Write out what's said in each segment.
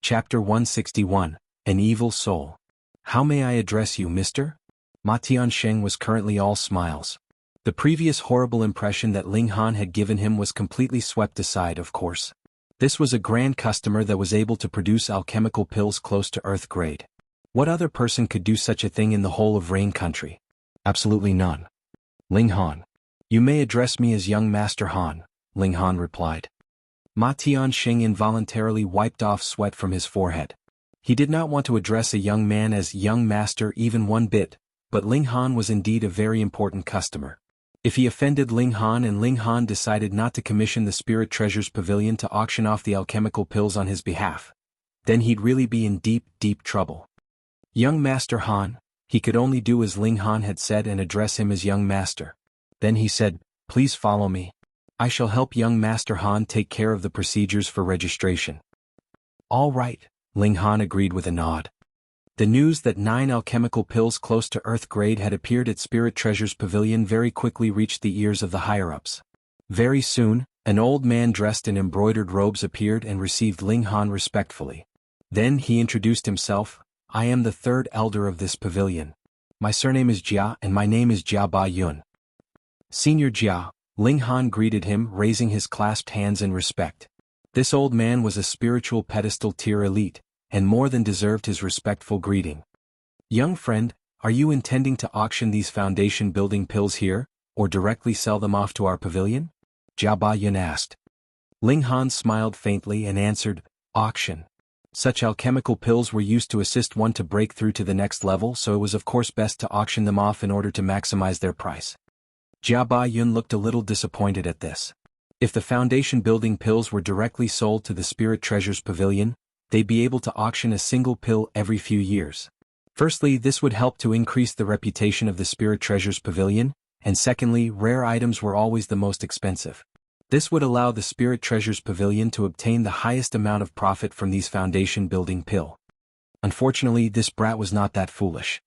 Chapter 161, An Evil Soul. How may I address you, mister? Ma Tiansheng was currently all smiles. The previous horrible impression that Ling Han had given him was completely swept aside, of course. This was a grand customer that was able to produce alchemical pills close to Earth grade. What other person could do such a thing in the whole of Rain Country? Absolutely none. Ling Han. You may address me as young Master Han, Ling Han replied. Ma Tiansheng involuntarily wiped off sweat from his forehead. He did not want to address a young man as young master even one bit, but Ling Han was indeed a very important customer. If he offended Ling Han and Ling Han decided not to commission the Spirit Treasures Pavilion to auction off the alchemical pills on his behalf, then he'd really be in deep, deep trouble. Young Master Han, he could only do as Ling Han had said and address him as young master. Then he said, please follow me. I shall help young Master Han take care of the procedures for registration. All right, Ling Han agreed with a nod. The news that 9 alchemical pills close to Earth grade had appeared at Spirit Treasures Pavilion very quickly reached the ears of the higher-ups. Very soon, an old man dressed in embroidered robes appeared and received Ling Han respectfully. Then he introduced himself. I am the 3rd elder of this pavilion. My surname is Jia and my name is Jia Ba Yun. Senior Jia, Ling Han greeted him, raising his clasped hands in respect. This old man was a spiritual pedestal tier elite, and more than deserved his respectful greeting. Young friend, are you intending to auction these foundation building pills here, or directly sell them off to our pavilion? Jia Ba Yun asked. Ling Han smiled faintly and answered, auction. Such alchemical pills were used to assist one to break through to the next level, so it was of course best to auction them off in order to maximize their price. Jia Ba Yun looked a little disappointed at this. If the foundation building pills were directly sold to the Spirit Treasures Pavilion, they'd be able to auction a single pill every few years. Firstly, this would help to increase the reputation of the Spirit Treasures Pavilion, and secondly, rare items were always the most expensive. This would allow the Spirit Treasures Pavilion to obtain the highest amount of profit from these foundation building pill. Unfortunately, this brat was not that foolish.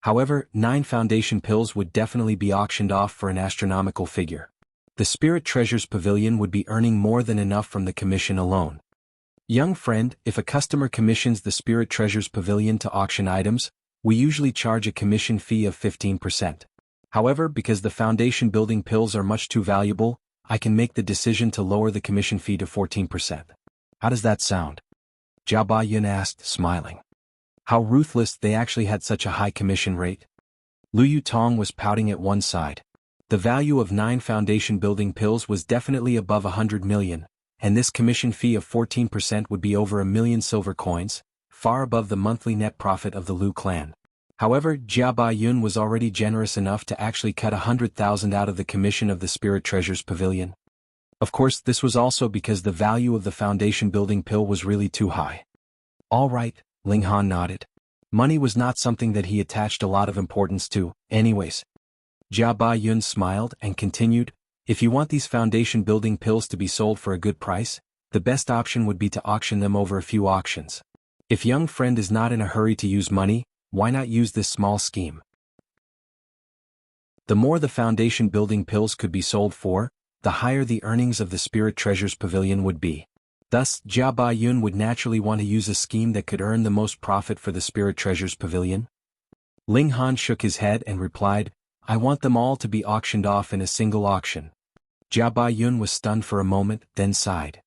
However, 9 foundation pills would definitely be auctioned off for an astronomical figure. The Spirit Treasures Pavilion would be earning more than enough from the commission alone. Young friend, if a customer commissions the Spirit Treasures Pavilion to auction items, we usually charge a commission fee of 15%. However, because the foundation building pills are much too valuable, I can make the decision to lower the commission fee to 14%. How does that sound? Jia Ba Yun asked, smiling. How ruthless, they actually had such a high commission rate. Lu Yutong was pouting at one side. The value of 9 foundation building pills was definitely above 100 million, and this commission fee of 14% would be over 1 million silver coins, far above the monthly net profit of the Lu clan. However, Jia Ba Yun was already generous enough to actually cut 100,000 out of the commission of the Spirit Treasures Pavilion. Of course, this was also because the value of the foundation building pill was really too high. All right, Ling Han nodded. Money was not something that he attached a lot of importance to, anyways. Jia Ba Yun smiled and continued, if you want these foundation building pills to be sold for a good price, the best option would be to auction them over a few auctions. If young friend is not in a hurry to use money, why not use this small scheme? The more the foundation building pills could be sold for, the higher the earnings of the Spirit Treasures Pavilion would be. Thus, Jia Ba Yun would naturally want to use a scheme that could earn the most profit for the Spirit Treasures Pavilion. Ling Han shook his head and replied, I want them all to be auctioned off in a single auction. Jia Ba Yun was stunned for a moment, then sighed.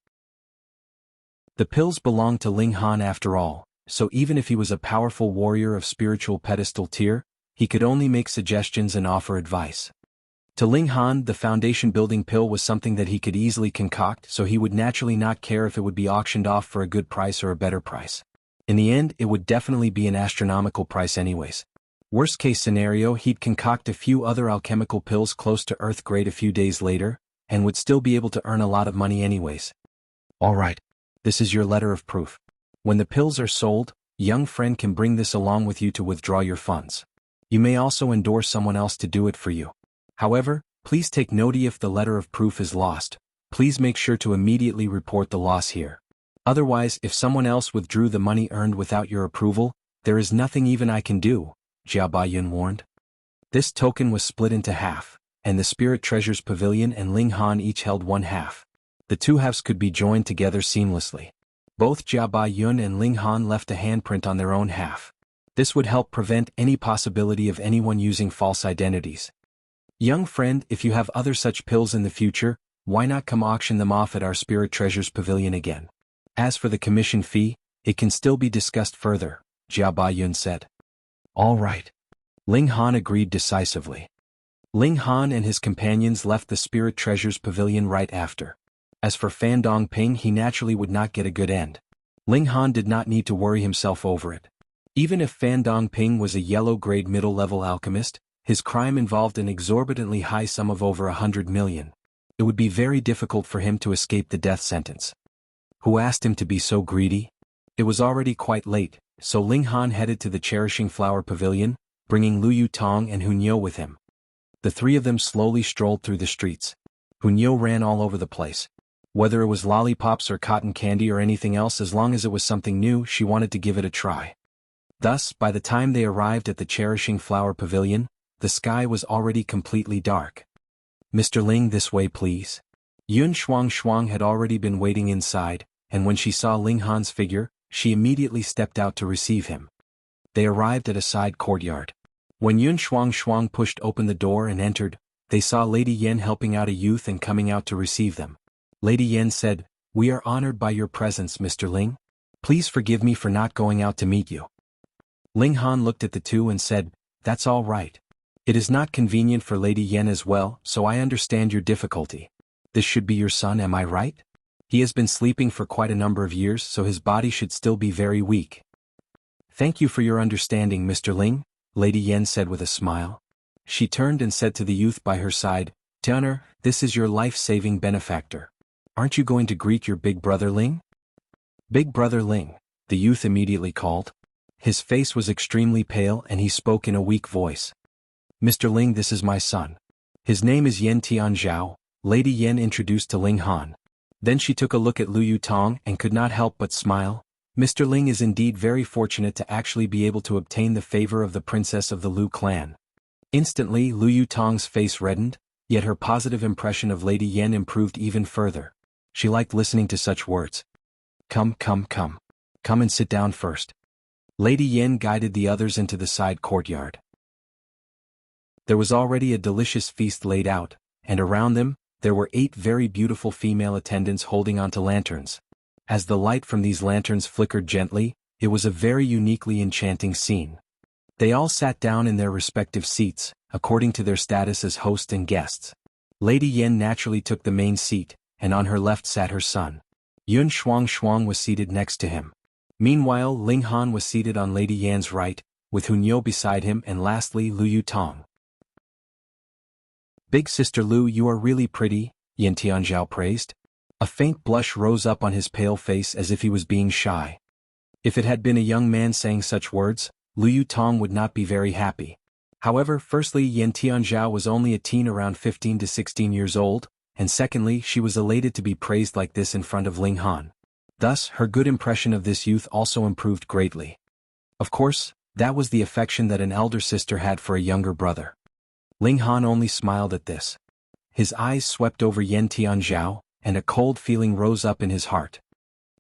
The pills belonged to Ling Han after all, so even if he was a powerful warrior of spiritual pedestal tier, he could only make suggestions and offer advice. To Ling Han, the foundation building pill was something that he could easily concoct, so he would naturally not care if it would be auctioned off for a good price or a better price. In the end, it would definitely be an astronomical price anyways. Worst case scenario, he'd concoct a few other alchemical pills close to Earth grade a few days later, and would still be able to earn a lot of money anyways. Alright, this is your letter of proof. When the pills are sold, young friend can bring this along with you to withdraw your funds. You may also endorse someone else to do it for you. However, please take note if the letter of proof is lost, please make sure to immediately report the loss here. Otherwise, if someone else withdrew the money earned without your approval, there is nothing even I can do, Jia Ba Yun warned. This token was split into half, and the Spirit Treasures Pavilion and Ling Han each held one half. The two halves could be joined together seamlessly. Both Jia Baiyun and Ling Han left a handprint on their own half. This would help prevent any possibility of anyone using false identities. Young friend, if you have other such pills in the future, why not come auction them off at our Spirit Treasures Pavilion again? As for the commission fee, it can still be discussed further, Jia Baiyun said. All right. Ling Han agreed decisively. Ling Han and his companions left the Spirit Treasures Pavilion right after. As for Fan Dongping, he naturally would not get a good end. Ling Han did not need to worry himself over it. Even if Fan Dongping was a yellow-grade middle-level alchemist, his crime involved an exorbitantly high sum of over 100 million. It would be very difficult for him to escape the death sentence. Who asked him to be so greedy? It was already quite late, so Ling Han headed to the Cherishing Flower Pavilion, bringing Lu Yutong and Hunyo with him. The three of them slowly strolled through the streets. Hunyo ran all over the place. Whether it was lollipops or cotton candy or anything else, as long as it was something new, she wanted to give it a try. Thus, by the time they arrived at the Cherishing Flower Pavilion, the sky was already completely dark. Mr. Ling, this way please. Yun Shuang had already been waiting inside, and when she saw Ling Han's figure, she immediately stepped out to receive him. They arrived at a side courtyard. When Yun Shuang pushed open the door and entered, they saw Lady Yan helping out a youth and coming out to receive them. Lady Yan said, "We are honored by your presence, Mr. Ling. Please forgive me for not going out to meet you." Ling Han looked at the two and said, "That's all right. It is not convenient for Lady Yan as well, so I understand your difficulty. This should be your son, am I right? He has been sleeping for quite a number of years, so his body should still be very weak." "Thank you for your understanding, Mr. Ling," Lady Yan said with a smile. She turned and said to the youth by her side, "Tian'er, this is your life-saving benefactor. Aren't you going to greet your big brother Ling?" "Big brother Ling," the youth immediately called. His face was extremely pale and he spoke in a weak voice. "Mr. Ling, this is my son. His name is Yan Tianzhao," Lady Yan introduced to Ling Han. Then she took a look at Lu Yutong and could not help but smile. Mr. Ling is indeed very fortunate to actually be able to obtain the favor of the princess of the Lu clan. Instantly Lu Yutong's face reddened, yet her positive impression of Lady Yan improved even further. She liked listening to such words. Come and sit down first." Lady Yan guided the others into the side courtyard. There was already a delicious feast laid out, and around them, there were 8 very beautiful female attendants holding onto lanterns. As the light from these lanterns flickered gently, it was a very uniquely enchanting scene. They all sat down in their respective seats, according to their status as host and guests. Lady Yan naturally took the main seat, and on her left sat her son. Yun Shuang was seated next to him. Meanwhile, Ling Han was seated on Lady Yan's right, with Hunyo beside him, and lastly Lu Yutong. "Big sister Lu, you are really pretty," Yan Tianzhao praised. A faint blush rose up on his pale face as if he was being shy. If it had been a young man saying such words, Lu Yutong would not be very happy. However, firstly, Yan Tianzhao was only a teen around 15 to 16 years old, and secondly, she was elated to be praised like this in front of Ling Han. Thus, her good impression of this youth also improved greatly. Of course, that was the affection that an elder sister had for a younger brother. Ling Han only smiled at this. His eyes swept over Yan Tianzhao, and a cold feeling rose up in his heart.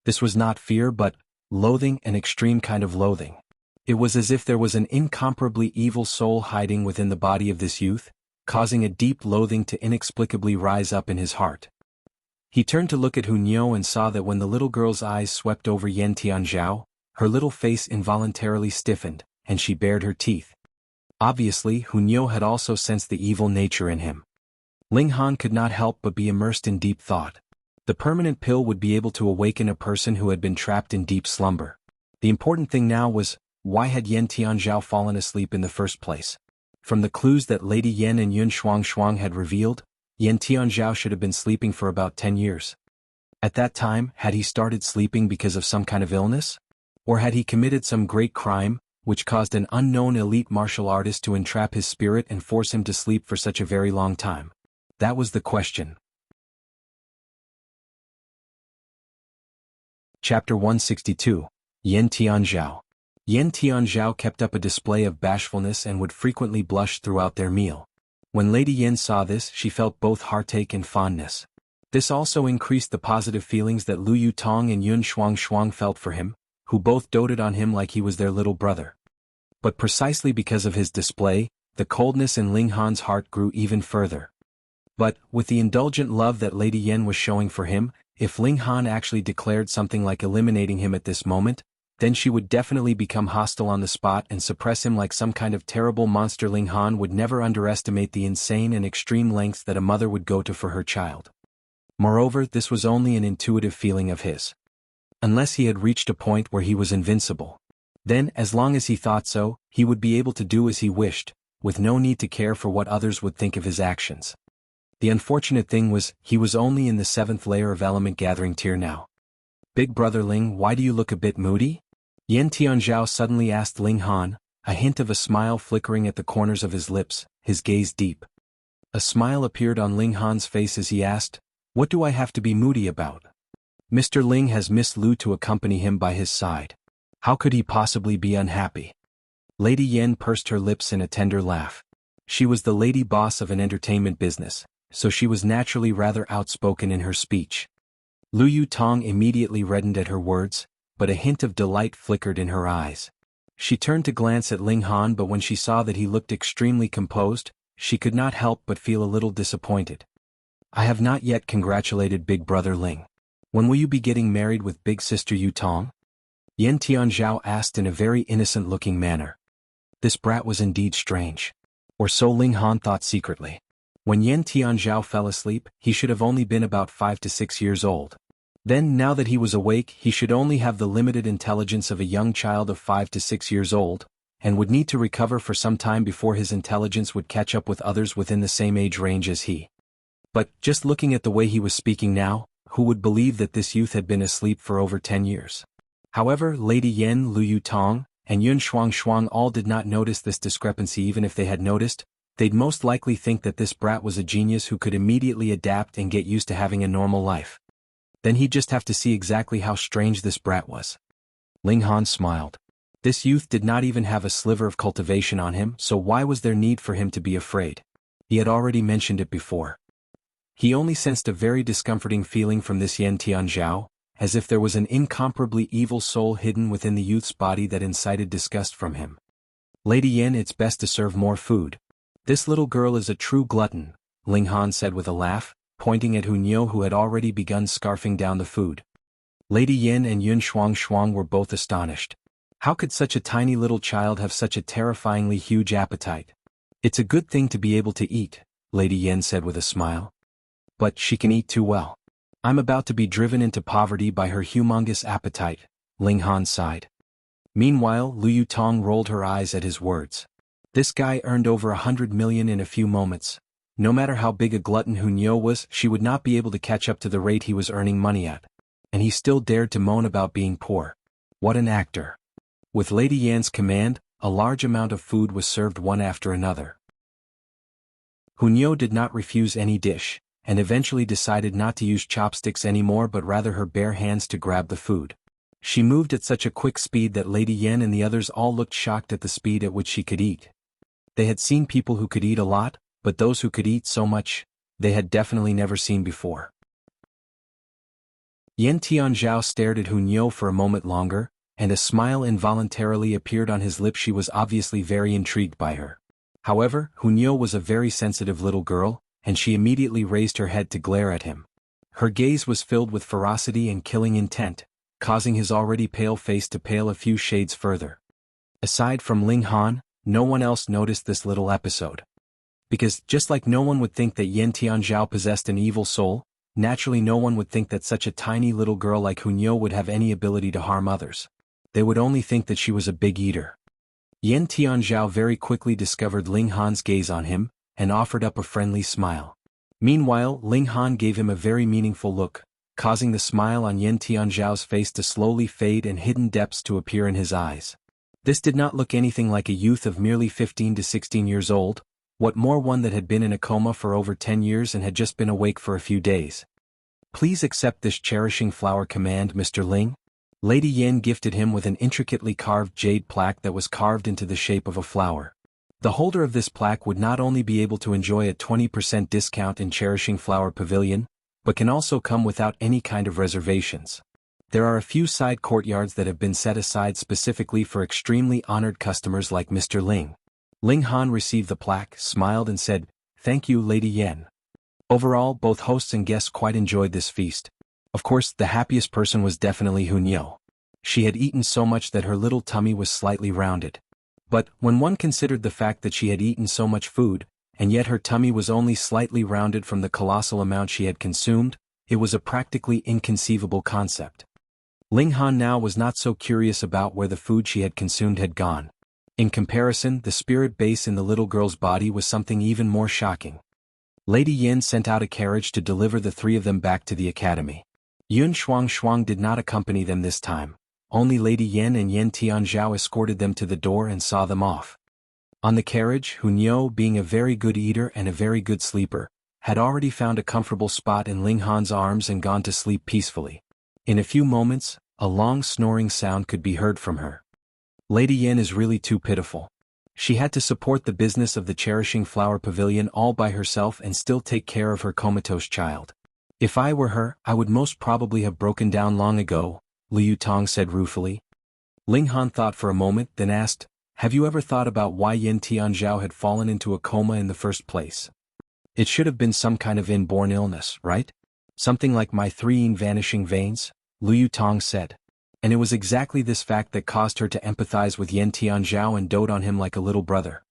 This was not fear but loathing, an extreme kind of loathing. It was as if there was an incomparably evil soul hiding within the body of this youth, causing a deep loathing to inexplicably rise up in his heart. He turned to look at Hunyo and saw that when the little girl's eyes swept over Yan Tianzhao, her little face involuntarily stiffened, and she bared her teeth. Obviously, Hunyo had also sensed the evil nature in him. Ling Han could not help but be immersed in deep thought. The permanent pill would be able to awaken a person who had been trapped in deep slumber. The important thing now was, why had Yan Tianzhao fallen asleep in the first place? From the clues that Lady Yan and Yun Shuang had revealed, Yan Tianzhao should have been sleeping for about 10 years. At that time, had he started sleeping because of some kind of illness? Or had he committed some great crime, which caused an unknown elite martial artist to entrap his spirit and force him to sleep for such a very long time? That was the question. Chapter 162. Yan Tianzhao. Yan Tianzhao kept up a display of bashfulness and would frequently blush throughout their meal. When Lady Yan saw this, she felt both heartache and fondness. This also increased the positive feelings that Lu Yutong and Yun Shuang felt for him, who both doted on him like he was their little brother. But precisely because of his display, the coldness in Ling Han's heart grew even further. But, with the indulgent love that Lady Yan was showing for him, if Ling Han actually declared something like eliminating him at this moment, then she would definitely become hostile on the spot and suppress him like some kind of terrible monster. Ling Han would never underestimate the insane and extreme lengths that a mother would go to for her child. Moreover, this was only an intuitive feeling of his. Unless he had reached a point where he was invincible. Then, as long as he thought so, he would be able to do as he wished, with no need to care for what others would think of his actions. The unfortunate thing was, he was only in the 7th layer of element gathering tier now. Big brother Ling, why do you look a bit moody? Yan Tianzhao suddenly asked Ling Han, a hint of a smile flickering at the corners of his lips, his gaze deep. A smile appeared on Ling Han's face as he asked, what do I have to be moody about? Mr. Ling has Miss Lu to accompany him by his side. How could he possibly be unhappy? Lady Yan pursed her lips in a tender laugh. She was the lady boss of an entertainment business, so she was naturally rather outspoken in her speech. Lu Yutong immediately reddened at her words, but a hint of delight flickered in her eyes. She turned to glance at Ling Han, but when she saw that he looked extremely composed, she could not help but feel a little disappointed. I have not yet congratulated Big Brother Ling. When will you be getting married with Big Sister Yutong? Yan Tianzhao asked in a very innocent-looking manner. This brat was indeed strange. Or so Ling Han thought secretly. When Yan Tianzhao fell asleep, he should have only been about 5 to 6 years old. Then, now that he was awake, he should only have the limited intelligence of a young child of 5 to 6 years old, and would need to recover for some time before his intelligence would catch up with others within the same age range as he. But, just looking at the way he was speaking now, who would believe that this youth had been asleep for over 10 years? However, Lady Yan, Lu Yutong, and Yun Shuang all did not notice this discrepancy. Even if they had noticed, they'd most likely think that this brat was a genius who could immediately adapt and get used to having a normal life. Then he'd just have to see exactly how strange this brat was. Ling Han smiled. This youth did not even have a sliver of cultivation on him, so why was there need for him to be afraid? He had already mentioned it before. He only sensed a very discomforting feeling from this Yan Tianzhao, as if there was an incomparably evil soul hidden within the youth's body that incited disgust from him. Lady Yan, it's best to serve more food. This little girl is a true glutton, Ling Han said with a laugh, pointing at Hunyo who had already begun scarfing down the food. Lady Yan and Yun Shuang were both astonished. How could such a tiny little child have such a terrifyingly huge appetite? It's a good thing to be able to eat, Lady Yan said with a smile. But she can eat too well. I'm about to be driven into poverty by her humongous appetite, Ling Han sighed. Meanwhile, Lu Yutong rolled her eyes at his words. This guy earned over 100 million in a few moments. No matter how big a glutton Hunyo was, she would not be able to catch up to the rate he was earning money at. And he still dared to moan about being poor. What an actor. With Lady Yan's command, a large amount of food was served one after another. Hunyo did not refuse any dish, and eventually decided not to use chopsticks anymore but rather her bare hands to grab the food. She moved at such a quick speed that Lady Yan and the others all looked shocked at the speed at which she could eat. They had seen people who could eat a lot, but those who could eat so much, they had definitely never seen before. Yan Tianzhao stared at Hunyo for a moment longer, and a smile involuntarily appeared on his lips. She was obviously very intrigued by her. However, Hunyo was a very sensitive little girl, and she immediately raised her head to glare at him. Her gaze was filled with ferocity and killing intent, causing his already pale face to pale a few shades further. Aside from Ling Han, no one else noticed this little episode. Because, just like no one would think that Yan Tianzhao possessed an evil soul, naturally no one would think that such a tiny little girl like Hunyo would have any ability to harm others. They would only think that she was a big eater. Yan Tianzhao very quickly discovered Ling Han's gaze on him, and offered up a friendly smile. Meanwhile, Ling Han gave him a very meaningful look, causing the smile on Yan Tianzhao's face to slowly fade and hidden depths to appear in his eyes. This did not look anything like a youth of merely 15 to 16 years old, what more one that had been in a coma for over 10 years and had just been awake for a few days. Please accept this cherishing flower command, Mr. Ling. Lady Yan gifted him with an intricately carved jade plaque that was carved into the shape of a flower. The holder of this plaque would not only be able to enjoy a 20% discount in Cherishing Flower Pavilion, but can also come without any kind of reservations. There are a few side courtyards that have been set aside specifically for extremely honored customers like Mr. Ling. Ling Han received the plaque, smiled and said, "Thank you, Lady Yan." Overall, both hosts and guests quite enjoyed this feast. Of course, the happiest person was definitely Hunyeo. She had eaten so much that her little tummy was slightly rounded. But, when one considered the fact that she had eaten so much food, and yet her tummy was only slightly rounded from the colossal amount she had consumed, it was a practically inconceivable concept. Ling Han now was not so curious about where the food she had consumed had gone. In comparison, the spirit base in the little girl's body was something even more shocking. Lady Yin sent out a carriage to deliver the three of them back to the academy. Yun Shuang did not accompany them this time. Only Lady Yin and Yen Tianzhao escorted them to the door and saw them off. On the carriage, Hunyeo, being a very good eater and a very good sleeper, had already found a comfortable spot in Ling Han's arms and gone to sleep peacefully. In a few moments, a long snoring sound could be heard from her. Lady Yin is really too pitiful. She had to support the business of the Cherishing Flower Pavilion all by herself and still take care of her comatose child. If I were her, I would most probably have broken down long ago, Liu Tong said ruefully. Ling Han thought for a moment, then asked, "Have you ever thought about why Yin Tianzhao had fallen into a coma in the first place? It should have been some kind of inborn illness, right? Something like my 3 vanishing veins?" Liu Tong said. And it was exactly this fact that caused her to empathize with Yin Tianzhao and dote on him like a little brother.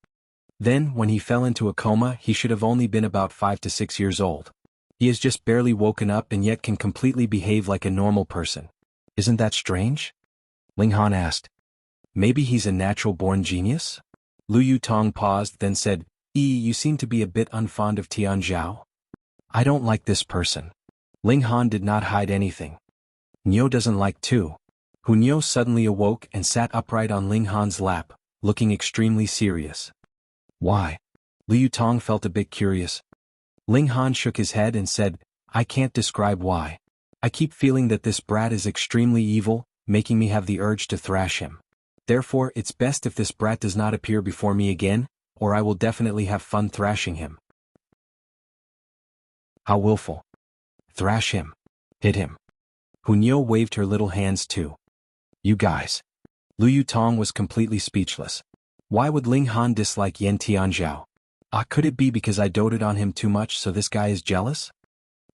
Then, when he fell into a coma, he should have only been about 5 to 6 years old. He has just barely woken up and yet can completely behave like a normal person. Isn't that strange? Ling Han asked. Maybe he's a natural-born genius? Liu Tong paused, then said, You seem to be a bit unfond of Tianzhao. I don't like this person." Ling Han did not hide anything. Nyo doesn't like too. Hunyeo suddenly awoke and sat upright on Ling Han's lap, looking extremely serious. Why? Liu Tong felt a bit curious. Ling Han shook his head and said, I can't describe why. I keep feeling that this brat is extremely evil, making me have the urge to thrash him. Therefore, it's best if this brat does not appear before me again, or I will definitely have fun thrashing him. How willful. Thrash him. Hit him. Hunyeo waved her little hands too. You guys. Liu Tong was completely speechless. Why would Ling Han dislike Yen Tianzhao? Could it be because I doted on him too much so this guy is jealous?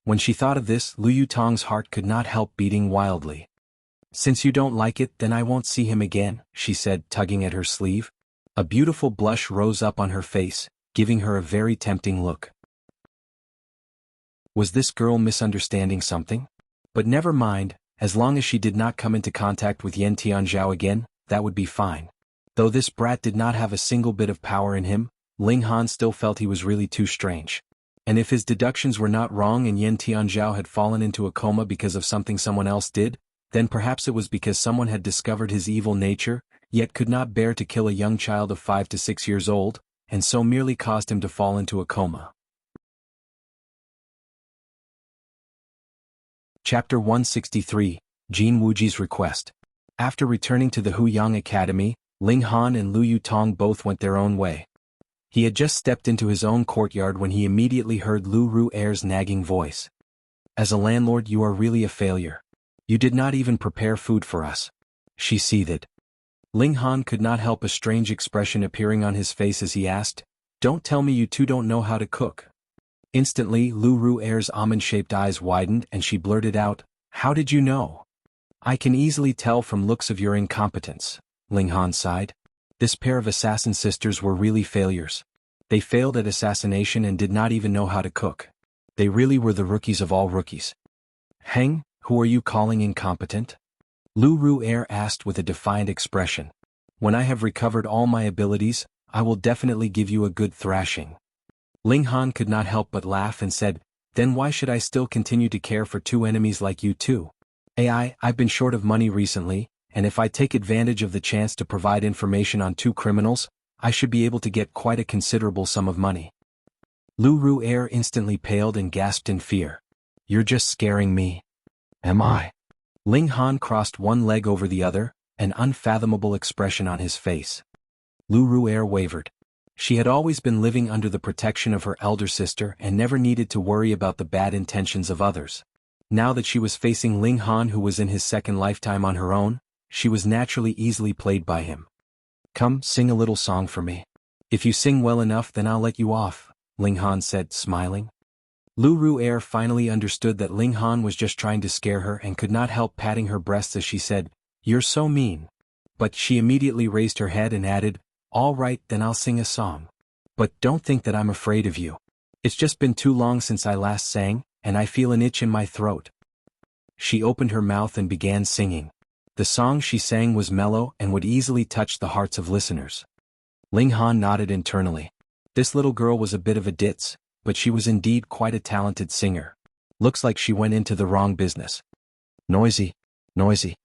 When she thought of this, Liu Tong's heart could not help beating wildly. Since you don't like it, then I won't see him again, she said, tugging at her sleeve. A beautiful blush rose up on her face, giving her a very tempting look. Was this girl misunderstanding something? But never mind, as long as she did not come into contact with Yen Tianzhao again, that would be fine. Though this brat did not have a single bit of power in him, Ling Han still felt he was really too strange. And if his deductions were not wrong and Yen Tianzhao had fallen into a coma because of something someone else did, then perhaps it was because someone had discovered his evil nature, yet could not bear to kill a young child of 5 to 6 years old, and so merely caused him to fall into a coma. Chapter 163, Jin Wuji's Request. After returning to the Huyang Academy, Ling Han and Liu Tong both went their own way. He had just stepped into his own courtyard when he immediately heard Lu Ru'er's nagging voice. As a landlord, you are really a failure. You did not even prepare food for us. She seethed. Ling Han could not help a strange expression appearing on his face as he asked, Don't tell me you two don't know how to cook. Instantly, Lu Ru'er's almond-shaped eyes widened and she blurted out, How did you know? I can easily tell from looks of your incompetence, Ling Han sighed. This pair of assassin sisters were really failures. They failed at assassination and did not even know how to cook. They really were the rookies of all rookies. Heng, who are you calling incompetent? Lu Ru'er asked with a defiant expression. When I have recovered all my abilities, I will definitely give you a good thrashing. Ling Han could not help but laugh and said, Then why should I still continue to care for two enemies like you two? I've been short of money recently, and if I take advantage of the chance to provide information on two criminals, I should be able to get quite a considerable sum of money. Lu Ru'er instantly paled and gasped in fear. You're just scaring me. Am I? Ling Han crossed one leg over the other, an unfathomable expression on his face. Lu Ru'er wavered. She had always been living under the protection of her elder sister and never needed to worry about the bad intentions of others. Now that she was facing Ling Han, who was in his second lifetime on her own, she was naturally easily played by him. "Come, sing a little song for me. If you sing well enough, then I'll let you off," Ling Han said, smiling. Lu Ru'er finally understood that Ling Han was just trying to scare her and could not help patting her breasts as she said, "You're so mean." But she immediately raised her head and added, "All right, then I'll sing a song. But don't think that I'm afraid of you. It's just been too long since I last sang, and I feel an itch in my throat." She opened her mouth and began singing. The song she sang was mellow and would easily touch the hearts of listeners. Ling Han nodded internally. This little girl was a bit of a ditz, but she was indeed quite a talented singer. Looks like she went into the wrong business. Noisy, noisy.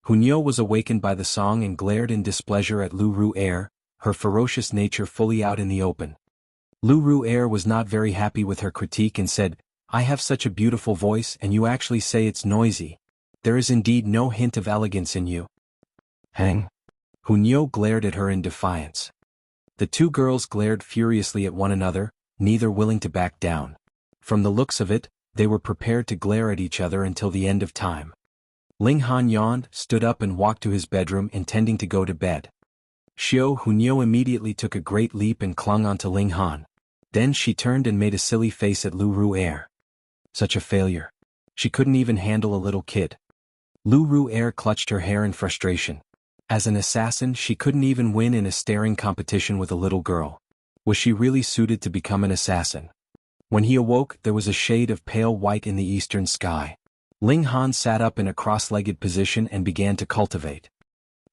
Hunyo was awakened by the song and glared in displeasure at Lu Ru'er, her ferocious nature fully out in the open. Lu Ru'er was not very happy with her critique and said, "I have such a beautiful voice and you actually say it's noisy. There is indeed no hint of elegance in you." Hang. Hunyo glared at her in defiance. The two girls glared furiously at one another, neither willing to back down. From the looks of it, they were prepared to glare at each other until the end of time. Ling Han yawned, stood up and walked to his bedroom intending to go to bed. Xiao Hunyo immediately took a great leap and clung onto Ling Han. Then she turned and made a silly face at Lu Ru'er. Such a failure. She couldn't even handle a little kid. Lu Ru'er clutched her hair in frustration. As an assassin, she couldn't even win in a staring competition with a little girl. Was she really suited to become an assassin? When he awoke, there was a shade of pale white in the eastern sky. Ling Han sat up in a cross-legged position and began to cultivate.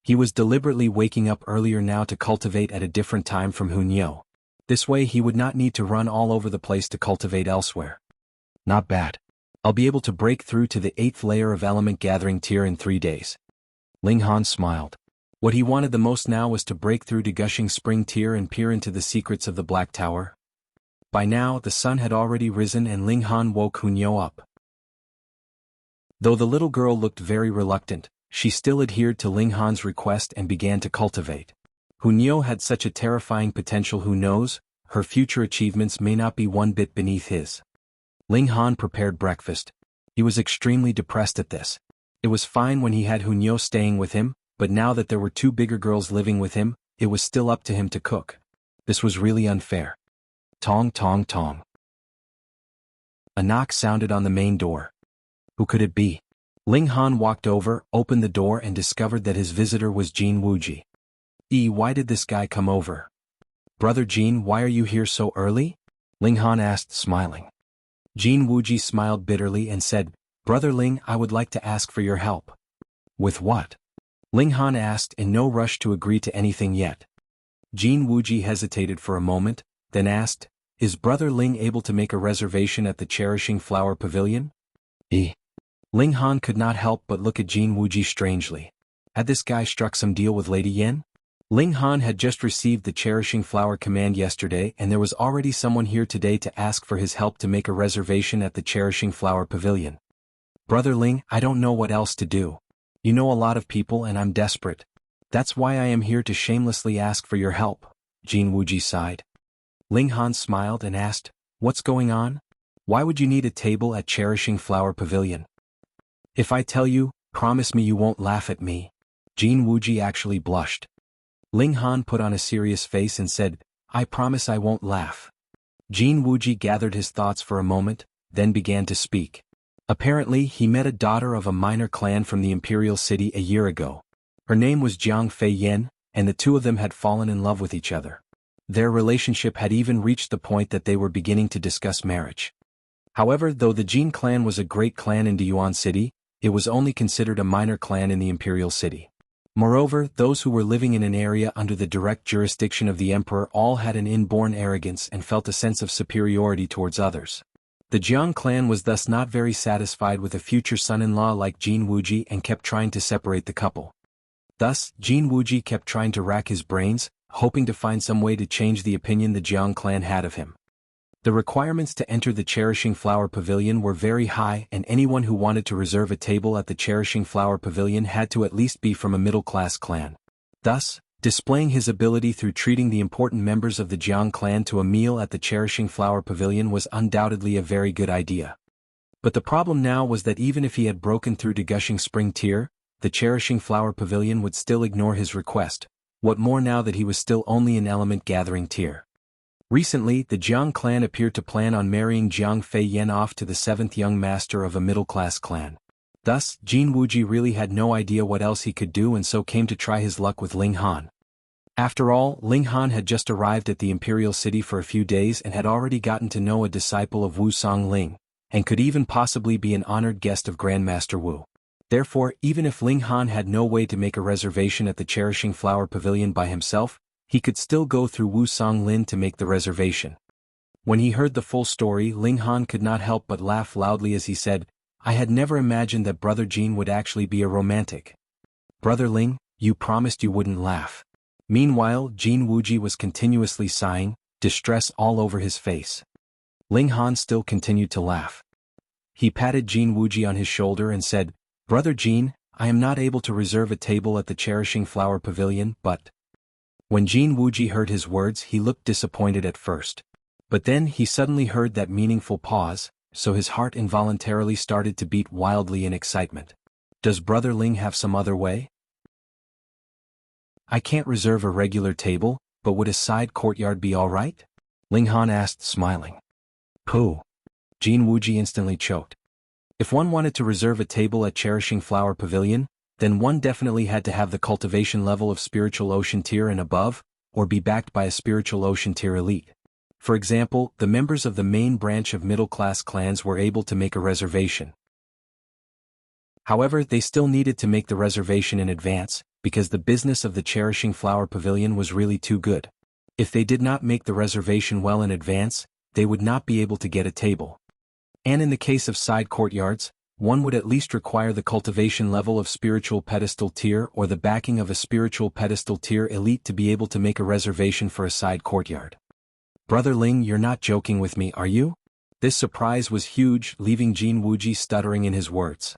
He was deliberately waking up earlier now to cultivate at a different time from Hunyo. This way he would not need to run all over the place to cultivate elsewhere. Not bad. I'll be able to break through to the 8th layer of element gathering tier in 3 days. Ling Han smiled. What he wanted the most now was to break through to gushing spring tier and peer into the secrets of the Black Tower. By now the sun had already risen and Ling Han woke Hunyo up. Though the little girl looked very reluctant, she still adhered to Ling Han's request and began to cultivate. Hunyo had such a terrifying potential, who knows, her future achievements may not be one bit beneath his. Ling Han prepared breakfast. He was extremely depressed at this. It was fine when he had Hunyo staying with him, but now that there were 2 bigger girls living with him, it was still up to him to cook. This was really unfair. Tong tong tong. A knock sounded on the main door. Who could it be? Ling Han walked over, opened the door and discovered that his visitor was Jianghu. Why did this guy come over? Brother Jin, why are you here so early? Ling Han asked, smiling. Jianghu smiled bitterly and said, "Brother Ling, I would like to ask for your help." "With what?" Ling Han asked, in no rush to agree to anything yet. Jianghu hesitated for a moment, then asked, "Is Brother Ling able to make a reservation at the Cherishing Flower Pavilion?" Ling Han could not help but look at Jianghu strangely. Had this guy struck some deal with Lady Yen? Ling Han had just received the Cherishing Flower command yesterday and there was already someone here today to ask for his help to make a reservation at the Cherishing Flower Pavilion. "Brother Ling, I don't know what else to do. You know a lot of people and I'm desperate. That's why I am here to shamelessly ask for your help," Jianghu sighed. Ling Han smiled and asked, "What's going on? Why would you need a table at Cherishing Flower Pavilion?" "If I tell you, promise me you won't laugh at me." Jianghu actually blushed. Ling Han put on a serious face and said, "I promise I won't laugh." Jianghu gathered his thoughts for a moment, then began to speak. Apparently he met a daughter of a minor clan from the Imperial City a year ago. Her name was Jianghu, and the two of them had fallen in love with each other. Their relationship had even reached the point that they were beginning to discuss marriage. However, though the Jin clan was a great clan in Diyuan City, it was only considered a minor clan in the Imperial City. Moreover, those who were living in an area under the direct jurisdiction of the emperor all had an inborn arrogance and felt a sense of superiority towards others. The Jiang clan was thus not very satisfied with a future son-in-law like Jianghu and kept trying to separate the couple. Thus, Jianghu kept trying to rack his brains, hoping to find some way to change the opinion the Jiang clan had of him. The requirements to enter the Cherishing Flower Pavilion were very high, and anyone who wanted to reserve a table at the Cherishing Flower Pavilion had to at least be from a middle-class clan. Thus, Displaying his ability through treating the important members of the Jiang clan to a meal at the Cherishing Flower Pavilion was undoubtedly a very good idea. But the problem now was that even if he had broken through to Gushing Spring Tier, the Cherishing Flower Pavilion would still ignore his request, what more now that he was still only in Element Gathering Tier. Recently, the Jiang clan appeared to plan on marrying Jiang Fei Yan off to the 7th young master of a middle-class clan. Thus, Jin Wuji really had no idea what else he could do and so came to try his luck with Ling Han. After all, Ling Han had just arrived at the Imperial City for a few days and had already gotten to know a disciple of Wu Songling, and could even possibly be an honored guest of Grandmaster Wu. Therefore, even if Ling Han had no way to make a reservation at the Cherishing Flower Pavilion by himself, he could still go through Wu Songlin to make the reservation. When he heard the full story, Ling Han could not help but laugh loudly as he said, "I had never imagined that Brother Jin would actually be a romantic." "Brother Ling, you promised you wouldn't laugh." Meanwhile, Jin Wuji was continuously sighing, distress all over his face. Ling Han still continued to laugh. He patted Jin Wuji on his shoulder and said, "Brother Jin, I am not able to reserve a table at the Cherishing Flower Pavilion, but..." When Jin Wuji heard his words, he looked disappointed at first. But then he suddenly heard that meaningful pause, so his heart involuntarily started to beat wildly in excitement. Does Brother Ling have some other way? "I can't reserve a regular table, but would a side courtyard be all right?" Ling Han asked, smiling. "Pooh." Jin Wuji instantly choked. If one wanted to reserve a table at Cherishing Flower Pavilion, then one definitely had to have the cultivation level of Spiritual Ocean Tier and above, or be backed by a Spiritual Ocean Tier elite. For example, the members of the main branch of middle-class clans were able to make a reservation. However, they still needed to make the reservation in advance, because the business of the Cherishing Flower Pavilion was really too good. If they did not make the reservation well in advance, they would not be able to get a table. And in the case of side courtyards, one would at least require the cultivation level of Spiritual Pedestal Tier or the backing of a Spiritual Pedestal Tier elite to be able to make a reservation for a side courtyard. "Brother Ling, you're not joking with me, are you?" This surprise was huge, leaving Jin Wuji stuttering in his words.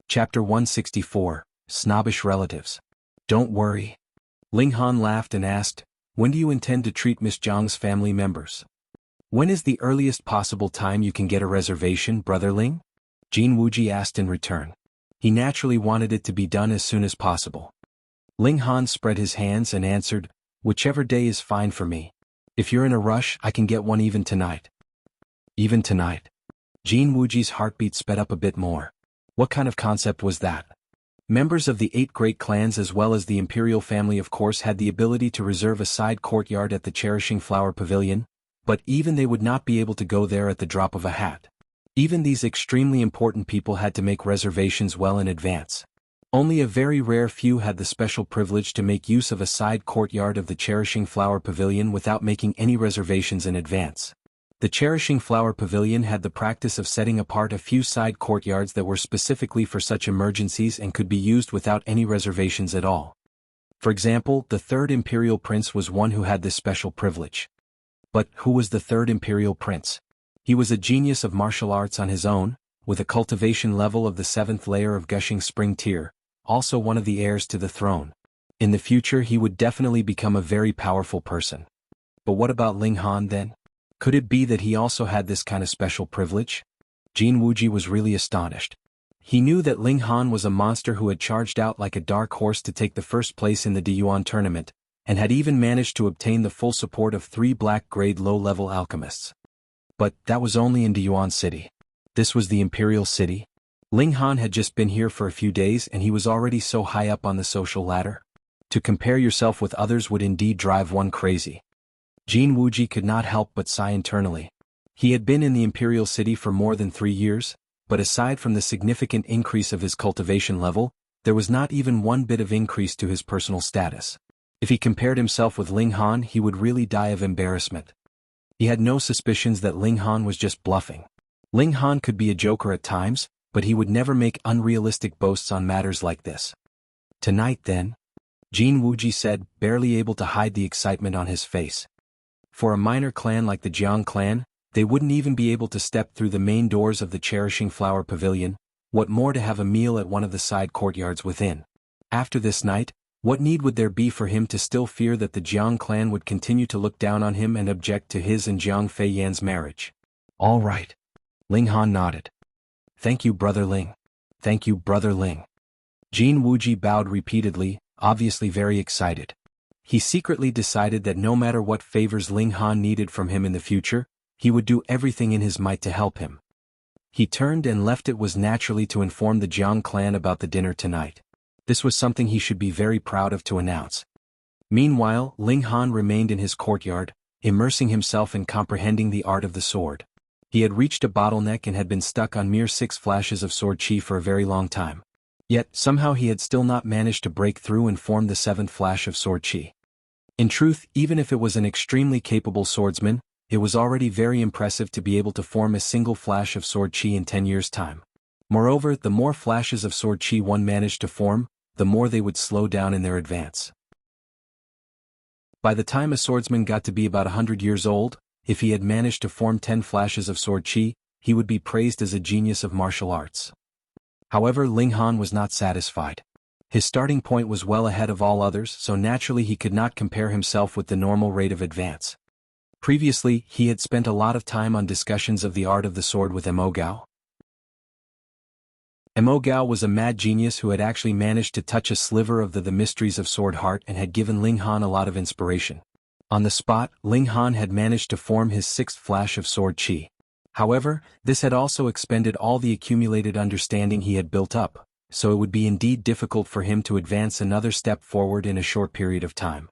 Chapter 164, Snobbish Relatives. "Don't worry." Ling Han laughed and asked, "When do you intend to treat Miss Zhang's family members? When is the earliest possible time you can get a reservation, Brother Ling?" Jin Wuji asked in return. He naturally wanted it to be done as soon as possible. Ling Han spread his hands and answered, "Whichever day is fine for me. If you're in a rush, I can get one even tonight." "Even tonight?" Jin Wuji's heartbeat sped up a bit more. What kind of concept was that? Members of the 8 great clans as well as the imperial family of course had the ability to reserve a side courtyard at the Cherishing Flower Pavilion, but even they would not be able to go there at the drop of a hat. Even these extremely important people had to make reservations well in advance. Only a very rare few had the special privilege to make use of a side courtyard of the Cherishing Flower Pavilion without making any reservations in advance. The Cherishing Flower Pavilion had the practice of setting apart a few side courtyards that were specifically for such emergencies and could be used without any reservations at all. For example, the 3rd Imperial Prince was one who had this special privilege. But who was the 3rd Imperial Prince? He was a genius of martial arts on his own, with a cultivation level of the 7th layer of Gushing Spring Tier, also one of the heirs to the throne. In the future he would definitely become a very powerful person. But what about Ling Han then? Could it be that he also had this kind of special privilege? Jin Wuji was really astonished. He knew that Ling Han was a monster who had charged out like a dark horse to take the first place in the Diyuan tournament, and had even managed to obtain the full support of 3 black-grade low-level alchemists. But that was only in Diyuan City. This was the Imperial City. Ling Han had just been here for a few days and he was already so high up on the social ladder. To compare yourself with others would indeed drive one crazy. Jin Wuji could not help but sigh internally. He had been in the Imperial City for more than 3 years, but aside from the significant increase of his cultivation level, there was not even one bit of increase to his personal status. If he compared himself with Ling Han, he would really die of embarrassment. He had no suspicions that Ling Han was just bluffing. Ling Han could be a joker at times, but he would never make unrealistic boasts on matters like this. "Tonight then?" Jin Wuji said, barely able to hide the excitement on his face. For a minor clan like the Jiang clan, they wouldn't even be able to step through the main doors of the Cherishing Flower Pavilion, What more to have a meal at one of the side courtyards within? After this night, what need would there be for him to still fear that the Jiang clan would continue to look down on him and object to his and Jiang Feiyan's marriage? All right. Ling Han nodded. Thank you, Brother Ling. Thank you, Brother Ling. Jin Wuji bowed repeatedly, obviously very excited. He secretly decided that no matter what favors Ling Han needed from him in the future, he would do everything in his might to help him. He turned and left. It was naturally to inform the Jiang clan about the dinner tonight. This was something he should be very proud of to announce. Meanwhile, Ling Han remained in his courtyard, immersing himself in comprehending the art of the sword. He had reached a bottleneck and had been stuck on mere 6 flashes of sword chi for a very long time. Yet, somehow he had still not managed to break through and form the 7th flash of sword chi. In truth, even if it was an extremely capable swordsman, it was already very impressive to be able to form a single flash of sword chi in 10 years' time. Moreover, the more flashes of sword chi one managed to form, the more they would slow down in their advance. By the time a swordsman got to be about 100 years old, if he had managed to form 10 flashes of sword chi, he would be praised as a genius of martial arts. However, Ling Han was not satisfied. His starting point was well ahead of all others, so naturally he could not compare himself with the normal rate of advance. Previously, he had spent a lot of time on discussions of the art of the sword with Mo Gao. Mo Gao was a mad genius who had actually managed to touch a sliver of the mysteries of sword heart and had given Ling Han a lot of inspiration. On the spot, Ling Han had managed to form his 6th flash of sword chi. However, this had also expended all the accumulated understanding he had built up, so it would be indeed difficult for him to advance another step forward in a short period of time.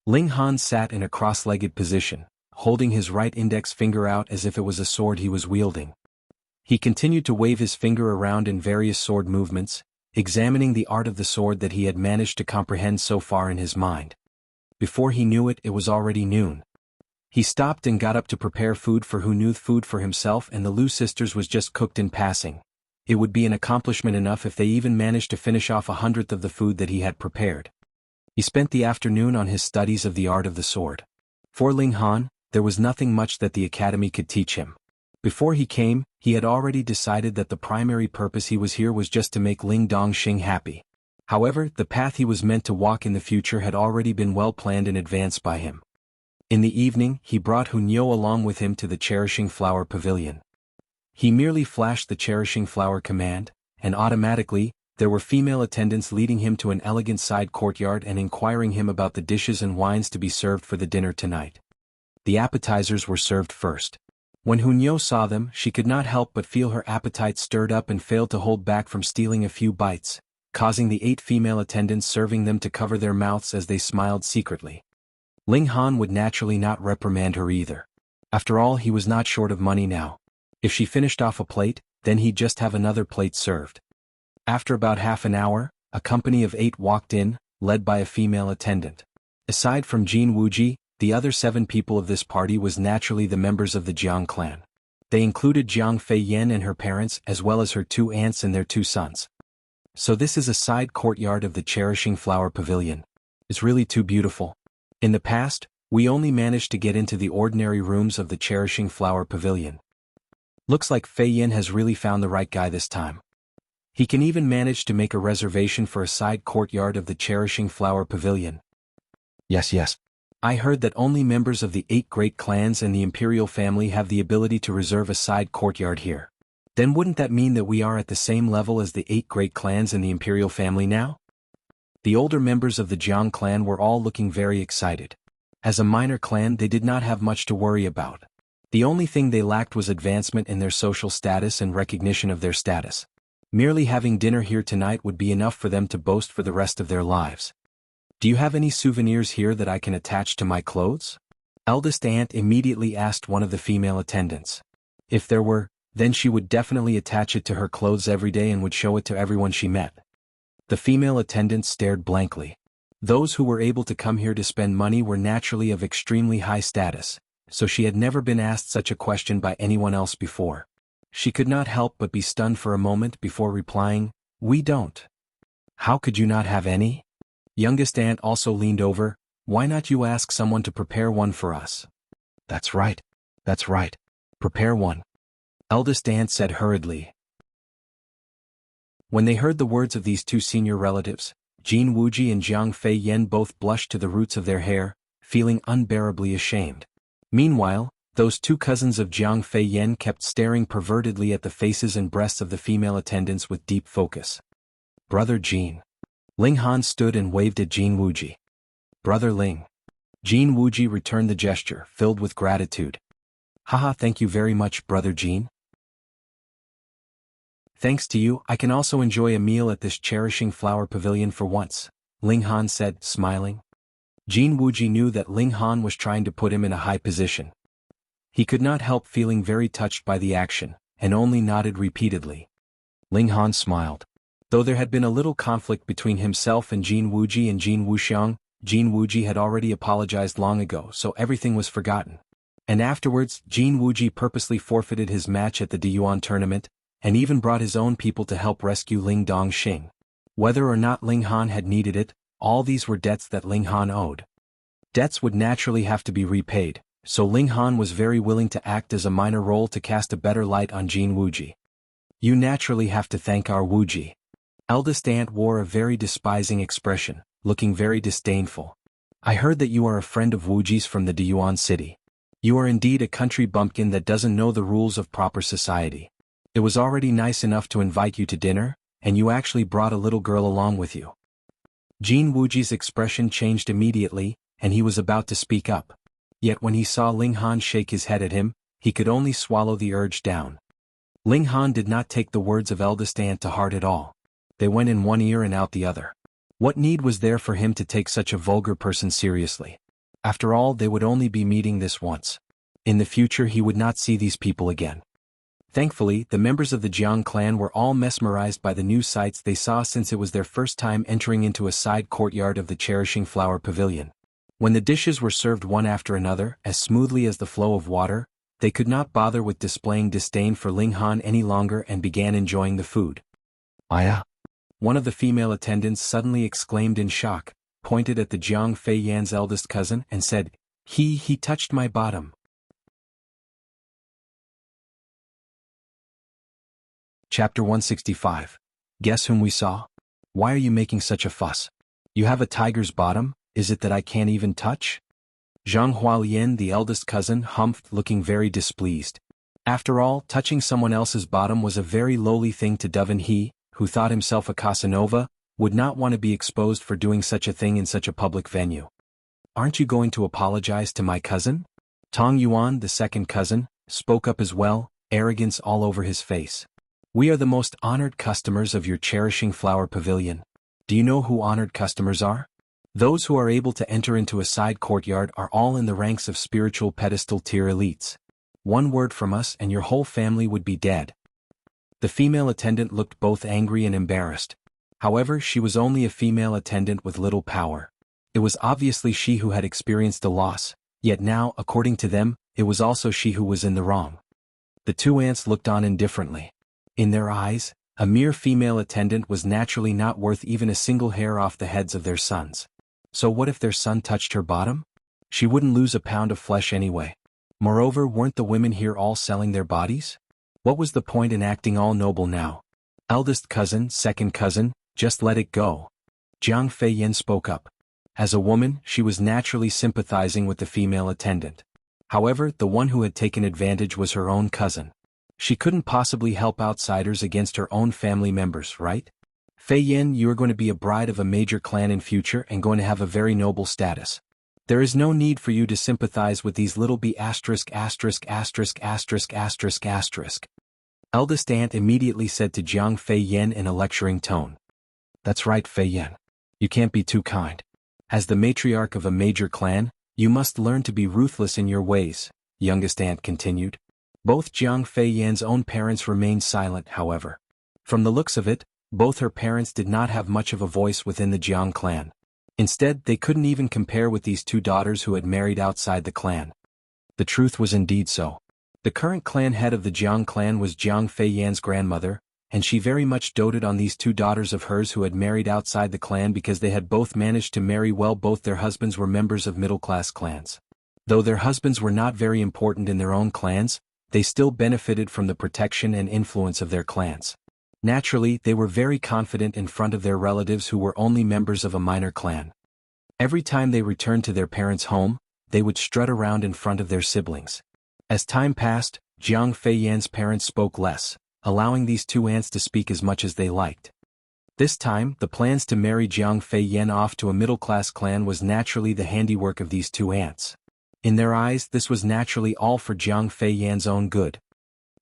Ling Han sat in a cross-legged position, holding his right index finger out as if it was a sword he was wielding. He continued to wave his finger around in various sword movements, examining the art of the sword that he had managed to comprehend so far in his mind. Before he knew it, it was already noon. He stopped and got up to prepare food for Hu Nu, food for himself and the Lu sisters was just cooked in passing. It would be an accomplishment enough if they even managed to finish off 1/100th of the food that he had prepared. He spent the afternoon on his studies of the art of the sword. For Ling Han, there was nothing much that the academy could teach him. Before he came, he had already decided that the primary purpose he was here was just to make Ling Dongxing happy. However, the path he was meant to walk in the future had already been well planned in advance by him. In the evening, he brought Hunyo along with him to the Cherishing Flower Pavilion. He merely flashed the Cherishing Flower command, and automatically, there were female attendants leading him to an elegant side courtyard and inquiring him about the dishes and wines to be served for the dinner tonight. The appetizers were served first. When Hunyo saw them, she could not help but feel her appetite stirred up and failed to hold back from stealing a few bites, causing the 8 female attendants serving them to cover their mouths as they smiled secretly. Ling Han would naturally not reprimand her either. After all, he was not short of money now. If she finished off a plate, then he'd just have another plate served. After about half an hour, a company of 8 walked in, led by a female attendant. Aside from Jin Wuji, the other 7 people of this party was naturally the members of the Jiang clan. They included Jiang Feiyan and her parents as well as her 2 aunts and their 2 sons. So this is a side courtyard of the Cherishing Flower Pavilion. It's really too beautiful. In the past, we only managed to get into the ordinary rooms of the Cherishing Flower Pavilion. Looks like Feiyan has really found the right guy this time. He can even manage to make a reservation for a side courtyard of the Cherishing Flower Pavilion. Yes. I heard that only members of the 8 great clans and the imperial family have the ability to reserve a side courtyard here. Then wouldn't that mean that we are at the same level as the 8 great clans and the imperial family now? The older members of the Jiang clan were all looking very excited. As a minor clan, they did not have much to worry about. The only thing they lacked was advancement in their social status and recognition of their status. Merely having dinner here tonight would be enough for them to boast for the rest of their lives. Do you have any souvenirs here that I can attach to my clothes? Eldest aunt immediately asked one of the female attendants. If there were, then she would definitely attach it to her clothes every day and would show it to everyone she met. The female attendant stared blankly. Those who were able to come here to spend money were naturally of extremely high status, so she had never been asked such a question by anyone else before. She could not help but be stunned for a moment before replying, "We don't." "How could you not have any?" Youngest aunt also leaned over. "Why not you ask someone to prepare one for us?" That's right. Prepare one," eldest aunt said hurriedly. When they heard the words of these two senior relatives, Jin Wuji and Jiang Fei Yan both blushed to the roots of their hair, feeling unbearably ashamed. Meanwhile, those two cousins of Jiang Fei Yan kept staring pervertedly at the faces and breasts of the female attendants with deep focus. Brother Jin. Ling Han stood and waved at Jin Wuji. Brother Ling. Jin Wuji returned the gesture, filled with gratitude. Haha, thank you very much, Brother Jin. Thanks to you, I can also enjoy a meal at this cherishing flower pavilion for once, Ling Han said, smiling. Jin Wuji knew that Ling Han was trying to put him in a high position. He could not help feeling very touched by the action, and only nodded repeatedly. Ling Han smiled. Though there had been a little conflict between himself and Jin Wuji and Jin Wuxiang, Jin Wuji had already apologized long ago, so everything was forgotten. And afterwards, Jin Wuji purposely forfeited his match at the Diyuan tournament, and even brought his own people to help rescue Ling Dongxing. Whether or not Ling Han had needed it, all these were debts that Ling Han owed. Debts would naturally have to be repaid, so Ling Han was very willing to act as a minor role to cast a better light on Jin Wuji. You naturally have to thank our Wuji. Eldest aunt wore a very despising expression, looking very disdainful. I heard that you are a friend of Wuji's from the Diyuan city. You are indeed a country bumpkin that doesn't know the rules of proper society. It was already nice enough to invite you to dinner, and you actually brought a little girl along with you. Jin Wuji's expression changed immediately, and he was about to speak up. Yet when he saw Ling Han shake his head at him, he could only swallow the urge down. Ling Han did not take the words of eldest aunt to heart at all. They went in one ear and out the other. What need was there for him to take such a vulgar person seriously? After all, they would only be meeting this once. In the future he would not see these people again. Thankfully, the members of the Jiang clan were all mesmerized by the new sights they saw since it was their first time entering into a side courtyard of the cherishing flower pavilion. When the dishes were served one after another, as smoothly as the flow of water, they could not bother with displaying disdain for Ling Han any longer and began enjoying the food. Aya! One of the female attendants suddenly exclaimed in shock, pointed at the Jiang Fei Yan's eldest cousin, and said, He touched my bottom. Chapter 165. Guess whom we saw? Why are you making such a fuss? You have a tiger's bottom, is it that I can't even touch? Zhang Hualien, the eldest cousin, humphed, looking very displeased. After all, touching someone else's bottom was a very lowly thing to do, and he, who thought himself a Casanova, would not want to be exposed for doing such a thing in such a public venue. Aren't you going to apologize to my cousin? Tong Yuan, the second cousin, spoke up as well, arrogance all over his face. We are the most honored customers of your cherishing flower pavilion. Do you know who honored customers are? Those who are able to enter into a side courtyard are all in the ranks of spiritual pedestal tier elites. One word from us and your whole family would be dead. The female attendant looked both angry and embarrassed. However, she was only a female attendant with little power. It was obviously she who had experienced a loss, yet now, according to them, it was also she who was in the wrong. The two aunts looked on indifferently. In their eyes, a mere female attendant was naturally not worth even a single hair off the heads of their sons. So what if their son touched her bottom? She wouldn't lose a pound of flesh anyway. Moreover, weren't the women here all selling their bodies? What was the point in acting all noble now? Eldest cousin, second cousin, just let it go. Jiang Fei Yan spoke up. As a woman, she was naturally sympathizing with the female attendant. However, the one who had taken advantage was her own cousin. She couldn't possibly help outsiders against her own family members, right? Fei Yan, you are going to be a bride of a major clan in future and going to have a very noble status. There is no need for you to sympathize with these little b****************. Eldest aunt immediately said to Jiang Fei Yan in a lecturing tone. That's right, Fei Yan. You can't be too kind. As the matriarch of a major clan, you must learn to be ruthless in your ways, youngest aunt continued. Both Jiang Fei Yan's own parents remained silent, however. From the looks of it, both her parents did not have much of a voice within the Jiang clan. Instead, they couldn't even compare with these two daughters who had married outside the clan. The truth was indeed so. The current clan head of the Jiang clan was Jiang Fei Yan's grandmother, and she very much doted on these two daughters of hers who had married outside the clan because they had both managed to marry well. Both their husbands were members of middle-class clans. Though their husbands were not very important in their own clans, they still benefited from the protection and influence of their clans. Naturally, they were very confident in front of their relatives who were only members of a minor clan. Every time they returned to their parents' home, they would strut around in front of their siblings. As time passed, Jiang Feiyan's parents spoke less, allowing these two aunts to speak as much as they liked. This time, the plans to marry Jiang Feiyan off to a middle-class clan was naturally the handiwork of these two aunts. In their eyes, this was naturally all for Jiang Feiyan's own good.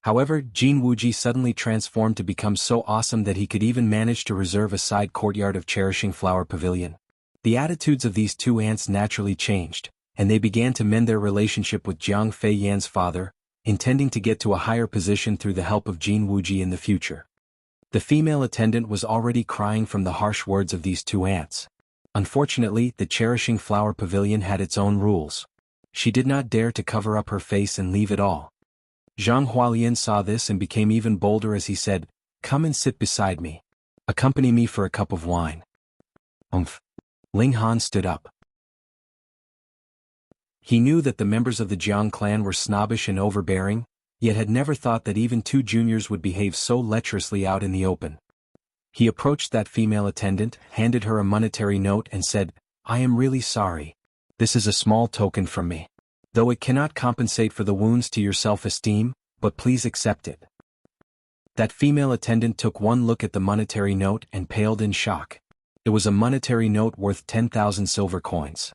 However, Jin Wuji suddenly transformed to become so awesome that he could even manage to reserve a side courtyard of Cherishing Flower Pavilion. The attitudes of these two aunts naturally changed, and they began to mend their relationship with Jiang Feiyan's father, intending to get to a higher position through the help of Jin Wuji in the future. The female attendant was already crying from the harsh words of these two aunts. Unfortunately, the Cherishing Flower Pavilion had its own rules. She did not dare to cover up her face and leave it all. Zhang Hualian saw this and became even bolder as he said, "Come and sit beside me. Accompany me for a cup of wine." Ling Han stood up. He knew that the members of the Jiang clan were snobbish and overbearing, yet had never thought that even two juniors would behave so lecherously out in the open. He approached that female attendant, handed her a monetary note and said, "I am really sorry. This is a small token from me. Though it cannot compensate for the wounds to your self-esteem, but please accept it." That female attendant took one look at the monetary note and paled in shock. It was a monetary note worth 10,000 silver coins.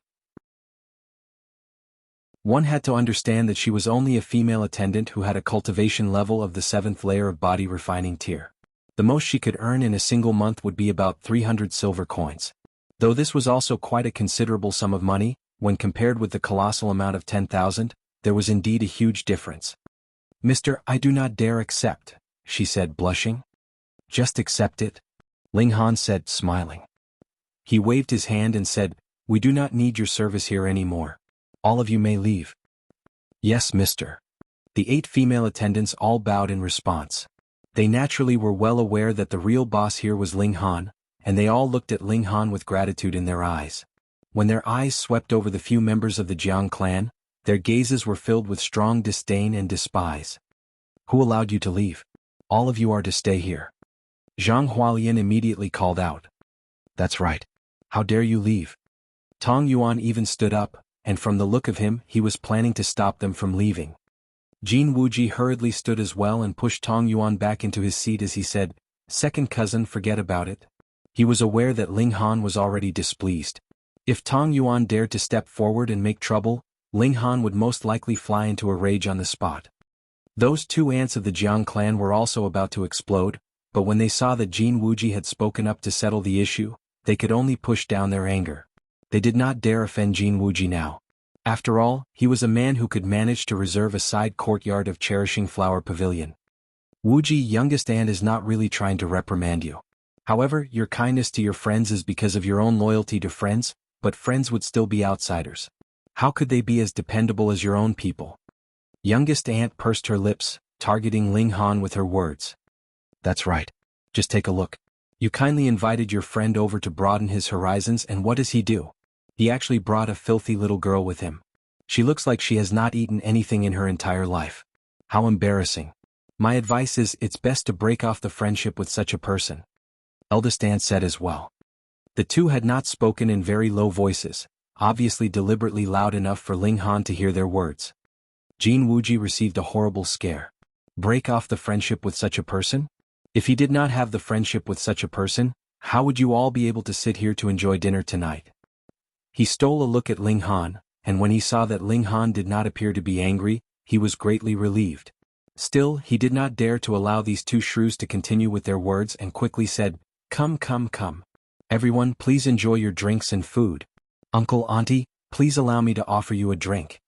One had to understand that she was only a female attendant who had a cultivation level of the 7th layer of body refining tier. The most she could earn in a single month would be about 300 silver coins. Though this was also quite a considerable sum of money, when compared with the colossal amount of 10,000, there was indeed a huge difference. "Mister, I do not dare accept," she said, blushing. "Just accept it," Ling Han said, smiling. He waved his hand and said, "We do not need your service here anymore. All of you may leave." "Yes, mister." The 8 female attendants all bowed in response. They naturally were well aware that the real boss here was Ling Han, and they all looked at Ling Han with gratitude in their eyes. When their eyes swept over the few members of the Jiang clan, their gazes were filled with strong disdain and despise. "Who allowed you to leave? All of you are to stay here." Zhang Hualian immediately called out. "That's right. How dare you leave?" Tong Yuan even stood up, and from the look of him, he was planning to stop them from leaving. Jin Wuji hurriedly stood as well and pushed Tong Yuan back into his seat as he said, "Second cousin, forget about it." He was aware that Ling Han was already displeased. If Tong Yuan dared to step forward and make trouble, Ling Han would most likely fly into a rage on the spot. Those two aunts of the Jiang clan were also about to explode, but when they saw that Jin Wuji had spoken up to settle the issue, they could only push down their anger. They did not dare offend Jin Wuji now. After all, he was a man who could manage to reserve a side courtyard of Cherishing Flower Pavilion. "Wuji, youngest aunt, is not really trying to reprimand you. However, your kindness to your friends is because of your own loyalty to friends, but friends would still be outsiders. How could they be as dependable as your own people?" Youngest aunt pursed her lips, targeting Ling Han with her words. "That's right. Just take a look. You kindly invited your friend over to broaden his horizons, and what does he do? He actually brought a filthy little girl with him. She looks like she has not eaten anything in her entire life. How embarrassing. My advice is it's best to break off the friendship with such a person." Eldest aunt said as well. The two had not spoken in very low voices, obviously deliberately loud enough for Ling Han to hear their words. Jin Wuji received a horrible scare. Break off the friendship with such a person? If he did not have the friendship with such a person, how would you all be able to sit here to enjoy dinner tonight? He stole a look at Ling Han, and when he saw that Ling Han did not appear to be angry, he was greatly relieved. Still, he did not dare to allow these two shrews to continue with their words and quickly said, Come. Everyone, please enjoy your drinks and food. Uncle, auntie, please allow me to offer you a drink."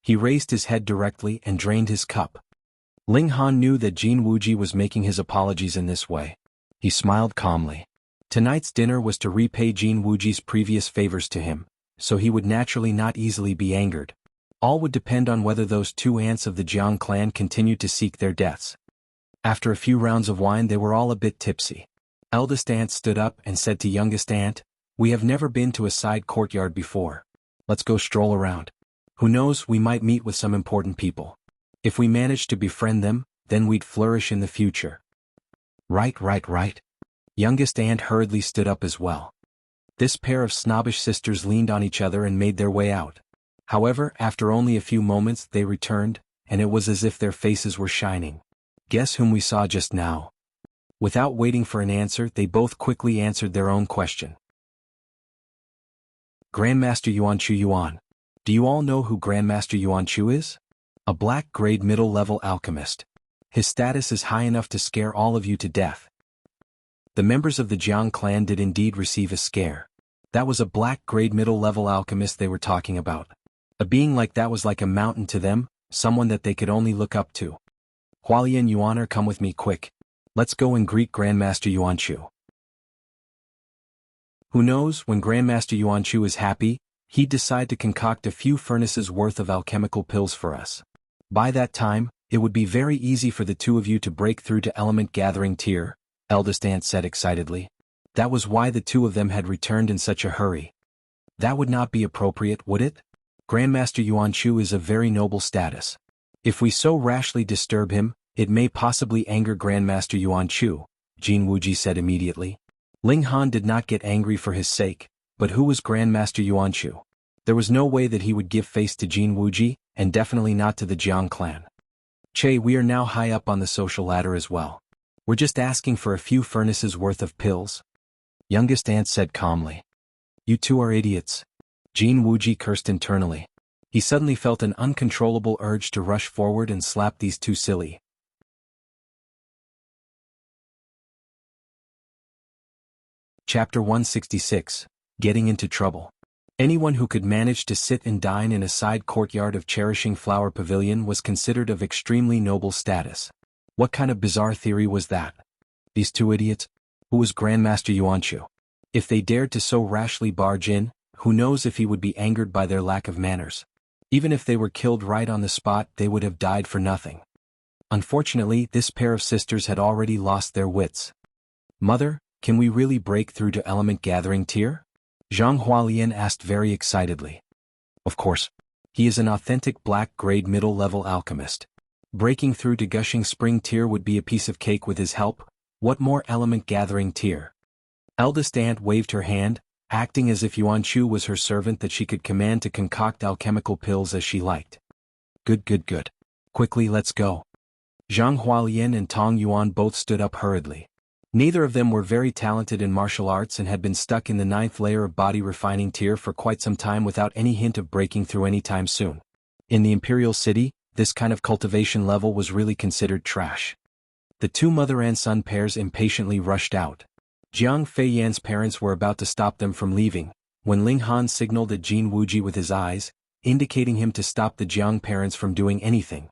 He raised his head directly and drained his cup. Ling Han knew that Jin Wuji was making his apologies in this way. He smiled calmly. Tonight's dinner was to repay Jin Wuji's previous favors to him, so he would naturally not easily be angered. All would depend on whether those two aunts of the Jiang clan continued to seek their deaths. After a few rounds of wine, they were all a bit tipsy. Eldest aunt stood up and said to youngest aunt, "We have never been to a side courtyard before. Let's go stroll around. Who knows, we might meet with some important people. If we manage to befriend them, then we'd flourish in the future." Right. Youngest aunt hurriedly stood up as well. This pair of snobbish sisters leaned on each other and made their way out. However, after only a few moments they returned, and it was as if their faces were shining. Guess whom we saw just now? Without waiting for an answer, they both quickly answered their own question. Grandmaster Yuan. Do you all know who Grandmaster Yuan is? A black-grade middle-level alchemist. His status is high enough to scare all of you to death. The members of the Jiang clan did indeed receive a scare. That was a black-grade middle-level alchemist they were talking about. A being like that was like a mountain to them, someone that they could only look up to. Hualien Yuaner, come with me quick. Let's go and greet Grandmaster Yuan. Who knows, when Grandmaster Yuan is happy, he'd decide to concoct a few furnaces worth of alchemical pills for us. By that time, it would be very easy for the two of you to break through to element gathering tier, eldest aunt said excitedly. That was why the two of them had returned in such a hurry. That would not be appropriate, would it? Grandmaster Yuan is a very noble status. If we so rashly disturb him, it may possibly anger Grandmaster Yuan, Jianghu said immediately. Ling Han did not get angry for his sake, but who was Grandmaster Yuan? There was no way that he would give face to Jianghu, and definitely not to the Jiang clan. Che, we are now high up on the social ladder as well. We're just asking for a few furnaces worth of pills. Youngest aunt said calmly. You two are idiots. Jianghu cursed internally. He suddenly felt an uncontrollable urge to rush forward and slap these two silly. Chapter 166, Getting into Trouble. Anyone who could manage to sit and dine in a side courtyard of Cherishing Flower Pavilion was considered of extremely noble status. What kind of bizarre theory was that? These two idiots? Who was Grandmaster Yuan? If they dared to so rashly barge in, who knows if he would be angered by their lack of manners. Even if they were killed right on the spot, they would have died for nothing. Unfortunately, this pair of sisters had already lost their wits. Mother, can we really break through to element gathering tier? Zhang Hualien asked very excitedly. Of course. He is an authentic black-grade middle-level alchemist. Breaking through to gushing spring tier would be a piece of cake with his help. What more element gathering tier? Eldest aunt waved her hand, acting as if Yuan was her servant that she could command to concoct alchemical pills as she liked. Good. Quickly, let's go. Zhang Hualien and Tong Yuan both stood up hurriedly. Neither of them were very talented in martial arts and had been stuck in the 9th layer of body refining tier for quite some time without any hint of breaking through anytime soon. In the Imperial City, this kind of cultivation level was really considered trash. The two mother and son pairs impatiently rushed out. Jiang Feiyan's parents were about to stop them from leaving, when Ling Han signaled at Jianghu with his eyes, indicating him to stop the Jiang parents from doing anything.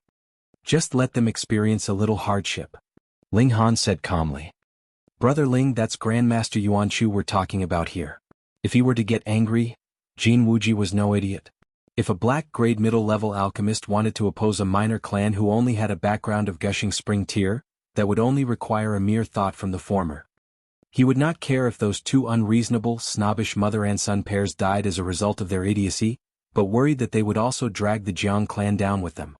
Just let them experience a little hardship. Ling Han said calmly. Brother Ling, that's Grandmaster Yuan we're talking about here. If he were to get angry, Jianghu was no idiot. If a black-grade middle-level alchemist wanted to oppose a minor clan who only had a background of gushing spring tier, that would only require a mere thought from the former. He would not care if those two unreasonable, snobbish mother and son pairs died as a result of their idiocy, but worried that they would also drag the Jiang clan down with them.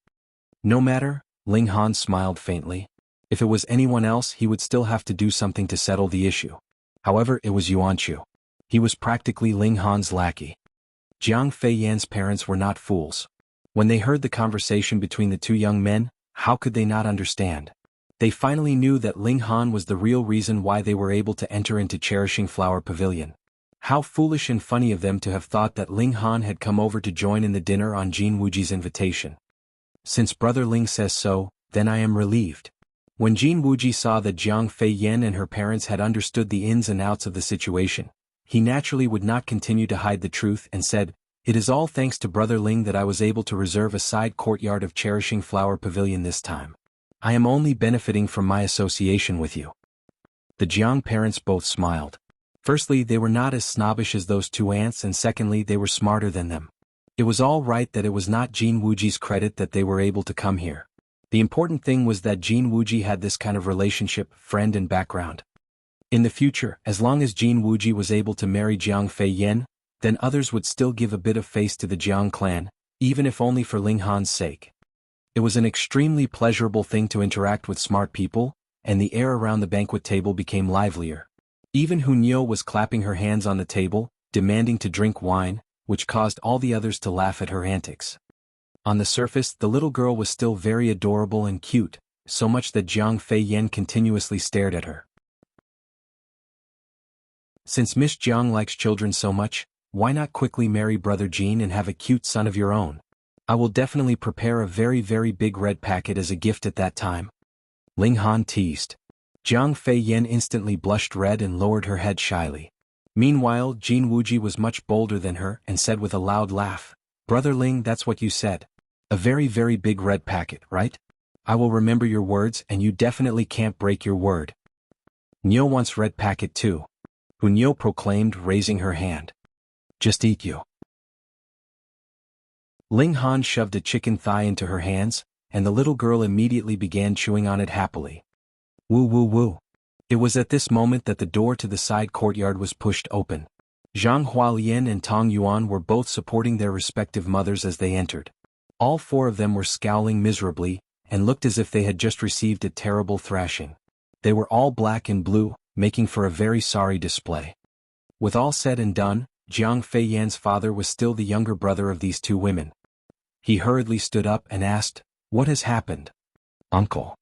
No matter, Ling Han smiled faintly. If it was anyone else, he would still have to do something to settle the issue. However, it was Yuan. He was practically Ling Han's lackey. Jiang Feiyan's parents were not fools. When they heard the conversation between the two young men, how could they not understand? They finally knew that Ling Han was the real reason why they were able to enter into Cherishing Flower Pavilion. How foolish and funny of them to have thought that Ling Han had come over to join in the dinner on Jianghu's invitation. Since Brother Ling says so, then I am relieved. When Jianghu saw that Jiang Feiyan and her parents had understood the ins and outs of the situation, he naturally would not continue to hide the truth and said, "It is all thanks to Brother Ling that I was able to reserve a side courtyard of Cherishing Flower Pavilion this time. I am only benefiting from my association with you." The Jiang parents both smiled. Firstly, they were not as snobbish as those two aunts, and secondly, they were smarter than them. It was all right that it was not Jianghu's credit that they were able to come here. The important thing was that Jianghu had this kind of relationship, friend and background. In the future, as long as Jianghu was able to marry Jiang Feiyan, then others would still give a bit of face to the Jiang clan, even if only for Ling Han's sake. It was an extremely pleasurable thing to interact with smart people, and the air around the banquet table became livelier. Even Hunyeo was clapping her hands on the table, demanding to drink wine, which caused all the others to laugh at her antics. On the surface, the little girl was still very adorable and cute, so much that Jiang Feiyan continuously stared at her. Since Miss Jiang likes children so much, why not quickly marry Brother Jean and have a cute son of your own? I will definitely prepare a very big red packet as a gift at that time. Ling Han teased. Jiang Feiyan instantly blushed red and lowered her head shyly. Meanwhile, Jin Wuji was much bolder than her and said with a loud laugh, "Brother Ling, that's what you said. A very big red packet, right? I will remember your words and you definitely can't break your word." "Nyo wants red packet too," Hunyeo proclaimed, raising her hand. "Just eat you." Ling Han shoved a chicken thigh into her hands, and the little girl immediately began chewing on it happily. Woo woo woo. It was at this moment that the door to the side courtyard was pushed open. Zhang Hualien and Tong Yuan were both supporting their respective mothers as they entered. All four of them were scowling miserably, and looked as if they had just received a terrible thrashing. They were all black and blue, making for a very sorry display. With all said and done, Jiang Feiyan's father was still the younger brother of these two women. He hurriedly stood up and asked, "What has happened?" "Uncle."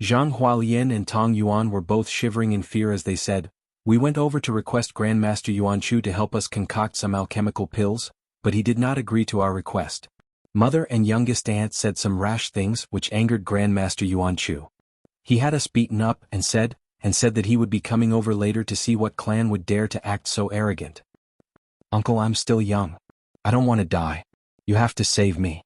Zhang Hualien and Tong Yuan were both shivering in fear as they said, "We went over to request Grandmaster Yuan Chu to help us concoct some alchemical pills, but he did not agree to our request. Mother and youngest aunt said some rash things which angered Grandmaster Yuan Chu. He had us beaten up and said that he would be coming over later to see what clan would dare to act so arrogant." "Uncle, I'm still young. I don't want to die. You have to save me."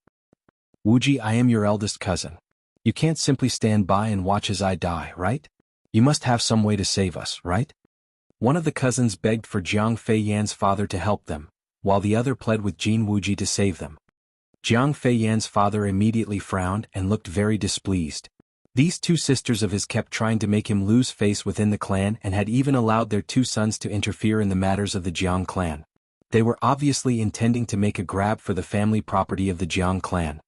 "Wuji, I am your eldest cousin. You can't simply stand by and watch as I die, right? You must have some way to save us, right?" One of the cousins begged for Jiang Feiyan's father to help them, while the other pled with Jin Wuji to save them. Jiang Feiyan's father immediately frowned and looked very displeased. These two sisters of his kept trying to make him lose face within the clan and had even allowed their two sons to interfere in the matters of the Jiang clan. They were obviously intending to make a grab for the family property of the Jiang clan.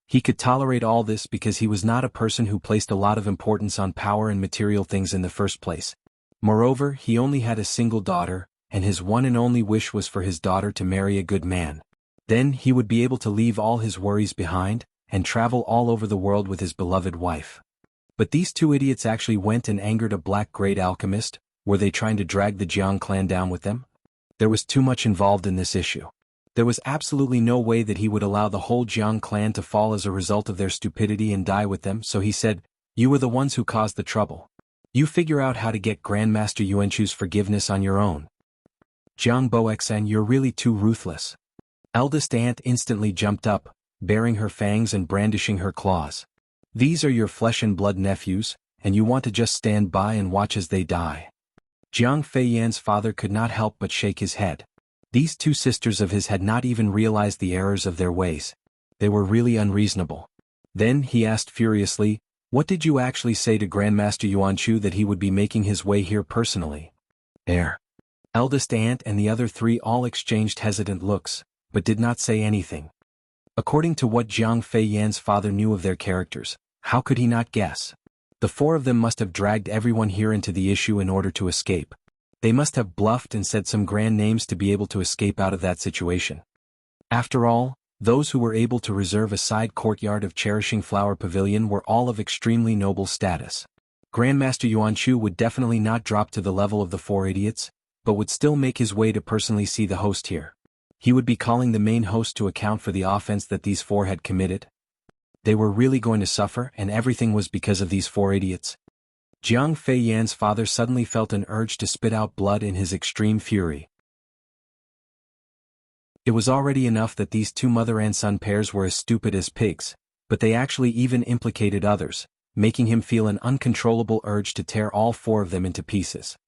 He could tolerate all this because he was not a person who placed a lot of importance on power and material things in the first place. Moreover, he only had a single daughter, and his one and only wish was for his daughter to marry a good man. Then he would be able to leave all his worries behind, and travel all over the world with his beloved wife. But these two idiots actually went and angered a black great alchemist. Were they trying to drag the Jiang clan down with them? There was too much involved in this issue. There was absolutely no way that he would allow the whole Jiang clan to fall as a result of their stupidity and die with them, so he said, "You were the ones who caused the trouble. You figure out how to get Grandmaster Yuanchu's forgiveness on your own." "Jiang Boexan, you're really too ruthless." Eldest aunt instantly jumped up, baring her fangs and brandishing her claws. "These are your flesh and blood nephews, and you want to just stand by and watch as they die." Jiang Feiyan's father could not help but shake his head. These two sisters of his had not even realized the errors of their ways. They were really unreasonable. Then he asked furiously, "What did you actually say to Grandmaster Yuan Chu that he would be making his way here personally?" Eldest aunt and the other three all exchanged hesitant looks, but did not say anything. According to what Jiang Feiyan's father knew of their characters, how could he not guess? The four of them must have dragged everyone here into the issue in order to escape. They must have bluffed and said some grand names to be able to escape out of that situation. After all, those who were able to reserve a side courtyard of Cherishing Flower Pavilion were all of extremely noble status. Grandmaster Yuan Chu would definitely not drop to the level of the four idiots, but would still make his way to personally see the host here. He would be calling the main host to account for the offense that these four had committed. They were really going to suffer, and everything was because of these four idiots. Jiang Feiyan's father suddenly felt an urge to spit out blood in his extreme fury. It was already enough that these two mother and son pairs were as stupid as pigs, but they actually even implicated others, making him feel an uncontrollable urge to tear all four of them into pieces.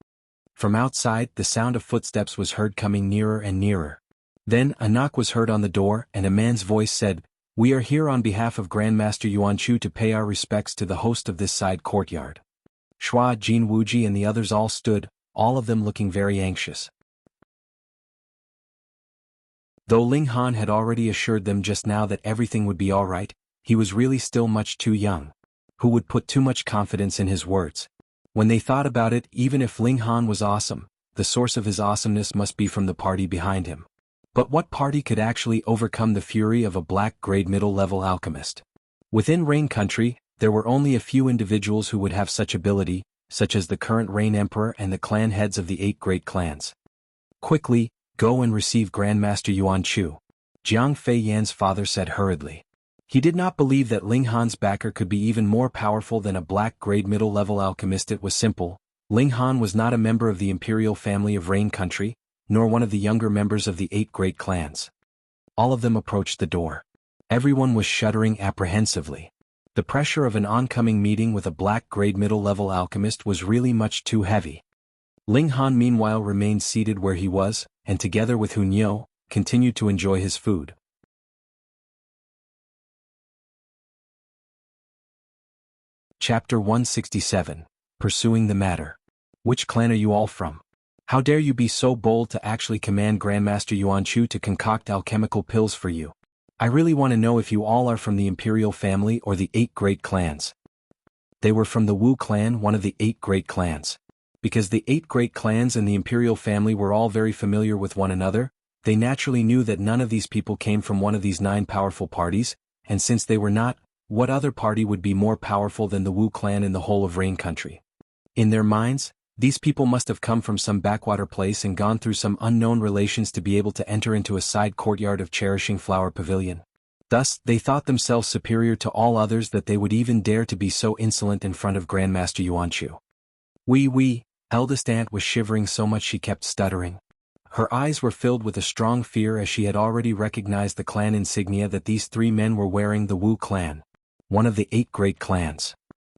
From outside, the sound of footsteps was heard coming nearer and nearer. Then a knock was heard on the door and a man's voice said, "We are here on behalf of Grandmaster Yuan Chu to pay our respects to the host of this side courtyard." Shua, Jin Wuji and the others all stood, all of them looking very anxious. Though Ling Han had already assured them just now that everything would be alright, he was really still much too young. who would put too much confidence in his words. When they thought about it, even if Ling Han was awesome, the source of his awesomeness must be from the party behind him. But what party could actually overcome the fury of a black-grade middle-level alchemist? Within Rain Country, there were only a few individuals who would have such ability, such as the current Rain Emperor and the clan heads of the 8 great clans. Quickly, go and receive Grandmaster Yuan Chu, Jiang Fei Yan's father said hurriedly. He did not believe that Ling Han's backer could be even more powerful than a black-grade middle-level alchemist. It was simple. Ling Han was not a member of the imperial family of Rain Country, nor one of the younger members of the 8 great clans. All of them approached the door. Everyone was shuddering apprehensively. The pressure of an oncoming meeting with a black-grade middle-level alchemist was really much too heavy. Ling Han meanwhile remained seated where he was, and together with Hun Yo, continued to enjoy his food. Chapter 167. Pursuing the Matter. Which clan are you all from? How dare you be so bold to actually command Grandmaster Yuan Chu to concoct alchemical pills for you? I really want to know if you all are from the imperial family or the 8 great clans. They were from the Wu clan, one of the 8 great clans. Because the 8 great clans and the imperial family were all very familiar with one another, they naturally knew that none of these people came from one of these 9 powerful parties, and since they were not, what other party would be more powerful than the Wu clan in the whole of Rain Country? In their minds, these people must have come from some backwater place and gone through some unknown relations to be able to enter into a side courtyard of Cherishing Flower Pavilion. Thus, they thought themselves superior to all others that they would even dare to be so insolent in front of Grandmaster Yuan Chu. Eldest aunt was shivering so much she kept stuttering. Her eyes were filled with a strong fear as she had already recognized the clan insignia that these 3 men were wearing, the Wu clan, one of the 8 great clans.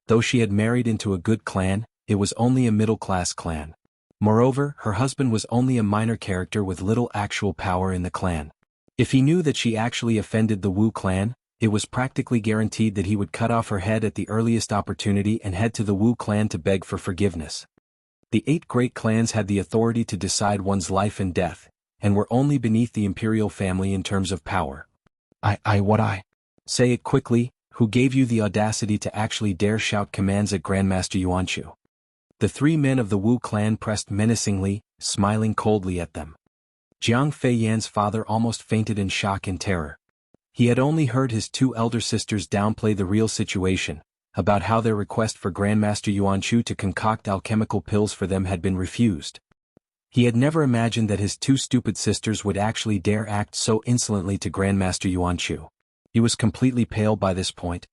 Though she had married into a good clan, it was only a middle-class clan. Moreover, her husband was only a minor character with little actual power in the clan. If he knew that she actually offended the Wu clan, it was practically guaranteed that he would cut off her head at the earliest opportunity and head to the Wu clan to beg for forgiveness. The 8 great clans had the authority to decide one's life and death, and were only beneath the imperial family in terms of power. Say it quickly. Who gave you the audacity to actually dare shout commands at Grandmaster Yuan Chu? The 3 men of the Wu clan pressed menacingly, smiling coldly at them. Jiang Fei Yan's father almost fainted in shock and terror. He had only heard his 2 elder sisters downplay the real situation, about how their request for Grandmaster Yuan Chu to concoct alchemical pills for them had been refused. He had never imagined that his 2 stupid sisters would actually dare act so insolently to Grandmaster Yuan Chu. He was completely pale by this point.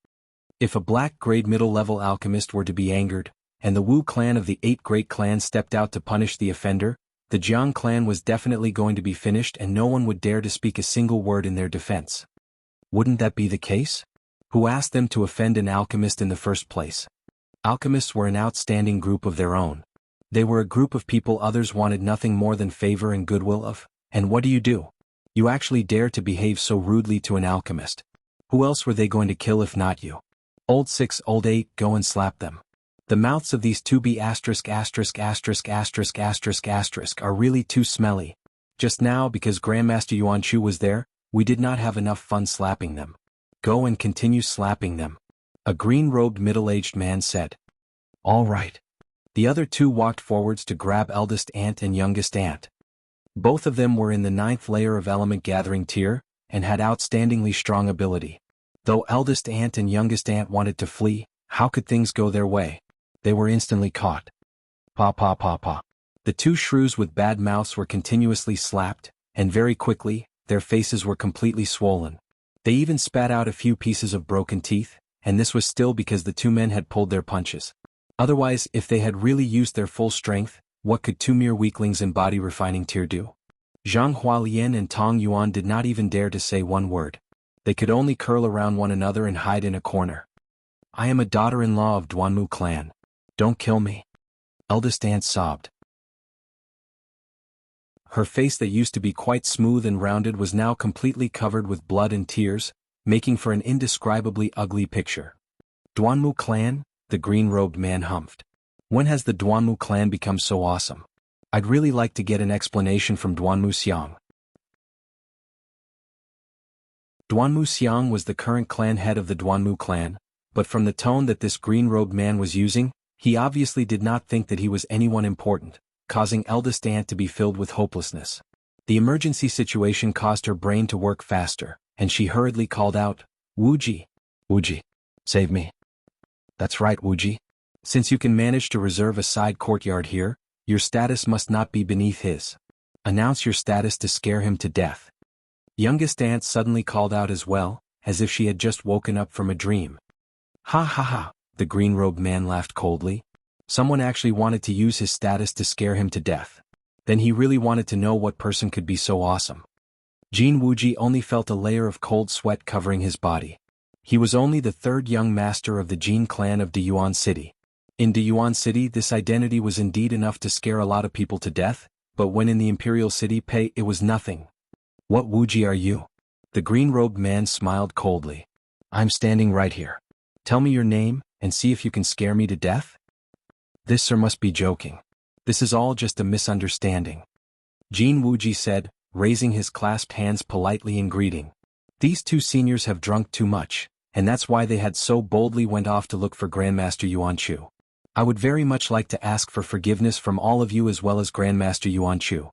If a black-grade middle-level alchemist were to be angered, and the Wu clan of the 8 great clans stepped out to punish the offender, the Jiang clan was definitely going to be finished and no one would dare to speak a single word in their defense. Wouldn't that be the case? Who asked them to offend an alchemist in the first place? Alchemists were an outstanding group of their own. They were a group of people others wanted nothing more than favor and goodwill of, and what do? You actually dare to behave so rudely to an alchemist. Who else were they going to kill if not you? Old 6, old 8, go and slap them. The mouths of these 2B***** are really too smelly. Just now, because Grandmaster Yuan Chu was there, we did not have enough fun slapping them. Go and continue slapping them. A green-robed middle-aged man said. All right. The other 2 walked forwards to grab eldest aunt and youngest aunt. Both of them were in the 9th layer of element gathering tier, and had outstandingly strong ability. Though eldest aunt and youngest aunt wanted to flee, how could things go their way? They were instantly caught. Pa. The 2 shrews with bad mouths were continuously slapped, and very quickly, their faces were completely swollen. They even spat out a few pieces of broken teeth, and this was still because the 2 men had pulled their punches. Otherwise, if they had really used their full strength, what could 2 mere weaklings in body refining tier do? Zhang Hualien and Tong Yuan did not even dare to say one word. They could only curl around one another and hide in a corner. I am a daughter-in-law of Duanmu clan. Don't kill me. Eldest aunt sobbed. Her face that used to be quite smooth and rounded was now completely covered with blood and tears, making for an indescribably ugly picture. Duanmu clan? The green-robed man humphed. When has the Duanmu clan become so awesome? I'd really like to get an explanation from Duanmu Xiang. Duanmu Xiang was the current clan head of the Duanmu clan, but from the tone that this green-robed man was using, he obviously did not think that he was anyone important, causing eldest aunt to be filled with hopelessness. The emergency situation caused her brain to work faster, and she hurriedly called out, "Wuji! Wuji! Save me!" "That's right, Wuji. Since you can manage to reserve a side courtyard here, your status must not be beneath his. Announce your status to scare him to death." Youngest aunt suddenly called out as well, as if she had just woken up from a dream. "Ha ha ha," the green-robed man laughed coldly. Someone actually wanted to use his status to scare him to death. Then he really wanted to know what person could be so awesome. Jin Wuji only felt a layer of cold sweat covering his body. He was only the third young master of the Jin clan of Deyuan City. In Deyuan City, this identity was indeed enough to scare a lot of people to death, but when in the Imperial City it was nothing. "What Wuji are you?" The green-robed man smiled coldly. "I'm standing right here. Tell me your name, and see if you can scare me to death?" "This sir must be joking. This is all just a misunderstanding," Jin Wuji said, raising his clasped hands politely in greeting. "These two seniors have drunk too much, and that's why they had so boldly went off to look for Grandmaster Yuan Chu. I would very much like to ask for forgiveness from all of you as well as Grandmaster Yuan Chu."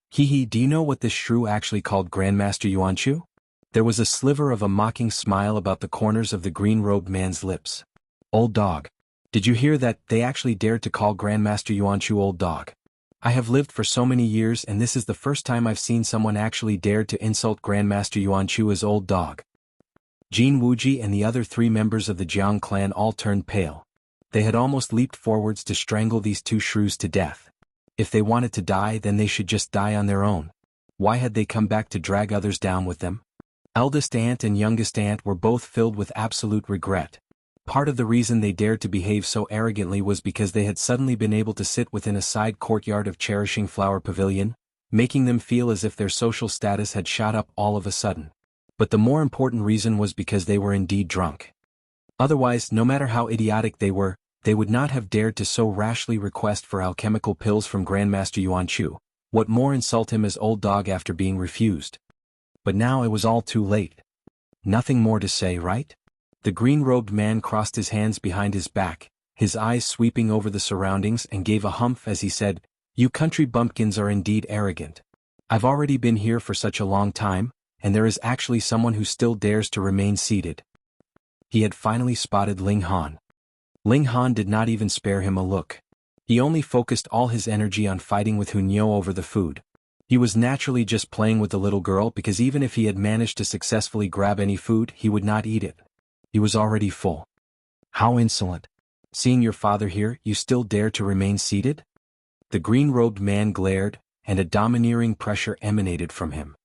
"Hee, do you know what this shrew actually called Grandmaster Yuan Chu?" There was a sliver of a mocking smile about the corners of the green-robed man's lips. "Old dog. Did you hear that? They actually dared to call Grandmaster Yuan Chu old dog. I have lived for so many years and this is the first time I've seen someone actually dare to insult Grandmaster Yuan Chu as old dog." Jin Wuji and the other three members of the Jiang clan all turned pale. They had almost leaped forwards to strangle these two shrews to death. If they wanted to die, then they should just die on their own. Why had they come back to drag others down with them? Eldest aunt and youngest aunt were both filled with absolute regret. Part of the reason they dared to behave so arrogantly was because they had suddenly been able to sit within a side courtyard of Cherishing Flower Pavilion, making them feel as if their social status had shot up all of a sudden. But the more important reason was because they were indeed drunk. Otherwise, no matter how idiotic they were, they would not have dared to so rashly request for alchemical pills from Grandmaster Yuan Chu. What more, insult him as old dog after being refused? But now it was all too late. Nothing more to say, right? The green-robed man crossed his hands behind his back, his eyes sweeping over the surroundings, and gave a humph as he said, "You country bumpkins are indeed arrogant. I've already been here for such a long time, and there is actually someone who still dares to remain seated." He had finally spotted Ling Han. Ling Han did not even spare him a look. He only focused all his energy on fighting with Hunyo over the food. He was naturally just playing with the little girl because even if he had managed to successfully grab any food, he would not eat it. He was already full. "How insolent. Seeing your father here, you still dare to remain seated?" The green-robed man glared, and a domineering pressure emanated from him.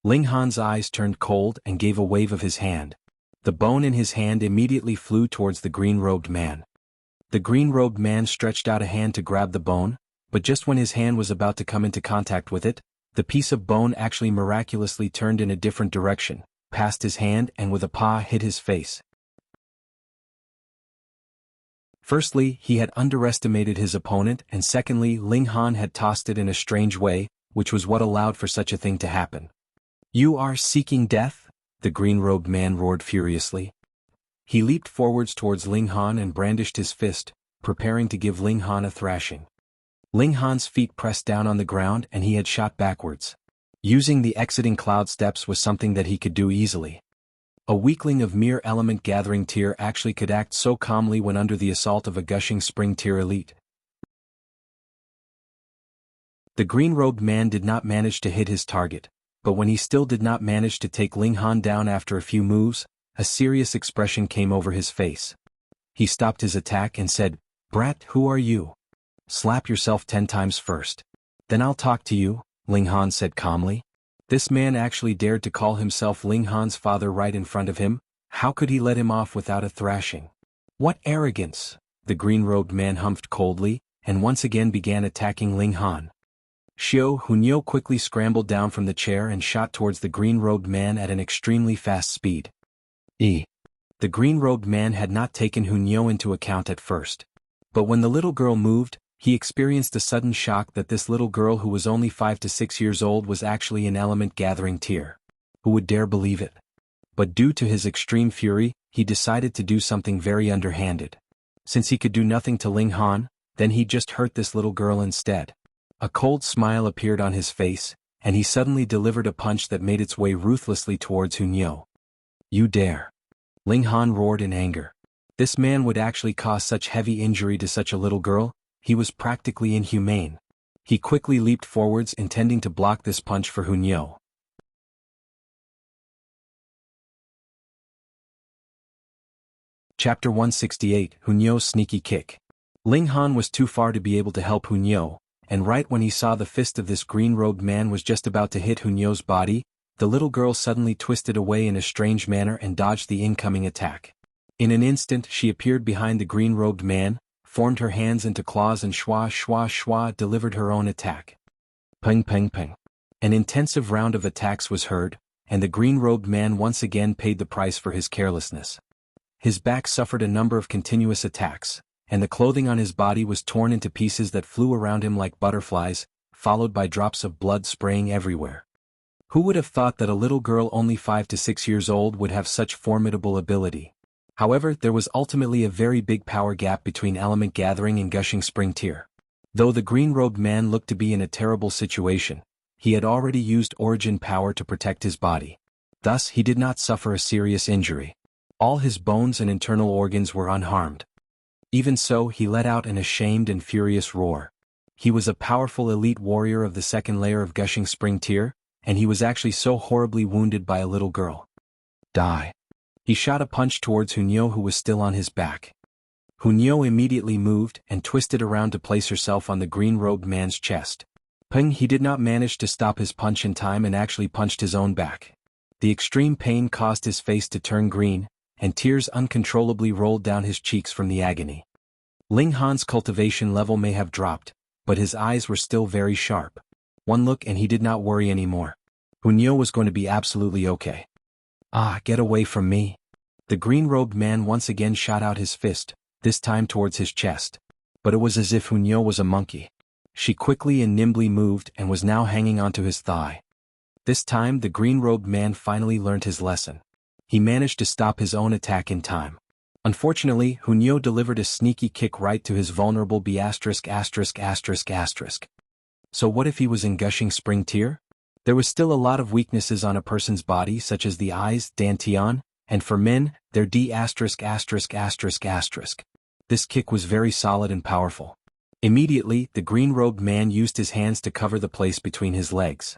Ling Han's eyes turned cold and gave a wave of his hand. The bone in his hand immediately flew towards the green-robed man. The green-robed man stretched out a hand to grab the bone, but just when his hand was about to come into contact with it, the piece of bone actually miraculously turned in a different direction, past his hand, and with a paw hit his face. Firstly, he had underestimated his opponent, and secondly, Ling Han had tossed it in a strange way, which was what allowed for such a thing to happen. "You are seeking death?" the green-robed man roared furiously. He leaped forwards towards Ling Han and brandished his fist, preparing to give Ling Han a thrashing. Ling Han's feet pressed down on the ground and he had shot backwards. Using the exiting cloud steps was something that he could do easily. A weakling of mere element gathering tier actually could act so calmly when under the assault of a gushing spring tier elite. The green-robed man did not manage to hit his target, but when he still did not manage to take Ling Han down after a few moves, a serious expression came over his face. He stopped his attack and said, "Brat, who are you? Slap yourself 10 times first. Then I'll talk to you," Ling Han said calmly. This man actually dared to call himself Ling Han's father right in front of him. How could he let him off without a thrashing? "What arrogance!" the green-robed man humphed coldly, and once again began attacking Ling Han. Xiao Hunyo quickly scrambled down from the chair and shot towards the green-robed man at an extremely fast speed. The green-robed man had not taken Hunyo into account at first. But when the little girl moved, he experienced a sudden shock that this little girl who was only 5 to 6 years old was actually an element gathering tier. Who would dare believe it? but due to his extreme fury, he decided to do something very underhanded. Since he could do nothing to Ling Han, then he'd just hurt this little girl instead. A cold smile appeared on his face, and he suddenly delivered a punch that made its way ruthlessly towards Hunyo. You dare! Ling Han roared in anger. This man would actually cause such heavy injury to such a little girl? He was practically inhumane. He quickly leaped forwards intending to block this punch for Hunyo. Chapter 168, Hunyo's Sneaky Kick. Ling Han was too far to be able to help Hunyo, and right when he saw the fist of this green-robed man was just about to hit Hunyo's body, the little girl suddenly twisted away in a strange manner and dodged the incoming attack. In an instant she appeared behind the green-robed man, formed her hands into claws and shwa shwa shwa delivered her own attack. Ping ping ping. An intensive round of attacks was heard, and the green-robed man once again paid the price for his carelessness. His back suffered a number of continuous attacks, and the clothing on his body was torn into pieces that flew around him like butterflies, followed by drops of blood spraying everywhere. Who would have thought that a little girl only 5 to 6 years old would have such formidable ability? However, there was ultimately a very big power gap between Element Gathering and Gushing Spring Tier. Though the green-robed man looked to be in a terrible situation, he had already used origin power to protect his body. Thus, he did not suffer a serious injury. All his bones and internal organs were unharmed. Even so, he let out an ashamed and furious roar. He was a powerful elite warrior of the second layer of Gushing Spring Tier, and he was actually so horribly wounded by a little girl. Die. He shot a punch towards Hunyo, who was still on his back. Hunyo immediately moved and twisted around to place herself on the green-robed man's chest. Ping, he did not manage to stop his punch in time and actually punched his own back. The extreme pain caused his face to turn green, and tears uncontrollably rolled down his cheeks from the agony. Ling Han's cultivation level may have dropped, but his eyes were still very sharp. One look and he did not worry anymore. Hunyo was going to be absolutely okay. Ah, get away from me. The green-robed man once again shot out his fist, this time towards his chest. But it was as if Hunyo was a monkey. She quickly and nimbly moved and was now hanging onto his thigh. This time the green-robed man finally learned his lesson. He managed to stop his own attack in time. Unfortunately, Hunyo delivered a sneaky kick right to his vulnerable B**********. So what if he was in Gushing Spring Tier? There was still a lot of weaknesses on a person's body such as the eyes, dantian, and for men, their D*********. This kick was very solid and powerful. Immediately, the green-robed man used his hands to cover the place between his legs.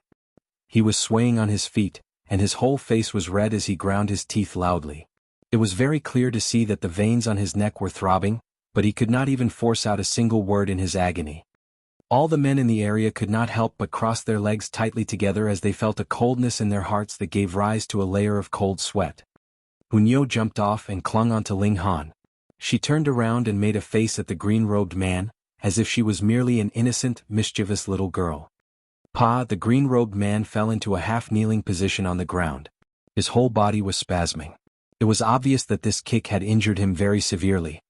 He was swaying on his feet, and his whole face was red as he ground his teeth loudly. It was very clear to see that the veins on his neck were throbbing, but he could not even force out a single word in his agony. All the men in the area could not help but cross their legs tightly together as they felt a coldness in their hearts that gave rise to a layer of cold sweat. Hunyo jumped off and clung onto Ling Han. She turned around and made a face at the green-robed man, as if she was merely an innocent, mischievous little girl. The green-robed man fell into a half-kneeling position on the ground. His whole body was spasming. It was obvious that this kick had injured him very severely.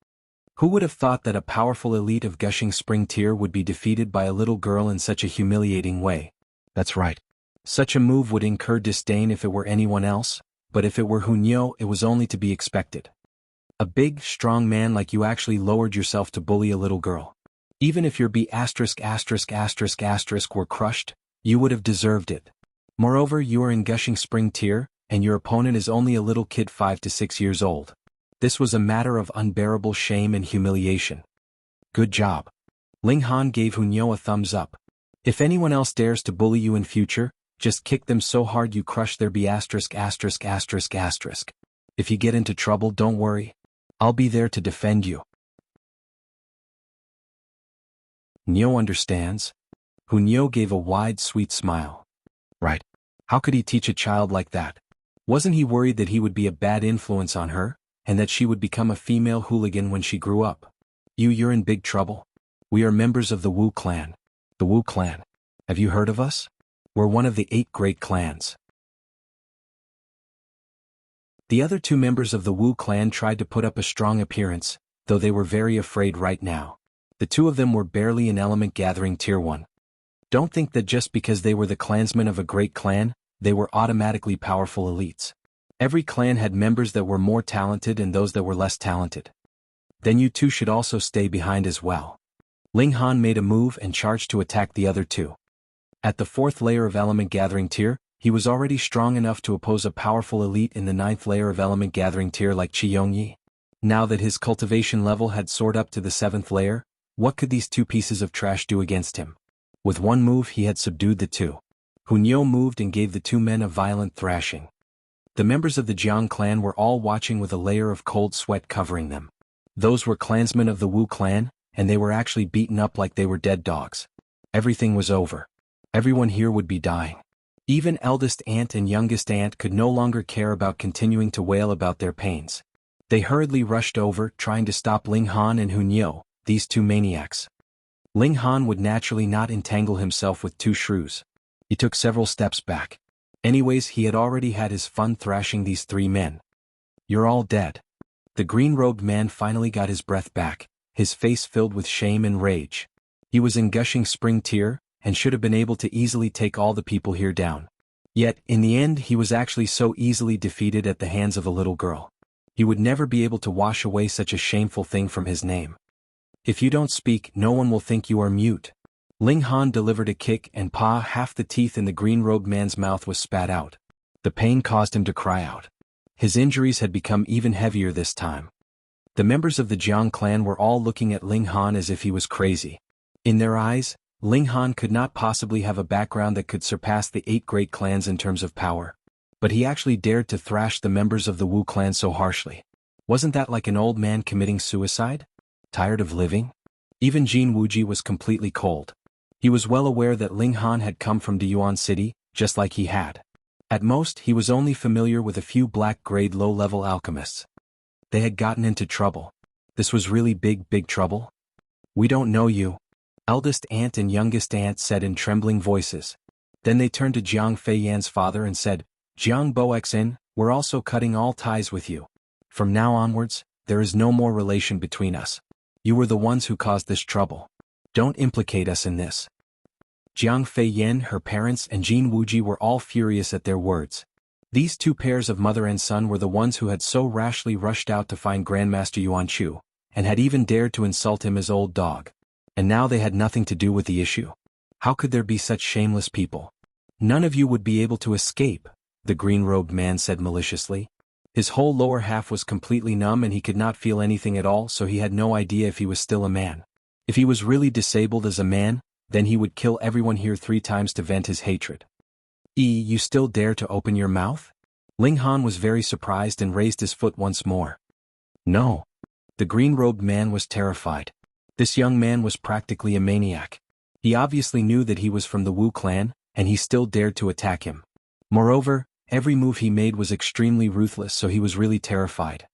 Who would have thought that a powerful elite of Gushing Spring Tier would be defeated by a little girl in such a humiliating way? That's right. Such a move would incur disdain if it were anyone else, but if it were Hunyo, it was only to be expected. A big, strong man like you actually lowered yourself to bully a little girl. Even if your B***** were crushed, you would have deserved it. Moreover, you are in Gushing Spring Tier, and your opponent is only a little kid 5 to 6 years old. This was a matter of unbearable shame and humiliation. Good job. Ling Han gave Hunyo a thumbs up. If anyone else dares to bully you in future, just kick them so hard you crush their B********. If you get into trouble, don't worry. I'll be there to defend you. Hunyo understands. Hunyo gave a wide, sweet smile. Right. How could he teach a child like that? Wasn't he worried that he would be a bad influence on her, and that she would become a female hooligan when she grew up? You're in big trouble. We are members of the Wu clan. The Wu clan. Have you heard of us? We're one of the 8 great clans. The other 2 members of the Wu clan tried to put up a strong appearance, though they were very afraid right now. The 2 of them were barely in Element Gathering Tier 1. Don't think that just because they were the clansmen of a great clan, they were automatically powerful elites. Every clan had members that were more talented and those that were less talented. Then you two should also stay behind as well. Ling Han made a move and charged to attack the other two. At the 4th layer of Element Gathering tier, he was already strong enough to oppose a powerful elite in the 9th layer of Element Gathering tier like Qi Yongyi. Now that his cultivation level had soared up to the 7th layer, what could these two pieces of trash do against him? With one move he had subdued the two. Hunyo moved and gave the two men a violent thrashing. The members of the Jiang clan were all watching with a layer of cold sweat covering them. Those were clansmen of the Wu clan, and they were actually beaten up like they were dead dogs. Everything was over. Everyone here would be dying. Even eldest aunt and youngest aunt could no longer care about continuing to wail about their pains. They hurriedly rushed over, trying to stop Ling Han and Hunyo, these two maniacs. Ling Han would naturally not entangle himself with two shrews. He took several steps back. Anyways, he had already had his fun thrashing these three men. You're all dead. The green-robed man finally got his breath back, his face filled with shame and rage. He was in gushing spring tear, and should have been able to easily take all the people here down. Yet, in the end he was actually so easily defeated at the hands of a little girl. He would never be able to wash away such a shameful thing from his name. If you don't speak, no one will think you are mute. Ling Han delivered a kick and half the teeth in the green-robed man's mouth was spat out. The pain caused him to cry out. His injuries had become even heavier this time. The members of the Jiang clan were all looking at Ling Han as if he was crazy. In their eyes, Ling Han could not possibly have a background that could surpass the 8 great clans in terms of power. But he actually dared to thrash the members of the Wu clan so harshly. Wasn't that like an old man committing suicide? Tired of living? Even Jianghu was completely cold. He was well aware that Ling Han had come from Diyuan City, just like he had. At most, he was only familiar with a few black-grade low-level alchemists. They had gotten into trouble. This was really big trouble? We don't know you. Eldest aunt and youngest aunt said in trembling voices. Then they turned to Jiang Feiyan's father and said, Jiang Boxin, we're also cutting all ties with you. From now onwards, there is no more relation between us. You were the ones who caused this trouble. Don't implicate us in this. Jiang Feiyan, her parents, and Jianghu were all furious at their words. These two pairs of mother and son were the ones who had so rashly rushed out to find Grandmaster Yuan Chu, and had even dared to insult him as old dog. And now they had nothing to do with the issue. How could there be such shameless people? None of you would be able to escape, the green-robed man said maliciously. His whole lower half was completely numb and he could not feel anything at all, so he had no idea if he was still a man. If he was really disabled as a man, then he would kill everyone here 3 times to vent his hatred. You still dare to open your mouth? Ling Han was very surprised and raised his foot once more. No. The green-robed man was terrified. This young man was practically a maniac. He obviously knew that he was from the Wu clan, and he still dared to attack him. Moreover, every move he made was extremely ruthless, so he was really terrified.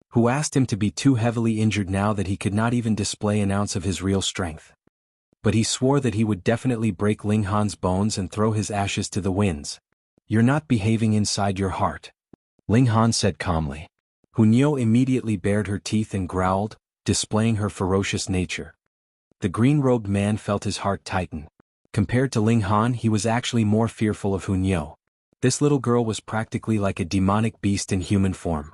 Who asked him to be too heavily injured now that he could not even display an ounce of his real strength. But he swore that he would definitely break Ling Han's bones and throw his ashes to the winds. You're not behaving inside your heart. Ling Han said calmly. Hunyo immediately bared her teeth and growled, displaying her ferocious nature. The green-robed man felt his heart tighten. Compared to Ling Han, he was actually more fearful of Hunyo. This little girl was practically like a demonic beast in human form.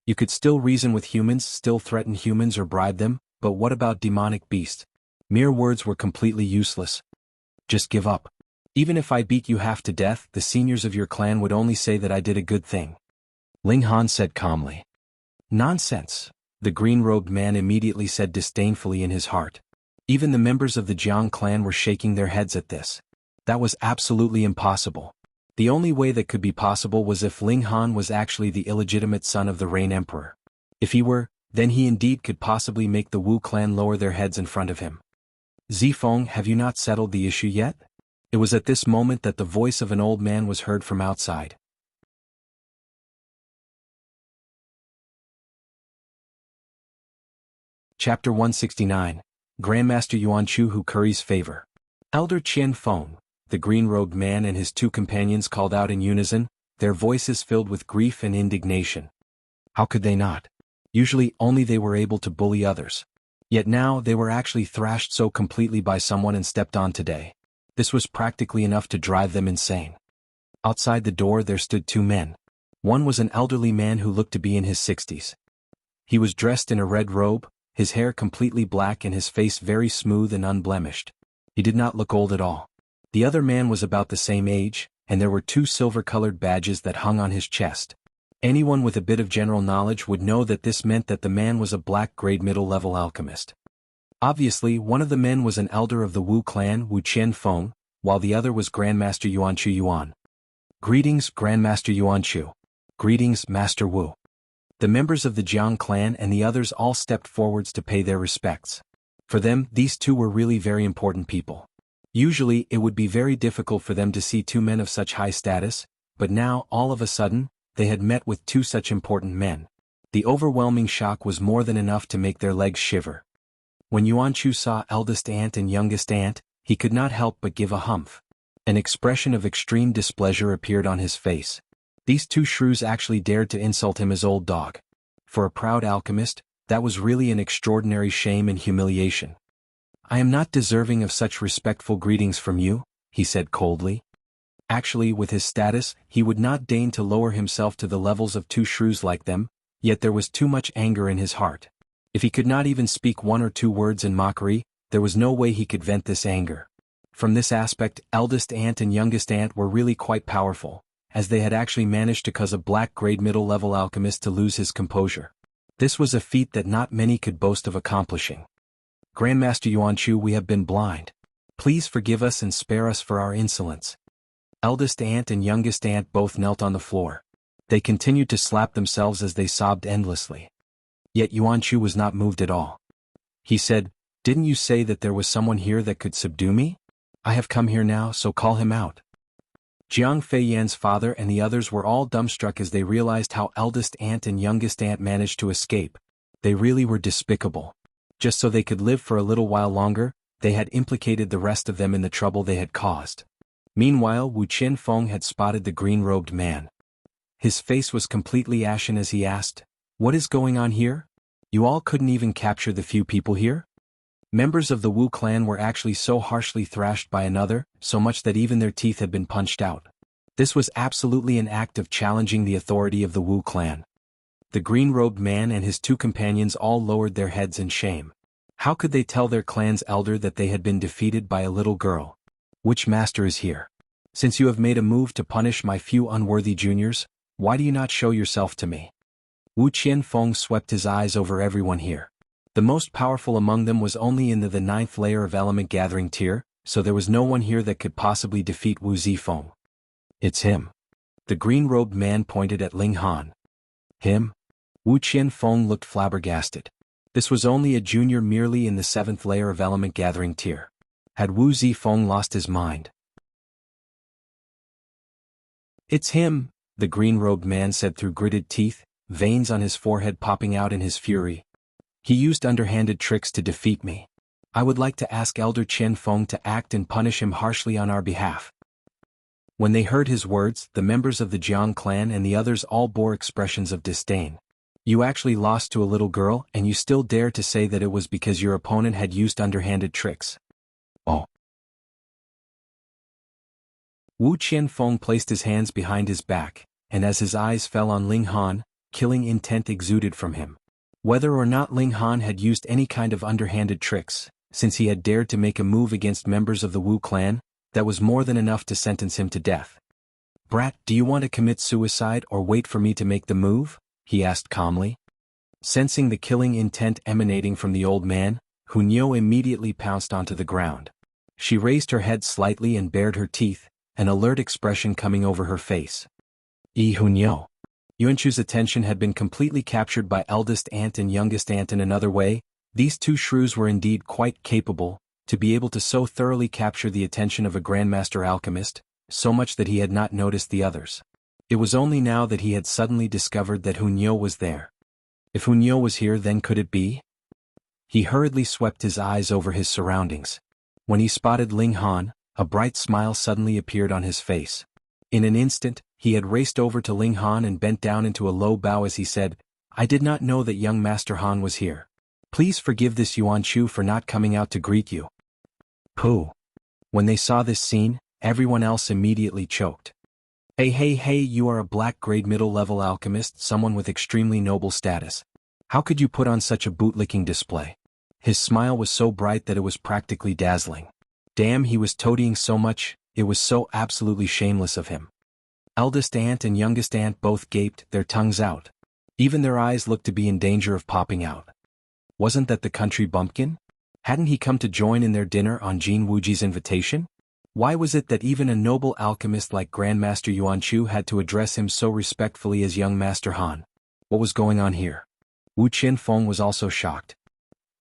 You could still reason with humans, still threaten humans or bribe them, but what about demonic beast? Mere words were completely useless. Just give up. Even if I beat you half to death, the seniors of your clan would only say that I did a good thing. Ling Han said calmly. Nonsense, the green-robed man immediately said disdainfully in his heart. Even the members of the Jiang clan were shaking their heads at this. That was absolutely impossible. The only way that could be possible was if Ling Han was actually the illegitimate son of the Rain Emperor. If he were, then he indeed could possibly make the Wu clan lower their heads in front of him. Zifeng, have you not settled the issue yet? It was at this moment that the voice of an old man was heard from outside. Chapter 169. Grandmaster Yuan Chu who curries favor. Elder Qian Feng, the green-robed man and his 2 companions called out in unison, their voices filled with grief and indignation. How could they not? Usually only they were able to bully others. Yet now they were actually thrashed so completely by someone and stepped on today. This was practically enough to drive them insane. Outside the door there stood two men. One was an elderly man who looked to be in his 60s. He was dressed in a red robe, his hair completely black and his face very smooth and unblemished. He did not look old at all. The other man was about the same age, and there were two silver-colored badges that hung on his chest. Anyone with a bit of general knowledge would know that this meant that the man was a black-grade middle-level alchemist. Obviously, one of the men was an elder of the Wu clan, Wu Qianfeng, while the other was Grandmaster Yuanchu Yuan. Greetings, Grandmaster Yuanchu. Greetings, Master Wu. The members of the Jiang clan and the others all stepped forwards to pay their respects. For them, these two were really very important people. Usually, it would be very difficult for them to see two men of such high status, but now, all of a sudden, they had met with two such important men. The overwhelming shock was more than enough to make their legs shiver. When Yuanchu saw eldest aunt and youngest aunt, he could not help but give a humph. An expression of extreme displeasure appeared on his face. These two shrews actually dared to insult him as old dog. For a proud alchemist, that was really an extraordinary shame and humiliation. I am not deserving of such respectful greetings from you, he said coldly. Actually, with his status, he would not deign to lower himself to the levels of two shrews like them, yet there was too much anger in his heart. If he could not even speak one or two words in mockery, there was no way he could vent this anger. From this aspect, eldest aunt and youngest aunt were really quite powerful, as they had actually managed to cause a black-grade middle-level alchemist to lose his composure. This was a feat that not many could boast of accomplishing. Grandmaster Yuanchu, we have been blind. Please forgive us and spare us for our insolence. Eldest aunt and youngest aunt both knelt on the floor. They continued to slap themselves as they sobbed endlessly. Yet Yuanchu was not moved at all. He said, "Didn't you say that there was someone here that could subdue me? I have come here now, so call him out." Jiang Feiyan's father and the others were all dumbstruck as they realized how eldest aunt and youngest aunt managed to escape. They really were despicable. Just so they could live for a little while longer, they had implicated the rest of them in the trouble they had caused. Meanwhile, Wu Qianfeng had spotted the green-robed man. His face was completely ashen as he asked, "What is going on here? You all couldn't even capture the few people here?" Members of the Wu clan were actually so harshly thrashed by another, so much that even their teeth had been punched out. This was absolutely an act of challenging the authority of the Wu clan. The green-robed man and his two companions all lowered their heads in shame. How could they tell their clan's elder that they had been defeated by a little girl? Which master is here? Since you have made a move to punish my few unworthy juniors, why do you not show yourself to me? Wu Qianfeng swept his eyes over everyone here. The most powerful among them was only in the 9th layer of element gathering tier, so there was no one here that could possibly defeat Wu Zifeng. It's him. The green-robed man pointed at Ling Han. Him? Wu Qianfeng looked flabbergasted. This was only a junior merely in the 7th layer of element gathering tier. Had Wu Zifeng lost his mind? It's him, the green-robed man said through gritted teeth, veins on his forehead popping out in his fury. He used underhanded tricks to defeat me. I would like to ask Elder Qianfeng to act and punish him harshly on our behalf. When they heard his words, the members of the Jiang clan and the others all bore expressions of disdain. You actually lost to a little girl, and you still dare to say that it was because your opponent had used underhanded tricks. Oh. Wu Qianfeng placed his hands behind his back, and as his eyes fell on Ling Han, killing intent exuded from him. Whether or not Ling Han had used any kind of underhanded tricks, since he had dared to make a move against members of the Wu clan, that was more than enough to sentence him to death. Brat, do you want to commit suicide or wait for me to make the move? He asked calmly. Sensing the killing intent emanating from the old man, Hunyo immediately pounced onto the ground. She raised her head slightly and bared her teeth, an alert expression coming over her face. Hunyo. Yuanchu's attention had been completely captured by eldest aunt and youngest aunt in another way. These two shrews were indeed quite capable, to be able to so thoroughly capture the attention of a grandmaster alchemist, so much that he had not noticed the others. It was only now that he had suddenly discovered that Hunyo was there. If Hunyo was here, then could it be? He hurriedly swept his eyes over his surroundings. When he spotted Ling Han, a bright smile suddenly appeared on his face. In an instant, he had raced over to Ling Han and bent down into a low bow as he said, I did not know that young Master Han was here. Please forgive this Yuanchu for not coming out to greet you. Pooh. When they saw this scene, everyone else immediately choked. Hey, you are a black-grade middle-level alchemist, someone with extremely noble status. How could you put on such a bootlicking display? His smile was so bright that it was practically dazzling. Damn, he was toadying so much, it was so absolutely shameless of him. Eldest aunt and youngest aunt both gaped, their tongues out. Even their eyes looked to be in danger of popping out. Wasn't that the country bumpkin? Hadn't he come to join in their dinner on Jianghu's invitation? Why was it that even a noble alchemist like Grandmaster Yuanchu had to address him so respectfully as young Master Han? What was going on here? Wu Qianfeng was also shocked.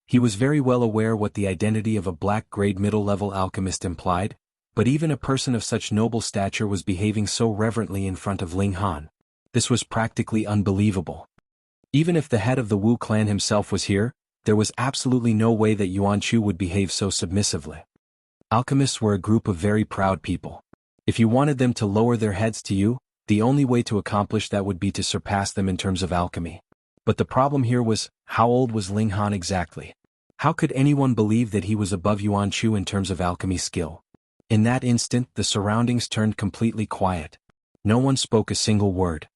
He was very well aware what the identity of a black-grade middle-level alchemist implied, but even a person of such noble stature was behaving so reverently in front of Ling Han. This was practically unbelievable. Even if the head of the Wu clan himself was here, there was absolutely no way that Yuanchu would behave so submissively. Alchemists were a group of very proud people. If you wanted them to lower their heads to you, the only way to accomplish that would be to surpass them in terms of alchemy. But the problem here was, how old was Ling Han exactly? How could anyone believe that he was above Yuanchu in terms of alchemy skill? In that instant, the surroundings turned completely quiet. No one spoke a single word.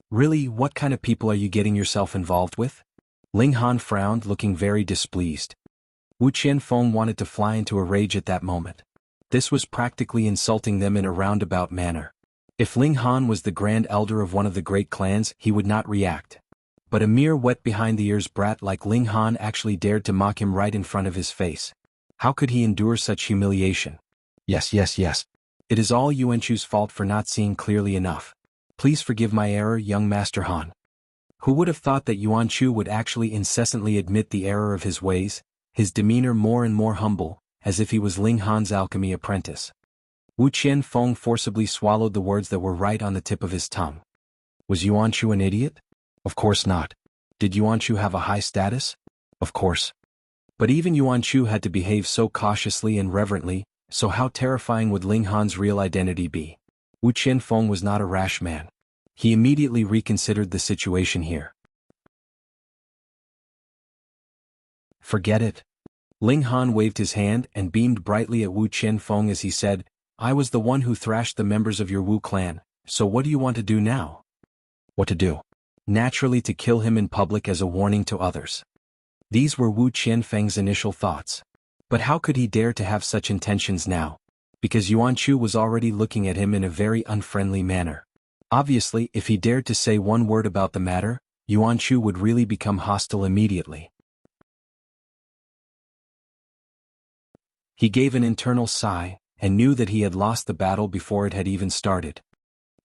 Really, what kind of people are you getting yourself involved with? Ling Han frowned, looking very displeased. Wu Qianfeng wanted to fly into a rage at that moment. This was practically insulting them in a roundabout manner. If Ling Han was the grand elder of one of the great clans, he would not react. But a mere wet-behind-the-ears brat like Ling Han actually dared to mock him right in front of his face. How could he endure such humiliation? Yes. It is all Yuanchu's fault for not seeing clearly enough. Please forgive my error, young Master Han. Who would have thought that Yuanchu would actually incessantly admit the error of his ways, his demeanor more and more humble, as if he was Ling Han's alchemy apprentice. Wu Qianfeng forcibly swallowed the words that were right on the tip of his tongue. Was Yuanchu an idiot? Of course not. Did Yuanchu have a high status? Of course. But even Yuanchu had to behave so cautiously and reverently, so how terrifying would Ling Han's real identity be? Wu Qianfeng was not a rash man. He immediately reconsidered the situation here. Forget it. Ling Han waved his hand and beamed brightly at Wu Qianfeng as he said, I was the one who thrashed the members of your Wu clan, so what do you want to do now? What to do? Naturally to kill him in public as a warning to others. These were Wu Qianfeng's initial thoughts. But how could he dare to have such intentions now? Because Yuanchu was already looking at him in a very unfriendly manner. Obviously, if he dared to say one word about the matter, Yuanchu would really become hostile immediately. He gave an internal sigh, and knew that he had lost the battle before it had even started.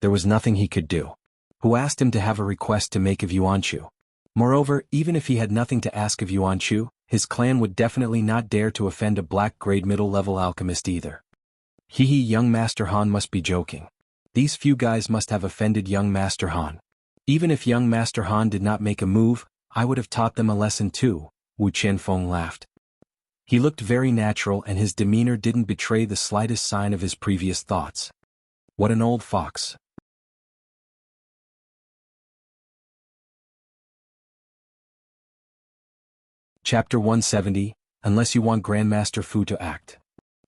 There was nothing he could do. Who asked him to have a request to make of Yuanchu? Moreover, even if he had nothing to ask of Yuanchu, his clan would definitely not dare to offend a black-grade middle-level alchemist either. Young Master Han must be joking. These few guys must have offended young Master Han. Even if young Master Han did not make a move, I would have taught them a lesson too, Wu Qianfeng laughed. He looked very natural and his demeanor didn't betray the slightest sign of his previous thoughts. What an old fox. Chapter 170, Unless you want Grandmaster Fu to act.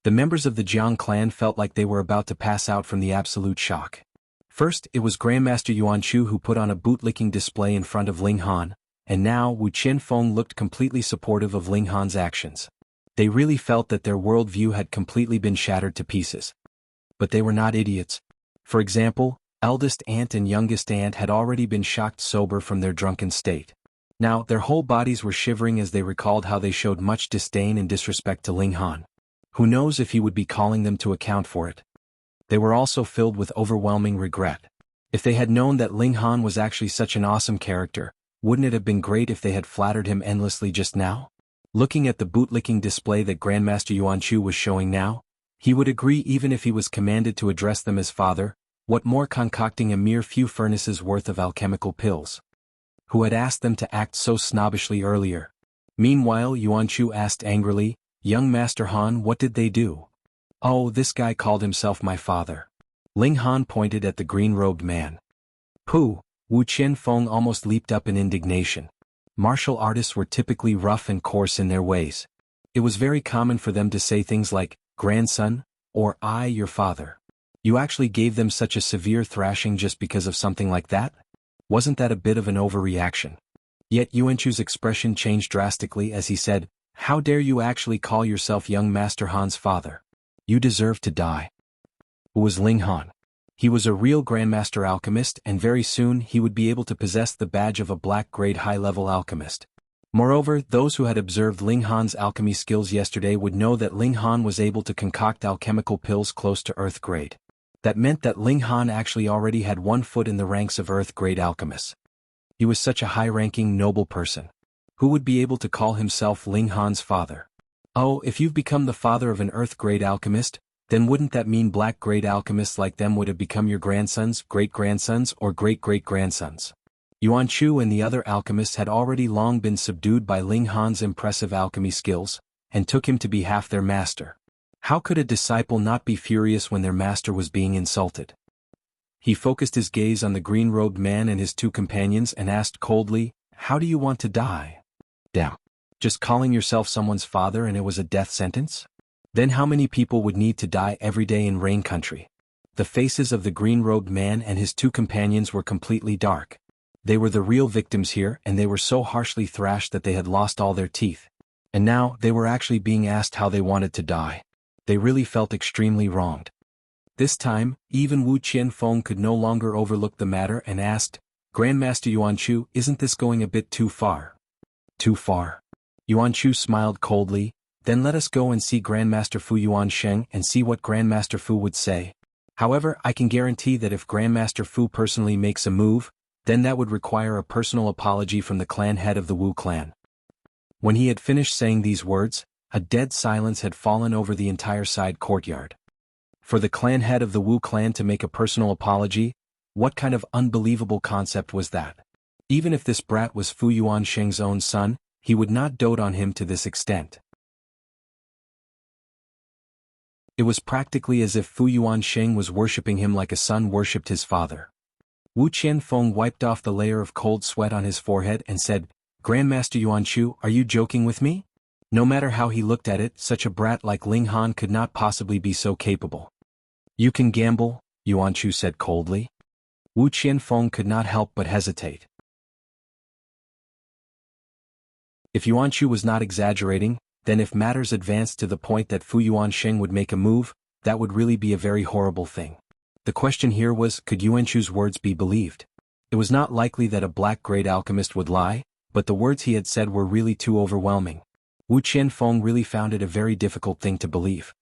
The members of the Jiang clan felt like they were about to pass out from the absolute shock. First, it was Grandmaster Yuanchu who put on a bootlicking display in front of Ling Han, and now Wu Qianfeng looked completely supportive of Ling Han's actions. They really felt that their worldview had completely been shattered to pieces. But they were not idiots. For example, eldest aunt and youngest aunt had already been shocked sober from their drunken state. Now, their whole bodies were shivering as they recalled how they showed much disdain and disrespect to Ling Han. Who knows if he would be calling them to account for it. They were also filled with overwhelming regret. If they had known that Ling Han was actually such an awesome character, wouldn't it have been great if they had flattered him endlessly just now? Looking at the bootlicking display that Grandmaster Yuanchu was showing now, he would agree even if he was commanded to address them as father, what more concocting a mere few furnaces worth of alchemical pills. Who had asked them to act so snobbishly earlier? Meanwhile, Yuanchu asked angrily, Young Master Han, what did they do? Oh, this guy called himself my father. Ling Han pointed at the green-robed man. Pooh, Wu Qianfeng almost leaped up in indignation. Martial artists were typically rough and coarse in their ways. It was very common for them to say things like, grandson, Or I, your father. You actually gave them such a severe thrashing just because of something like that? Wasn't that a bit of an overreaction? Yet Yuanchu's expression changed drastically as he said, "How dare you actually call yourself young Master Han's father? You deserve to die." Who was Ling Han? He was a real Grandmaster Alchemist, and very soon he would be able to possess the badge of a black-grade high-level alchemist. Moreover, those who had observed Ling Han's alchemy skills yesterday would know that Ling Han was able to concoct alchemical pills close to Earth grade. That meant that Ling Han actually already had 1 foot in the ranks of Earth grade alchemists. He was such a high-ranking, noble person. Who would be able to call himself Ling Han's father? Oh, if you've become the father of an Earth grade alchemist, then wouldn't that mean black grade alchemists like them would have become your grandsons, great-grandsons, or great-great-grandsons? Yuan Chu and the other alchemists had already long been subdued by Ling Han's impressive alchemy skills, and took him to be half their master. How could a disciple not be furious when their master was being insulted? He focused his gaze on the green-robed man and his 2 companions and asked coldly, "How do you want to die?" Damn. Just calling yourself someone's father and it was a death sentence? Then how many people would need to die every day in Rain Country? The faces of the green-robed man and his 2 companions were completely dark. They were the real victims here, and they were so harshly thrashed that they had lost all their teeth. And now, they were actually being asked how they wanted to die. They really felt extremely wronged. This time, even Wu Qianfeng could no longer overlook the matter and asked, "Grandmaster Yuan Chu, isn't this going a bit too far?" Too far? Yuan Chu smiled coldly. "Then let us go and see Grandmaster Fu Yuansheng and see what Grandmaster Fu would say. However, I can guarantee that if Grandmaster Fu personally makes a move, then that would require a personal apology from the clan head of the Wu clan." When he had finished saying these words, a dead silence had fallen over the entire side courtyard. For the clan head of the Wu clan to make a personal apology, what kind of unbelievable concept was that? Even if this brat was Fu Yuansheng's own son, he would not dote on him to this extent. It was practically as if Fu Yuansheng was worshipping him like a son worshipped his father. Wu Qianfeng wiped off the layer of cold sweat on his forehead and said, "Grandmaster Yuan Chu, are you joking with me?" No matter how he looked at it, such a brat like Ling Han could not possibly be so capable. "You can gamble," Yuan Chu said coldly. Wu Qianfeng could not help but hesitate. If Yuan Chu was not exaggerating, then if matters advanced to the point that Fu Yuansheng would make a move, that would really be a very horrible thing. The question here was, could Yuan Chu's words be believed? It was not likely that a black-grade alchemist would lie, but the words he had said were really too overwhelming. Wu Qianfeng really found it a very difficult thing to believe.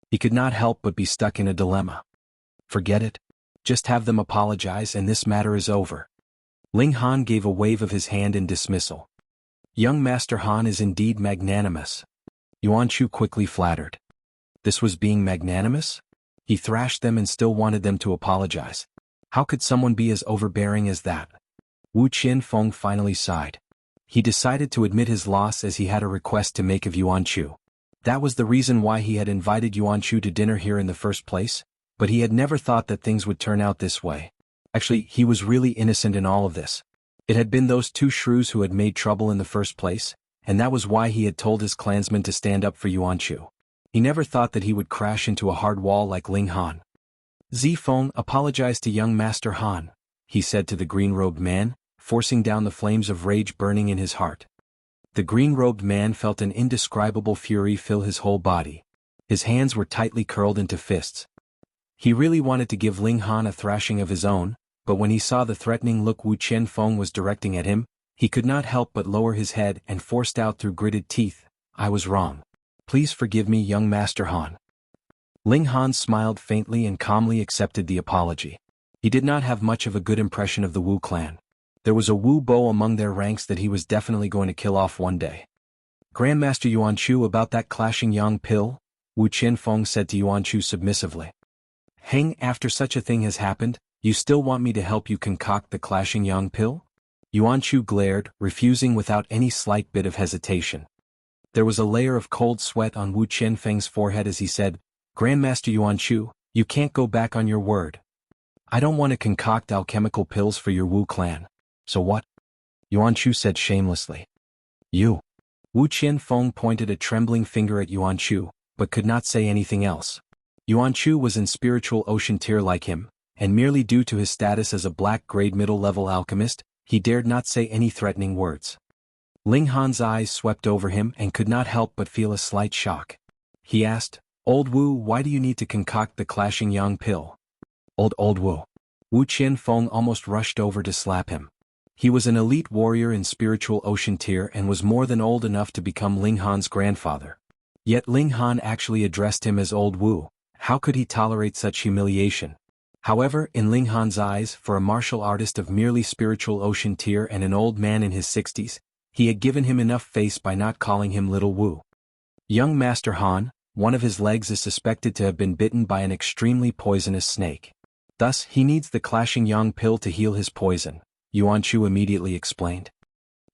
He could not help but be stuck in a dilemma. Forget it. Just have them apologize and this matter is over. Ling Han gave a wave of his hand in dismissal. Young Master Han is indeed magnanimous. Yuan Chu quickly flattered. This was being magnanimous? He thrashed them and still wanted them to apologize. How could someone be as overbearing as that? Wu Qianfeng finally sighed. He decided to admit his loss as he had a request to make of Yuan Chu. That was the reason why he had invited Yuan Chu to dinner here in the first place, but he had never thought that things would turn out this way. Actually, he was really innocent in all of this. It had been those 2 shrews who had made trouble in the first place, and that was why he had told his clansmen to stand up for Yuan Chu. He never thought that he would crash into a hard wall like Ling Han. "Zifeng, apologize to young Master Han," he said to the green-robed man, forcing down the flames of rage burning in his heart. The green-robed man felt an indescribable fury fill his whole body. His hands were tightly curled into fists. He really wanted to give Ling Han a thrashing of his own, but when he saw the threatening look Wu Qianfeng was directing at him, he could not help but lower his head and forced out through gritted teeth, "I was wrong. Please forgive me, young Master Han." Ling Han smiled faintly and calmly accepted the apology. He did not have much of a good impression of the Wu clan. There was a Wu Bo among their ranks that he was definitely going to kill off one day. "Grandmaster Yuan Chu, about that clashing yang pill?" Wu Qianfeng said to Yuan Chu submissively. "Hang, after such a thing has happened, you still want me to help you concoct the clashing yang pill?" Yuan Chu glared, refusing without any slight bit of hesitation. There was a layer of cold sweat on Wu Qianfeng's forehead as he said, "Grandmaster Yuan Chu, you can't go back on your word. I don't want to concoct alchemical pills for your Wu clan. So what?" Yuan Chu said shamelessly. "You." Wu Qianfeng pointed a trembling finger at Yuan Chu, but could not say anything else. Yuan Chu was in spiritual ocean tier like him, and merely due to his status as a black-grade middle-level alchemist, he dared not say any threatening words. Ling Han's eyes swept over him and could not help but feel a slight shock. He asked, "Old Wu, why do you need to concoct the clashing yang pill?" Old Wu. Wu Qianfeng almost rushed over to slap him. He was an elite warrior in spiritual ocean tier and was more than old enough to become Ling Han's grandfather. Yet Ling Han actually addressed him as Old Wu. How could he tolerate such humiliation? However, in Ling Han's eyes, for a martial artist of merely spiritual ocean tier and an old man in his 60s, he had given him enough face by not calling him Little Wu. Young Master Han, one of his legs is suspected to have been bitten by an extremely poisonous snake. Thus, he needs the clashing yang pill to heal his poison, Yuan Chu immediately explained.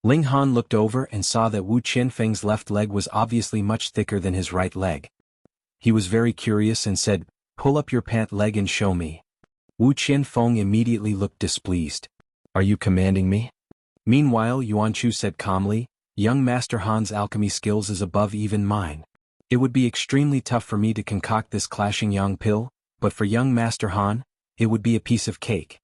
Ling Han looked over and saw that Wu Qianfeng's left leg was obviously much thicker than his right leg. He was very curious and said, "Pull up your pant leg and show me." Wu Qianfeng immediately looked displeased. "Are you commanding me?" Meanwhile, Yuan Chu said calmly, "Young Master Han's alchemy skills is above even mine. It would be extremely tough for me to concoct this clashing yang pill, but for young Master Han, it would be a piece of cake."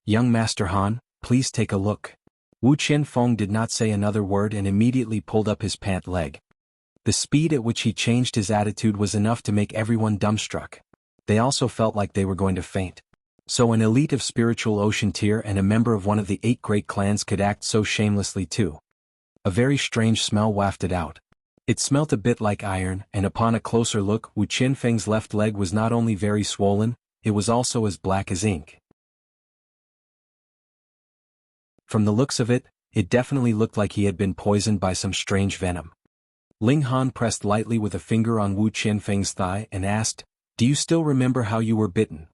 "Young Master Han, please take a look." Wu Qianfeng did not say another word and immediately pulled up his pant leg. The speed at which he changed his attitude was enough to make everyone dumbstruck. They also felt like they were going to faint. So an elite of spiritual ocean tier and a member of one of the 8 great clans could act so shamelessly too. A very strange smell wafted out. It smelt a bit like iron, and upon a closer look, Wu Qianfeng's left leg was not only very swollen, it was also as black as ink. From the looks of it, it definitely looked like he had been poisoned by some strange venom. Ling Han pressed lightly with a finger on Wu Qianfeng's thigh and asked, "Do you still remember how you were bitten?"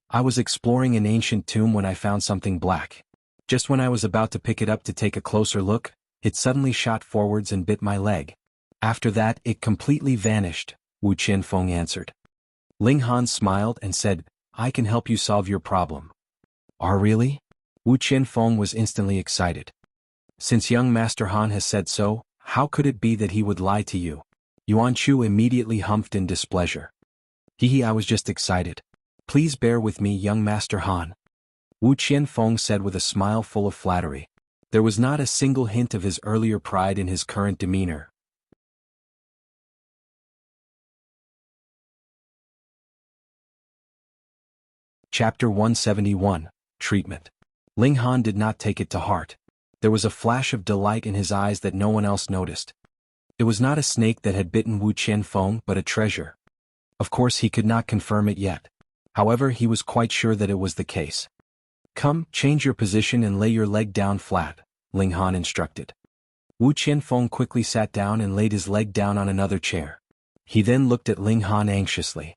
"I was exploring an ancient tomb when I found something black. Just when I was about to pick it up to take a closer look, it suddenly shot forwards and bit my leg. After that, it completely vanished," Wu Qianfeng answered. Ling Han smiled and said, "I can help you solve your problem." "Oh, really?" Wu Qianfeng was instantly excited. "Since young Master Han has said so, how could it be that he would lie to you?" Yuan Chu immediately humphed in displeasure. "Hehe, I was just excited. Please bear with me, young Master Han," Wu Qianfeng said with a smile full of flattery. There was not a single hint of his earlier pride in his current demeanor. Chapter 171, Treatment. Ling Han did not take it to heart. There was a flash of delight in his eyes that no one else noticed. It was not a snake that had bitten Wu Qianfeng but a treasure. Of course he could not confirm it yet. However, he was quite sure that it was the case. "Come, change your position and lay your leg down flat," Ling Han instructed. Wu Qianfeng quickly sat down and laid his leg down on another chair. He then looked at Ling Han anxiously.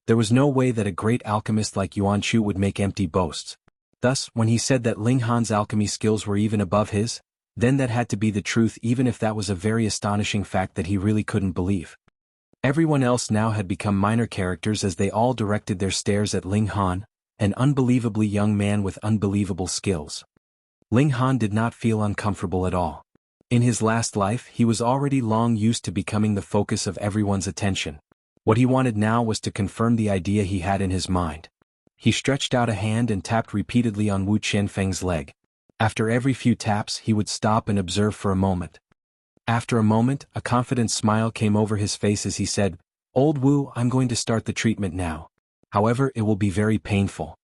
There was no way that a great alchemist like Yuan Chu would make empty boasts. Thus, when he said that Ling Han's alchemy skills were even above his, then that had to be the truth, even if that was a very astonishing fact that he really couldn't believe. Everyone else now had become minor characters as they all directed their stares at Ling Han, an unbelievably young man with unbelievable skills. Ling Han did not feel uncomfortable at all. In his last life, he was already long used to becoming the focus of everyone's attention. What he wanted now was to confirm the idea he had in his mind. He stretched out a hand and tapped repeatedly on Wu Qianfeng's leg. After every few taps, he would stop and observe for a moment. After a moment, a confident smile came over his face as he said, "Old Wu, I'm going to start the treatment now. However, it will be very painful.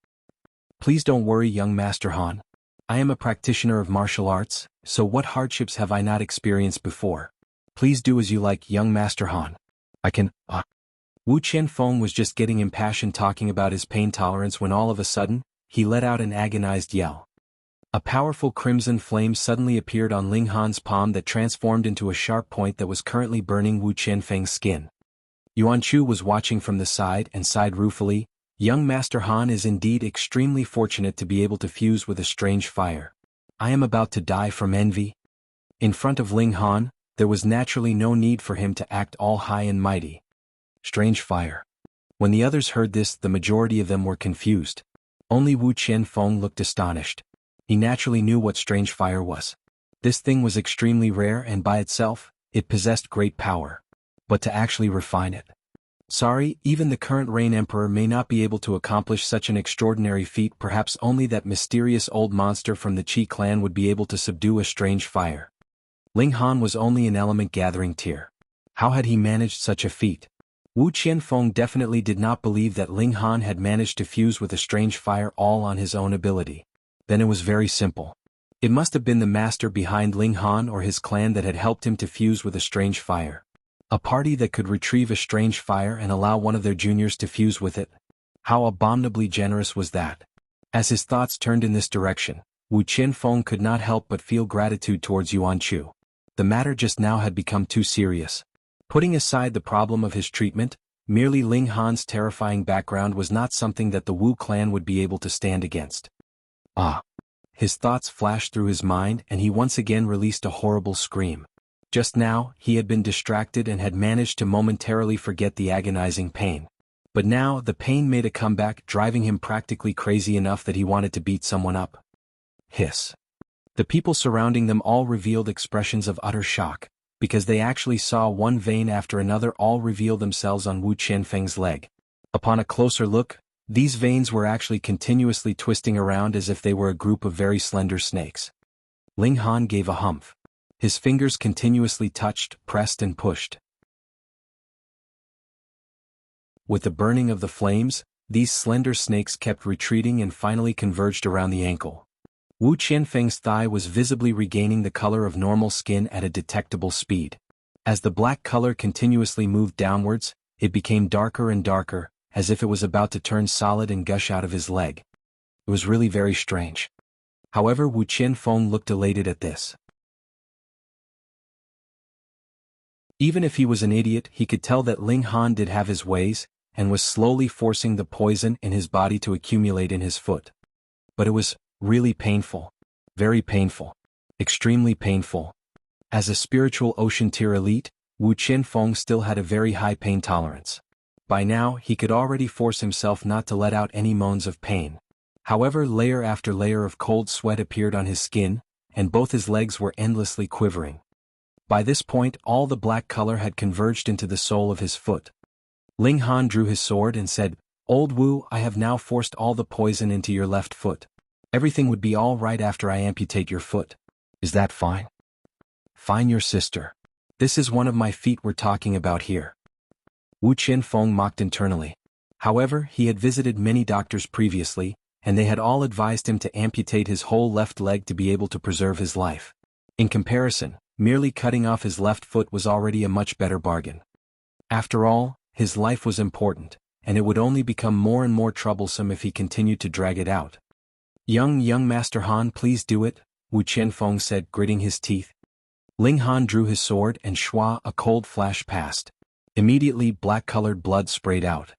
Please don't worry, young Master Han. I am a practitioner of martial arts, so what hardships have I not experienced before? Please do as you like, young Master Han. I can, Wu Qianfeng was just getting impassioned talking about his pain tolerance when all of a sudden, he let out an agonized yell. A powerful crimson flame suddenly appeared on Ling Han's palm that transformed into a sharp point that was currently burning Wu Qianfeng's skin. Yuan Chu was watching from the side and sighed ruefully. Young Master Han is indeed extremely fortunate to be able to fuse with a strange fire. I am about to die from envy. In front of Ling Han, there was naturally no need for him to act all high and mighty. Strange fire. When the others heard this, the majority of them were confused. Only Wu Qianfeng looked astonished. He naturally knew what strange fire was. This thing was extremely rare and by itself, it possessed great power. but to actually refine it. Sorry, even the current Reign Emperor may not be able to accomplish such an extraordinary feat. Perhaps only that mysterious old monster from the Qi clan would be able to subdue a strange fire. Ling Han was only an element gathering tier. How had he managed such a feat? Wu Qianfeng definitely did not believe that Ling Han had managed to fuse with a strange fire all on his own ability. Then it was very simple. It must have been the master behind Ling Han or his clan that had helped him to fuse with a strange fire. A party that could retrieve a strange fire and allow one of their juniors to fuse with it? How abominably generous was that? As his thoughts turned in this direction, Wu Qianfeng could not help but feel gratitude towards Yuan Chu. The matter just now had become too serious. Putting aside the problem of his treatment, merely Ling Han's terrifying background was not something that the Wu clan would be able to stand against. Ah! His thoughts flashed through his mind and he once again released a horrible scream. Just now, he had been distracted and had managed to momentarily forget the agonizing pain. But now, the pain made a comeback, driving him practically crazy enough that he wanted to beat someone up. Hiss. The people surrounding them all revealed expressions of utter shock, because they actually saw one vein after another all reveal themselves on Wu Qianfeng's leg. Upon a closer look, these veins were actually continuously twisting around as if they were a group of very slender snakes. Ling Han gave a humph. His fingers continuously touched, pressed and pushed. With the burning of the flames, these slender snakes kept retreating and finally converged around the ankle. Wu Qianfeng's thigh was visibly regaining the color of normal skin at a detectable speed. As the black color continuously moved downwards, it became darker and darker, as if it was about to turn solid and gush out of his leg. It was really very strange. However, Wu Qianfeng looked elated at this. Even if he was an idiot, he could tell that Ling Han did have his ways, and was slowly forcing the poison in his body to accumulate in his foot. But it was really painful. Very painful. Extremely painful. As a spiritual ocean tier elite, Wu Qianfeng still had a very high pain tolerance. By now, he could already force himself not to let out any moans of pain. However, layer after layer of cold sweat appeared on his skin, and both his legs were endlessly quivering. By this point, all the black color had converged into the sole of his foot. Ling Han drew his sword and said, "Old Wu, I have now forced all the poison into your left foot. Everything would be all right after I amputate your foot. Is that fine?" "Fine, your sister. This is one of my feet we're talking about here." Wu Qianfeng mocked internally. However, he had visited many doctors previously, and they had all advised him to amputate his whole left leg to be able to preserve his life. In comparison, merely cutting off his left foot was already a much better bargain. After all, his life was important, and it would only become more and more troublesome if he continued to drag it out. Young Master Han, please do it," Wu Qianfeng said, gritting his teeth. Ling Han drew his sword and shwa, a cold flash passed. Immediately black-colored blood sprayed out.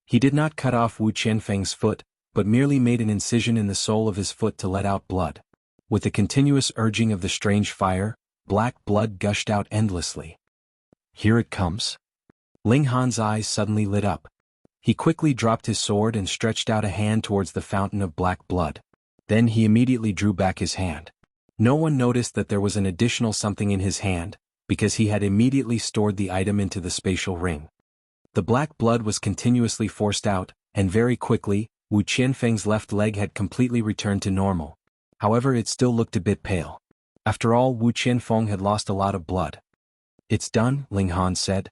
He did not cut off Wu Qianfeng's foot, but merely made an incision in the sole of his foot to let out blood. With the continuous urging of the strange fire, black blood gushed out endlessly. Here it comes. Ling Han's eyes suddenly lit up. He quickly dropped his sword and stretched out a hand towards the fountain of black blood. Then he immediately drew back his hand. No one noticed that there was an additional something in his hand, because he had immediately stored the item into the spatial ring. The black blood was continuously forced out, and very quickly, Wu Qianfeng's left leg had completely returned to normal. However, it still looked a bit pale. After all, Wu Qianfeng had lost a lot of blood. "It's done," Ling Han said.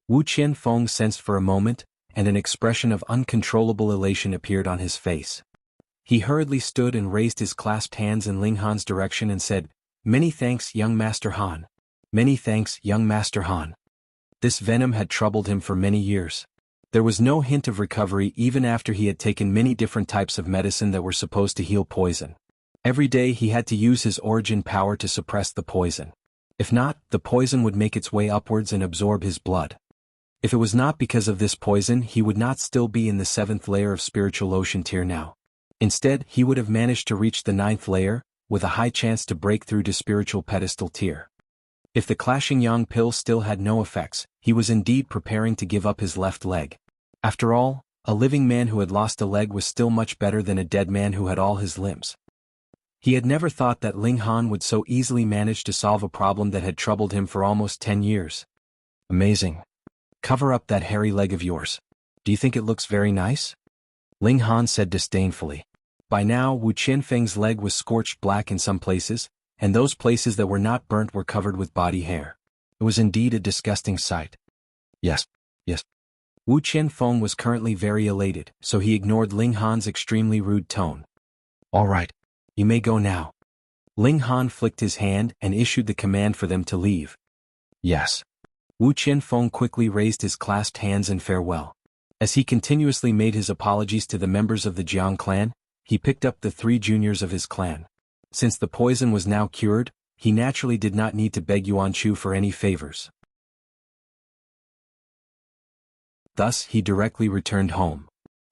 Wu Qianfeng sensed for a moment, and an expression of uncontrollable elation appeared on his face. He hurriedly stood and raised his clasped hands in Ling Han's direction and said, "Many thanks, young Master Han. Many thanks, young Master Han." This venom had troubled him for many years. There was no hint of recovery even after he had taken many different types of medicine that were supposed to heal poison. Every day he had to use his origin power to suppress the poison. If not, the poison would make its way upwards and absorb his blood. If it was not because of this poison, he would not still be in the 7th layer of spiritual ocean tier now. Instead, he would have managed to reach the 9th layer, with a high chance to break through to spiritual pedestal tier. If the clashing yang pill still had no effects, he was indeed preparing to give up his left leg. After all, a living man who had lost a leg was still much better than a dead man who had all his limbs. He had never thought that Ling Han would so easily manage to solve a problem that had troubled him for almost 10 years. Amazing. Cover up that hairy leg of yours. Do you think it looks very nice? Ling Han said disdainfully. By now, Wu Qianfeng's leg was scorched black in some places, and those places that were not burnt were covered with body hair. It was indeed a disgusting sight. Yes. Wu Qianfeng was currently very elated, so he ignored Ling Han's extremely rude tone. All right. You may go now. Ling Han flicked his hand and issued the command for them to leave. Yes. Wu Qianfeng quickly raised his clasped hands in farewell. As he continuously made his apologies to the members of the Jiang clan, he picked up the 3 juniors of his clan. Since the poison was now cured, he naturally did not need to beg Yuan Chu for any favors. Thus, he directly returned home.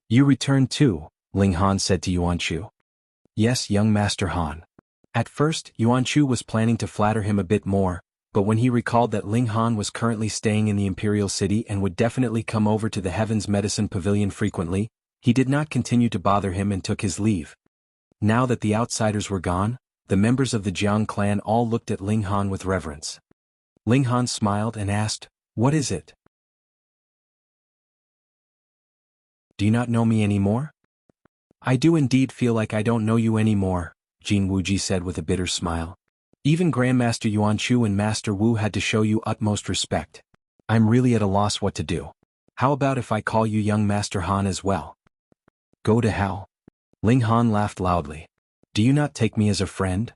You returned too, Ling Han said to Yuan Chu. Yes, young Master Han. At first, Yuan Chu was planning to flatter him a bit more, but when he recalled that Ling Han was currently staying in the Imperial City and would definitely come over to the Heaven's Medicine Pavilion frequently, he did not continue to bother him and took his leave. Now that the outsiders were gone, the members of the Jiang clan all looked at Ling Han with reverence. Ling Han smiled and asked, What is it? Do you not know me anymore? I do indeed feel like I don't know you anymore, Jin Wuji said with a bitter smile. Even Grandmaster Yuan Chu and Master Wu had to show you utmost respect. I'm really at a loss what to do. How about if I call you young Master Han as well? Go to hell. Ling Han laughed loudly. Do you not take me as a friend?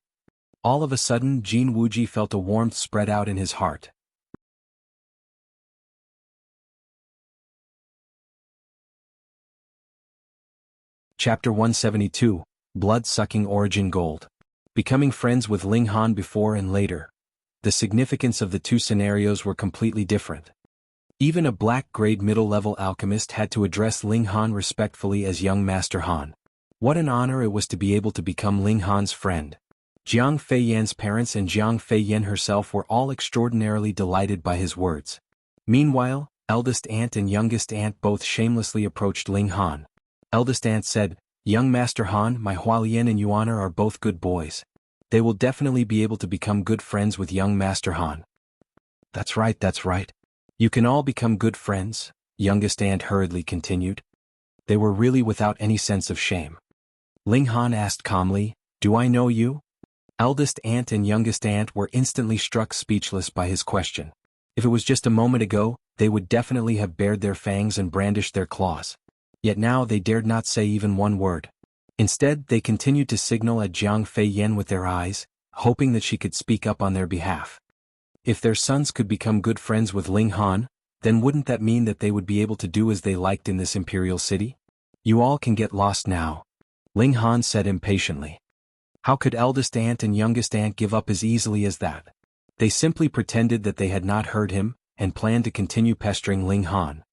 All of a sudden Jin Wuji felt a warmth spread out in his heart. Chapter 172, Blood-Sucking Origin Gold. Becoming friends with Ling Han before and later. The significance of the 2 scenarios were completely different. Even a black-grade middle-level alchemist had to address Ling Han respectfully as young Master Han. What an honor it was to be able to become Ling Han's friend. Jiang Feiyan's parents and Jiang Feiyan herself were all extraordinarily delighted by his words. Meanwhile, eldest aunt and youngest aunt both shamelessly approached Ling Han. Eldest aunt said, Young Master Han, my Hualien and Yuana are both good boys. They will definitely be able to become good friends with young Master Han. That's right. You can all become good friends, youngest aunt hurriedly continued. They were really without any sense of shame. Ling Han asked calmly, Do I know you? Eldest aunt and youngest aunt were instantly struck speechless by his question. If it was just a moment ago, they would definitely have bared their fangs and brandished their claws. Yet now they dared not say even one word. Instead, they continued to signal at Jiang Feiyan with their eyes, hoping that she could speak up on their behalf. If their sons could become good friends with Ling Han, then wouldn't that mean that they would be able to do as they liked in this imperial city? You all can get lost now, Ling Han said impatiently. How could eldest aunt and youngest aunt give up as easily as that? They simply pretended that they had not heard him, and planned to continue pestering Ling Han.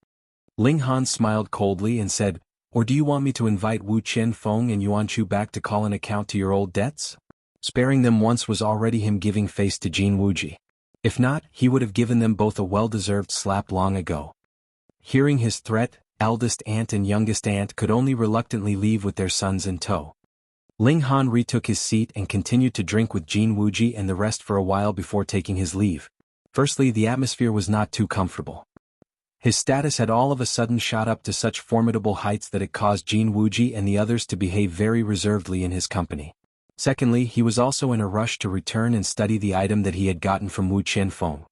Ling Han smiled coldly and said, Or do you want me to invite Wu Qianfeng and Yuan Chu back to call an account to your old debts? Sparing them once was already him giving face to Jin Wuji. If not, he would have given them both a well-deserved slap long ago. Hearing his threat, eldest aunt and youngest aunt could only reluctantly leave with their sons in tow. Ling Han retook his seat and continued to drink with Jin Wuji and the rest for a while before taking his leave. Firstly, the atmosphere was not too comfortable. His status had all of a sudden shot up to such formidable heights that it caused Jin Wuji and the others to behave very reservedly in his company. Secondly, he was also in a rush to return and study the item that he had gotten from Wu Qianfeng.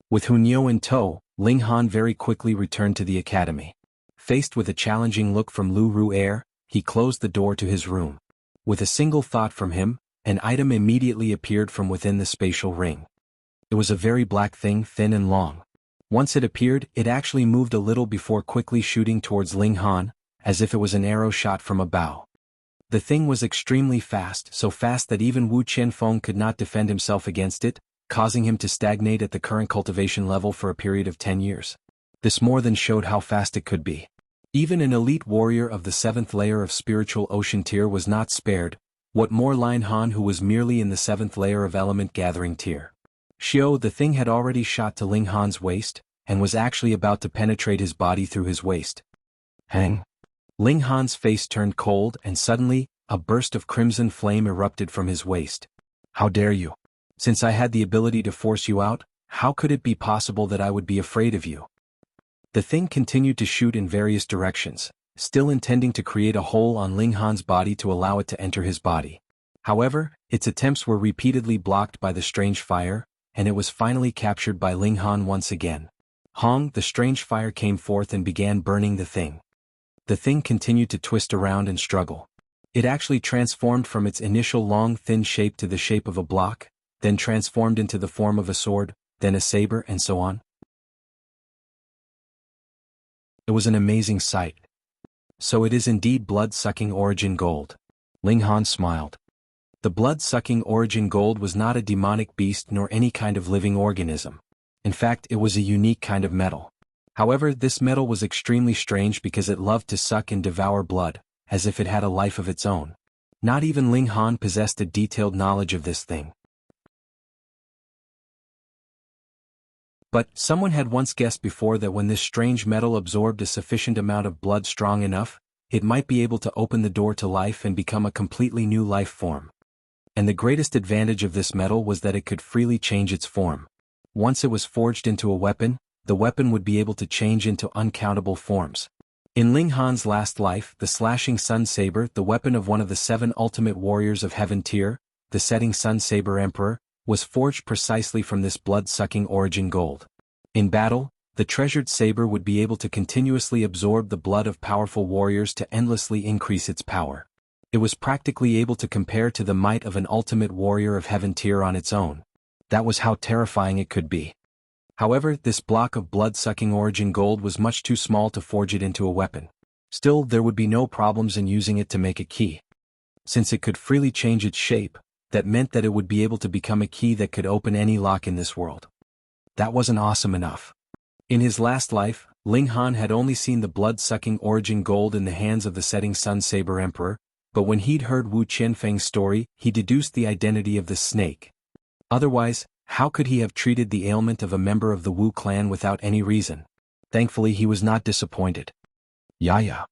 With Hunyou in tow, Ling Han very quickly returned to the academy. Faced with a challenging look from Lu Ru'er, he closed the door to his room. With a single thought from him, an item immediately appeared from within the spatial ring. It was a very black thing, thin and long. Once it appeared, it actually moved a little before quickly shooting towards Ling Han, as if it was an arrow shot from a bow. The thing was extremely fast, so fast that even Wu Qianfeng could not defend himself against it, causing him to stagnate at the current cultivation level for a period of 10 years. This more than showed how fast it could be. Even an elite warrior of the 7th layer of spiritual ocean tier was not spared, what more Lin Han who was merely in the 7th layer of element gathering tier. Xiao, the thing had already shot to Ling Han's waist, and was actually about to penetrate his body through his waist. Hang! Ling Han's face turned cold and suddenly, a burst of crimson flame erupted from his waist. How dare you? Since I had the ability to force you out, how could it be possible that I would be afraid of you? The thing continued to shoot in various directions, still intending to create a hole on Ling Han's body to allow it to enter his body. However, its attempts were repeatedly blocked by the strange fire, and it was finally captured by Ling Han once again. Hong, the strange fire came forth and began burning the thing. The thing continued to twist around and struggle. It actually transformed from its initial long thin shape to the shape of a block, then transformed into the form of a sword, then a saber, and so on. It was an amazing sight. So it is indeed blood-sucking origin gold. Ling Han smiled. The blood-sucking origin gold was not a demonic beast nor any kind of living organism. In fact, it was a unique kind of metal. However, this metal was extremely strange because it loved to suck and devour blood, as if it had a life of its own. Not even Ling Han possessed a detailed knowledge of this thing. But someone had once guessed before that when this strange metal absorbed a sufficient amount of blood strong enough, it might be able to open the door to life and become a completely new life form. And the greatest advantage of this metal was that it could freely change its form. Once it was forged into a weapon, the weapon would be able to change into uncountable forms. In Ling Han's last life, the slashing sun saber, the weapon of one of the 7 ultimate warriors of heaven tier, the setting sun saber emperor, was forged precisely from this blood-sucking origin gold. In battle, the treasured saber would be able to continuously absorb the blood of powerful warriors to endlessly increase its power. It was practically able to compare to the might of an ultimate warrior of heaven tier on its own. That was how terrifying it could be. However, this block of blood-sucking origin gold was much too small to forge it into a weapon. Still, there would be no problems in using it to make a key. Since it could freely change its shape, that meant that it would be able to become a key that could open any lock in this world. That wasn't awesome enough. In his last life, Ling Han had only seen the blood-sucking origin gold in the hands of the setting sun saber emperor, but when he'd heard Wu Qianfeng's story, he deduced the identity of the snake. Otherwise, how could he have treated the ailment of a member of the Wu clan without any reason? Thankfully, he was not disappointed. Yeah.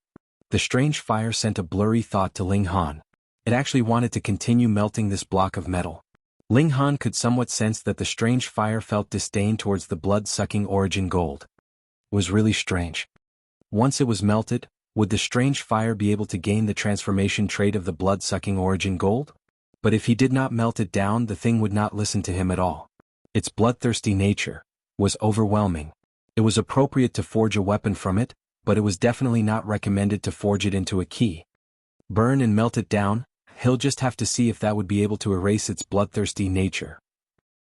The strange fire sent a blurry thought to Ling Han. It actually wanted to continue melting this block of metal. Ling Han could somewhat sense that the strange fire felt disdain towards the blood-sucking origin gold. It was really strange. Once it was melted, would the strange fire be able to gain the transformation trait of the blood-sucking origin gold? But if he did not melt it down, the thing would not listen to him at all. Its bloodthirsty nature was overwhelming. It was appropriate to forge a weapon from it, but it was definitely not recommended to forge it into a key. Burn and melt it down, he'll just have to see if that would be able to erase its bloodthirsty nature.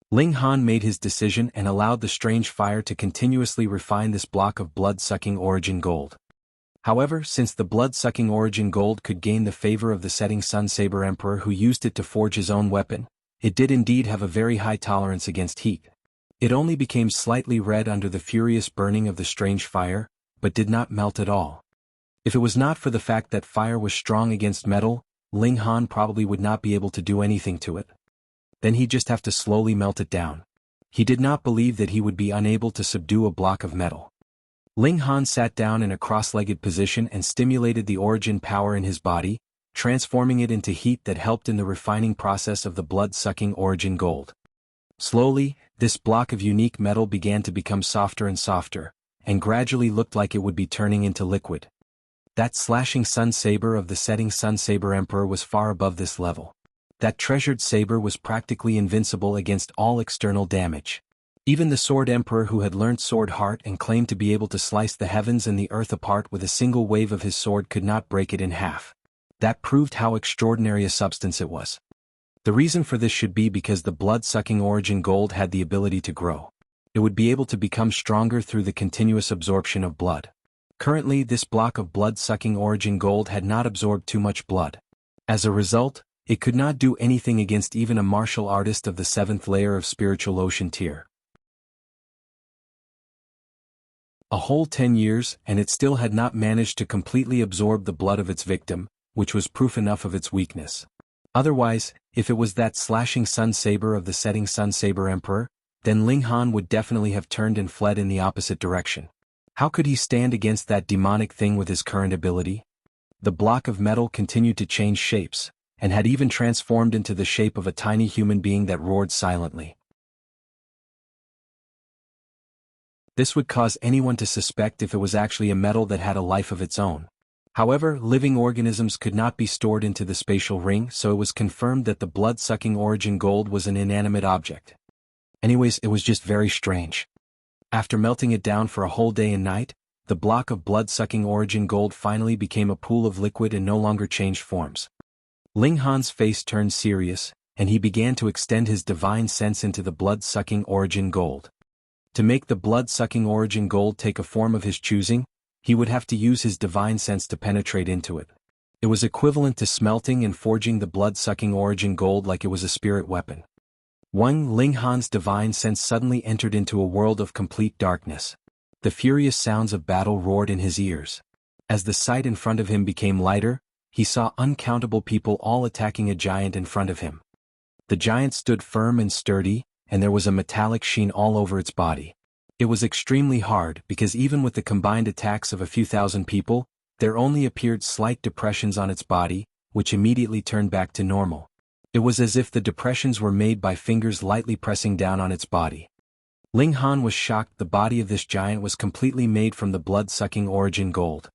Ling Han made his decision and allowed the strange fire to continuously refine this block of blood-sucking origin gold. However, since the blood-sucking origin gold could gain the favor of the setting sun saber emperor who used it to forge his own weapon, it did indeed have a very high tolerance against heat. It only became slightly red under the furious burning of the strange fire, but did not melt at all. If it was not for the fact that fire was strong against metal, Ling Han probably would not be able to do anything to it. Then he'd just have to slowly melt it down. He did not believe that he would be unable to subdue a block of metal. Ling Han sat down in a cross-legged position and stimulated the origin power in his body, transforming it into heat that helped in the refining process of the blood-sucking origin gold. Slowly, this block of unique metal began to become softer and softer, and gradually looked like it would be turning into liquid. That slashing sun saber of the setting sun saber emperor was far above this level. That treasured saber was practically invincible against all external damage. Even the Sword Emperor who had learnt Sword Heart and claimed to be able to slice the heavens and the earth apart with a single wave of his sword could not break it in half. That proved how extraordinary a substance it was. The reason for this should be because the blood-sucking origin gold had the ability to grow. It would be able to become stronger through the continuous absorption of blood. Currently, this block of blood-sucking origin gold had not absorbed too much blood. As a result, it could not do anything against even a martial artist of the 7th layer of spiritual ocean tier. A whole 10 years, and it still had not managed to completely absorb the blood of its victim, which was proof enough of its weakness. Otherwise, if it was that slashing sun saber of the setting sun saber emperor, then Ling Han would definitely have turned and fled in the opposite direction. How could he stand against that demonic thing with his current ability? The block of metal continued to change shapes, and had even transformed into the shape of a tiny human being that roared silently. This would cause anyone to suspect if it was actually a metal that had a life of its own. However, living organisms could not be stored into the spatial ring, so it was confirmed that the blood-sucking origin gold was an inanimate object. Anyways, it was just very strange. After melting it down for a whole day and night, the block of blood-sucking origin gold finally became a pool of liquid and no longer changed forms. Ling Han's face turned serious, and he began to extend his divine sense into the blood-sucking origin gold. To make the blood-sucking origin gold take a form of his choosing, he would have to use his divine sense to penetrate into it. It was equivalent to smelting and forging the blood-sucking origin gold like it was a spirit weapon. Ling Han's divine sense suddenly entered into a world of complete darkness. The furious sounds of battle roared in his ears. As the sight in front of him became lighter, he saw uncountable people all attacking a giant in front of him. The giant stood firm and sturdy, and there was a metallic sheen all over its body. It was extremely hard because even with the combined attacks of a few thousand people, there only appeared slight depressions on its body, which immediately turned back to normal. It was as if the depressions were made by fingers lightly pressing down on its body. Ling Han was shocked. The body of this giant was completely made from the blood-sucking origin gold.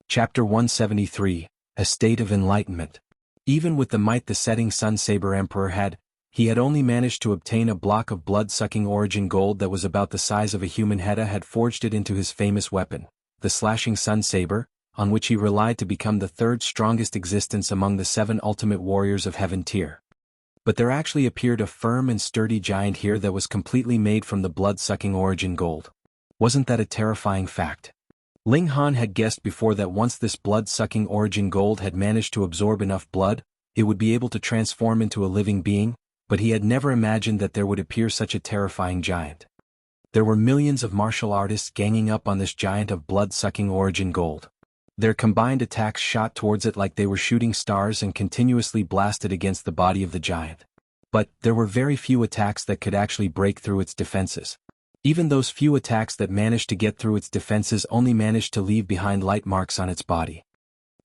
Chapter 173, A State of Enlightenment. Even with the might the setting Sun Saber Emperor had, he had only managed to obtain a block of blood-sucking origin gold that was about the size of a human head. Had forged it into his famous weapon, the slashing Sun Saber, on which he relied to become the third strongest existence among the 7 ultimate warriors of Heaven tier. But there actually appeared a firm and sturdy giant here that was completely made from the blood-sucking origin gold. Wasn't that a terrifying fact? Ling Han had guessed before that once this blood-sucking origin gold had managed to absorb enough blood, it would be able to transform into a living being, but he had never imagined that there would appear such a terrifying giant. There were millions of martial artists ganging up on this giant of blood-sucking origin gold. Their combined attacks shot towards it like they were shooting stars and continuously blasted against the body of the giant. But there were very few attacks that could actually break through its defenses. Even those few attacks that managed to get through its defenses only managed to leave behind light marks on its body.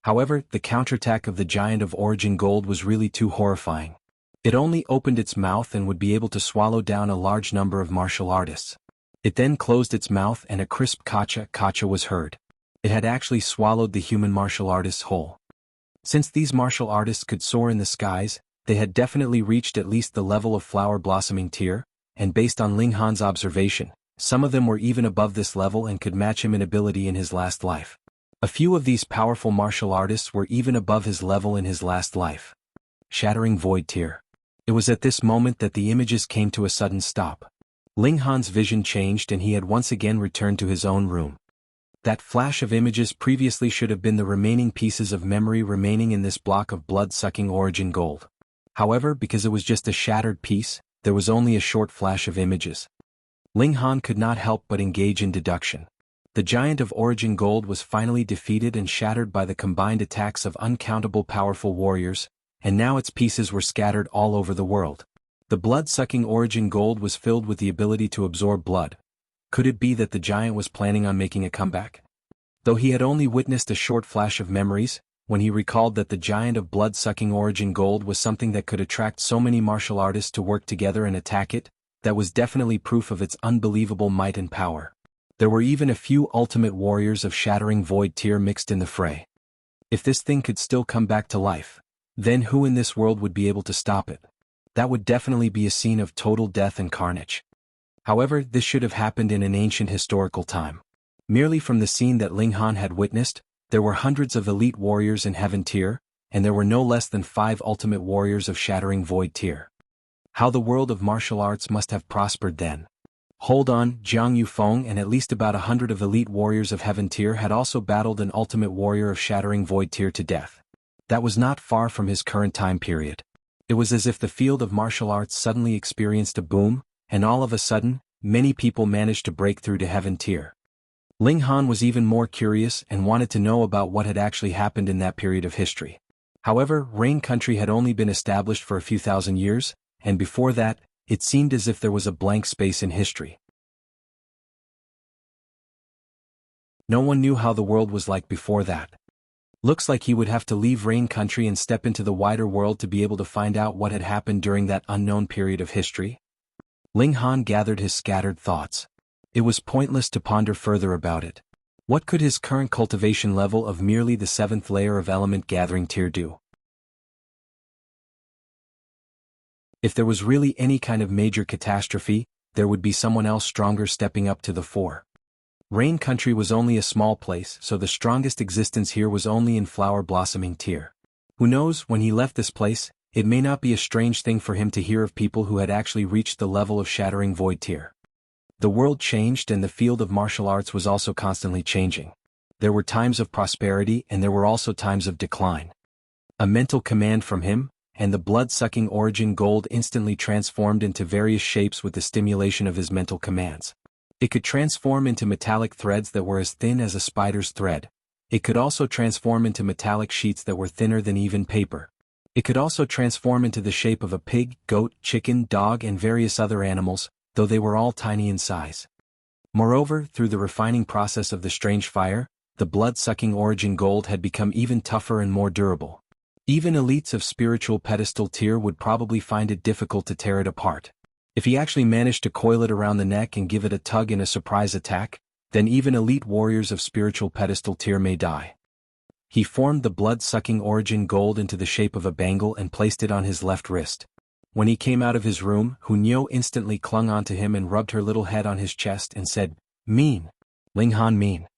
However, the counterattack of the giant of origin gold was really too horrifying. It only opened its mouth and would be able to swallow down a large number of martial artists. It then closed its mouth and a crisp kacha was heard. It had actually swallowed the human martial artists whole. Since these martial artists could soar in the skies, they had definitely reached at least the level of flower blossoming tier, and based on Ling Han's observation, some of them were even above this level and could match him in ability in his last life. A few of these powerful martial artists were even above his level in his last life. Shattering Void Tier. It was at this moment that the images came to a sudden stop. Ling Han's vision changed and he had once again returned to his own room. That flash of images previously should have been the remaining pieces of memory remaining in this block of blood-sucking origin gold. However, because it was just a shattered piece, there was only a short flash of images. Ling Han could not help but engage in deduction. The giant of origin gold was finally defeated and shattered by the combined attacks of uncountable powerful warriors, and now its pieces were scattered all over the world. The blood-sucking origin gold was filled with the ability to absorb blood. Could it be that the giant was planning on making a comeback? Though he had only witnessed a short flash of memories, when he recalled that the giant of blood-sucking origin gold was something that could attract so many martial artists to work together and attack it, that was definitely proof of its unbelievable might and power. There were even a few ultimate warriors of Shattering Void tier mixed in the fray. If this thing could still come back to life, then who in this world would be able to stop it? That would definitely be a scene of total death and carnage. However, this should have happened in an ancient historical time. Merely from the scene that Ling Han had witnessed, there were hundreds of elite warriors in Heaven tier, and there were no less than 5 ultimate warriors of Shattering Void tier. How the world of martial arts must have prospered then. Hold on, Jianghu Feng and at least about 100 of elite warriors of Heaven tier had also battled an ultimate warrior of Shattering Void tier to death. That was not far from his current time period. It was as if the field of martial arts suddenly experienced a boom, and all of a sudden, many people managed to break through to Heaven tier. Ling Han was even more curious and wanted to know about what had actually happened in that period of history. However, Rain Country had only been established for a few thousand years, and before that, it seemed as if there was a blank space in history. No one knew how the world was like before that. Looks like he would have to leave Rain Country and step into the wider world to be able to find out what had happened during that unknown period of history. Ling Han gathered his scattered thoughts. It was pointless to ponder further about it. What could his current cultivation level of merely the 7th layer of element gathering tier do? If there was really any kind of major catastrophe, there would be someone else stronger stepping up to the fore. Rain Country was only a small place, so the strongest existence here was only in flower blossoming tier. Who knows, when he left this place, it may not be a strange thing for him to hear of people who had actually reached the level of shattering void tier. The world changed and the field of martial arts was also constantly changing. There were times of prosperity and there were also times of decline. A mental command from him, and the blood-sucking origin gold instantly transformed into various shapes with the stimulation of his mental commands. It could transform into metallic threads that were as thin as a spider's thread. It could also transform into metallic sheets that were thinner than even paper. It could also transform into the shape of a pig, goat, chicken, dog and various other animals, though they were all tiny in size. Moreover, through the refining process of the strange fire, the blood-sucking origin gold had become even tougher and more durable. Even elites of spiritual pedestal tier would probably find it difficult to tear it apart. If he actually managed to coil it around the neck and give it a tug in a surprise attack, then even elite warriors of spiritual pedestal tier may die. He formed the blood-sucking origin gold into the shape of a bangle and placed it on his left wrist. When he came out of his room, Hunyeo instantly clung onto him and rubbed her little head on his chest and said, "Mean." Ling Han, mean.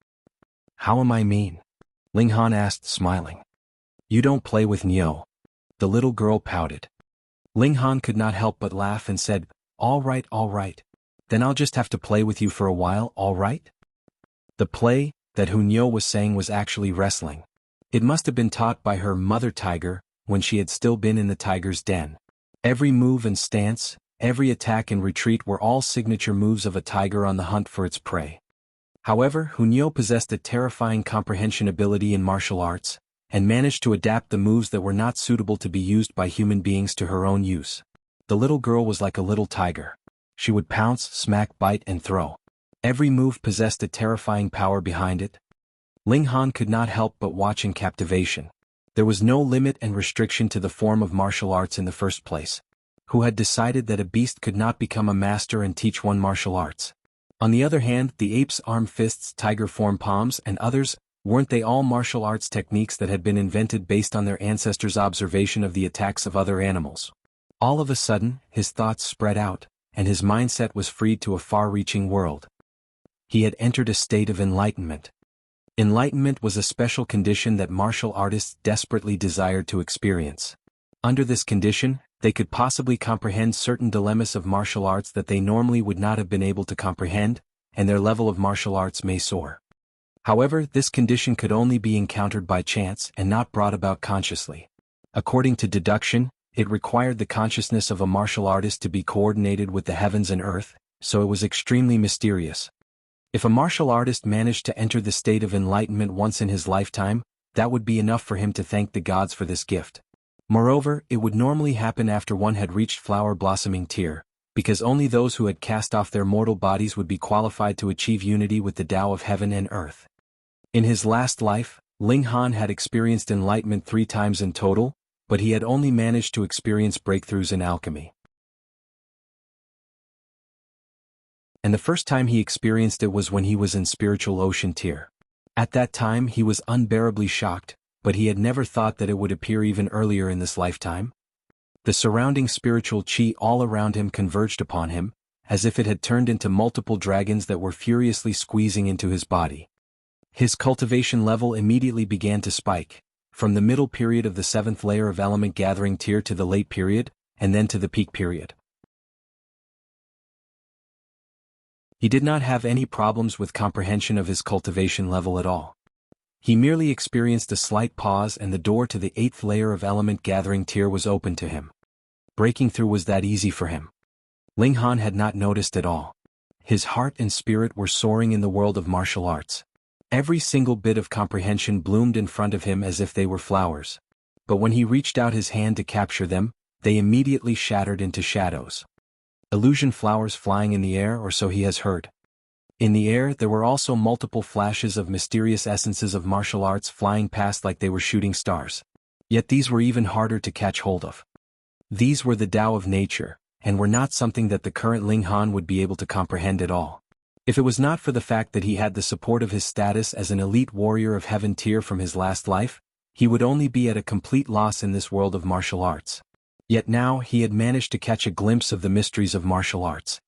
How am I mean? Ling Han asked, smiling. You don't play with Neo. The little girl pouted. Ling Han could not help but laugh and said, all right. Then I'll just have to play with you for a while, all right? The play that Hunyeo was saying was actually wrestling. It must have been taught by her mother tiger when she had still been in the tiger's den. Every move and stance, every attack and retreat were all signature moves of a tiger on the hunt for its prey. However, Hunyeo possessed a terrifying comprehension ability in martial arts, and managed to adapt the moves that were not suitable to be used by human beings to her own use. The little girl was like a little tiger. She would pounce, smack, bite, and throw. Every move possessed a terrifying power behind it. Ling Han could not help but watch in captivation. There was no limit and restriction to the form of martial arts in the first place. Who had decided that a beast could not become a master and teach one martial arts? On the other hand, the ape's arm fists, tiger form palms, and others, weren't they all martial arts techniques that had been invented based on their ancestors' observation of the attacks of other animals? All of a sudden, his thoughts spread out, and his mindset was freed to a far-reaching world. He had entered a state of enlightenment. Enlightenment was a special condition that martial artists desperately desired to experience. Under this condition, they could possibly comprehend certain dilemmas of martial arts that they normally would not have been able to comprehend, and their level of martial arts may soar. However, this condition could only be encountered by chance and not brought about consciously. According to deduction, it required the consciousness of a martial artist to be coordinated with the heavens and earth, so it was extremely mysterious. If a martial artist managed to enter the state of enlightenment once in his lifetime, that would be enough for him to thank the gods for this gift. Moreover, it would normally happen after one had reached flower blossoming tier, because only those who had cast off their mortal bodies would be qualified to achieve unity with the Tao of heaven and earth. In his last life, Ling Han had experienced enlightenment 3 times in total, but he had only managed to experience breakthroughs in alchemy. And the first time he experienced it was when he was in spiritual ocean tier. At that time he was unbearably shocked, but he had never thought that it would appear even earlier in this lifetime. The surrounding spiritual chi all around him converged upon him, as if it had turned into multiple dragons that were furiously squeezing into his body. His cultivation level immediately began to spike, from the middle period of the 7th layer of element gathering tier to the late period, and then to the peak period. He did not have any problems with comprehension of his cultivation level at all. He merely experienced a slight pause and the door to the 8th layer of element gathering tier was open to him. Breaking through was that easy for him. Ling Han had not noticed at all. His heart and spirit were soaring in the world of martial arts. Every single bit of comprehension bloomed in front of him as if they were flowers. But when he reached out his hand to capture them, they immediately shattered into shadows. Illusion flowers flying in the air, or so he has heard. In the air there were also multiple flashes of mysterious essences of martial arts flying past like they were shooting stars. Yet these were even harder to catch hold of. These were the Tao of nature, and were not something that the current Ling Han would be able to comprehend at all. If it was not for the fact that he had the support of his status as an elite warrior of heaven tier from his last life, he would only be at a complete loss in this world of martial arts. Yet now he had managed to catch a glimpse of the mysteries of martial arts.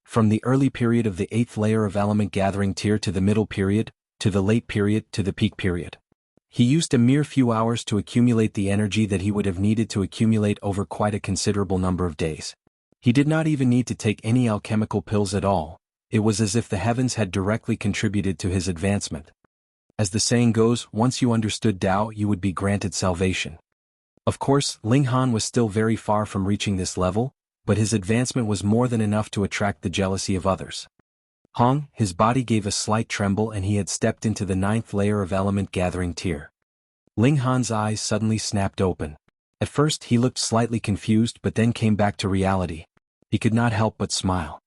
From the early period of the 8th layer of element gathering tier to the middle period, to the late period to the peak period. He used a mere few hours to accumulate the energy that he would have needed to accumulate over quite a considerable number of days. He did not even need to take any alchemical pills at all. It was as if the heavens had directly contributed to his advancement. As the saying goes, once you understood Tao, you would be granted salvation. Of course, Ling Han was still very far from reaching this level, but his advancement was more than enough to attract the jealousy of others. His body gave a slight tremble and he had stepped into the 9th layer of element gathering tier. Ling Han's eyes suddenly snapped open. At first he looked slightly confused but then came back to reality. He could not help but smile.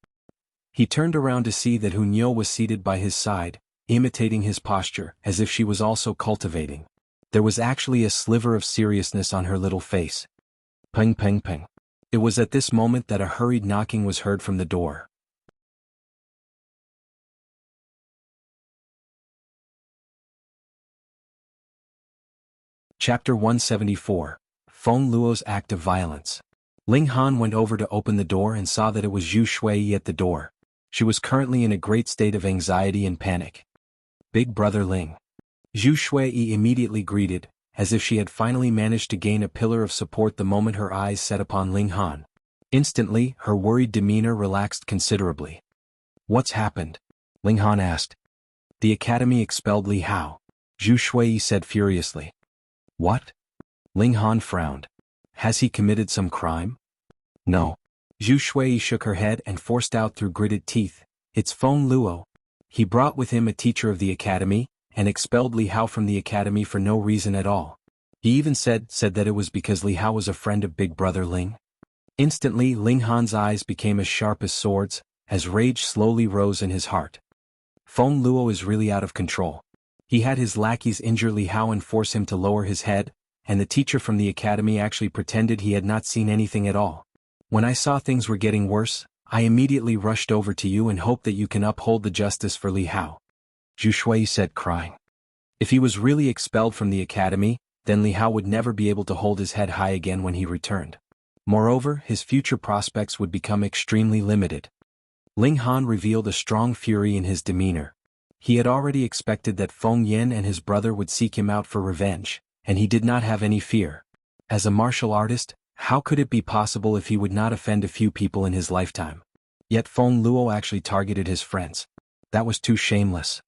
He turned around to see that Hunyo was seated by his side, imitating his posture, as if she was also cultivating. There was actually a sliver of seriousness on her little face. Peng peng peng. It was at this moment that a hurried knocking was heard from the door. Chapter 174. Feng Luo's Act of Violence. Ling Han went over to open the door and saw that it was Zhu Shuiyi at the door. She was currently in a great state of anxiety and panic. Big brother Ling. Zhu Shuiyi immediately greeted, as if she had finally managed to gain a pillar of support the moment her eyes set upon Ling Han. Instantly, her worried demeanor relaxed considerably. What's happened? Ling Han asked. The academy expelled Li Hao. Zhu Shuiyi said furiously. What? Ling Han frowned. Has he committed some crime? No. Zhu Shuiyi shook her head and forced out through gritted teeth. It's Feng Luo. He brought with him a teacher of the academy, and expelled Li Hao from the academy for no reason at all. He even said that it was because Li Hao was a friend of big brother Ling. Instantly Ling Han's eyes became as sharp as swords, as rage slowly rose in his heart. Feng Luo is really out of control. He had his lackeys injure Li Hao and force him to lower his head, and the teacher from the academy actually pretended he had not seen anything at all. When I saw things were getting worse, I immediately rushed over to you and hoped that you can uphold the justice for Li Hao. Zhu Shuiyi said, crying. If he was really expelled from the academy, then Li Hao would never be able to hold his head high again when he returned. Moreover, his future prospects would become extremely limited. Ling Han revealed a strong fury in his demeanor. He had already expected that Feng Yan and his brother would seek him out for revenge, and he did not have any fear. As a martial artist, how could it be possible if he would not offend a few people in his lifetime? Yet Feng Luo actually targeted his friends. That was too shameless.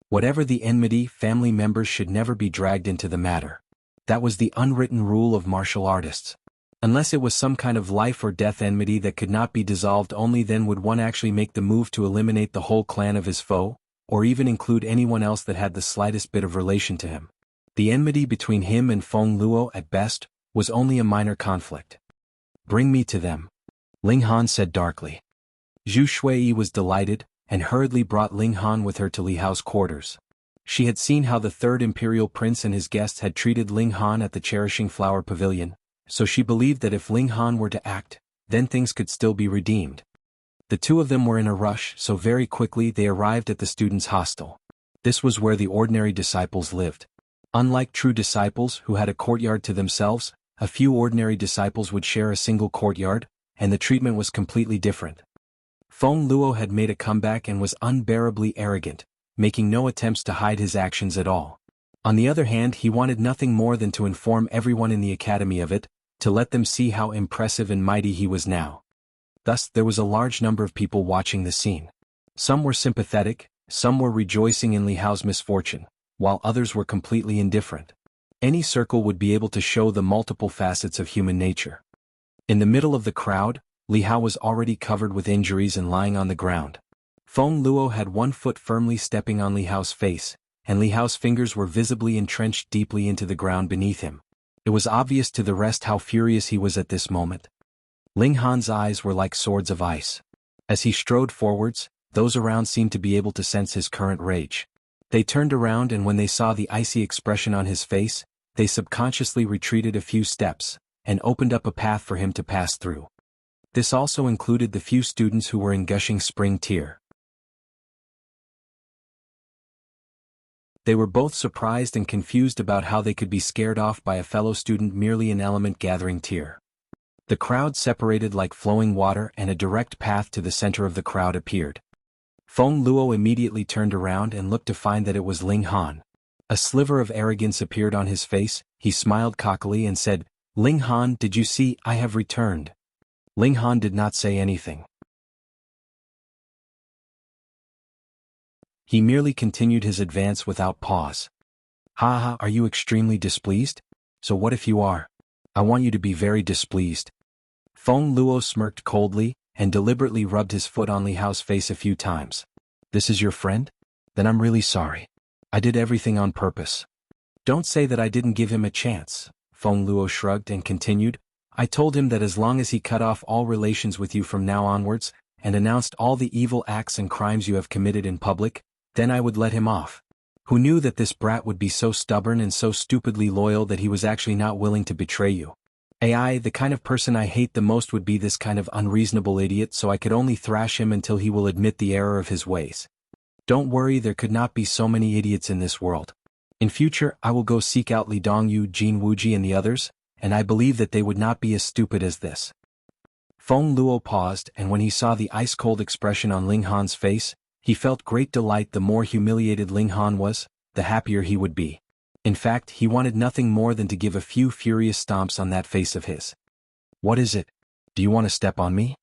Whatever the enmity, family members should never be dragged into the matter. That was the unwritten rule of martial artists. Unless it was some kind of life or death enmity that could not be dissolved, only then would one actually make the move to eliminate the whole clan of his foe, or even include anyone else that had the slightest bit of relation to him. The enmity between him and Feng Luo, at best, was only a minor conflict. Bring me to them, Ling Han said darkly. Zhu Shuiyi was delighted, and hurriedly brought Ling Han with her to Li Hao's quarters. She had seen how the third imperial prince and his guests had treated Ling Han at the Cherishing Flower Pavilion, so she believed that if Ling Han were to act, then things could still be redeemed. The two of them were in a rush, so very quickly they arrived at the students' hostel. This was where the ordinary disciples lived. Unlike true disciples who had a courtyard to themselves, a few ordinary disciples would share a single courtyard, and the treatment was completely different. Feng Luo had made a comeback and was unbearably arrogant, making no attempts to hide his actions at all. On the other hand, he wanted nothing more than to inform everyone in the academy of it, to let them see how impressive and mighty he was now. Thus, there was a large number of people watching the scene. Some were sympathetic, some were rejoicing in Li Hao's misfortune, while others were completely indifferent. Any circle would be able to show the multiple facets of human nature. In the middle of the crowd, Li Hao was already covered with injuries and lying on the ground. Feng Luo had one foot firmly stepping on Li Hao's face, and Li Hao's fingers were visibly entrenched deeply into the ground beneath him. It was obvious to the rest how furious he was at this moment. Ling Han's eyes were like swords of ice. As he strode forwards, those around seemed to be able to sense his current rage. They turned around, and when they saw the icy expression on his face, they subconsciously retreated a few steps, and opened up a path for him to pass through. This also included the few students who were in Gushing Spring tier. They were both surprised and confused about how they could be scared off by a fellow student merely in element gathering tier. The crowd separated like flowing water, and a direct path to the center of the crowd appeared. Feng Luo immediately turned around and looked to find that it was Ling Han. A sliver of arrogance appeared on his face. He smiled cockily and said, "Ling Han, did you see, I have returned?" Ling Han did not say anything. He merely continued his advance without pause. "Ha ha, are you extremely displeased? So what if you are? I want you to be very displeased." Feng Luo smirked coldly, and deliberately rubbed his foot on Li Hao's face a few times. "This is your friend? Then I'm really sorry. I did everything on purpose." "Don't say that I didn't give him a chance," Feng Luo shrugged and continued. "I told him that as long as he cut off all relations with you from now onwards, and announced all the evil acts and crimes you have committed in public, then I would let him off. Who knew that this brat would be so stubborn and so stupidly loyal that he was actually not willing to betray you? AI, the kind of person I hate the most would be this kind of unreasonable idiot, so I could only thrash him until he will admit the error of his ways. Don't worry, there could not be so many idiots in this world. In future, I will go seek out Li Dongyu, Jin Wuji and the others, and I believe that they would not be as stupid as this." Feng Luo paused, and when he saw the ice-cold expression on Ling Han's face, he felt great delight. The more humiliated Ling Han was, the happier he would be. In fact, he wanted nothing more than to give a few furious stomps on that face of his. "What is it? Do you want to step on me?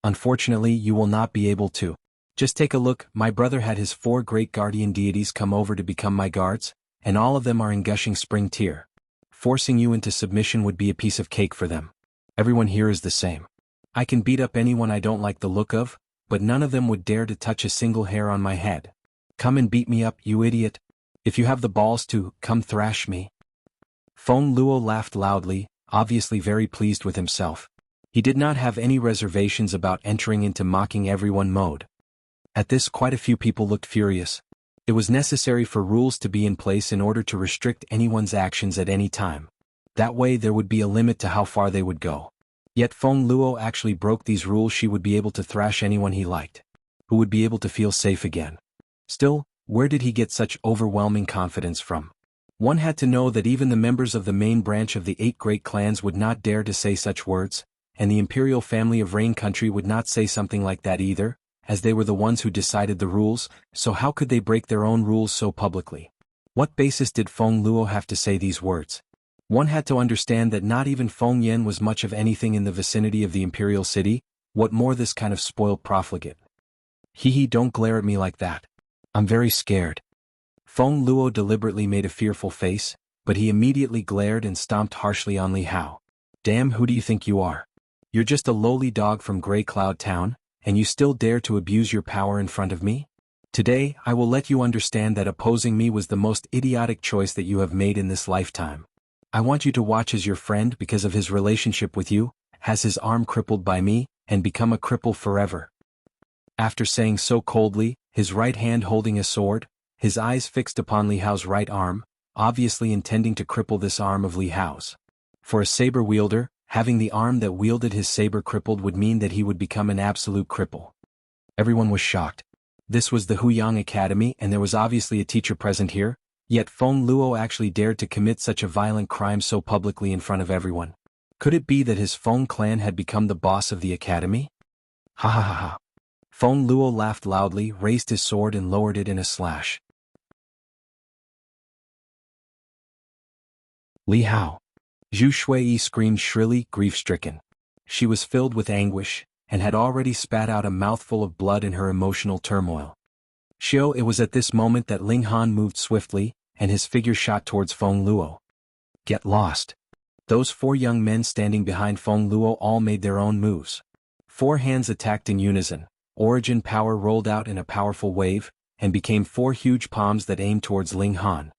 Unfortunately, you will not be able to. Just take a look, my brother had his 4 great guardian deities come over to become my guards, and all of them are in Gushing Spring tier. Forcing you into submission would be a piece of cake for them. Everyone here is the same. I can beat up anyone I don't like the look of, but none of them would dare to touch a single hair on my head. Come and beat me up, you idiot. If you have the balls to, come thrash me." Feng Luo laughed loudly, obviously very pleased with himself. He did not have any reservations about entering into mocking everyone mode. At this, quite a few people looked furious. It was necessary for rules to be in place in order to restrict anyone's actions at any time. That way there would be a limit to how far they would go. Yet Feng Luo actually broke these rules. She would be able to thrash anyone he liked. Who would be able to feel safe again? Still, where did he get such overwhelming confidence from? One had to know that even the members of the main branch of the 8 great clans would not dare to say such words, and the imperial family of Rain Country would not say something like that either, as they were the ones who decided the rules, so how could they break their own rules so publicly? What basis did Feng Luo have to say these words? One had to understand that not even Feng Yen was much of anything in the vicinity of the imperial city, what more this kind of spoiled profligate. Hee, don't glare at me like that. I'm very scared." Feng Luo deliberately made a fearful face, but he immediately glared and stomped harshly on Li Hao. "Damn, who do you think you are? You're just a lowly dog from Grey Cloud Town, and you still dare to abuse your power in front of me? Today, I will let you understand that opposing me was the most idiotic choice that you have made in this lifetime. I want you to watch as your friend, because of his relationship with you, has his arm crippled by me, and become a cripple forever." After saying so coldly, his right hand holding a sword, his eyes fixed upon Li Hao's right arm, obviously intending to cripple this arm of Li Hao's. For a saber wielder, having the arm that wielded his saber crippled would mean that he would become an absolute cripple. Everyone was shocked. This was the Huyang Academy, and there was obviously a teacher present here, yet Feng Luo actually dared to commit such a violent crime so publicly in front of everyone. Could it be that his Feng clan had become the boss of the academy? Ha ha ha ha. Feng Luo laughed loudly, raised his sword and lowered it in a slash. Li Hao. Zhu Shui screamed shrilly, grief-stricken. She was filled with anguish, and had already spat out a mouthful of blood in her emotional turmoil. It was at this moment that Ling Han moved swiftly, and his figure shot towards Feng Luo. Get lost. Those 4 young men standing behind Feng Luo all made their own moves. 4 hands attacked in unison. Origin power rolled out in a powerful wave, and became 4 huge palms that aimed towards Ling Han.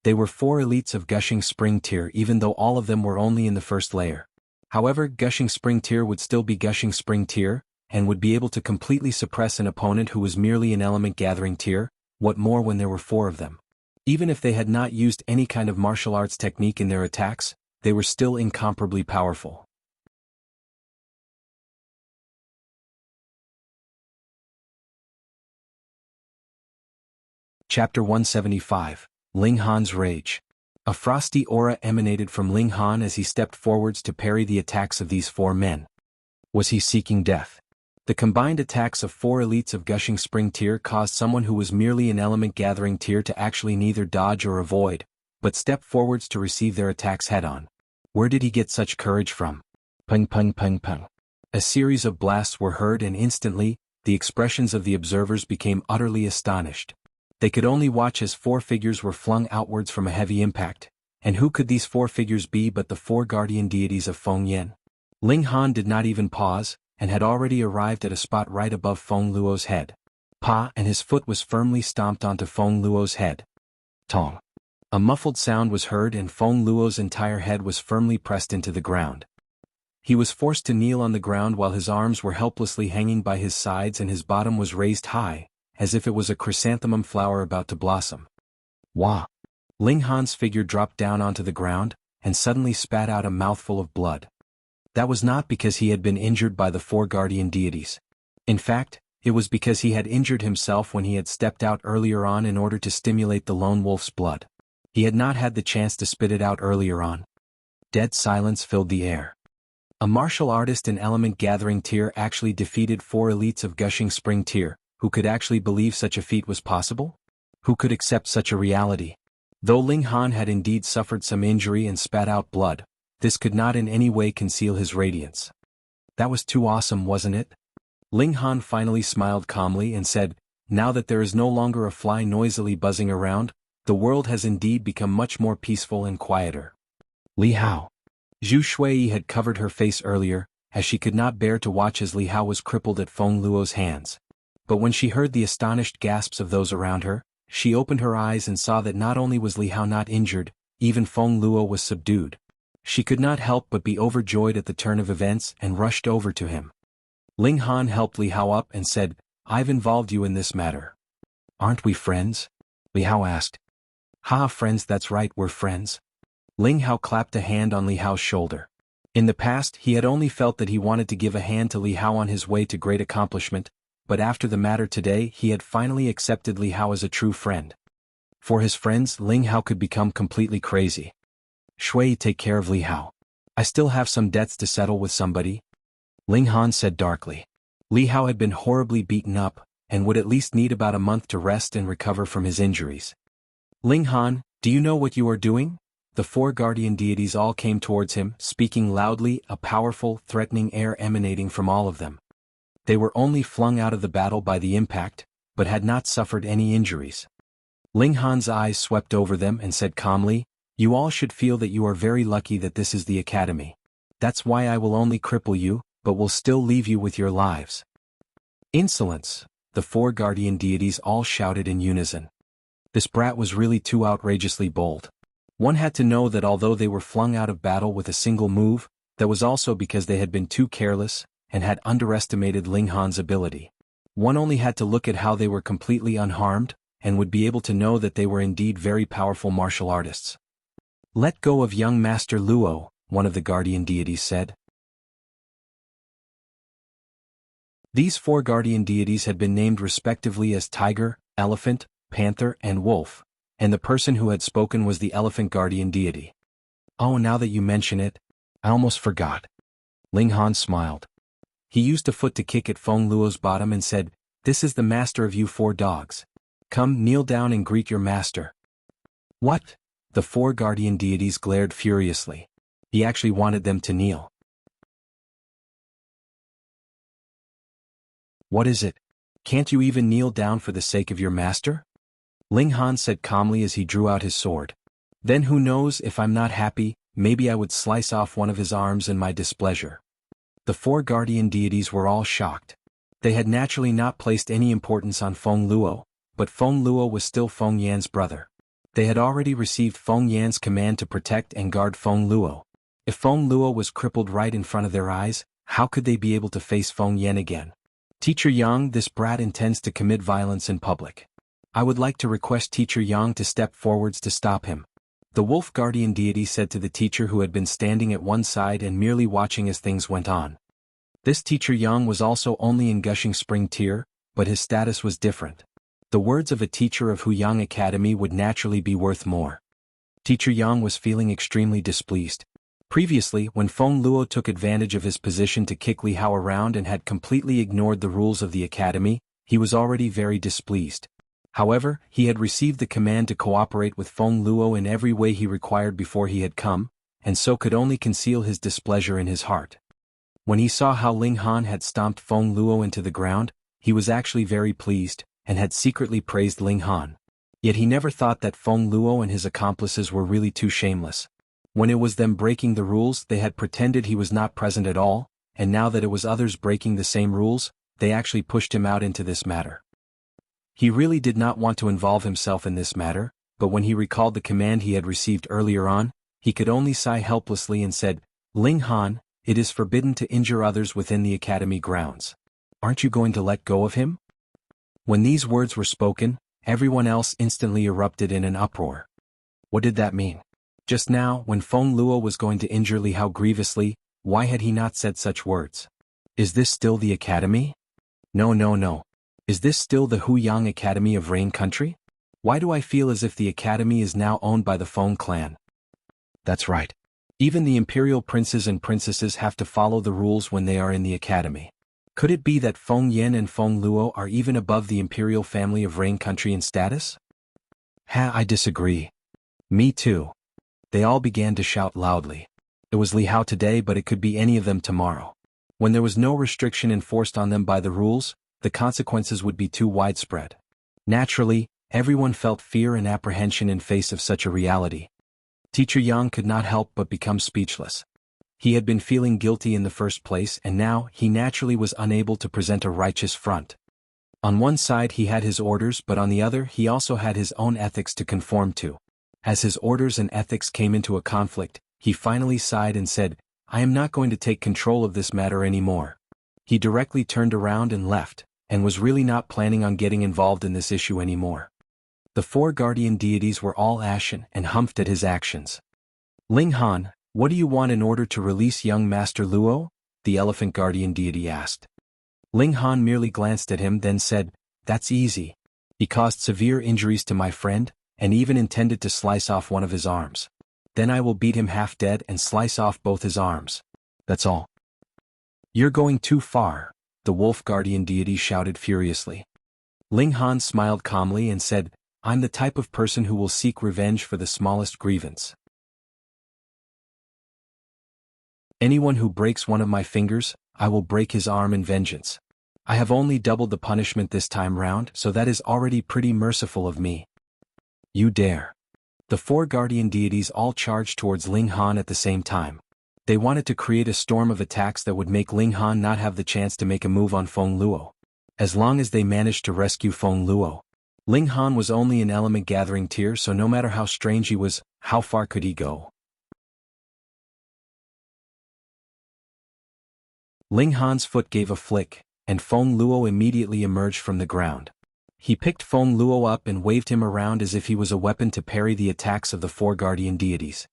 They were 4 elites of Gushing Spring tier, even though all of them were only in the first layer. However, Gushing Spring Tear would still be Gushing Spring Tear, and would be able to completely suppress an opponent who was merely an element gathering tier, what more when there were 4 of them. Even if they had not used any kind of martial arts technique in their attacks, they were still incomparably powerful. Chapter 175, Ling Han's Rage. A frosty aura emanated from Ling Han as he stepped forwards to parry the attacks of these 4 men. Was he seeking death? The combined attacks of 4 elites of Gushing Spring Tier caused someone who was merely an element gathering tier to actually neither dodge or avoid, but step forwards to receive their attacks head-on. Where did he get such courage from? Pung pung pung pung. A series of blasts were heard and instantly, the expressions of the observers became utterly astonished. They could only watch as 4 figures were flung outwards from a heavy impact, and who could these 4 figures be but the 4 guardian deities of Feng Yan? Ling Han did not even pause, and had already arrived at a spot right above Feng Luo's head. Pa, and his foot was firmly stomped onto Feng Luo's head. Tong. A muffled sound was heard and Feng Luo's entire head was firmly pressed into the ground. He was forced to kneel on the ground while his arms were helplessly hanging by his sides and his bottom was raised high, as if it was a chrysanthemum flower about to blossom. Wah! Ling Han's figure dropped down onto the ground, and suddenly spat out a mouthful of blood. That was not because he had been injured by the 4 guardian deities. In fact, it was because he had injured himself when he had stepped out earlier on in order to stimulate the lone wolf's blood. He had not had the chance to spit it out earlier on. Dead silence filled the air. A martial artist in element gathering tier actually defeated 4 elites of Gushing Spring Tier. Who could actually believe such a feat was possible? Who could accept such a reality? Though Ling Han had indeed suffered some injury and spat out blood, this could not in any way conceal his radiance. That was too awesome, wasn't it? Ling Han finally smiled calmly and said, now that there is no longer a fly noisily buzzing around, the world has indeed become much more peaceful and quieter. Li Hao. Zhu Shui had covered her face earlier, as she could not bear to watch as Li Hao was crippled at Feng Luo's hands. But when she heard the astonished gasps of those around her, she opened her eyes and saw that not only was Li Hao not injured, even Feng Luo was subdued. She could not help but be overjoyed at the turn of events and rushed over to him. Ling Han helped Li Hao up and said, I've involved you in this matter. Aren't we friends? Li Hao asked. Ha, friends, that's right, we're friends. Ling Hao clapped a hand on Li Hao's shoulder. In the past, he had only felt that he wanted to give a hand to Li Hao on his way to great accomplishment, but after the matter today he had finally accepted Li Hao as a true friend. For his friends, Ling Hao could become completely crazy. Shui, take care of Li Hao. I still have some debts to settle with somebody. Ling Han said darkly. Li Hao had been horribly beaten up, and would at least need about a month to rest and recover from his injuries. Ling Han, do you know what you are doing? The 4 guardian deities all came towards him, speaking loudly, a powerful, threatening air emanating from all of them. They were only flung out of the battle by the impact, but had not suffered any injuries. Ling Han's eyes swept over them and said calmly, you all should feel that you are very lucky that this is the academy. That's why I will only cripple you, but will still leave you with your lives. Insolence, the 4 guardian deities all shouted in unison. This brat was really too outrageously bold. One had to know that although they were flung out of battle with a single move, that was also because they had been too careless, and had underestimated Ling Han's ability. One only had to look at how they were completely unharmed, and would be able to know that they were indeed very powerful martial artists. Let go of young Master Luo, one of the guardian deities said. These 4 guardian deities had been named respectively as Tiger, Elephant, Panther, and Wolf, and the person who had spoken was the Elephant guardian deity. Oh, now that you mention it, I almost forgot. Ling Han smiled. He used a foot to kick at Feng Luo's bottom and said, this is the master of you 4 dogs. Come, kneel down and greet your master. What? The 4 guardian deities glared furiously. He actually wanted them to kneel. What is it? Can't you even kneel down for the sake of your master? Ling Han said calmly as he drew out his sword. Then who knows, if I'm not happy, maybe I would slice off one of his arms in my displeasure. The 4 guardian deities were all shocked. They had naturally not placed any importance on Feng Luo, but Feng Luo was still Feng Yan's brother. They had already received Feng Yan's command to protect and guard Feng Luo. If Feng Luo was crippled right in front of their eyes, how could they be able to face Feng Yan again? Teacher Yang, this brat intends to commit violence in public. I would like to request Teacher Yang to step forwards to stop him. The wolf guardian deity said to the teacher who had been standing at one side and merely watching as things went on. This Teacher Yang was also only in Gushing Spring Tier, but his status was different. The words of a teacher of Huyang Academy would naturally be worth more. Teacher Yang was feeling extremely displeased. Previously, when Feng Luo took advantage of his position to kick Li Hao around and had completely ignored the rules of the academy, he was already very displeased. However, he had received the command to cooperate with Feng Luo in every way he required before he had come, and so could only conceal his displeasure in his heart. When he saw how Ling Han had stomped Feng Luo into the ground, he was actually very pleased, and had secretly praised Ling Han. Yet he never thought that Feng Luo and his accomplices were really too shameless. When it was them breaking the rules, they had pretended he was not present at all, and now that it was others breaking the same rules, they actually pushed him out into this matter. He really did not want to involve himself in this matter, but when he recalled the command he had received earlier on, he could only sigh helplessly and said, Ling Han, it is forbidden to injure others within the academy grounds. Aren't you going to let go of him? When these words were spoken, everyone else instantly erupted in an uproar. What did that mean? Just now, when Feng Luo was going to injure Li Hao grievously, why had he not said such words? Is this still the academy? No. Is this still the Huyang Academy of Rain Country? Why do I feel as if the academy is now owned by the Feng clan? That's right. Even the imperial princes and princesses have to follow the rules when they are in the academy. Could it be that Feng Yan and Feng Luo are even above the imperial family of Rain Country in status? I disagree. Me too. They all began to shout loudly. It was Li Hao today, but it could be any of them tomorrow. When there was no restriction enforced on them by the rules, the consequences would be too widespread. Naturally, everyone felt fear and apprehension in face of such a reality. Teacher Yang could not help but become speechless. He had been feeling guilty in the first place, and now he naturally was unable to present a righteous front. On one side he had his orders, but on the other he also had his own ethics to conform to. As his orders and ethics came into a conflict, he finally sighed and said, I am not going to take control of this matter anymore. He directly turned around and left, and was really not planning on getting involved in this issue anymore. The four guardian deities were all ashen and humphed at his actions. Ling Han, what do you want in order to release young Master Luo? The elephant guardian deity asked. Ling Han merely glanced at him, then said, That's easy. He caused severe injuries to my friend, and even intended to slice off one of his arms. Then I will beat him half dead and slice off both his arms. That's all. You're going too far, the wolf guardian deity shouted furiously. Ling Han smiled calmly and said, I'm the type of person who will seek revenge for the smallest grievance. Anyone who breaks one of my fingers, I will break his arm in vengeance. I have only doubled the punishment this time round, so that is already pretty merciful of me. You dare. The four guardian deities all charged towards Ling Han at the same time. They wanted to create a storm of attacks that would make Ling Han not have the chance to make a move on Feng Luo. As long as they managed to rescue Feng Luo. Ling Han was only in element gathering tier, so no matter how strange he was, how far could he go? Ling Han's foot gave a flick, and Feng Luo immediately emerged from the ground. He picked Feng Luo up and waved him around as if he was a weapon to parry the attacks of the four guardian deities.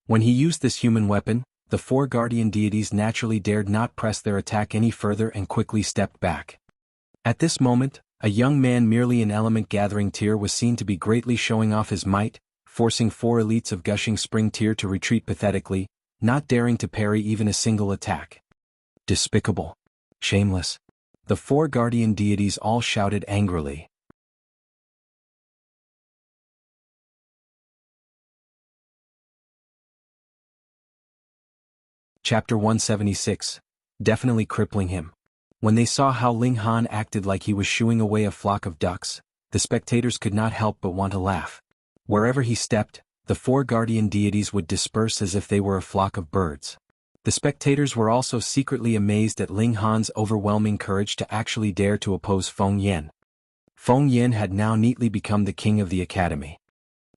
When he used this human weapon, the four guardian deities naturally dared not press their attack any further and quickly stepped back. At this moment, a young man merely in element gathering tier was seen to be greatly showing off his might, forcing four elites of Gushing Spring tier to retreat pathetically, not daring to parry even a single attack. Despicable. Shameless. The four guardian deities all shouted angrily. Chapter 176. Definitely crippling him. When they saw how Ling Han acted like he was shooing away a flock of ducks, the spectators could not help but want to laugh. Wherever he stepped, the four guardian deities would disperse as if they were a flock of birds. The spectators were also secretly amazed at Ling Han's overwhelming courage to actually dare to oppose Feng Yan. Feng Yan had now neatly become the king of the academy.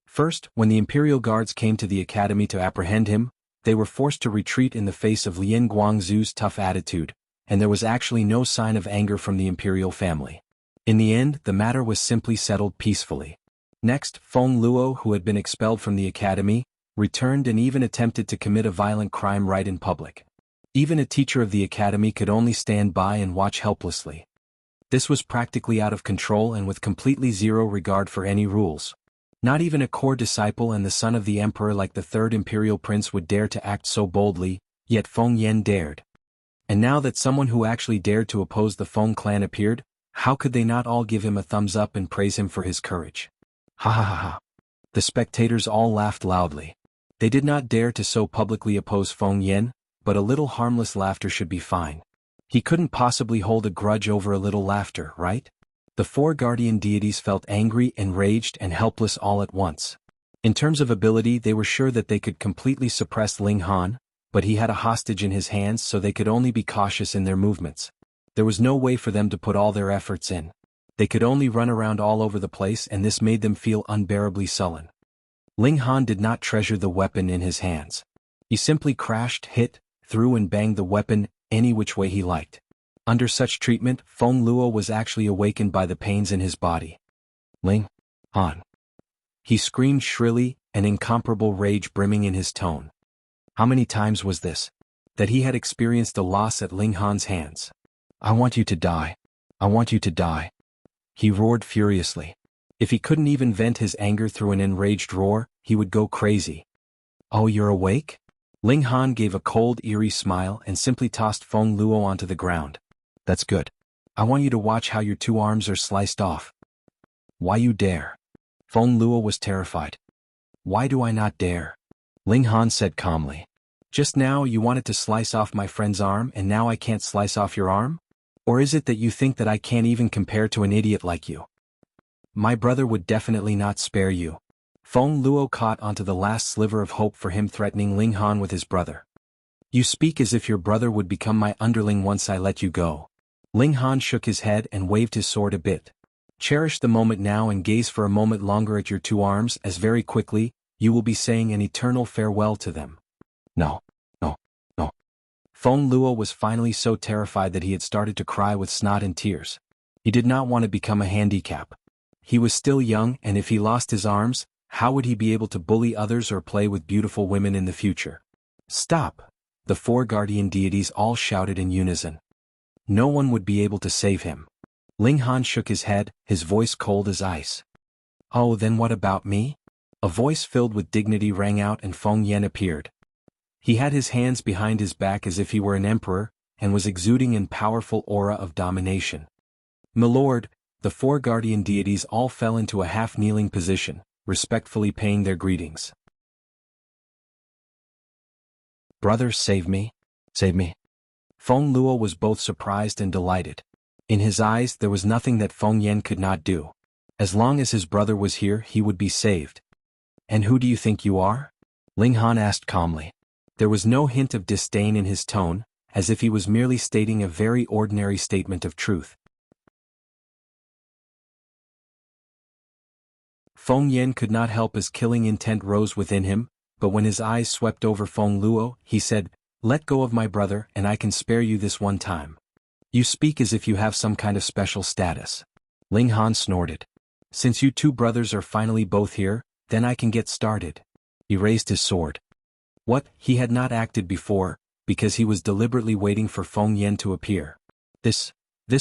First, when the imperial guards came to the academy to apprehend him, They were forced to retreat in the face of Lien Guangzhu's tough attitude, and there was actually no sign of anger from the imperial family. In the end, the matter was simply settled peacefully. Next, Feng Luo, who had been expelled from the academy, returned and even attempted to commit a violent crime right in public. Even a teacher of the academy could only stand by and watch helplessly. This was practically out of control and with completely zero regard for any rules. Not even a core disciple and the son of the emperor like the third imperial prince would dare to act so boldly, yet Feng Yan dared. And now that someone who actually dared to oppose the Feng clan appeared, how could they not all give him a thumbs up and praise him for his courage? Ha ha ha ha. The spectators all laughed loudly. They did not dare to so publicly oppose Feng Yan, but a little harmless laughter should be fine. He couldn't possibly hold a grudge over a little laughter, right? The four guardian deities felt angry, enraged, and helpless all at once. In terms of ability, they were sure that they could completely suppress Ling Han, but he had a hostage in his hands, so they could only be cautious in their movements. There was no way for them to put all their efforts in. They could only run around all over the place, and this made them feel unbearably sullen. Ling Han did not treasure the weapon in his hands. He simply crashed, hit, threw and banged the weapon any which way he liked. Under such treatment, Feng Luo was actually awakened by the pains in his body. Ling Han. He screamed shrilly, an incomparable rage brimming in his tone. How many times was this? That he had experienced a loss at Ling Han's hands. I want you to die. I want you to die. He roared furiously. If he couldn't even vent his anger through an enraged roar, he would go crazy. Oh, you're awake? Ling Han gave a cold, eerie smile and simply tossed Feng Luo onto the ground. That's good. I want you to watch how your two arms are sliced off. Why you dare? Feng Luo was terrified. Why do I not dare? Ling Han said calmly. Just now you wanted to slice off my friend's arm and now I can't slice off your arm? Or is it that you think that I can't even compare to an idiot like you? My brother would definitely not spare you. Feng Luo caught onto the last sliver of hope for him, threatening Ling Han with his brother. You speak as if your brother would become my underling once I let you go. Ling Han shook his head and waved his sword a bit. Cherish the moment now and gaze for a moment longer at your two arms, as very quickly, you will be saying an eternal farewell to them. No. Feng Luo was finally so terrified that he had started to cry with snot and tears. He did not want to become a handicap. He was still young, and if he lost his arms, how would he be able to bully others or play with beautiful women in the future? Stop! The four guardian deities all shouted in unison. No one would be able to save him. Ling Han shook his head, his voice cold as ice. Oh, then what about me? A voice filled with dignity rang out and Feng Yan appeared. He had his hands behind his back as if he were an emperor, and was exuding a powerful aura of domination. Milord, the four guardian deities all fell into a half-kneeling position, respectfully paying their greetings. Brother, save me. Save me. Feng Luo was both surprised and delighted. In his eyes there was nothing that Feng Yan could not do. As long as his brother was here, he would be saved. And who do you think you are? Ling Han asked calmly. There was no hint of disdain in his tone, as if he was merely stating a very ordinary statement of truth. Feng Yan could not help as killing intent rose within him, but when his eyes swept over Feng Luo, he said, Let go of my brother and I can spare you this one time. You speak as if you have some kind of special status. Ling Han snorted. Since you two brothers are finally both here, then I can get started. He raised his sword. What? He had not acted before, because he was deliberately waiting for Feng Yan to appear. This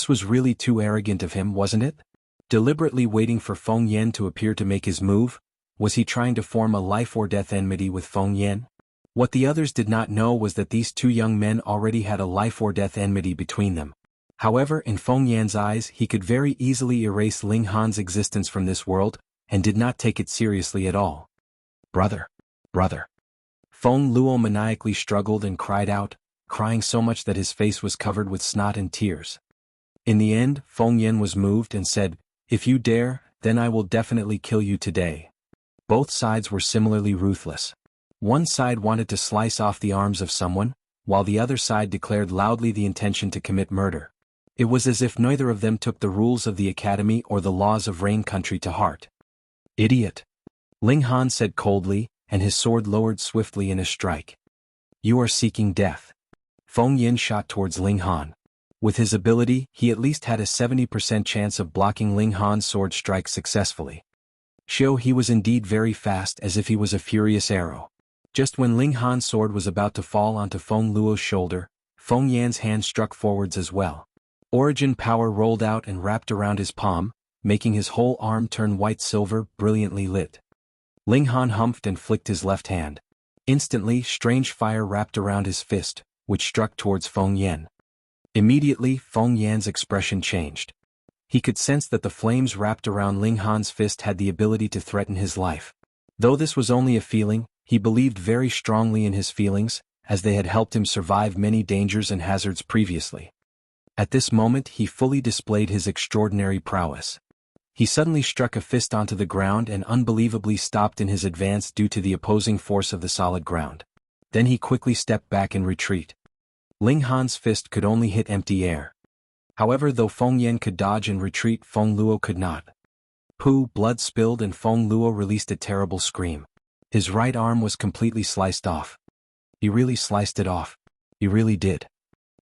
was really too arrogant of him, wasn't it? Deliberately waiting for Feng Yan to appear to make his move? Was he trying to form a life-or-death enmity with Feng Yan? What the others did not know was that these two young men already had a life-or-death enmity between them. However, in Feng Yan's eyes, he could very easily erase Ling Han's existence from this world, and did not take it seriously at all. Brother. Feng Luo maniacally struggled and cried out, crying so much that his face was covered with snot and tears. In the end, Feng Yan was moved and said, If you dare, then I will definitely kill you today. Both sides were similarly ruthless. One side wanted to slice off the arms of someone, while the other side declared loudly the intention to commit murder. It was as if neither of them took the rules of the academy or the laws of Rain Country to heart. Idiot! Ling Han said coldly, and his sword lowered swiftly in a strike. You are seeking death. Feng Yin shot towards Ling Han. With his ability, he at least had a 70% chance of blocking Ling Han's sword strike successfully. He was indeed very fast, as if he was a furious arrow. Just when Ling Han's sword was about to fall onto Feng Luo's shoulder, Feng Yan's hand struck forwards as well. Origin power rolled out and wrapped around his palm, making his whole arm turn white-silver, brilliantly lit. Ling Han humphed and flicked his left hand. Instantly, strange fire wrapped around his fist, which struck towards Feng Yan. Immediately, Feng Yan's expression changed. He could sense that the flames wrapped around Ling Han's fist had the ability to threaten his life. Though this was only a feeling, he believed very strongly in his feelings, as they had helped him survive many dangers and hazards previously. At this moment he fully displayed his extraordinary prowess. He suddenly struck a fist onto the ground and unbelievably stopped in his advance due to the opposing force of the solid ground. Then he quickly stepped back in retreat. Ling Han's fist could only hit empty air. However, though Feng Yan could dodge and retreat, Feng Luo could not. Blood spilled and Feng Luo released a terrible scream. His right arm was completely sliced off. He really sliced it off. He really did.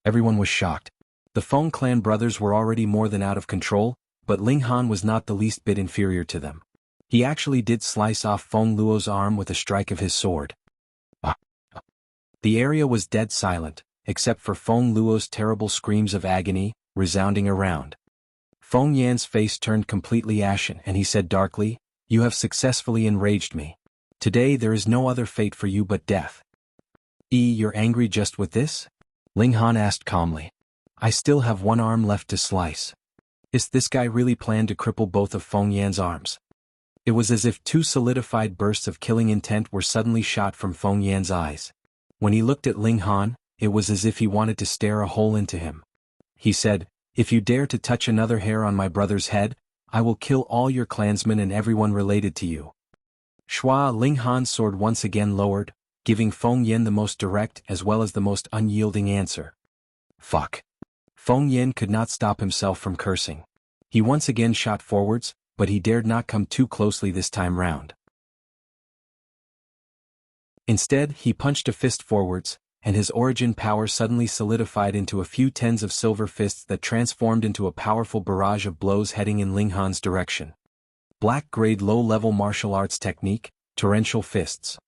Everyone was shocked. The Feng clan brothers were already more than out of control, but Ling Han was not the least bit inferior to them. He actually did slice off Feng Luo's arm with a strike of his sword. The area was dead silent, except for Feng Luo's terrible screams of agony, resounding around. Feng Yan's face turned completely ashen and he said darkly, "You have successfully enraged me. Today there is no other fate for you but death." You're angry just with this?" Ling Han asked calmly. "I still have one arm left to slice." This guy really planned to cripple both of Feng Yan's arms. It was as if two solidified bursts of killing intent were suddenly shot from Feng Yan's eyes. When he looked at Ling Han, it was as if he wanted to stare a hole into him. He said, "If you dare to touch another hair on my brother's head, I will kill all your clansmen and everyone related to you." Ling Han's sword once again lowered, giving Feng Yan the most direct as well as the most unyielding answer. Fuck. Feng Yan could not stop himself from cursing. He once again shot forwards, but he dared not come too closely this time round. Instead, he punched a fist forwards, and his origin power suddenly solidified into a few tens of silver fists that transformed into a powerful barrage of blows heading in Ling Han's direction. Black-grade low-level martial arts technique, torrential fists.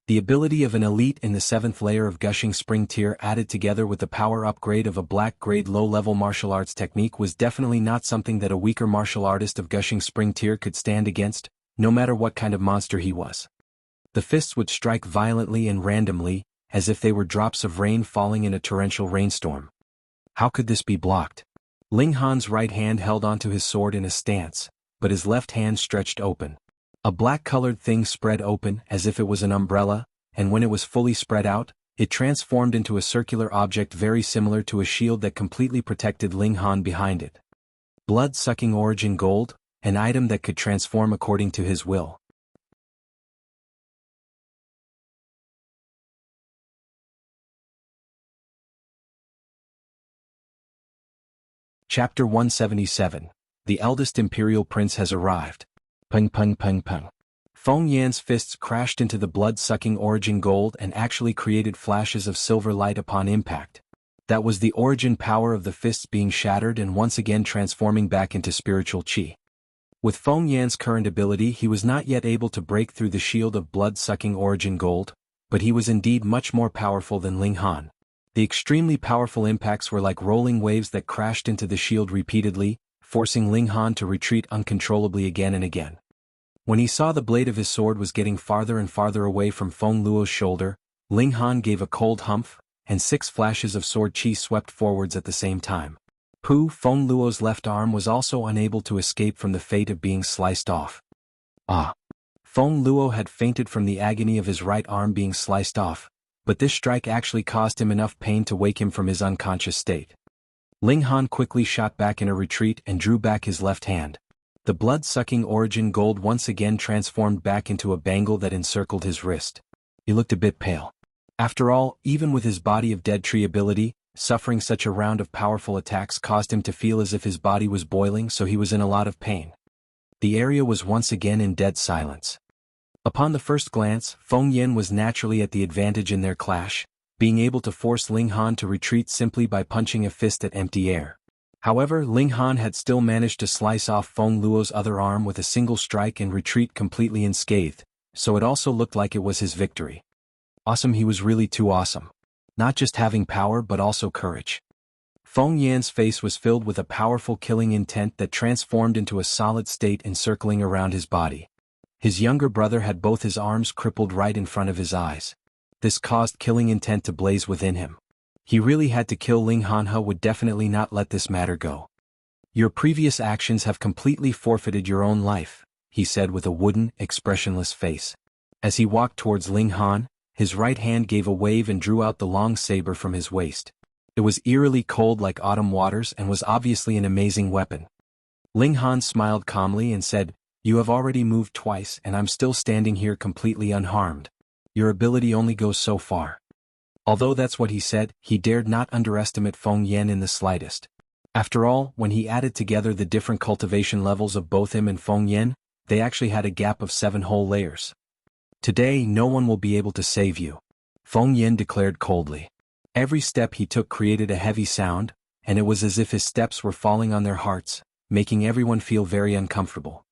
The ability of an elite in the 7th layer of Gushing Spring tier added together with the power upgrade of a black-grade low-level martial arts technique was definitely not something that a weaker martial artist of Gushing Spring tier could stand against, no matter what kind of monster he was. The fists would strike violently and randomly, as if they were drops of rain falling in a torrential rainstorm. How could this be blocked? Ling Han's right hand held onto his sword in a stance, but his left hand stretched open. A black-colored thing spread open as if it was an umbrella, and when it was fully spread out, it transformed into a circular object very similar to a shield that completely protected Ling Han behind it. Blood-sucking origin gold, an item that could transform according to his will. Chapter 177. The eldest imperial prince has arrived. Peng peng peng peng. Feng Yan's fists crashed into the blood-sucking origin gold and actually created flashes of silver light upon impact. That was the origin power of the fists being shattered and once again transforming back into spiritual qi. With Feng Yan's current ability, he was not yet able to break through the shield of blood-sucking origin gold, but he was indeed much more powerful than Ling Han. The extremely powerful impacts were like rolling waves that crashed into the shield repeatedly, forcing Ling Han to retreat uncontrollably again and again. When he saw the blade of his sword was getting farther and farther away from Feng Luo's shoulder, Ling Han gave a cold humph, and 6 flashes of sword qi swept forwards at the same time. Feng Luo's left arm was also unable to escape from the fate of being sliced off. Feng Luo had fainted from the agony of his right arm being sliced off, but this strike actually caused him enough pain to wake him from his unconscious state. Ling Han quickly shot back in a retreat and drew back his left hand. The blood-sucking origin gold once again transformed back into a bangle that encircled his wrist. He looked a bit pale. After all, even with his body of dead tree ability, suffering such a round of powerful attacks caused him to feel as if his body was boiling, so he was in a lot of pain. The area was once again in dead silence. Upon the first glance, Feng Yin was naturally at the advantage in their clash, being able to force Ling Han to retreat simply by punching a fist at empty air. However, Ling Han had still managed to slice off Feng Luo's other arm with a single strike and retreat completely unscathed, so it also looked like it was his victory. Awesome, he was really too awesome. Not just having power but also courage. Feng Yan's face was filled with a powerful killing intent that transformed into a solid state encircling around his body. His younger brother had both his arms crippled right in front of his eyes. This caused killing intent to blaze within him. He really had to kill Ling Han. He would definitely not let this matter go. Your previous actions have completely forfeited your own life, he said with a wooden, expressionless face. As he walked towards Ling Han, his right hand gave a wave and drew out the long saber from his waist. It was eerily cold like autumn waters and was obviously an amazing weapon. Ling Han smiled calmly and said, "You have already moved twice and I'm still standing here completely unharmed. Your ability only goes so far." Although that's what he said, he dared not underestimate Feng Yan in the slightest. After all, when he added together the different cultivation levels of both him and Feng Yan, they actually had a gap of 7 whole layers. "Today no one will be able to save you," Feng Yan declared coldly. Every step he took created a heavy sound, and it was as if his steps were falling on their hearts, making everyone feel very uncomfortable.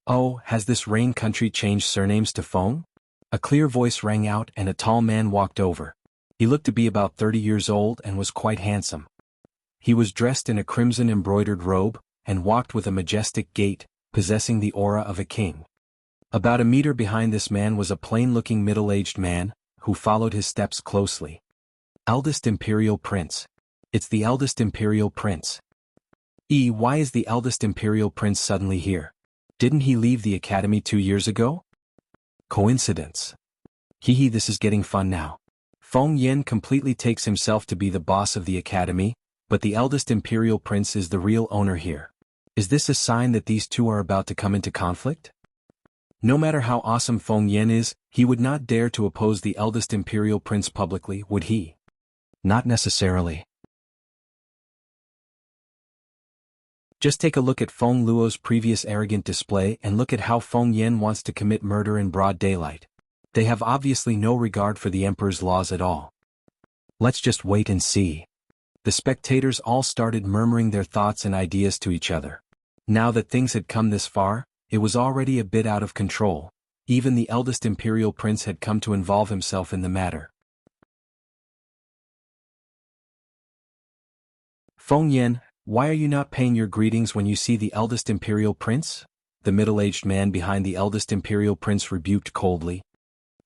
"Oh, has this Rain country changed surnames to Feng?" A clear voice rang out and a tall man walked over. He looked to be about 30 years old and was quite handsome. He was dressed in a crimson embroidered robe, and walked with a majestic gait, possessing the aura of a king. About a meter behind this man was a plain-looking middle-aged man, who followed his steps closely. Eldest Imperial Prince. It's the eldest Imperial Prince. Why is the eldest Imperial Prince suddenly here? Didn't he leave the academy 2 years ago? Coincidence. This is getting fun now. Feng Yan completely takes himself to be the boss of the academy, but the eldest Imperial Prince is the real owner here. Is this a sign that these two are about to come into conflict? No matter how awesome Feng Yan is, he would not dare to oppose the eldest Imperial Prince publicly, would he? Not necessarily. Just take a look at Feng Luo's previous arrogant display and look at how Feng Yan wants to commit murder in broad daylight. They have obviously no regard for the Emperor's laws at all. Let's just wait and see. The spectators all started murmuring their thoughts and ideas to each other. Now that things had come this far, it was already a bit out of control. Even the eldest Imperial Prince had come to involve himself in the matter. Feng Yan, why are you not paying your greetings when you see the eldest Imperial Prince? The middle-aged man behind the eldest Imperial Prince rebuked coldly.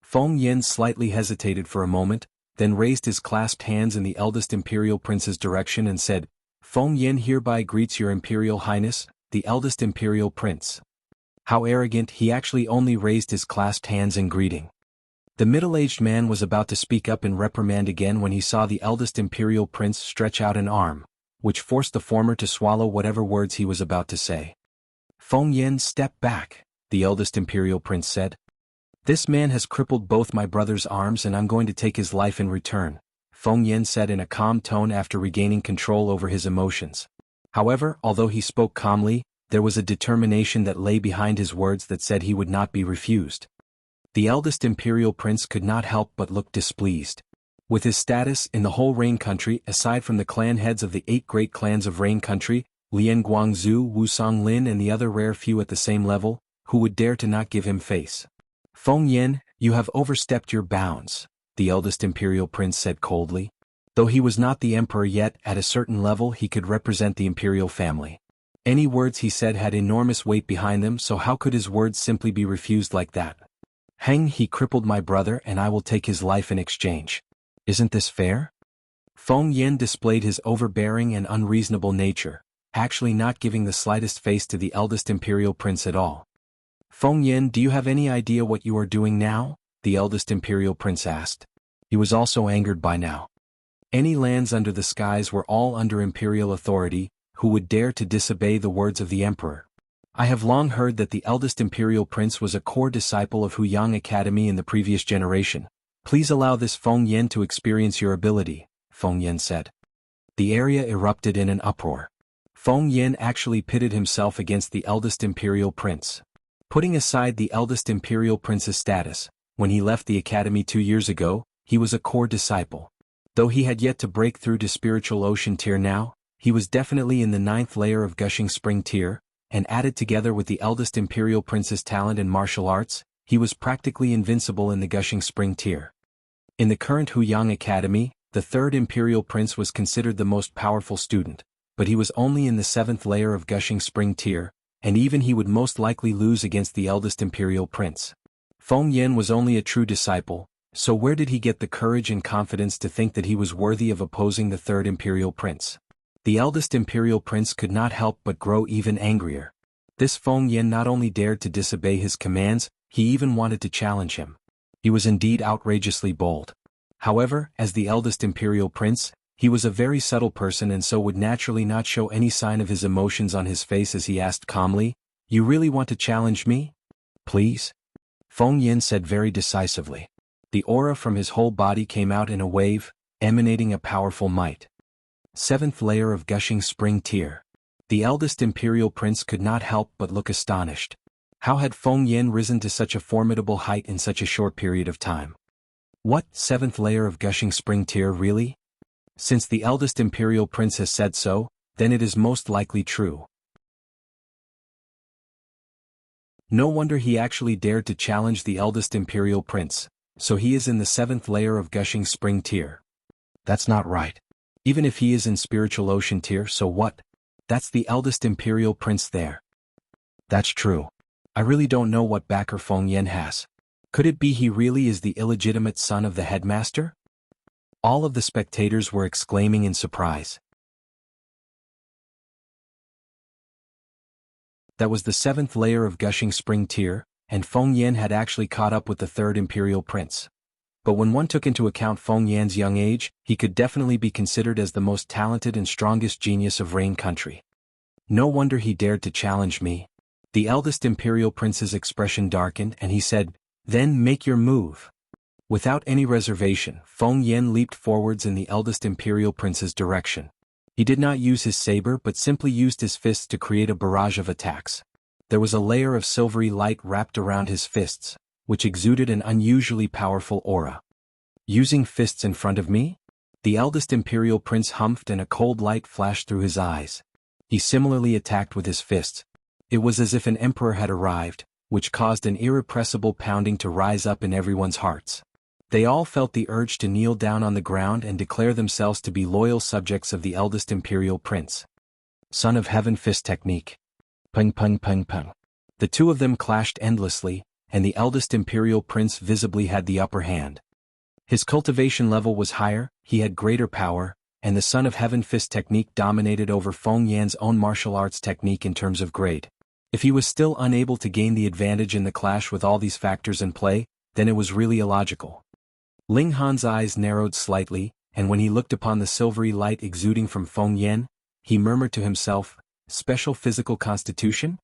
Feng Yan slightly hesitated for a moment, then raised his clasped hands in the eldest Imperial Prince's direction and said, "Feng Yan hereby greets your Imperial Highness, the eldest Imperial Prince." How arrogant, he actually only raised his clasped hands in greeting. The middle-aged man was about to speak up in reprimand again when he saw the eldest Imperial Prince stretch out an arm, which forced the former to swallow whatever words he was about to say. "Feng Yan, step back," the eldest Imperial Prince said. "This man has crippled both my brother's arms and I'm going to take his life in return," Feng Yan said in a calm tone after regaining control over his emotions. However, although he spoke calmly, there was a determination that lay behind his words that said he would not be refused. The eldest Imperial Prince could not help but look displeased. With his status in the whole Rain country, aside from the clan heads of the 8 great clans of Rain country, Lian Guangzhu, Wu Songlin and the other rare few at the same level, who would dare to not give him face? "Feng Yan, you have overstepped your bounds," the eldest Imperial Prince said coldly. Though he was not the emperor yet, at a certain level he could represent the imperial family. Any words he said had enormous weight behind them, so how could his words simply be refused like that? He crippled my brother and I will take his life in exchange. Isn't this fair?" Feng Yan displayed his overbearing and unreasonable nature, actually not giving the slightest face to the eldest Imperial Prince at all. "Feng Yan, do you have any idea what you are doing now?" the eldest Imperial Prince asked. He was also angered by now. Any lands under the skies were all under imperial authority. Who would dare to disobey the words of the emperor? "I have long heard that the eldest Imperial Prince was a core disciple of Huyang Academy in the previous generation. Please allow this Feng Yan to experience your ability," Feng Yan said. The area erupted in an uproar. Feng Yan actually pitted himself against the eldest Imperial Prince. Putting aside the eldest imperial prince's status, when he left the academy 2 years ago, he was a core disciple. Though he had yet to break through to spiritual ocean tier now, he was definitely in the 9th layer of gushing spring tier, and added together with the eldest imperial prince's talent in martial arts, he was practically invincible in the gushing spring tier. In the current Huyang Academy, the 3rd imperial prince was considered the most powerful student, but he was only in the 7th layer of gushing spring tier, and even he would most likely lose against the eldest imperial prince. Feng Yan was only a true disciple, so where did he get the courage and confidence to think that he was worthy of opposing the 3rd imperial prince? The eldest imperial prince could not help but grow even angrier. This Feng Yan not only dared to disobey his commands, he even wanted to challenge him. He was indeed outrageously bold. However, as the eldest imperial prince, he was a very subtle person and so would naturally not show any sign of his emotions on his face as he asked calmly, "You really want to challenge me? Please?" Feng Yan said very decisively. The aura from his whole body came out in a wave, emanating a powerful might. 7th layer of gushing spring tier. The eldest imperial prince could not help but look astonished. How had Feng Yan risen to such a formidable height in such a short period of time? What, 7th layer of gushing spring tier really? Since the eldest imperial prince has said so, then it is most likely true. No wonder he actually dared to challenge the eldest imperial prince, so he is in the 7th layer of gushing spring tier. That's not right. Even if he is in spiritual ocean tier, so what? That's the eldest imperial prince there. That's true. I really don't know what backer Feng Yan has. Could it be he really is the illegitimate son of the headmaster? All of the spectators were exclaiming in surprise. That was the 7th layer of gushing spring tier, and Feng Yan had actually caught up with the 3rd imperial prince. But when one took into account Feng Yan's young age, he could definitely be considered as the most talented and strongest genius of Rain Country. No wonder he dared to challenge me. The eldest imperial prince's expression darkened and he said, "Then make your move." Without any reservation, Feng Yan leaped forwards in the eldest imperial prince's direction. He did not use his saber but simply used his fists to create a barrage of attacks. There was a layer of silvery light wrapped around his fists, which exuded an unusually powerful aura. Using fists in front of me? The eldest imperial prince humphed and a cold light flashed through his eyes. He similarly attacked with his fists. It was as if an emperor had arrived, which caused an irrepressible pounding to rise up in everyone's hearts. They all felt the urge to kneel down on the ground and declare themselves to be loyal subjects of the eldest imperial prince. Son of Heaven fist technique. Pung pung pung pung. The two of them clashed endlessly, and the eldest imperial prince visibly had the upper hand. His cultivation level was higher, he had greater power, and the Son of Heaven fist technique dominated over Feng Yan's own martial arts technique in terms of grade. If he was still unable to gain the advantage in the clash with all these factors in play, then it was really illogical. Ling Han's eyes narrowed slightly, and when he looked upon the silvery light exuding from Feng Yan, he murmured to himself, "Special physical constitution?"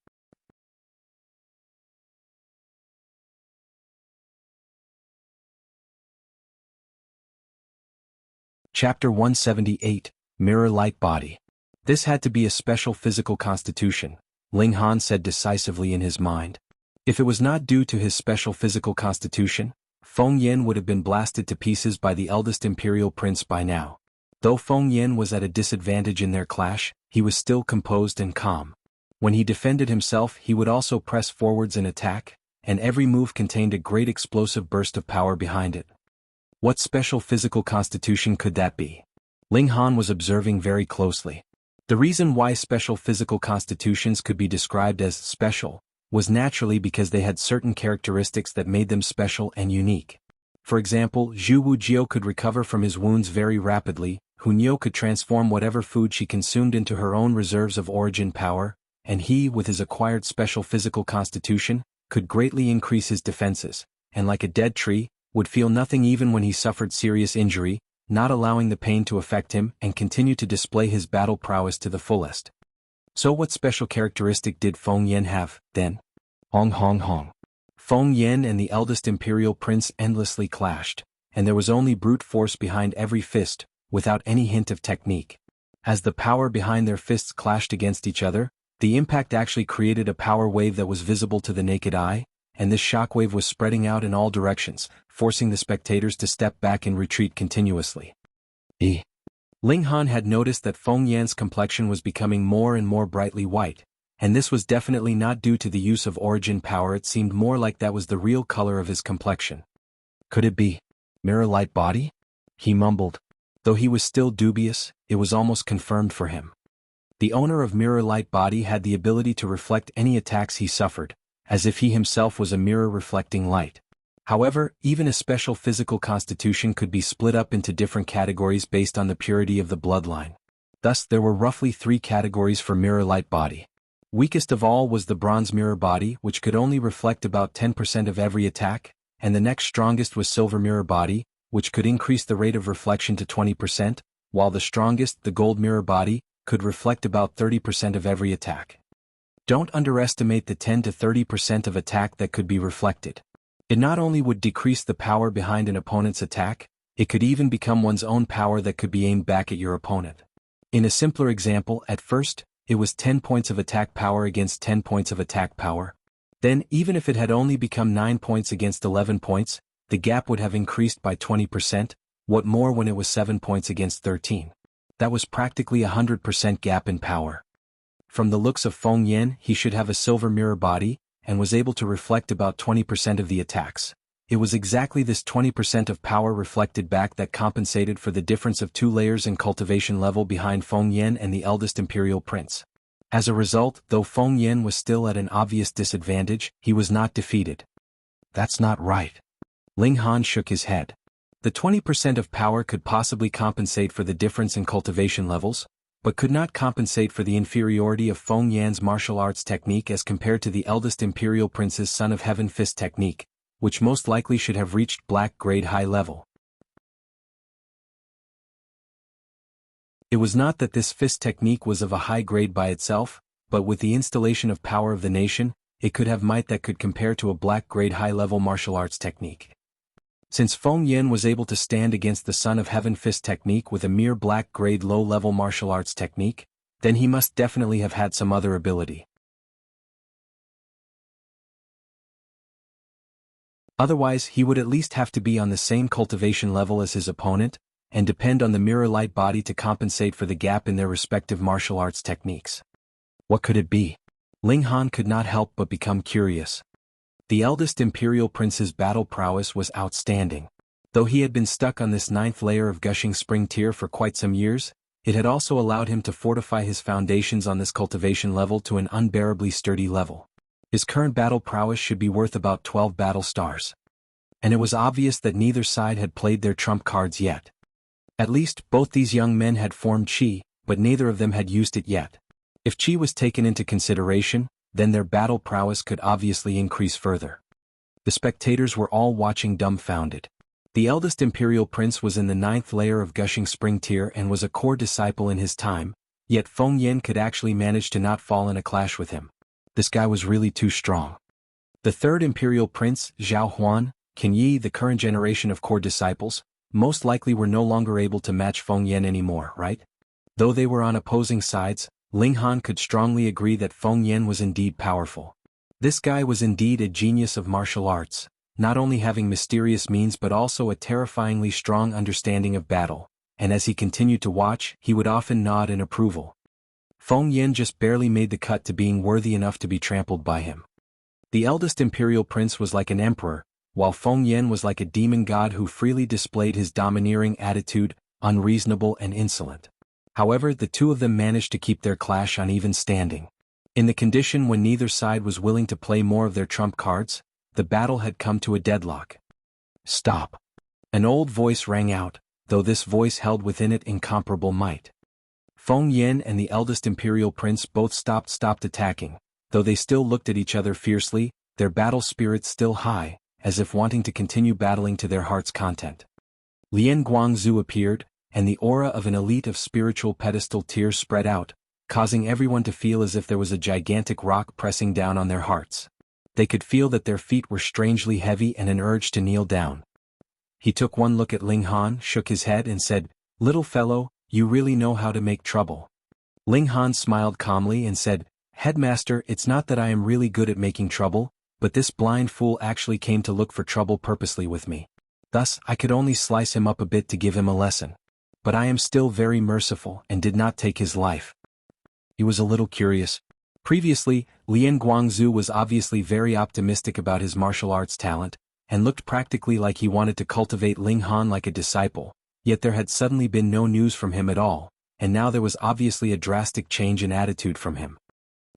Chapter 178, Mirror Light Body. This had to be a special physical constitution, Ling Han said decisively in his mind. If it was not due to his special physical constitution, Feng Yan would have been blasted to pieces by the eldest imperial prince by now. Though Feng Yan was at a disadvantage in their clash, he was still composed and calm. When he defended himself, he would also press forwards and attack, and every move contained a great explosive burst of power behind it. What special physical constitution could that be? Ling Han was observing very closely. The reason why special physical constitutions could be described as special was naturally because they had certain characteristics that made them special and unique. For example, Zhu Wujiao could recover from his wounds very rapidly, Hunyo could transform whatever food she consumed into her own reserves of origin power, and he, with his acquired special physical constitution, could greatly increase his defenses, and like a dead tree, would feel nothing even when he suffered serious injury, not allowing the pain to affect him and continue to display his battle prowess to the fullest. So what special characteristic did Feng Yan have, then? Hong hong hong. Feng Yan and the eldest imperial prince endlessly clashed, and there was only brute force behind every fist, without any hint of technique. As the power behind their fists clashed against each other, The impact actually created a power wave that was visible to the naked eye, and this shockwave was spreading out in all directions, forcing the spectators to step back and retreat continuously. Ling Han had noticed that Feng Yan's complexion was becoming more and more brightly white, and this was definitely not due to the use of origin power. It seemed more like that was the real color of his complexion. Could it be mirror light body? He mumbled. Though he was still dubious, it was almost confirmed for him. The owner of mirror light body had the ability to reflect any attacks he suffered, as if he himself was a mirror reflecting light. However, even a special physical constitution could be split up into different categories based on the purity of the bloodline. Thus, there were roughly 3 categories for mirror light body. Weakest of all was the bronze mirror body, which could only reflect about 10% of every attack, and the next strongest was silver mirror body, which could increase the rate of reflection to 20%, while the strongest, the gold mirror body, could reflect about 30% of every attack. Don't underestimate the 10 to 30% of attack that could be reflected. It not only would decrease the power behind an opponent's attack, it could even become one's own power that could be aimed back at your opponent. In a simpler example, at first, it was 10 points of attack power against 10 points of attack power. Then, even if it had only become 9 points against 11 points, the gap would have increased by 20%, what more when it was 7 points against 13. That was practically a 100% gap in power. From the looks of Feng Yan, he should have a silver mirror body, and was able to reflect about 20% of the attacks. It was exactly this 20% of power reflected back that compensated for the difference of 2 layers in cultivation level behind Feng Yan and the eldest imperial prince. As a result, though Feng Yan was still at an obvious disadvantage, he was not defeated. That's not right. Ling Han shook his head. The 20% of power could possibly compensate for the difference in cultivation levels, but could not compensate for the inferiority of Feng Yan's martial arts technique as compared to the eldest imperial prince's Son of Heaven fist technique, which most likely should have reached black grade high level. It was not that this fist technique was of a high grade by itself, but with the installation of power of the nation, it could have might that could compare to a black grade high level martial arts technique. Since Feng Yan was able to stand against the Son of Heaven fist technique with a mere black grade low-level martial arts technique, then he must definitely have had some other ability. Otherwise, he would at least have to be on the same cultivation level as his opponent, and depend on the mirror light body to compensate for the gap in their respective martial arts techniques. What could it be? Ling Han could not help but become curious. The eldest imperial prince's battle prowess was outstanding. Though he had been stuck on this 9th layer of gushing spring tier for quite some years, it had also allowed him to fortify his foundations on this cultivation level to an unbearably sturdy level. His current battle prowess should be worth about 12 battle stars. And it was obvious that neither side had played their trump cards yet. At least, both these young men had formed chi, but neither of them had used it yet. If chi was taken into consideration, then their battle prowess could obviously increase further. The spectators were all watching dumbfounded. The eldest imperial prince was in the 9th layer of gushing spring tier and was a core disciple in his time, yet Feng Yan could actually manage to not fall in a clash with him. This guy was really too strong. The 3rd imperial prince, Zhao Huan, Qin Yi, the current generation of core disciples, most likely were no longer able to match Feng Yan anymore, right? Though they were on opposing sides, Ling Han could strongly agree that Feng Yan was indeed powerful. This guy was indeed a genius of martial arts, not only having mysterious means but also a terrifyingly strong understanding of battle, and as he continued to watch, he would often nod in approval. Feng Yan just barely made the cut to being worthy enough to be trampled by him. The eldest imperial prince was like an emperor, while Feng Yan was like a demon god who freely displayed his domineering attitude, unreasonable and insolent. However, the two of them managed to keep their clash on even standing. In the condition when neither side was willing to play more of their trump cards, the battle had come to a deadlock. Stop! An old voice rang out, though this voice held within it incomparable might. Feng Yan and the eldest imperial prince both stopped attacking, though they still looked at each other fiercely, their battle spirits still high, as if wanting to continue battling to their heart's content. Lian Guangzhu appeared, and the aura of an elite of spiritual pedestal tiers spread out, causing everyone to feel as if there was a gigantic rock pressing down on their hearts. They could feel that their feet were strangely heavy and an urge to kneel down. He took one look at Ling Han, shook his head and said, "Little fellow, you really know how to make trouble." Ling Han smiled calmly and said, Headmaster, it's not that I am really good at making trouble, but this blind fool actually came to look for trouble purposely with me. Thus, I could only slice him up a bit to give him a lesson. But I am still very merciful and did not take his life. He was a little curious. Previously, Lian Guangzhu was obviously very optimistic about his martial arts talent, and looked practically like he wanted to cultivate Ling Han like a disciple, yet there had suddenly been no news from him at all, and now there was obviously a drastic change in attitude from him.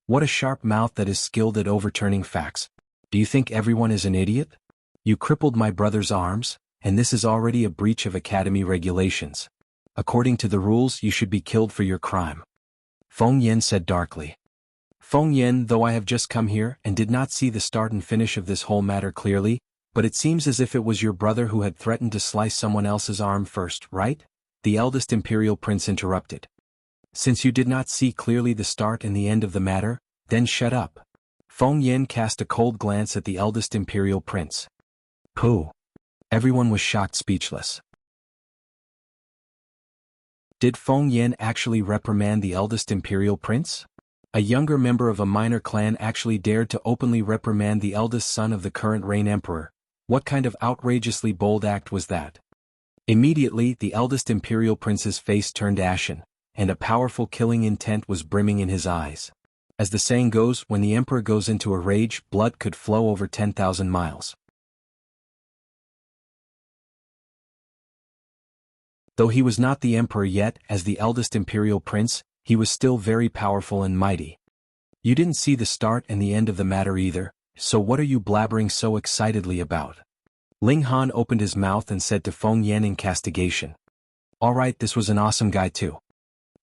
What a sharp mouth that is skilled at overturning facts. Do you think everyone is an idiot? You crippled my brother's arms, and this is already a breach of Academy regulations. According to the rules, you should be killed for your crime. Feng Yan said darkly. Feng Yan, though I have just come here and did not see the start and finish of this whole matter clearly, but it seems as if it was your brother who had threatened to slice someone else's arm first, right? The eldest imperial prince interrupted. Since you did not see clearly the start and the end of the matter, then shut up. Feng Yan cast a cold glance at the eldest imperial prince. Pooh. Everyone was shocked speechless. Did Feng Yan actually reprimand the eldest imperial prince? A younger member of a minor clan actually dared to openly reprimand the eldest son of the current reign emperor. What kind of outrageously bold act was that? Immediately, the eldest imperial prince's face turned ashen, and a powerful killing intent was brimming in his eyes. As the saying goes, when the emperor goes into a rage, blood could flow over 10,000 miles. Though he was not the emperor yet, as the eldest imperial prince, he was still very powerful and mighty. You didn't see the start and the end of the matter either, so what are you blabbering so excitedly about? Ling Han opened his mouth and said to Feng Yan in castigation. Alright, this was an awesome guy too.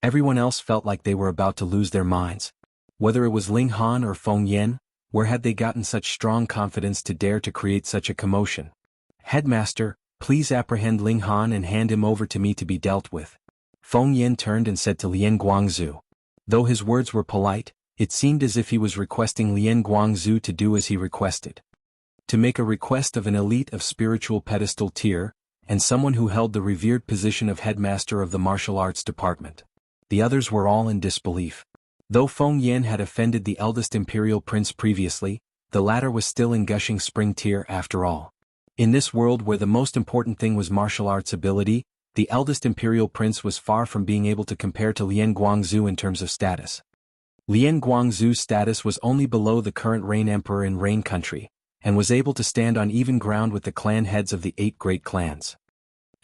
Everyone else felt like they were about to lose their minds. Whether it was Ling Han or Feng Yan, where had they gotten such strong confidence to dare to create such a commotion? Headmaster, please apprehend Ling Han and hand him over to me to be dealt with. Feng Yan turned and said to Lian Guangzhu. Though his words were polite, it seemed as if he was requesting Lian Guangzhu to do as he requested. To make a request of an elite of spiritual pedestal tier, and someone who held the revered position of headmaster of the martial arts department. The others were all in disbelief. Though Feng Yan had offended the eldest imperial prince previously, the latter was still in gushing spring tier after all. In this world where the most important thing was martial arts ability, the eldest imperial prince was far from being able to compare to Lian Guangzhu in terms of status. Lian Guangzhu's status was only below the current reign emperor in Rain Country, and was able to stand on even ground with the clan heads of the 8 great clans.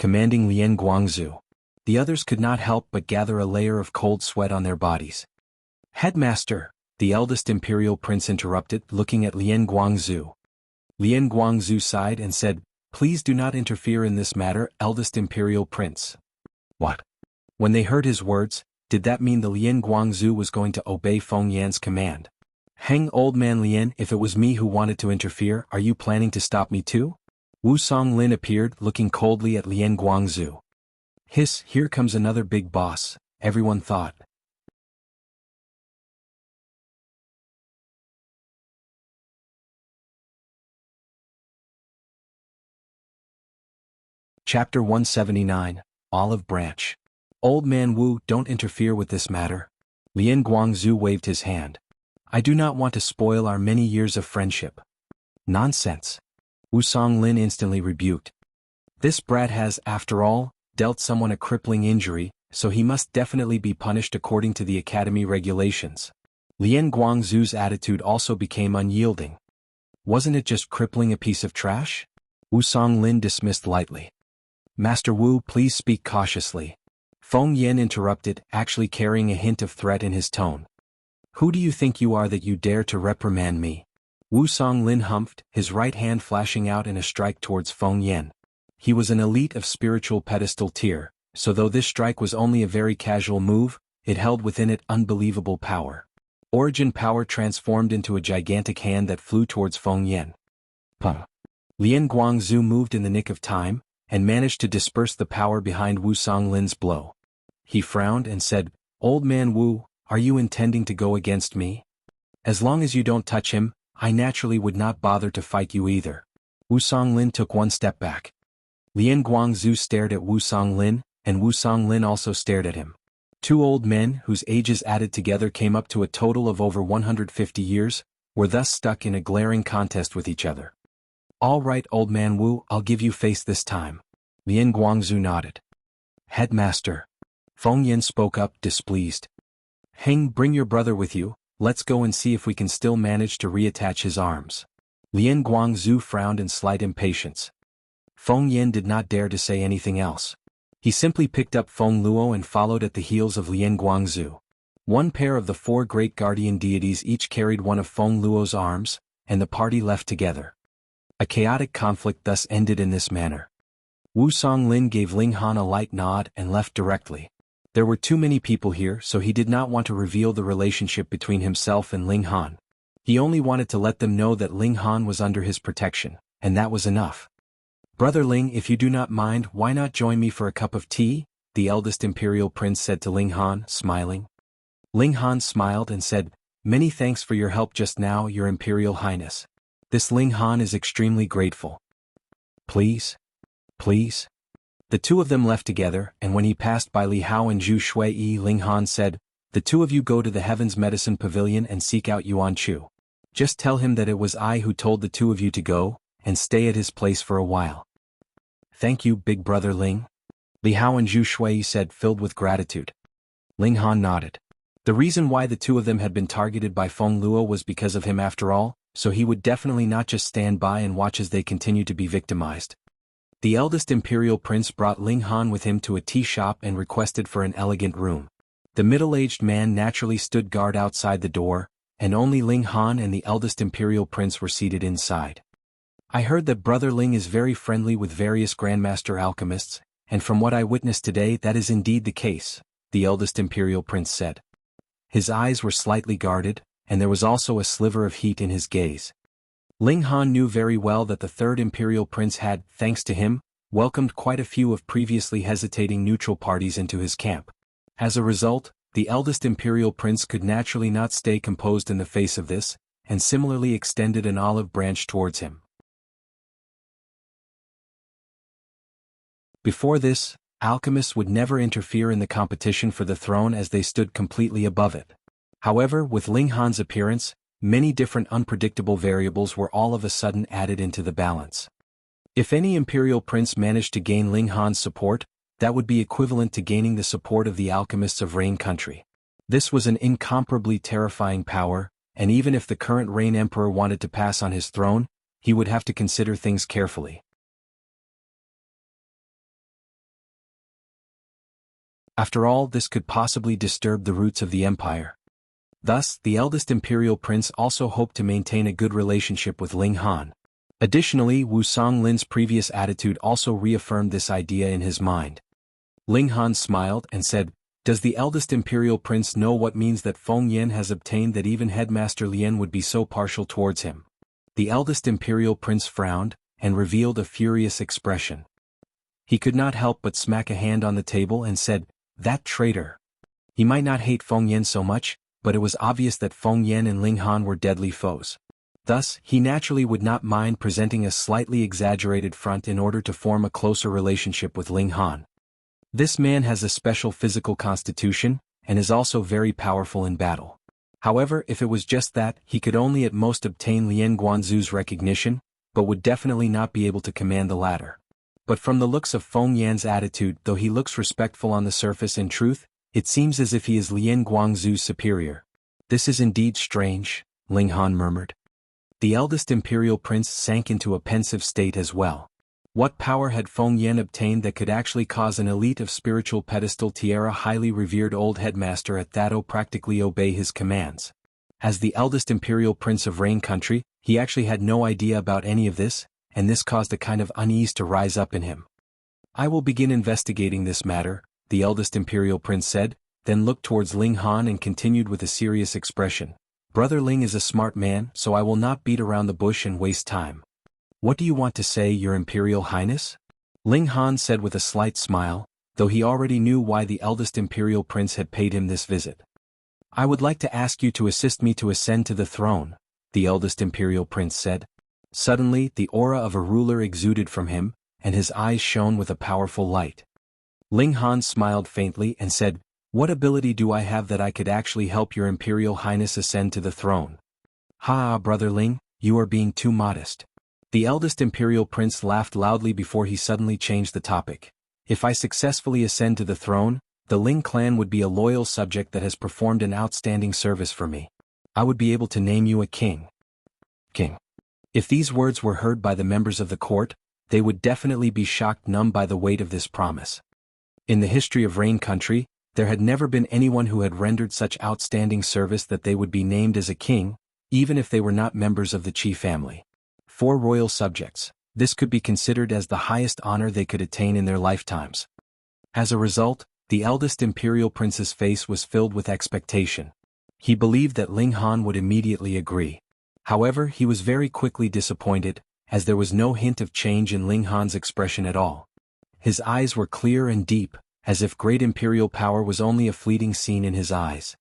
Commanding Lian Guangzhu. The others could not help but gather a layer of cold sweat on their bodies. Headmaster, the eldest imperial prince interrupted, looking at Lian Guangzhu. Lian Guangzhu sighed and said, Please do not interfere in this matter, eldest imperial prince. What? When they heard his words, did that mean the Lian Guangzhu was going to obey Feng Yan's command? Hang old man Lian, if it was me who wanted to interfere, are you planning to stop me too? Wu Songlin appeared, looking coldly at Lian Guangzhu. Hiss, here comes another big boss, everyone thought. Chapter 179, Olive Branch. Old man Wu, don't interfere with this matter. Lian Guangzhu waved his hand. I do not want to spoil our many years of friendship. Nonsense. Wu Songlin instantly rebuked. This brat has, after all, dealt someone a crippling injury, so he must definitely be punished according to the Academy regulations. Lian Guangzhu's attitude also became unyielding. Wasn't it just crippling a piece of trash? Wu Songlin dismissed lightly. Master Wu, please speak cautiously. Feng Yan interrupted, actually carrying a hint of threat in his tone. Who do you think you are that you dare to reprimand me? Wu Songlin humphed, his right hand flashing out in a strike towards Feng Yan. He was an elite of spiritual pedestal tier, so though this strike was only a very casual move, it held within it unbelievable power. Origin power transformed into a gigantic hand that flew towards Feng Yan. Puh. Lian Guangzhu moved in the nick of time, and managed to disperse the power behind Wu Songlin's blow. He frowned and said, Old man Wu, are you intending to go against me? As long as you don't touch him, I naturally would not bother to fight you either. Wu Songlin took one step back. Lian Guangzhu stared at Wu Songlin, and Wu Songlin also stared at him. Two old men, whose ages added together came up to a total of over 150 years, were thus stuck in a glaring contest with each other. "All right, old man Wu, I'll give you face this time." Lien Guangzhu nodded. "Headmaster." Feng Yan spoke up, displeased. "Heng, bring your brother with you, let's go and see if we can still manage to reattach his arms." Lien Guangzhu frowned in slight impatience. Feng Yan did not dare to say anything else. He simply picked up Feng Luo and followed at the heels of Lien Guangzhu. One pair of the four great guardian deities each carried one of Feng Luo's arms, and the party left together. A chaotic conflict thus ended in this manner. Wu Songlin gave Ling Han a light nod and left directly. There were too many people here, so he did not want to reveal the relationship between himself and Ling Han. He only wanted to let them know that Ling Han was under his protection, and that was enough. "Brother Ling, if you do not mind, why not join me for a cup of tea?" the eldest imperial prince said to Ling Han, smiling. Ling Han smiled and said, "Many thanks for your help just now, Your Imperial Highness. This Ling Han is extremely grateful." "Please? Please?" The two of them left together, and when he passed by Li Hao and Zhu Shui, Ling Han said, "The two of you go to the Heavens Medicine Pavilion and seek out Yuan Chu. Just tell him that it was I who told the two of you to go, and stay at his place for a while." "Thank you, big brother Ling," Li Hao and Zhu Shui said, filled with gratitude. Ling Han nodded. The reason why the two of them had been targeted by Feng Luo was because of him after all, so he would definitely not just stand by and watch as they continued to be victimized. The eldest imperial prince brought Ling Han with him to a tea shop and requested for an elegant room. The middle-aged man naturally stood guard outside the door, and only Ling Han and the eldest imperial prince were seated inside. "I heard that Brother Ling is very friendly with various Grandmaster alchemists, and from what I witnessed today that is indeed the case," the eldest imperial prince said. His eyes were slightly guarded, and there was also a sliver of heat in his gaze. Ling Han knew very well that the third imperial prince had, thanks to him, welcomed quite a few of previously hesitating neutral parties into his camp. As a result, the eldest imperial prince could naturally not stay composed in the face of this, and similarly extended an olive branch towards him. Before this, alchemists would never interfere in the competition for the throne as they stood completely above it. However, with Ling Han's appearance, many different unpredictable variables were all of a sudden added into the balance. If any imperial prince managed to gain Ling Han's support, that would be equivalent to gaining the support of the alchemists of Rain Country. This was an incomparably terrifying power, and even if the current Rain Emperor wanted to pass on his throne, he would have to consider things carefully. After all, this could possibly disturb the roots of the empire. Thus, the eldest imperial prince also hoped to maintain a good relationship with Ling Han. Additionally, Wu Songlin's previous attitude also reaffirmed this idea in his mind. Ling Han smiled and said, "Does the eldest imperial prince know what means that Feng Yan has obtained that even Headmaster Lien would be so partial towards him?" The eldest imperial prince frowned, and revealed a furious expression. He could not help but smack a hand on the table and said, "That traitor." He might not hate Feng Yan so much, but it was obvious that Feng Yan and Ling Han were deadly foes. Thus, he naturally would not mind presenting a slightly exaggerated front in order to form a closer relationship with Ling Han. This man has a special physical constitution, and is also very powerful in battle. However, if it was just that, he could only at most obtain Lien Guanzhu's recognition, but would definitely not be able to command the latter. But from the looks of Feng Yan's attitude, though he looks respectful on the surface, in truth, it seems as if he is Lien Guangzhu's superior. "This is indeed strange," Ling Han murmured. The eldest imperial prince sank into a pensive state as well. What power had Feng Yan obtained that could actually cause an elite of spiritual pedestal tiara highly revered old headmaster at Thato practically obey his commands? As the eldest imperial prince of Rain Country, he actually had no idea about any of this, and this caused a kind of unease to rise up in him. "I will begin investigating this matter," the eldest imperial prince said, then looked towards Ling Han and continued with a serious expression. "Brother Ling is a smart man, so I will not beat around the bush and waste time." "What do you want to say, Your Imperial Highness?" Ling Han said with a slight smile, though he already knew why the eldest imperial prince had paid him this visit. "I would like to ask you to assist me to ascend to the throne," the eldest imperial prince said. Suddenly, the aura of a ruler exuded from him, and his eyes shone with a powerful light. Ling Han smiled faintly and said, What ability do I have that I could actually help your Imperial Highness ascend to the throne? Ha, Brother Ling, you are being too modest. The eldest Imperial Prince laughed loudly before he suddenly changed the topic. If I successfully ascend to the throne, the Ling clan would be a loyal subject that has performed an outstanding service for me. I would be able to name you a king. King. If these words were heard by the members of the court, they would definitely be shocked numb by the weight of this promise. In the history of Rain Country, there had never been anyone who had rendered such outstanding service that they would be named as a king, even if they were not members of the Qi family. 4 royal subjects. This could be considered as the highest honor they could attain in their lifetimes. As a result, the eldest Imperial Prince's face was filled with expectation. He believed that Ling Han would immediately agree. However, he was very quickly disappointed, as there was no hint of change in Ling Han's expression at all. His eyes were clear and deep, as if great imperial power was only a fleeting scene in his eyes.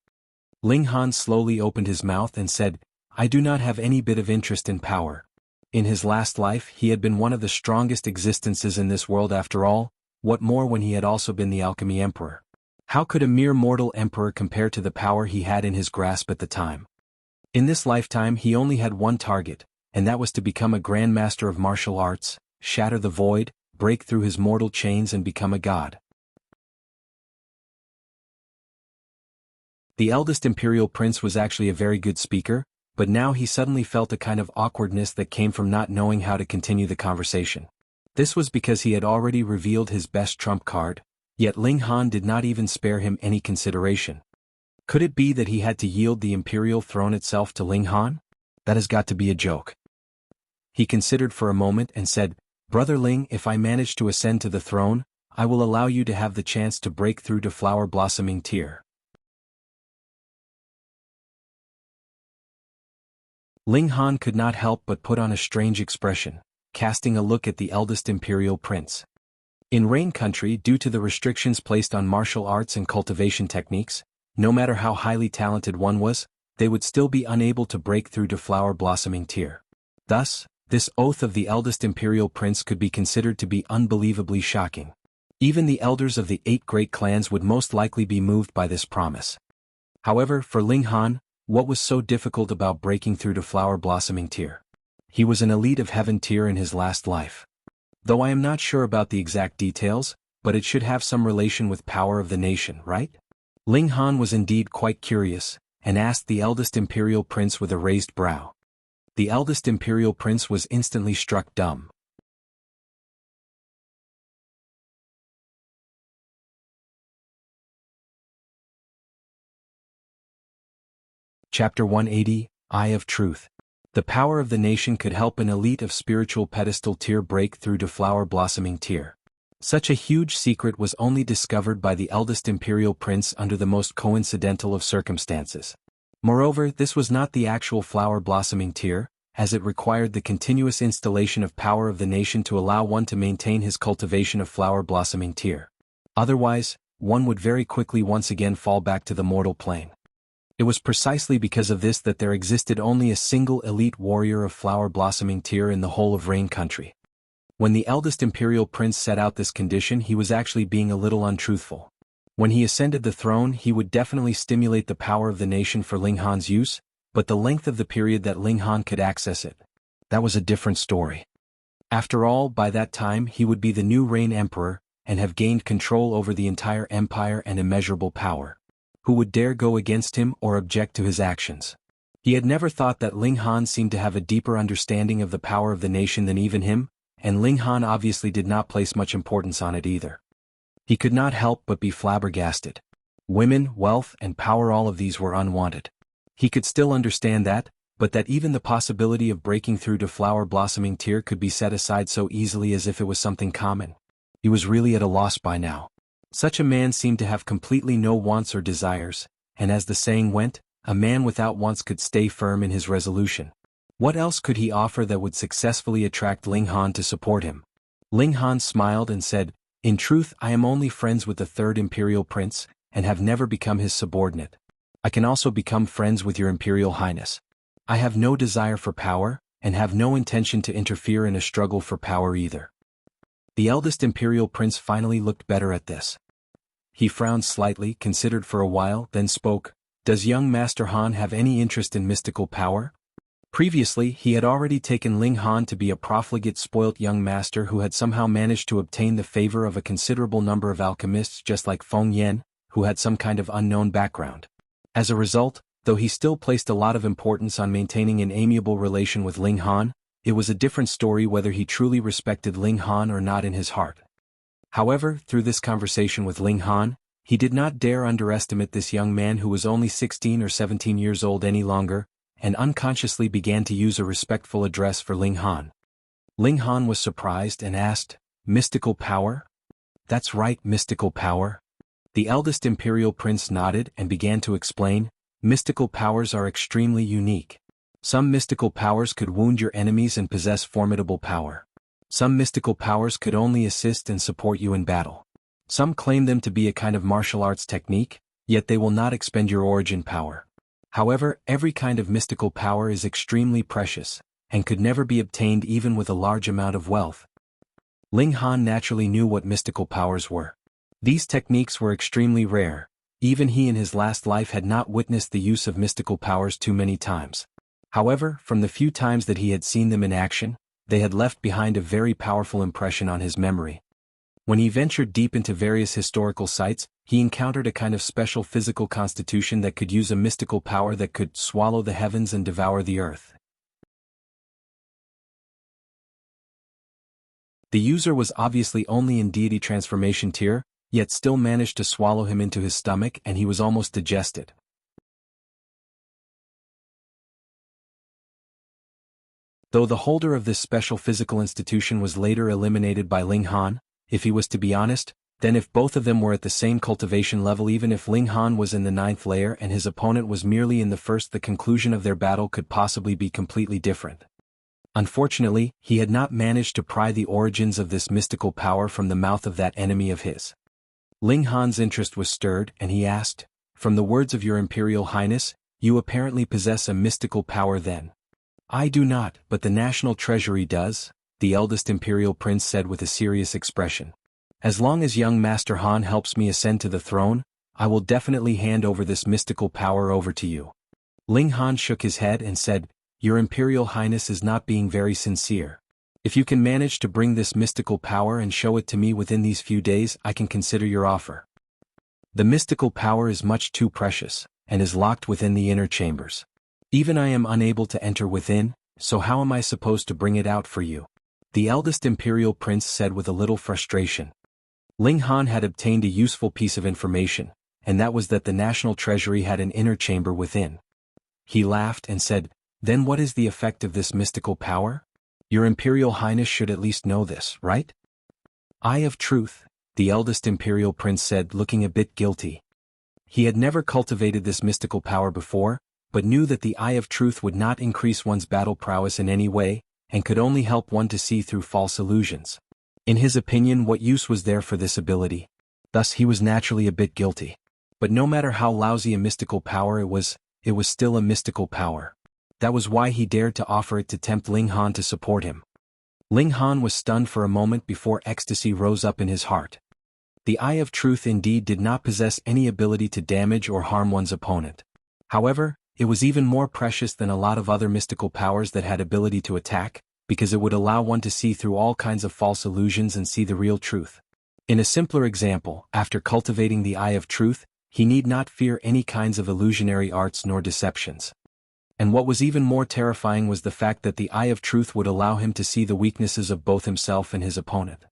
Ling Han slowly opened his mouth and said, I do not have any bit of interest in power. In his last life he had been one of the strongest existences in this world after all, what more when he had also been the Alchemy Emperor? How could a mere mortal emperor compare to the power he had in his grasp at the time? In this lifetime he only had one target, and that was to become a Grand Master of martial arts, shatter the void, break through his mortal chains and become a god. The eldest Imperial Prince was actually a very good speaker, but now he suddenly felt a kind of awkwardness that came from not knowing how to continue the conversation. This was because he had already revealed his best trump card, yet Ling Han did not even spare him any consideration. Could it be that he had to yield the imperial throne itself to Ling Han? That has got to be a joke. He considered for a moment and said, Brother Ling, if I manage to ascend to the throne, I will allow you to have the chance to break through to Flower Blossoming Tear. Ling Han could not help but put on a strange expression, casting a look at the eldest Imperial Prince. In Rain Country, due to the restrictions placed on martial arts and cultivation techniques, no matter how highly talented one was, they would still be unable to break through to Flower Blossoming Tear. Thus, this oath of the eldest Imperial Prince could be considered to be unbelievably shocking. Even the elders of the 8 great clans would most likely be moved by this promise. However, for Ling Han, what was so difficult about breaking through to Flower Blossoming Tear? He was an elite of Heaven Tier in his last life. Though I am not sure about the exact details, but it should have some relation with power of the nation, right? Ling Han was indeed quite curious, and asked the eldest Imperial Prince with a raised brow. The eldest Imperial Prince was instantly struck dumb. Chapter 180, Eye of Truth. The power of the nation could help an elite of spiritual pedestal tier break through to Flower Blossoming Tier. Such a huge secret was only discovered by the eldest Imperial Prince under the most coincidental of circumstances. Moreover, this was not the actual Flower Blossoming Tier, as it required the continuous installation of power of the nation to allow one to maintain his cultivation of Flower Blossoming Tier. Otherwise, one would very quickly once again fall back to the mortal plane. It was precisely because of this that there existed only a single elite warrior of Flower Blossoming Tier in the whole of Rain Country. When the eldest Imperial Prince set out this condition, he was actually being a little untruthful. When he ascended the throne, he would definitely stimulate the power of the nation for Ling Han's use, but the length of the period that Ling Han could access it, that was a different story. After all, by that time he would be the new Rain Emperor, and have gained control over the entire empire and immeasurable power. Who would dare go against him or object to his actions? He had never thought that Ling Han seemed to have a deeper understanding of the power of the nation than even him, and Ling Han obviously did not place much importance on it either. He could not help but be flabbergasted. Women, wealth, and power, all of these were unwanted. He could still understand that, but that even the possibility of breaking through to Flower Blossoming Tier could be set aside so easily as if it was something common. He was really at a loss by now. Such a man seemed to have completely no wants or desires, and as the saying went, a man without wants could stay firm in his resolution. What else could he offer that would successfully attract Ling Han to support him? Ling Han smiled and said, "In truth, I am only friends with the 3rd Imperial Prince, and have never become his subordinate. I can also become friends with your Imperial Highness. I have no desire for power, and have no intention to interfere in a struggle for power either." The eldest Imperial Prince finally looked better at this. He frowned slightly, considered for a while, then spoke. Does young Master Han have any interest in mystical power? Previously, he had already taken Ling Han to be a profligate spoilt young master who had somehow managed to obtain the favor of a considerable number of alchemists just like Feng Yan, who had some kind of unknown background. As a result, though he still placed a lot of importance on maintaining an amiable relation with Ling Han, it was a different story whether he truly respected Ling Han or not in his heart. However, through this conversation with Ling Han, he did not dare underestimate this young man who was only 16 or 17 years old any longer, and unconsciously began to use a respectful address for Ling Han. Ling Han was surprised and asked, "Mystical power?" "That's right, mystical power." The eldest imperial prince nodded and began to explain, "Mystical powers are extremely unique. Some mystical powers could wound your enemies and possess formidable power. Some mystical powers could only assist and support you in battle. Some claim them to be a kind of martial arts technique, yet they will not expend your origin power. However, every kind of mystical power is extremely precious, and could never be obtained even with a large amount of wealth." Ling Han naturally knew what mystical powers were. These techniques were extremely rare. Even he in his last life had not witnessed the use of mystical powers too many times. However, from the few times that he had seen them in action, they had left behind a very powerful impression on his memory. When he ventured deep into various historical sites, he encountered a kind of special physical constitution that could use a mystical power that could swallow the heavens and devour the earth. The user was obviously only in deity transformation tier, yet still managed to swallow him into his stomach and he was almost digested. Though the holder of this special physical institution was later eliminated by Ling Han, if he was to be honest, then if both of them were at the same cultivation level, even if Ling Han was in the 9th layer and his opponent was merely in the 1st, the conclusion of their battle could possibly be completely different. Unfortunately, he had not managed to pry the origins of this mystical power from the mouth of that enemy of his. Ling Han's interest was stirred and he asked, "From the words of your Imperial Highness, you apparently possess a mystical power then?" "I do not, but the National Treasury does," the eldest Imperial Prince said with a serious expression. "As long as young Master Han helps me ascend to the throne, I will definitely hand over this mystical power over to you." Ling Han shook his head and said, "Your Imperial Highness is not being very sincere. If you can manage to bring this mystical power and show it to me within these few days, I can consider your offer. The mystical power is much too precious, and is locked within the inner chambers. Even I am unable to enter within, so how am I supposed to bring it out for you?" the eldest Imperial Prince said with a little frustration. Ling Han had obtained a useful piece of information, and that was that the National Treasury had an inner chamber within. He laughed and said, "Then what is the effect of this mystical power? Your Imperial Highness should at least know this, right?" "Eye of Truth," the eldest Imperial Prince said, looking a bit guilty. He had never cultivated this mystical power before, but knew that the Eye of Truth would not increase one's battle prowess in any way, and could only help one to see through false illusions. In his opinion, what use was there for this ability? Thus he was naturally a bit guilty. But no matter how lousy a mystical power it was still a mystical power. That was why he dared to offer it to tempt Ling Han to support him. Ling Han was stunned for a moment before ecstasy rose up in his heart. The Eye of Truth indeed did not possess any ability to damage or harm one's opponent. However, it was even more precious than a lot of other mystical powers that had ability to attack, because it would allow one to see through all kinds of false illusions and see the real truth. In a simpler example, after cultivating the Eye of Truth, he need not fear any kinds of illusionary arts nor deceptions. And what was even more terrifying was the fact that the Eye of Truth would allow him to see the weaknesses of both himself and his opponent.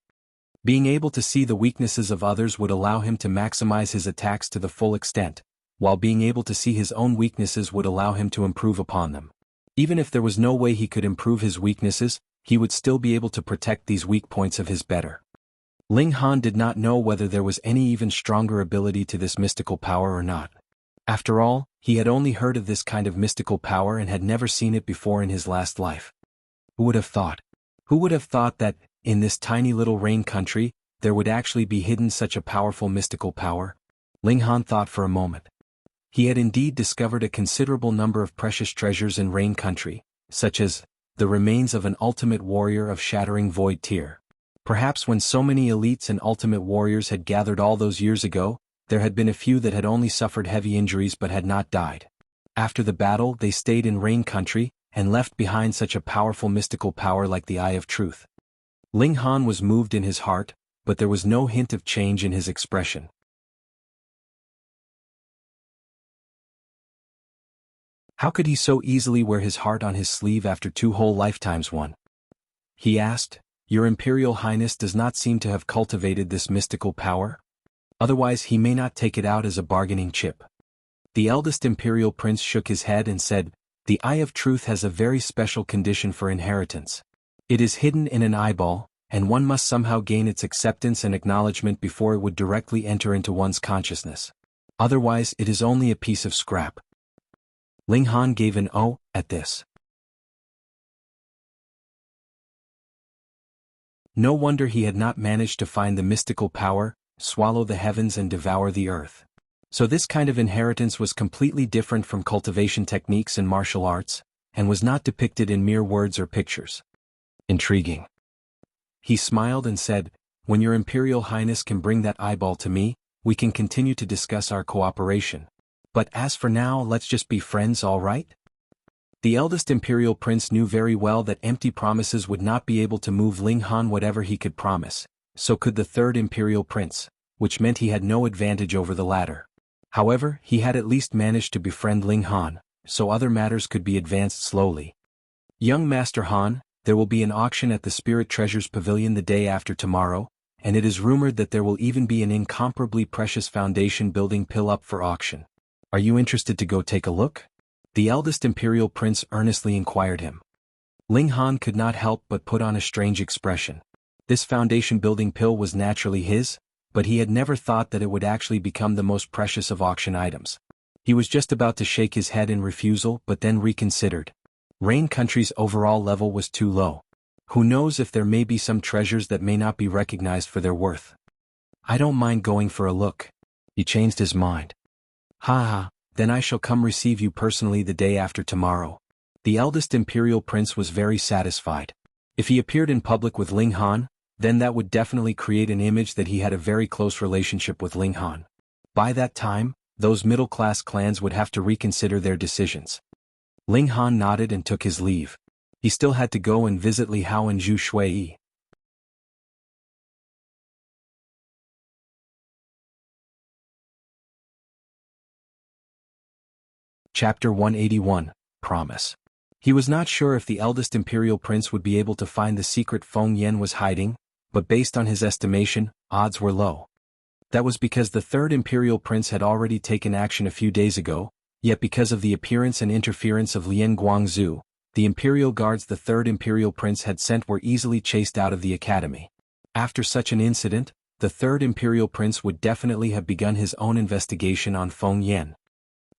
Being able to see the weaknesses of others would allow him to maximize his attacks to the full extent, while being able to see his own weaknesses would allow him to improve upon them. Even if there was no way he could improve his weaknesses, he would still be able to protect these weak points of his better. Ling Han did not know whether there was any even stronger ability to this mystical power or not. After all, he had only heard of this kind of mystical power and had never seen it before in his last life. Who would have thought? Who would have thought that, in this tiny little rain country, there would actually be hidden such a powerful mystical power? Ling Han thought for a moment. He had indeed discovered a considerable number of precious treasures in Rain Country, such as the remains of an ultimate warrior of Shattering Void tier. Perhaps when so many elites and ultimate warriors had gathered all those years ago, there had been a few that had only suffered heavy injuries but had not died. After the battle they stayed in Rain Country, and left behind such a powerful mystical power like the Eye of Truth. Ling Han was moved in his heart, but there was no hint of change in his expression. How could he so easily wear his heart on his sleeve after 2 whole lifetimes? He asked. Your Imperial Highness does not seem to have cultivated this mystical power? Otherwise he may not take it out as a bargaining chip. The eldest Imperial Prince shook his head and said, the Eye of Truth has a very special condition for inheritance. It is hidden in an eyeball, and one must somehow gain its acceptance and acknowledgement before it would directly enter into one's consciousness. Otherwise it is only a piece of scrap. Ling Han gave an "oh" at this. No wonder he had not managed to find the mystical power, swallow the heavens and devour the earth. So this kind of inheritance was completely different from cultivation techniques in martial arts, and was not depicted in mere words or pictures. Intriguing. He smiled and said, when your Imperial Highness can bring that eyeball to me, we can continue to discuss our cooperation. But as for now, let's just be friends, all right? The eldest Imperial Prince knew very well that empty promises would not be able to move Ling Han whatever he could promise, so could the third Imperial Prince, which meant he had no advantage over the latter. However, he had at least managed to befriend Ling Han, so other matters could be advanced slowly. Young Master Han, there will be an auction at the Spirit Treasures Pavilion the day after tomorrow, and it is rumored that there will even be an incomparably precious foundation building pill up for auction. Are you interested to go take a look? The eldest Imperial Prince earnestly inquired him. Ling Han could not help but put on a strange expression. This foundation building pill was naturally his, but he had never thought that it would actually become the most precious of auction items. He was just about to shake his head in refusal but then reconsidered. Rain Country's overall level was too low. Who knows if there may be some treasures that may not be recognized for their worth. I don't mind going for a look. He changed his mind. Ha ha. Then I shall come receive you personally the day after tomorrow. The eldest Imperial Prince was very satisfied. If he appeared in public with Ling Han, then that would definitely create an image that he had a very close relationship with Ling Han. By that time, those middle-class clans would have to reconsider their decisions. Ling Han nodded and took his leave. He still had to go and visit Li Hao and Zhu Shui. Chapter 181, Promise. He was not sure if the eldest Imperial Prince would be able to find the secret Feng Yan was hiding, but based on his estimation, odds were low. That was because the third Imperial Prince had already taken action a few days ago, yet because of the appearance and interference of Lian Guangzhu, the Imperial Guards the third Imperial Prince had sent were easily chased out of the academy. After such an incident, the third Imperial Prince would definitely have begun his own investigation on Feng Yan.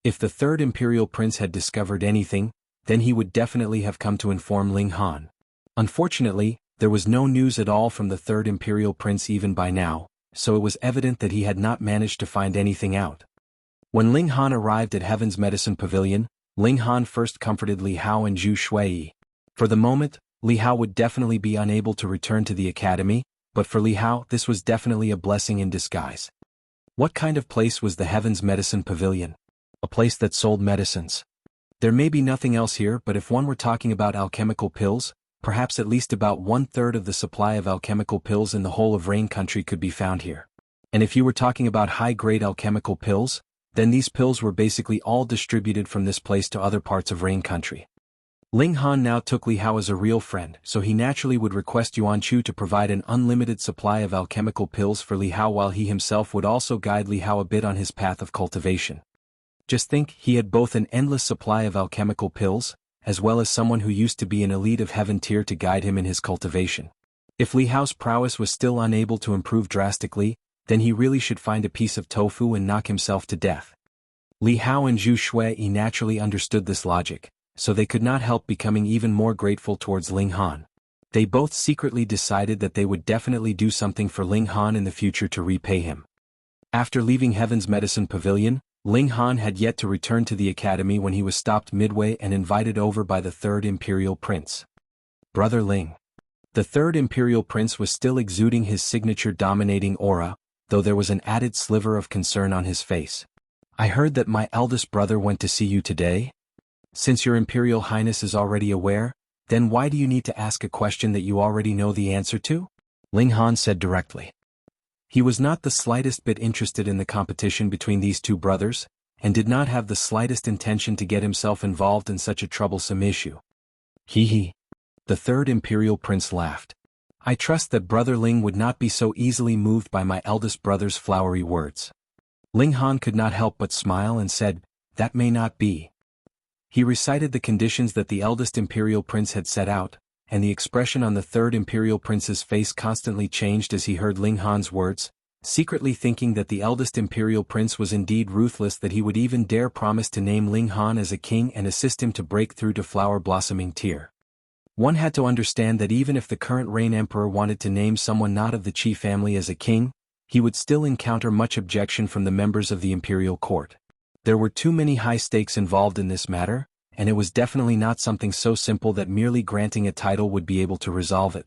If the third Imperial Prince had discovered anything, then he would definitely have come to inform Ling Han. Unfortunately, there was no news at all from the third Imperial Prince even by now, so it was evident that he had not managed to find anything out. When Ling Han arrived at Heaven's Medicine Pavilion, Ling Han first comforted Li Hao and Zhu Shui. For the moment, Li Hao would definitely be unable to return to the academy, but for Li Hao this was definitely a blessing in disguise. What kind of place was the Heaven's Medicine Pavilion? A place that sold medicines. There may be nothing else here, but if one were talking about alchemical pills, perhaps at least about 1/3 of the supply of alchemical pills in the whole of Rain Country could be found here. And if you were talking about high-grade alchemical pills, then these pills were basically all distributed from this place to other parts of Rain Country. Ling Han now took Li Hao as a real friend, so he naturally would request Yuan Chu to provide an unlimited supply of alchemical pills for Li Hao, while he himself would also guide Li Hao a bit on his path of cultivation. Just think, he had both an endless supply of alchemical pills, as well as someone who used to be an elite of heaven tier to guide him in his cultivation. If Li Hao's prowess was still unable to improve drastically, then he really should find a piece of tofu and knock himself to death. Li Hao and Zhu Shui naturally understood this logic, so they could not help becoming even more grateful towards Ling Han. They both secretly decided that they would definitely do something for Ling Han in the future to repay him. After leaving Heaven's Medicine Pavilion, Ling Han had yet to return to the academy when he was stopped midway and invited over by the third Imperial Prince. Brother Ling. The third Imperial Prince was still exuding his signature dominating aura, though there was an added sliver of concern on his face. I heard that my eldest brother went to see you today? Since your Imperial Highness is already aware, then why do you need to ask a question that you already know the answer to? Ling Han said directly. He was not the slightest bit interested in the competition between these two brothers, and did not have the slightest intention to get himself involved in such a troublesome issue. Hee. The third Imperial Prince laughed. I trust that Brother Ling would not be so easily moved by my eldest brother's flowery words. Ling Han could not help but smile and said, that may not be. He recited the conditions that the eldest Imperial Prince had set out, and the expression on the third Imperial Prince's face constantly changed as he heard Ling Han's words, secretly thinking that the eldest Imperial Prince was indeed ruthless that he would even dare promise to name Ling Han as a king and assist him to break through to flower-blossoming tier. One had to understand that even if the current reign emperor wanted to name someone not of the Qi family as a king, he would still encounter much objection from the members of the imperial court. There were too many high stakes involved in this matter, and it was definitely not something so simple that merely granting a title would be able to resolve it.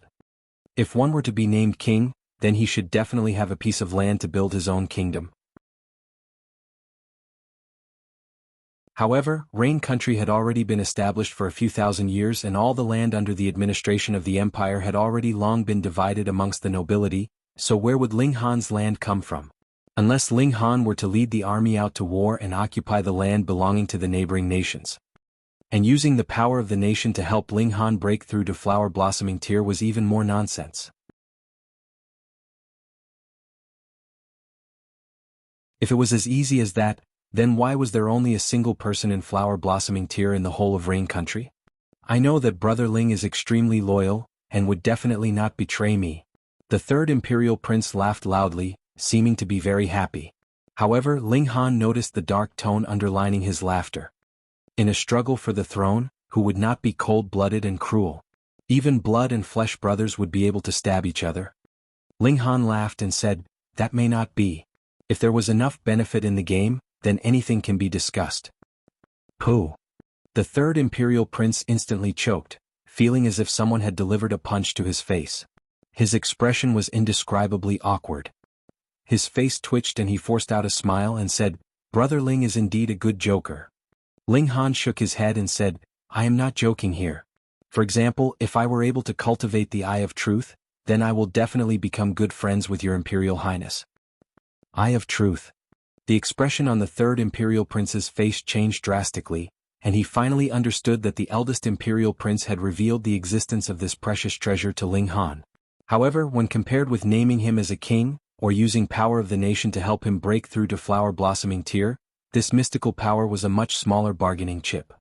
If one were to be named king, then he should definitely have a piece of land to build his own kingdom. However, Rain Country had already been established for a few thousand years and all the land under the administration of the empire had already long been divided amongst the nobility, so where would Ling Han's land come from? Unless Ling Han were to lead the army out to war and occupy the land belonging to the neighboring nations. And using the power of the nation to help Ling Han break through to flower-blossoming tier was even more nonsense. If it was as easy as that, then why was there only a single person in flower-blossoming tier in the whole of Rain Country? I know that Brother Ling is extremely loyal, and would definitely not betray me. The third Imperial Prince laughed loudly, seeming to be very happy. However, Ling Han noticed the dark tone underlining his laughter. In a struggle for the throne, who would not be cold-blooded and cruel? Even blood and flesh brothers would be able to stab each other. Ling Han laughed and said, that may not be. If there was enough benefit in the game, then anything can be discussed. Pooh. The third Imperial Prince instantly choked, feeling as if someone had delivered a punch to his face. His expression was indescribably awkward. His face twitched and he forced out a smile and said, Brother Ling is indeed a good joker. Ling Han shook his head and said, I am not joking here. For example, if I were able to cultivate the Eye of Truth, then I will definitely become good friends with your Imperial Highness. Eye of Truth. The expression on the third Imperial Prince's face changed drastically, and he finally understood that the eldest Imperial Prince had revealed the existence of this precious treasure to Ling Han. However, when compared with naming him as a king, or using power of the nation to help him break through to flower-blossoming tier, this mystical power was a much smaller bargaining chip.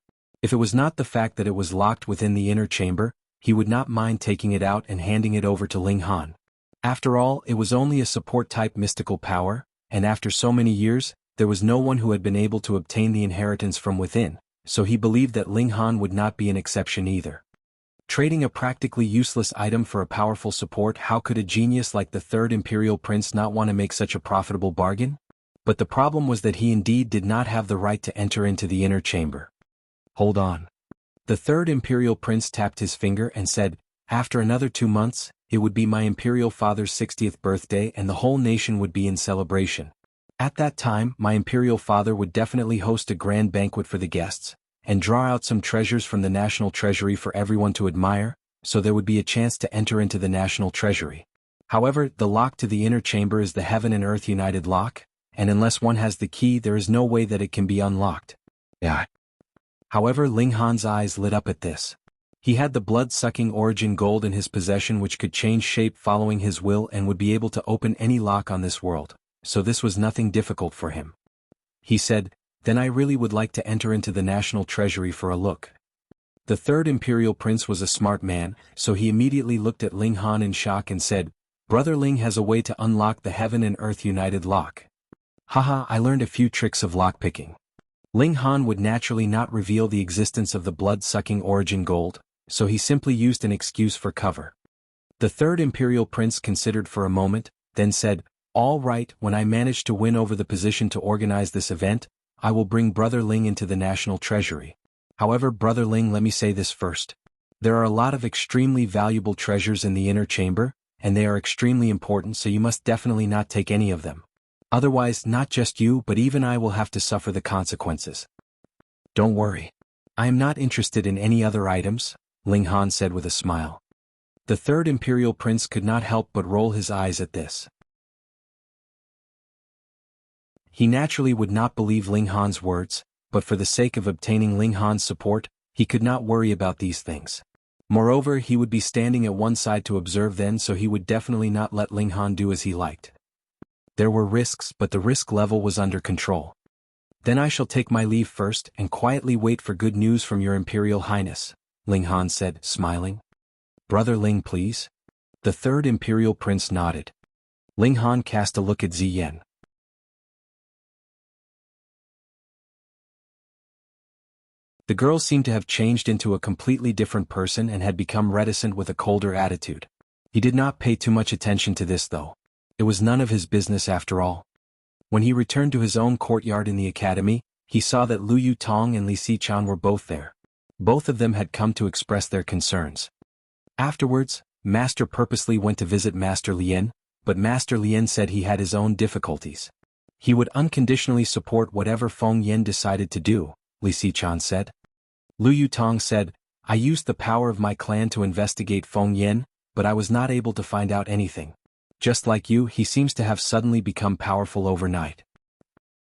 If it was not the fact that it was locked within the inner chamber, he would not mind taking it out and handing it over to Ling Han. After all, it was only a support-type mystical power, and after so many years, there was no one who had been able to obtain the inheritance from within, so he believed that Ling Han would not be an exception either. Trading a practically useless item for a powerful support, how could a genius like the third Imperial Prince not want to make such a profitable bargain? But the problem was that he indeed did not have the right to enter into the inner chamber. Hold on. The third Imperial Prince tapped his finger and said, after another 2 months, it would be my Imperial Father's 60th birthday and the whole nation would be in celebration. At that time, my Imperial Father would definitely host a grand banquet for the guests, and draw out some treasures from the national treasury for everyone to admire, so there would be a chance to enter into the national treasury. However, the lock to the inner chamber is the Heaven and Earth United lock, and unless one has the key there is no way that it can be unlocked. Yeah. However, Ling Han's eyes lit up at this. He had the blood-sucking origin gold in his possession which could change shape following his will and would be able to open any lock on this world, so this was nothing difficult for him. He said, then I really would like to enter into the national treasury for a look. The third Imperial Prince was a smart man, so he immediately looked at Ling Han in shock and said, Brother Ling has a way to unlock the Heaven and Earth United lock. Haha, I learned a few tricks of lockpicking. Ling Han would naturally not reveal the existence of the blood-sucking origin gold, so he simply used an excuse for cover. The third Imperial Prince considered for a moment, then said, all right, when I manage to win over the position to organize this event, I will bring Brother Ling into the national treasury. However, Brother Ling, let me say this first. There are a lot of extremely valuable treasures in the inner chamber, and they are extremely important, so you must definitely not take any of them. Otherwise, not just you but even I will have to suffer the consequences. Don't worry. I am not interested in any other items, Ling Han said with a smile. The third imperial prince could not help but roll his eyes at this. He naturally would not believe Ling Han's words, but for the sake of obtaining Ling Han's support, he could not worry about these things. Moreover, he would be standing at one side to observe then, so he would definitely not let Ling Han do as he liked. There were risks, but the risk level was under control. Then I shall take my leave first and quietly wait for good news from your Imperial Highness, Ling Han said, smiling. Brother Ling, please. The third imperial prince nodded. Ling Han cast a look at Ziyan. The girl seemed to have changed into a completely different person and had become reticent with a colder attitude. He did not pay too much attention to this though. It was none of his business after all. When he returned to his own courtyard in the academy, he saw that Lu Yutong and Li Xichan were both there. Both of them had come to express their concerns. Afterwards, Master purposely went to visit Master Lien, but Master Lien said he had his own difficulties. He would unconditionally support whatever Feng Yen decided to do, Li Xichan said. Lu Yutong said, I used the power of my clan to investigate Feng Yen, but I was not able to find out anything. Just like you, he seems to have suddenly become powerful overnight.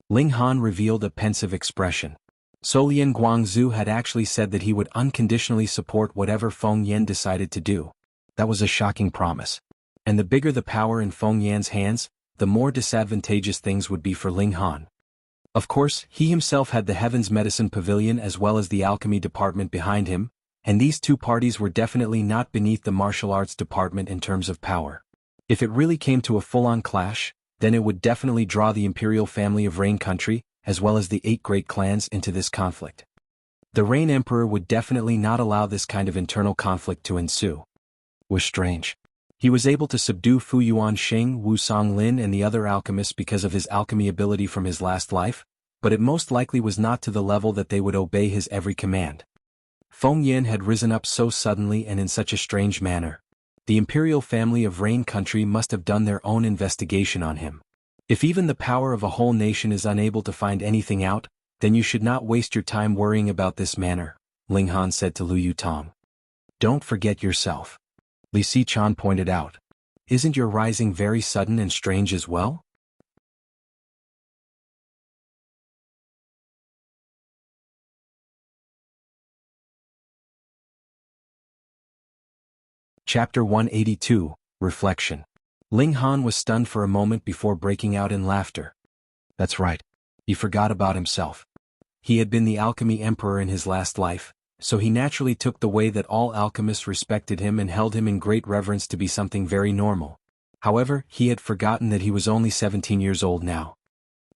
Ling Han revealed a pensive expression. Solian Guangzhu had actually said that he would unconditionally support whatever Feng Yen decided to do. That was a shocking promise. And the bigger the power in Feng Yan's hands, the more disadvantageous things would be for Ling Han. Of course, he himself had the Heavens Medicine Pavilion as well as the Alchemy Department behind him, and these two parties were definitely not beneath the Martial Arts Department in terms of power. If it really came to a full-on clash, then it would definitely draw the imperial family of Rain Country, as well as the 8 great clans, into this conflict. The Rain Emperor would definitely not allow this kind of internal conflict to ensue. It was strange. He was able to subdue Fu Yuan Xing, Wu Songlin and the other alchemists because of his alchemy ability from his last life, but it most likely was not to the level that they would obey his every command. Feng Yen had risen up so suddenly and in such a strange manner. The imperial family of Rain Country must have done their own investigation on him. If even the power of a whole nation is unable to find anything out, then you should not waste your time worrying about this matter, Ling Han said to Lu Yutong. Don't forget yourself. Li Xichan pointed out. Isn't your rising very sudden and strange as well? Chapter 182, Reflection. Ling Han was stunned for a moment before breaking out in laughter. That's right. He forgot about himself. He had been the Alchemy Emperor in his last life, so he naturally took the way that all alchemists respected him and held him in great reverence to be something very normal. However, he had forgotten that he was only 17 years old now.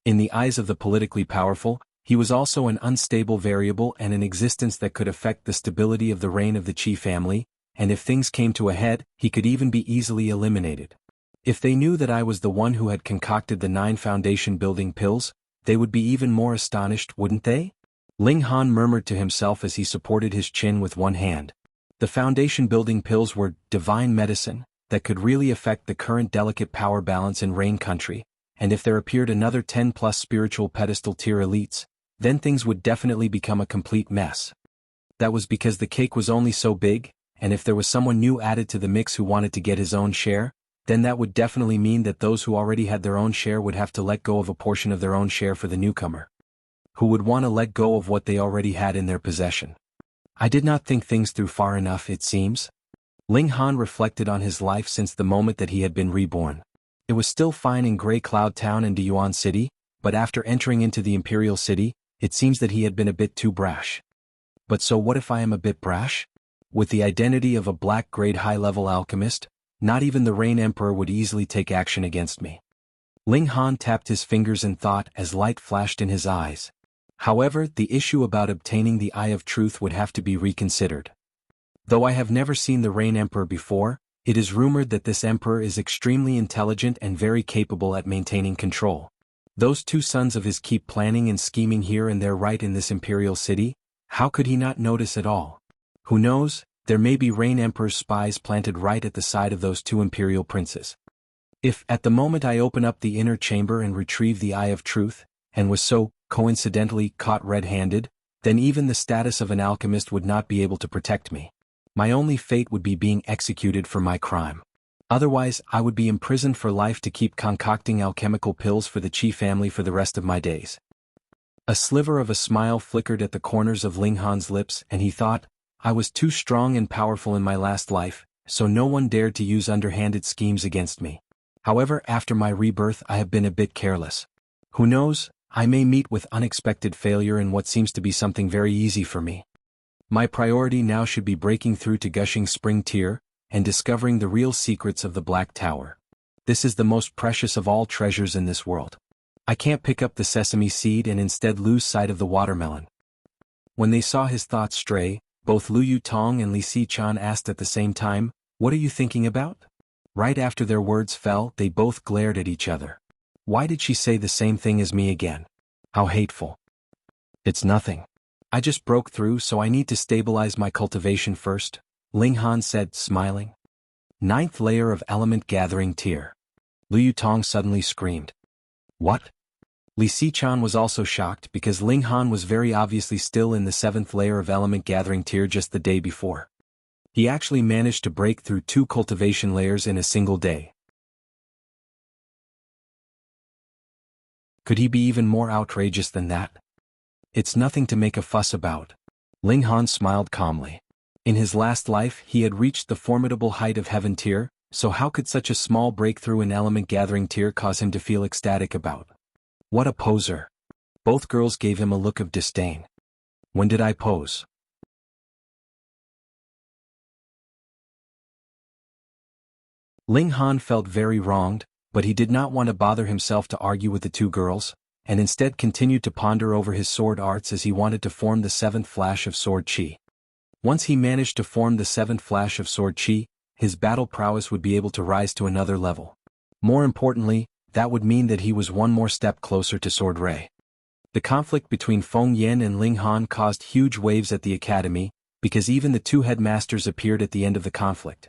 In the eyes of the politically powerful, he was also an unstable variable and an existence that could affect the stability of the reign of the Qi family, and if things came to a head, he could even be easily eliminated. If they knew that I was the one who had concocted the 9 foundation-building pills, they would be even more astonished, wouldn't they? Ling Han murmured to himself as he supported his chin with one hand. The foundation-building pills were divine medicine that could really affect the current delicate power balance in Rain Country, and if there appeared another 10+ spiritual pedestal tier elites, then things would definitely become a complete mess. That was because the cake was only so big, and if there was someone new added to the mix who wanted to get his own share, then that would definitely mean that those who already had their own share would have to let go of a portion of their own share for the newcomer, who would want to let go of what they already had in their possession. I did not think things through far enough, it seems. Ling Han reflected on his life since the moment that he had been reborn. It was still fine in Grey Cloud Town and Deyuan City, but after entering into the Imperial City, it seems that he had been a bit too brash. But so what if I am a bit brash? With the identity of a black-grade high-level alchemist, not even the Rain Emperor would easily take action against me. Ling Han tapped his fingers in thought as light flashed in his eyes. However, the issue about obtaining the Eye of Truth would have to be reconsidered. Though I have never seen the Rain Emperor before, it is rumored that this emperor is extremely intelligent and very capable at maintaining control. Those 2 sons of his keep planning and scheming here and there right in this imperial city. How could he not notice at all? Who knows, there may be Rain Emperor's spies planted right at the side of those two imperial princes. If, at the moment I open up the inner chamber and retrieve the Eye of Truth, and was so, coincidentally, caught red-handed, then even the status of an alchemist would not be able to protect me. My only fate would be being executed for my crime. Otherwise, I would be imprisoned for life to keep concocting alchemical pills for the Qi family for the rest of my days. A sliver of a smile flickered at the corners of Ling Han's lips, and he thought, I was too strong and powerful in my last life, so no one dared to use underhanded schemes against me. However, after my rebirth I have been a bit careless. Who knows, I may meet with unexpected failure in what seems to be something very easy for me. My priority now should be breaking through to Gushing Spring Tier, and discovering the real secrets of the Black Tower. This is the most precious of all treasures in this world. I can't pick up the sesame seed and instead lose sight of the watermelon. When they saw his thoughts stray, both Lu Yutong and Li Xichan asked at the same time, "What are you thinking about?" Right after their words fell, they both glared at each other. Why did she say the same thing as me again? How hateful. It's nothing. I just broke through, so I need to stabilize my cultivation first, Ling Han said, smiling. 9th layer of element gathering tier. Lu Yutong suddenly screamed. What? Li Xichan was also shocked because Ling Han was very obviously still in the 7th layer of element gathering tier just the day before. He actually managed to break through 2 cultivation layers in a single day. Could he be even more outrageous than that? It's nothing to make a fuss about. Ling Han smiled calmly. In his last life he had reached the formidable height of Heaven tier, so how could such a small breakthrough in element gathering tier cause him to feel ecstatic about? What a poser. Both girls gave him a look of disdain. When did I pose? Ling Han felt very wronged, but he did not want to bother himself to argue with the two girls, and instead continued to ponder over his sword arts as he wanted to form the 7th flash of sword chi. Once he managed to form the 7th flash of sword chi, his battle prowess would be able to rise to another level. More importantly, that would mean that he was one more step closer to Sword Ray. The conflict between Feng Yan and Ling Han caused huge waves at the academy, because even the two headmasters appeared at the end of the conflict.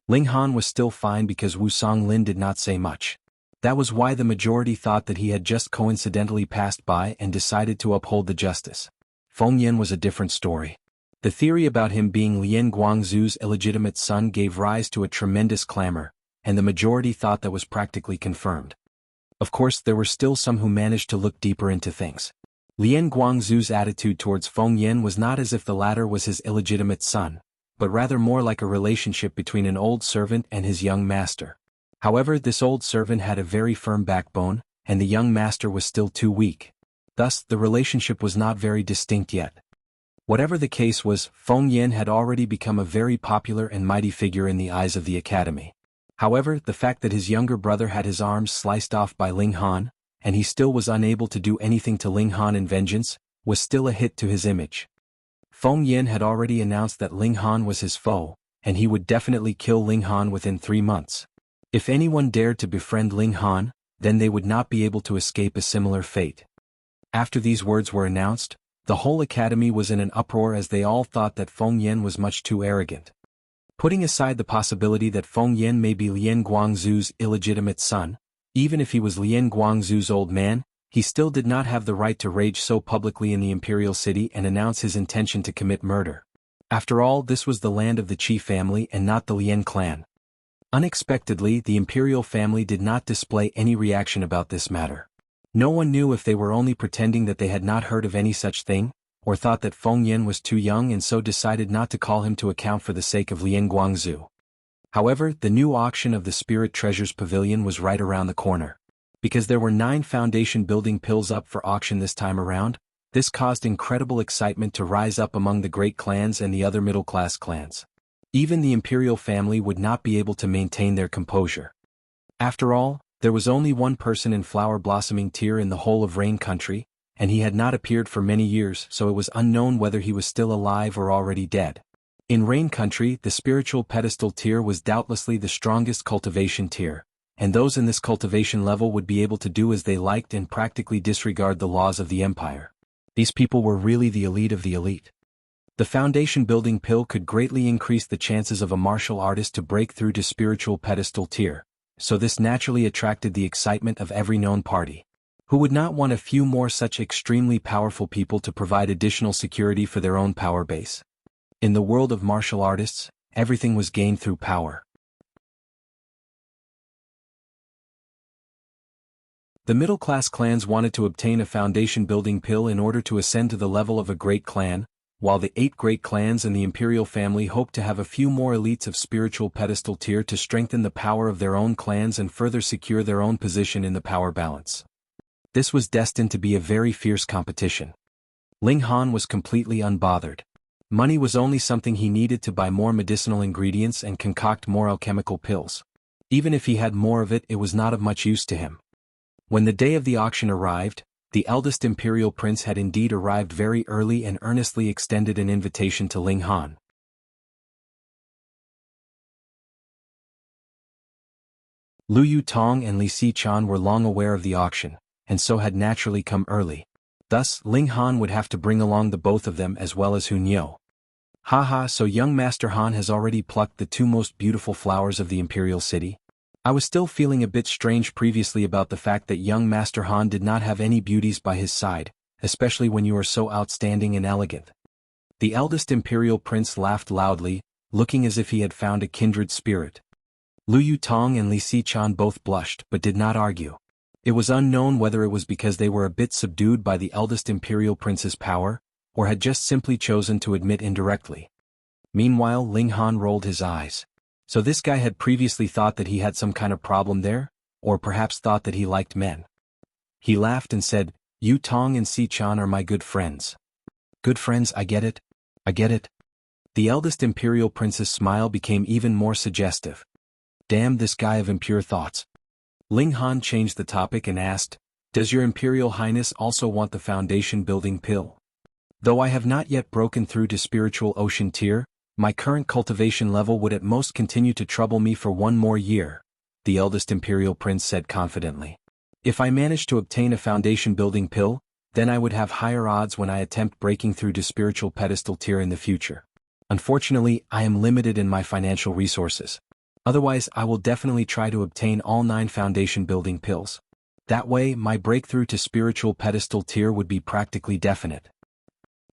Ling Han was still fine because Wu Songlin did not say much. That was why the majority thought that he had just coincidentally passed by and decided to uphold the justice. Feng Yan was a different story. The theory about him being Lian Guangzu's illegitimate son gave rise to a tremendous clamor, and the majority thought that was practically confirmed. Of course, there were still some who managed to look deeper into things. Lian Guangzu's attitude towards Feng Yan was not as if the latter was his illegitimate son, but rather more like a relationship between an old servant and his young master. However, this old servant had a very firm backbone, and the young master was still too weak. Thus, the relationship was not very distinct yet. Whatever the case was, Feng Yan had already become a very popular and mighty figure in the eyes of the academy. However, the fact that his younger brother had his arms sliced off by Ling Han, and he still was unable to do anything to Ling Han in vengeance, was still a hit to his image. Feng Yan had already announced that Ling Han was his foe, and he would definitely kill Ling Han within 3 months. If anyone dared to befriend Ling Han, then they would not be able to escape a similar fate. After these words were announced, the whole academy was in an uproar as they all thought that Feng Yan was much too arrogant. Putting aside the possibility that Feng Yan may be Lian Guangzu's illegitimate son, even if he was Lian Guangzu's old man, he still did not have the right to rage so publicly in the imperial city and announce his intention to commit murder. After all, this was the land of the Qi family and not the Lian clan. Unexpectedly, the imperial family did not display any reaction about this matter. No one knew if they were only pretending that they had not heard of any such thing, or thought that Feng Yan was too young and so decided not to call him to account for the sake of Lian Guangzu. However, the new auction of the Spirit Treasures Pavilion was right around the corner. Because there were 9 foundation building pills up for auction this time around, this caused incredible excitement to rise up among the great clans and the other middle-class clans. Even the imperial family would not be able to maintain their composure. After all, there was only one person in Flower Blossoming Tier in the whole of Rain Country, and he had not appeared for many years, so it was unknown whether he was still alive or already dead. In Rain Country, the Spiritual Pedestal Tier was doubtlessly the strongest cultivation tier, and those in this cultivation level would be able to do as they liked and practically disregard the laws of the empire. These people were really the elite of the elite. The foundation-building pill could greatly increase the chances of a martial artist to break through to spiritual pedestal tier, so this naturally attracted the excitement of every known party. Who would not want a few more such extremely powerful people to provide additional security for their own power base? In the world of martial artists, everything was gained through power. The middle-class clans wanted to obtain a foundation-building pill in order to ascend to the level of a great clan, while the 8 great clans and the imperial family hoped to have a few more elites of spiritual pedestal tier to strengthen the power of their own clans and further secure their own position in the power balance. This was destined to be a very fierce competition. Ling Han was completely unbothered. Money was only something he needed to buy more medicinal ingredients and concoct more alchemical pills. Even if he had more of it, it was not of much use to him. When the day of the auction arrived, the eldest imperial prince had indeed arrived very early and earnestly extended an invitation to Ling Han. Lu Yutong and Li Xichan were long aware of the auction, and so had naturally come early. Thus, Ling Han would have to bring along the both of them as well as Hun Yo. Haha, so young Master Han has already plucked the 2 most beautiful flowers of the imperial city? I was still feeling a bit strange previously about the fact that young Master Han did not have any beauties by his side, especially when you are so outstanding and elegant. The eldest imperial prince laughed loudly, looking as if he had found a kindred spirit. Lu Yutong and Li Xichan both blushed but did not argue. It was unknown whether it was because they were a bit subdued by the eldest imperial prince's power, or had just simply chosen to admit indirectly. Meanwhile, Ling Han rolled his eyes. So this guy had previously thought that he had some kind of problem there, or perhaps thought that he liked men. He laughed and said, "Yu Tong and Xichan are my good friends." Good friends, I get it. I get it. The eldest imperial prince's smile became even more suggestive. Damn this guy of impure thoughts. Ling Han changed the topic and asked, "Does your imperial highness also want the foundation building pill? Though I have not yet broken through to spiritual ocean tier, my current cultivation level would at most continue to trouble me for 1 more year," the eldest imperial prince said confidently. "If I manage to obtain a foundation-building pill, then I would have higher odds when I attempt breaking through to spiritual pedestal tier in the future. Unfortunately, I am limited in my financial resources. Otherwise, I will definitely try to obtain all 9 foundation-building pills. That way, my breakthrough to spiritual pedestal tier would be practically definite."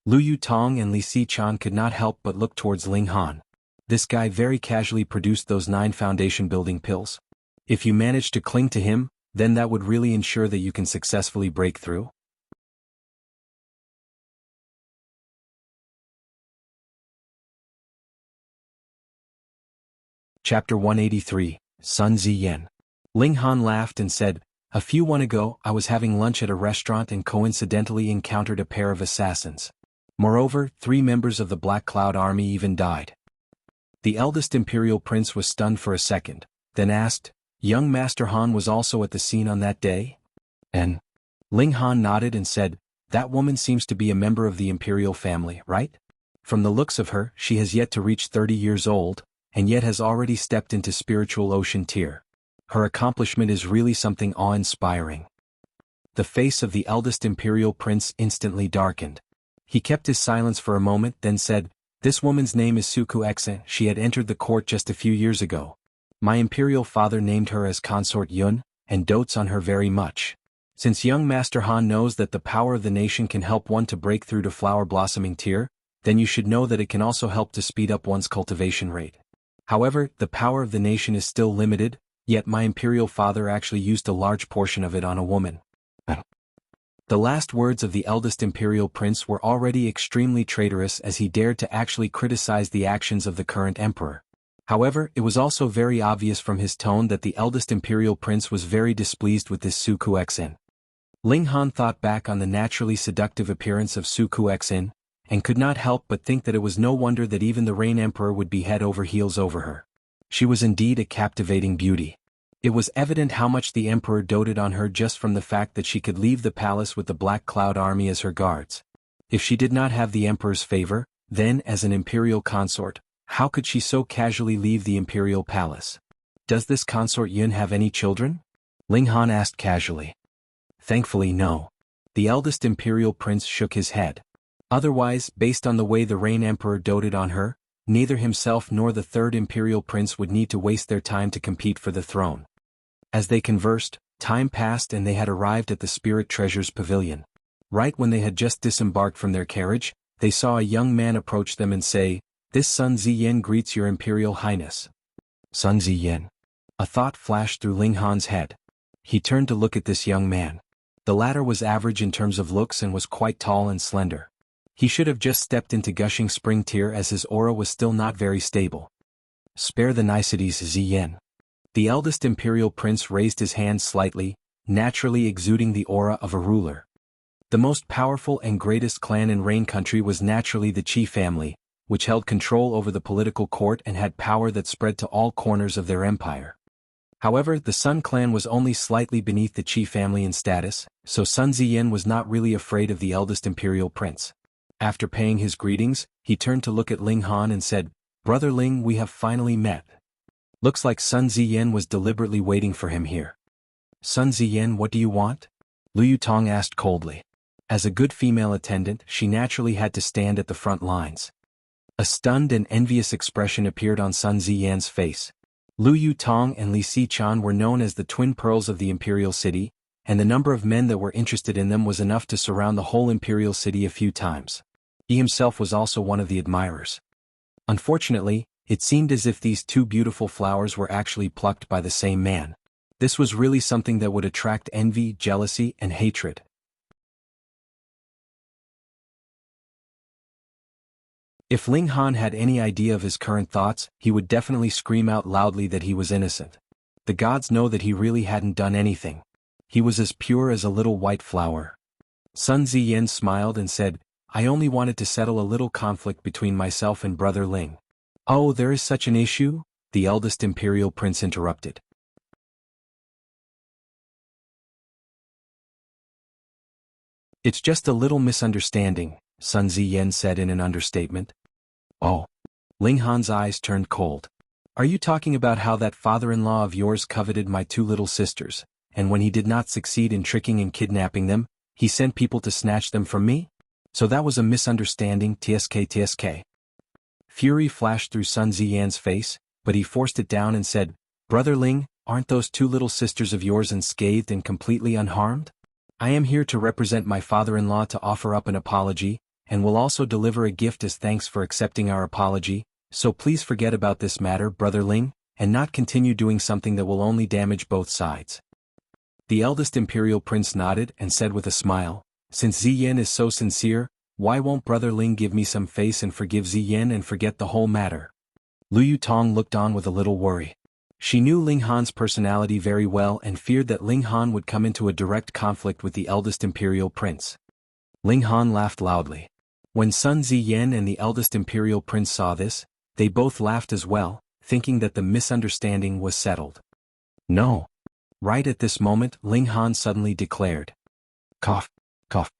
Lu Yutong and Li Xichan could not help but look towards Ling Han. This guy very casually produced those 9 foundation-building pills. If you manage to cling to him, then that would really ensure that you can successfully break through. Chapter 183, Sun Ziyan. Ling Han laughed and said, "A few months ago, I was having lunch at a restaurant and coincidentally encountered a pair of assassins. Moreover, 3 members of the Black Cloud Army even died." The eldest imperial prince was stunned for a second, then asked, "Young Master Han was also at the scene on that day?" And Ling Han nodded and said, "That woman seems to be a member of the imperial family, right? From the looks of her, she has yet to reach 30 years old, and yet has already stepped into spiritual ocean tier. Her accomplishment is really something awe-inspiring." The face of the eldest imperial prince instantly darkened. He kept his silence for a moment, then said, "This woman's name is Suku Xen. She had entered the court just a few years ago. My imperial father named her as Consort Yun, and dotes on her very much. Since young Master Han knows that the power of the nation can help one to break through to flower blossoming tier, then you should know that it can also help to speed up one's cultivation rate. However, the power of the nation is still limited, yet my imperial father actually used a large portion of it on a woman." The last words of the eldest imperial prince were already extremely traitorous, as he dared to actually criticize the actions of the current emperor. However, it was also very obvious from his tone that the eldest imperial prince was very displeased with this Suku Xen. Ling Han thought back on the naturally seductive appearance of Suku Xen, and could not help but think that it was no wonder that even the Rain Emperor would be head over heels over her. She was indeed a captivating beauty. It was evident how much the emperor doted on her just from the fact that she could leave the palace with the Black Cloud Army as her guards. If she did not have the emperor's favor, then, as an imperial consort, how could she so casually leave the imperial palace? "Does this consort Yun have any children?" Ling Han asked casually. "Thankfully no." The eldest imperial prince shook his head. Otherwise, based on the way the Rain Emperor doted on her, neither himself nor the third imperial prince would need to waste their time to compete for the throne. As they conversed, time passed and they had arrived at the Spirit Treasures Pavilion. Right when they had just disembarked from their carriage, they saw a young man approach them and say, "This Sun Ziyan greets your Imperial Highness." Sun Ziyan. A thought flashed through Ling Han's head. He turned to look at this young man. The latter was average in terms of looks and was quite tall and slender. He should have just stepped into gushing spring tear as his aura was still not very stable. "Spare the niceties, Ziyan." The eldest imperial prince raised his hand slightly, naturally exuding the aura of a ruler. The most powerful and greatest clan in Rain Country was naturally the Qi family, which held control over the political court and had power that spread to all corners of their empire. However, the Sun clan was only slightly beneath the Qi family in status, so Sun Ziyan was not really afraid of the eldest imperial prince. After paying his greetings, he turned to look at Ling Han and said, "Brother Ling, we have finally met." Looks like Sun Ziyan was deliberately waiting for him here. "Sun Ziyan, what do you want?" Lu Yutong asked coldly. As a good female attendant, she naturally had to stand at the front lines. A stunned and envious expression appeared on Sun Ziyan's face. Lu Yutong and Li Xichan were known as the twin pearls of the imperial city, and the number of men that were interested in them was enough to surround the whole imperial city a few times. He himself was also one of the admirers. Unfortunately, it seemed as if these two beautiful flowers were actually plucked by the same man. This was really something that would attract envy, jealousy, and hatred. If Ling Han had any idea of his current thoughts, he would definitely scream out loudly that he was innocent. The gods know that he really hadn't done anything. He was as pure as a little white flower. Sun Ziyan smiled and said, "I only wanted to settle a little conflict between myself and Brother Ling." "Oh, there is such an issue?" the eldest imperial prince interrupted. "It's just a little misunderstanding," Sun Ziyan said in an understatement. "Oh." Ling Han's eyes turned cold. "Are you talking about how that father-in-law of yours coveted my two little sisters, and when he did not succeed in tricking and kidnapping them, he sent people to snatch them from me? So that was a misunderstanding, tsk. Fury flashed through Sun Ziyan's face, but he forced it down and said, "Brother Ling, aren't those two little sisters of yours unscathed and completely unharmed? I am here to represent my father-in-law to offer up an apology, and will also deliver a gift as thanks for accepting our apology, so please forget about this matter, Brother Ling, and not continue doing something that will only damage both sides." The eldest imperial prince nodded and said with a smile, "Since Ziyan is so sincere, why won't Brother Ling give me some face and forgive Ziyan and forget the whole matter?" Lu Yutong looked on with a little worry. She knew Ling Han's personality very well and feared that Ling Han would come into a direct conflict with the eldest imperial prince. Ling Han laughed loudly. When Sun Ziyan and the eldest imperial prince saw this, they both laughed as well, thinking that the misunderstanding was settled. "No." Right at this moment, Ling Han suddenly declared. Cough, cough.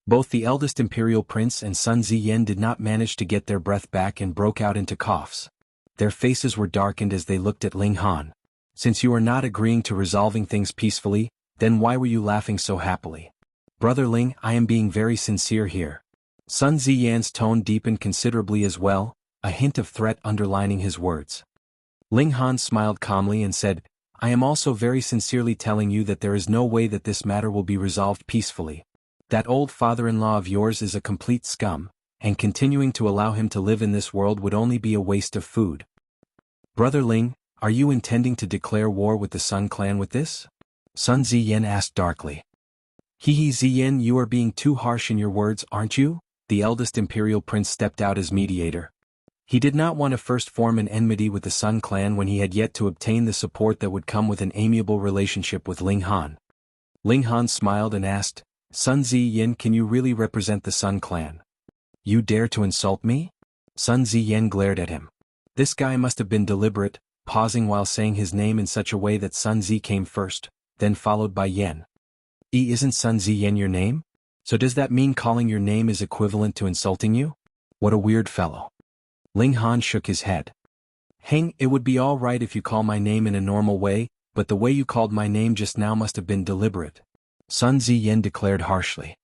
Both the eldest imperial prince and Sun Ziyan did not manage to get their breath back and broke out into coughs. Their faces were darkened as they looked at Ling Han. "Since you are not agreeing to resolving things peacefully, then why were you laughing so happily?" "Brother Ling, I am being very sincere here." Sun Ziyan's tone deepened considerably as well, a hint of threat underlining his words. Ling Han smiled calmly and said, "I am also very sincerely telling you that there is no way that this matter will be resolved peacefully. That old father-in-law of yours is a complete scum, and continuing to allow him to live in this world would only be a waste of food." "Brother Ling, are you intending to declare war with the Sun clan with this?" Sun Ziyan asked darkly. "Hehe Ziyan, you are being too harsh in your words, aren't you?" The eldest imperial prince stepped out as mediator. He did not want to first form an enmity with the Sun clan when he had yet to obtain the support that would come with an amiable relationship with Ling Han. Ling Han smiled and asked, "Sun Ziyan, can you really represent the Sun clan? You dare to insult me?" Sun Ziyan glared at him. This guy must have been deliberate, pausing while saying his name in such a way that Sun Zi came first, then followed by Yen. Isn't Sun Ziyan your name? So does that mean calling your name is equivalent to insulting you? What a weird fellow. Ling Han shook his head. "Heng, it would be all right if you call my name in a normal way, but the way you called my name just now must have been deliberate," Sun Ziyan declared harshly.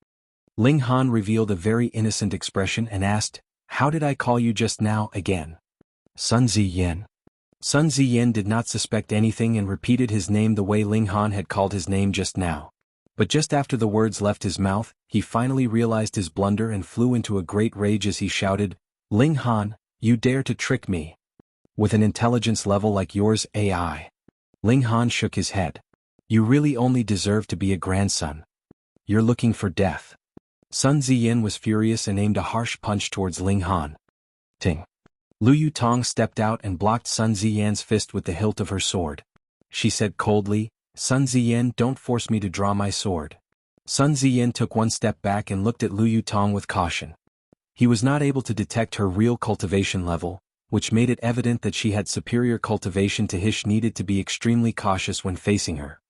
Ling Han revealed a very innocent expression and asked, "How did I call you just now again?" Sun Ziyan. Sun Ziyan did not suspect anything and repeated his name the way Ling Han had called his name just now. But just after the words left his mouth, he finally realized his blunder and flew into a great rage as he shouted, "Ling Han, you dare to trick me? With an intelligence level like yours, AI." Ling Han shook his head. "You really only deserve to be a grandson. You're looking for death." Sun Ziyan was furious and aimed a harsh punch towards Ling Han. Ting. Lu Yutong stepped out and blocked Sun Ziyan's fist with the hilt of her sword. She said coldly, "Sun Ziyan, don't force me to draw my sword." Sun Ziyan took one step back and looked at Lu Yutong with caution. He was not able to detect her real cultivation level, which made it evident that she had superior cultivation to his. Needed to be extremely cautious when facing her.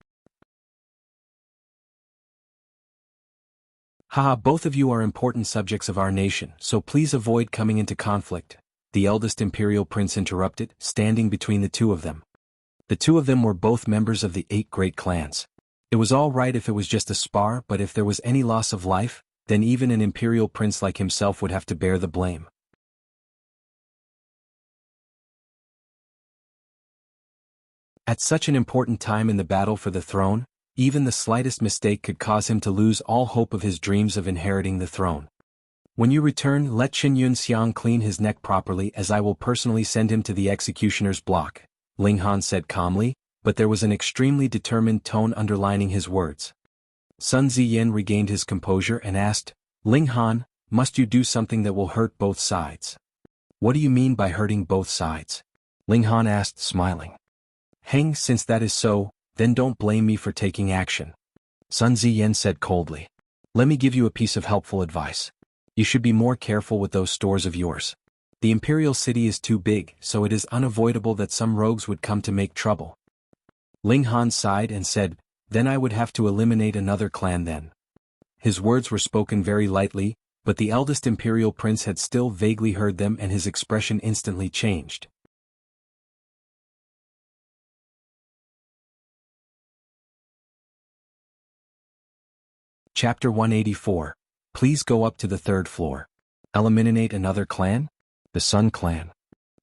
"Haha, both of you are important subjects of our nation, so please avoid coming into conflict," the eldest imperial prince interrupted, standing between the two of them. The two of them were both members of the 8 great clans. It was all right if it was just a spar, but if there was any loss of life, then even an imperial prince like himself would have to bear the blame. At such an important time in the battle for the throne, even the slightest mistake could cause him to lose all hope of his dreams of inheriting the throne. "When you return, let Qin Yunxiang clean his neck properly, as I will personally send him to the executioner's block," Ling Han said calmly, but there was an extremely determined tone underlining his words. Sun Ziyan regained his composure and asked, "Ling Han, must you do something that will hurt both sides?" "What do you mean by hurting both sides?" Ling Han asked, smiling. "Heng, since that is so, then don't blame me for taking action," Sun Ziyan said coldly. "Let me give you a piece of helpful advice. You should be more careful with those stores of yours. The imperial city is too big, so it is unavoidable that some rogues would come to make trouble." Ling Han sighed and said, "Then I would have to eliminate another clan then." His words were spoken very lightly, but the eldest imperial prince had still vaguely heard them and his expression instantly changed. Chapter 184. Please go up to the 3rd floor. Eliminate another clan? The Sun Clan.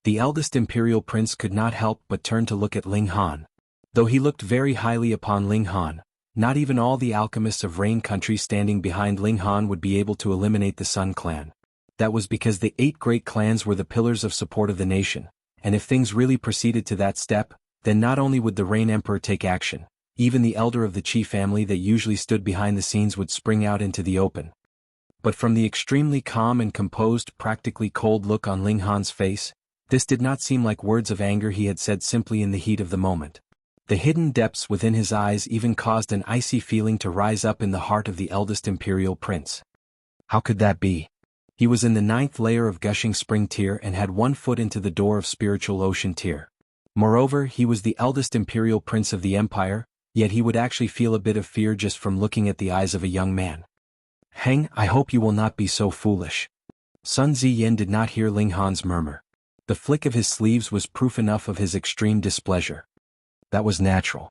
The eldest imperial prince could not help but turn to look at Ling Han. Though he looked very highly upon Ling Han, not even all the alchemists of Rain Country standing behind Ling Han would be able to eliminate the Sun Clan. That was because the 8 great clans were the pillars of support of the nation, and if things really proceeded to that step, then not only would the Rain Emperor take action, even the elder of the Qi family that usually stood behind the scenes would spring out into the open. But from the extremely calm and composed, practically cold look on Ling Han's face, this did not seem like words of anger he had said simply in the heat of the moment. The hidden depths within his eyes even caused an icy feeling to rise up in the heart of the eldest imperial prince. How could that be? He was in the 9th layer of Gushing Spring Tier and had 1 foot into the door of Spiritual Ocean Tier. Moreover, he was the eldest imperial prince of the empire, yet he would actually feel a bit of fear just from looking at the eyes of a young man. "Heng, I hope you will not be so foolish." Sun Ziyan did not hear Ling Han's murmur. The flick of his sleeves was proof enough of his extreme displeasure. That was natural.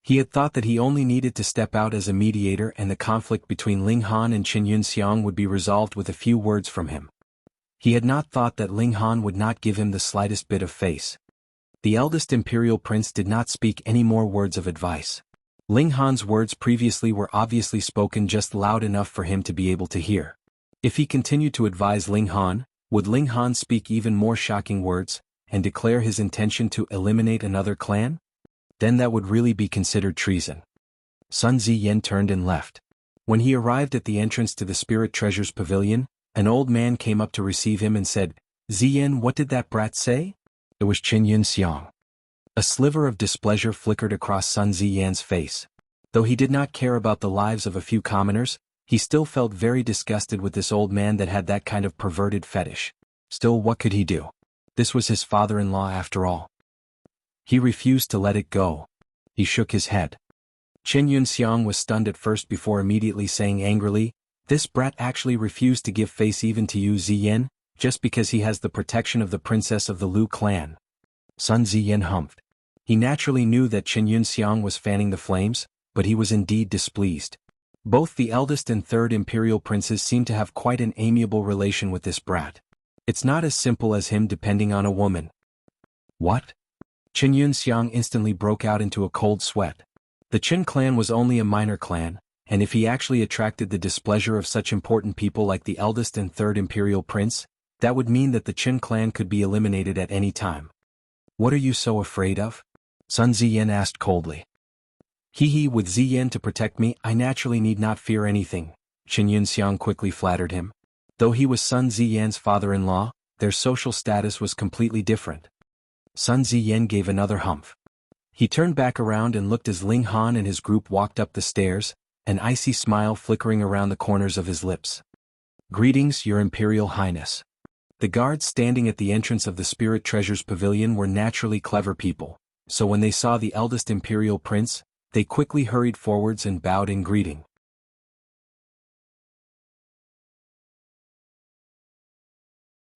He had thought that he only needed to step out as a mediator and the conflict between Ling Han and Qin Yunxiang would be resolved with a few words from him. He had not thought that Ling Han would not give him the slightest bit of face. The eldest imperial prince did not speak any more words of advice. Ling Han's words previously were obviously spoken just loud enough for him to be able to hear. If he continued to advise Ling Han, would Ling Han speak even more shocking words, and declare his intention to eliminate another clan? Then that would really be considered treason. Sun Ziyan turned and left. When he arrived at the entrance to the Spirit Treasures Pavilion, an old man came up to receive him and said, "Ziyan, what did that brat say?" It was Qin Yunxiang. A sliver of displeasure flickered across Sun Ziyan's face. Though he did not care about the lives of a few commoners, he still felt very disgusted with this old man that had that kind of perverted fetish. Still, what could he do? This was his father-in-law after all. He refused to let it go. He shook his head. Qin Yunxiang was stunned at first before immediately saying angrily, "This brat actually refused to give face even to you, Ziyan, just because he has the protection of the princess of the Lu clan." Sun Ziyan humphed. He naturally knew that Qin Yunxiang was fanning the flames, but he was indeed displeased. Both the eldest and third imperial princes seem to have quite an amiable relation with this brat. It's not as simple as him depending on a woman. What? Qin Yunxiang instantly broke out into a cold sweat. The Qin clan was only a minor clan, and if he actually attracted the displeasure of such important people like the eldest and third imperial prince, that would mean that the Qin clan could be eliminated at any time. What are you so afraid of? Sun Ziyan asked coldly. With Ziyan to protect me, I naturally need not fear anything, Qin Yunxiang quickly flattered him. Though he was Sun Ziyan's father-in-law, their social status was completely different. Sun Ziyan gave another humph. He turned back around and looked as Ling Han and his group walked up the stairs, an icy smile flickering around the corners of his lips. Greetings, Your Imperial Highness. The guards standing at the entrance of the Spirit Treasures Pavilion were naturally clever people, so when they saw the eldest imperial prince, they quickly hurried forwards and bowed in greeting.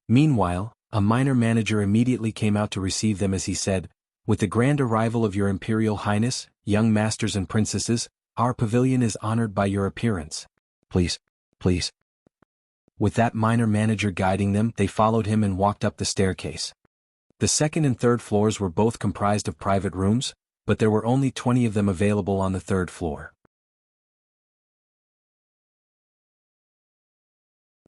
Meanwhile, a minor manager immediately came out to receive them as he said, "With the grand arrival of Your Imperial Highness, young masters and princesses, our pavilion is honored by your appearance. Please. With that minor manager guiding them, they followed him and walked up the staircase. The second and third floors were both comprised of private rooms, but there were only 20 of them available on the third floor.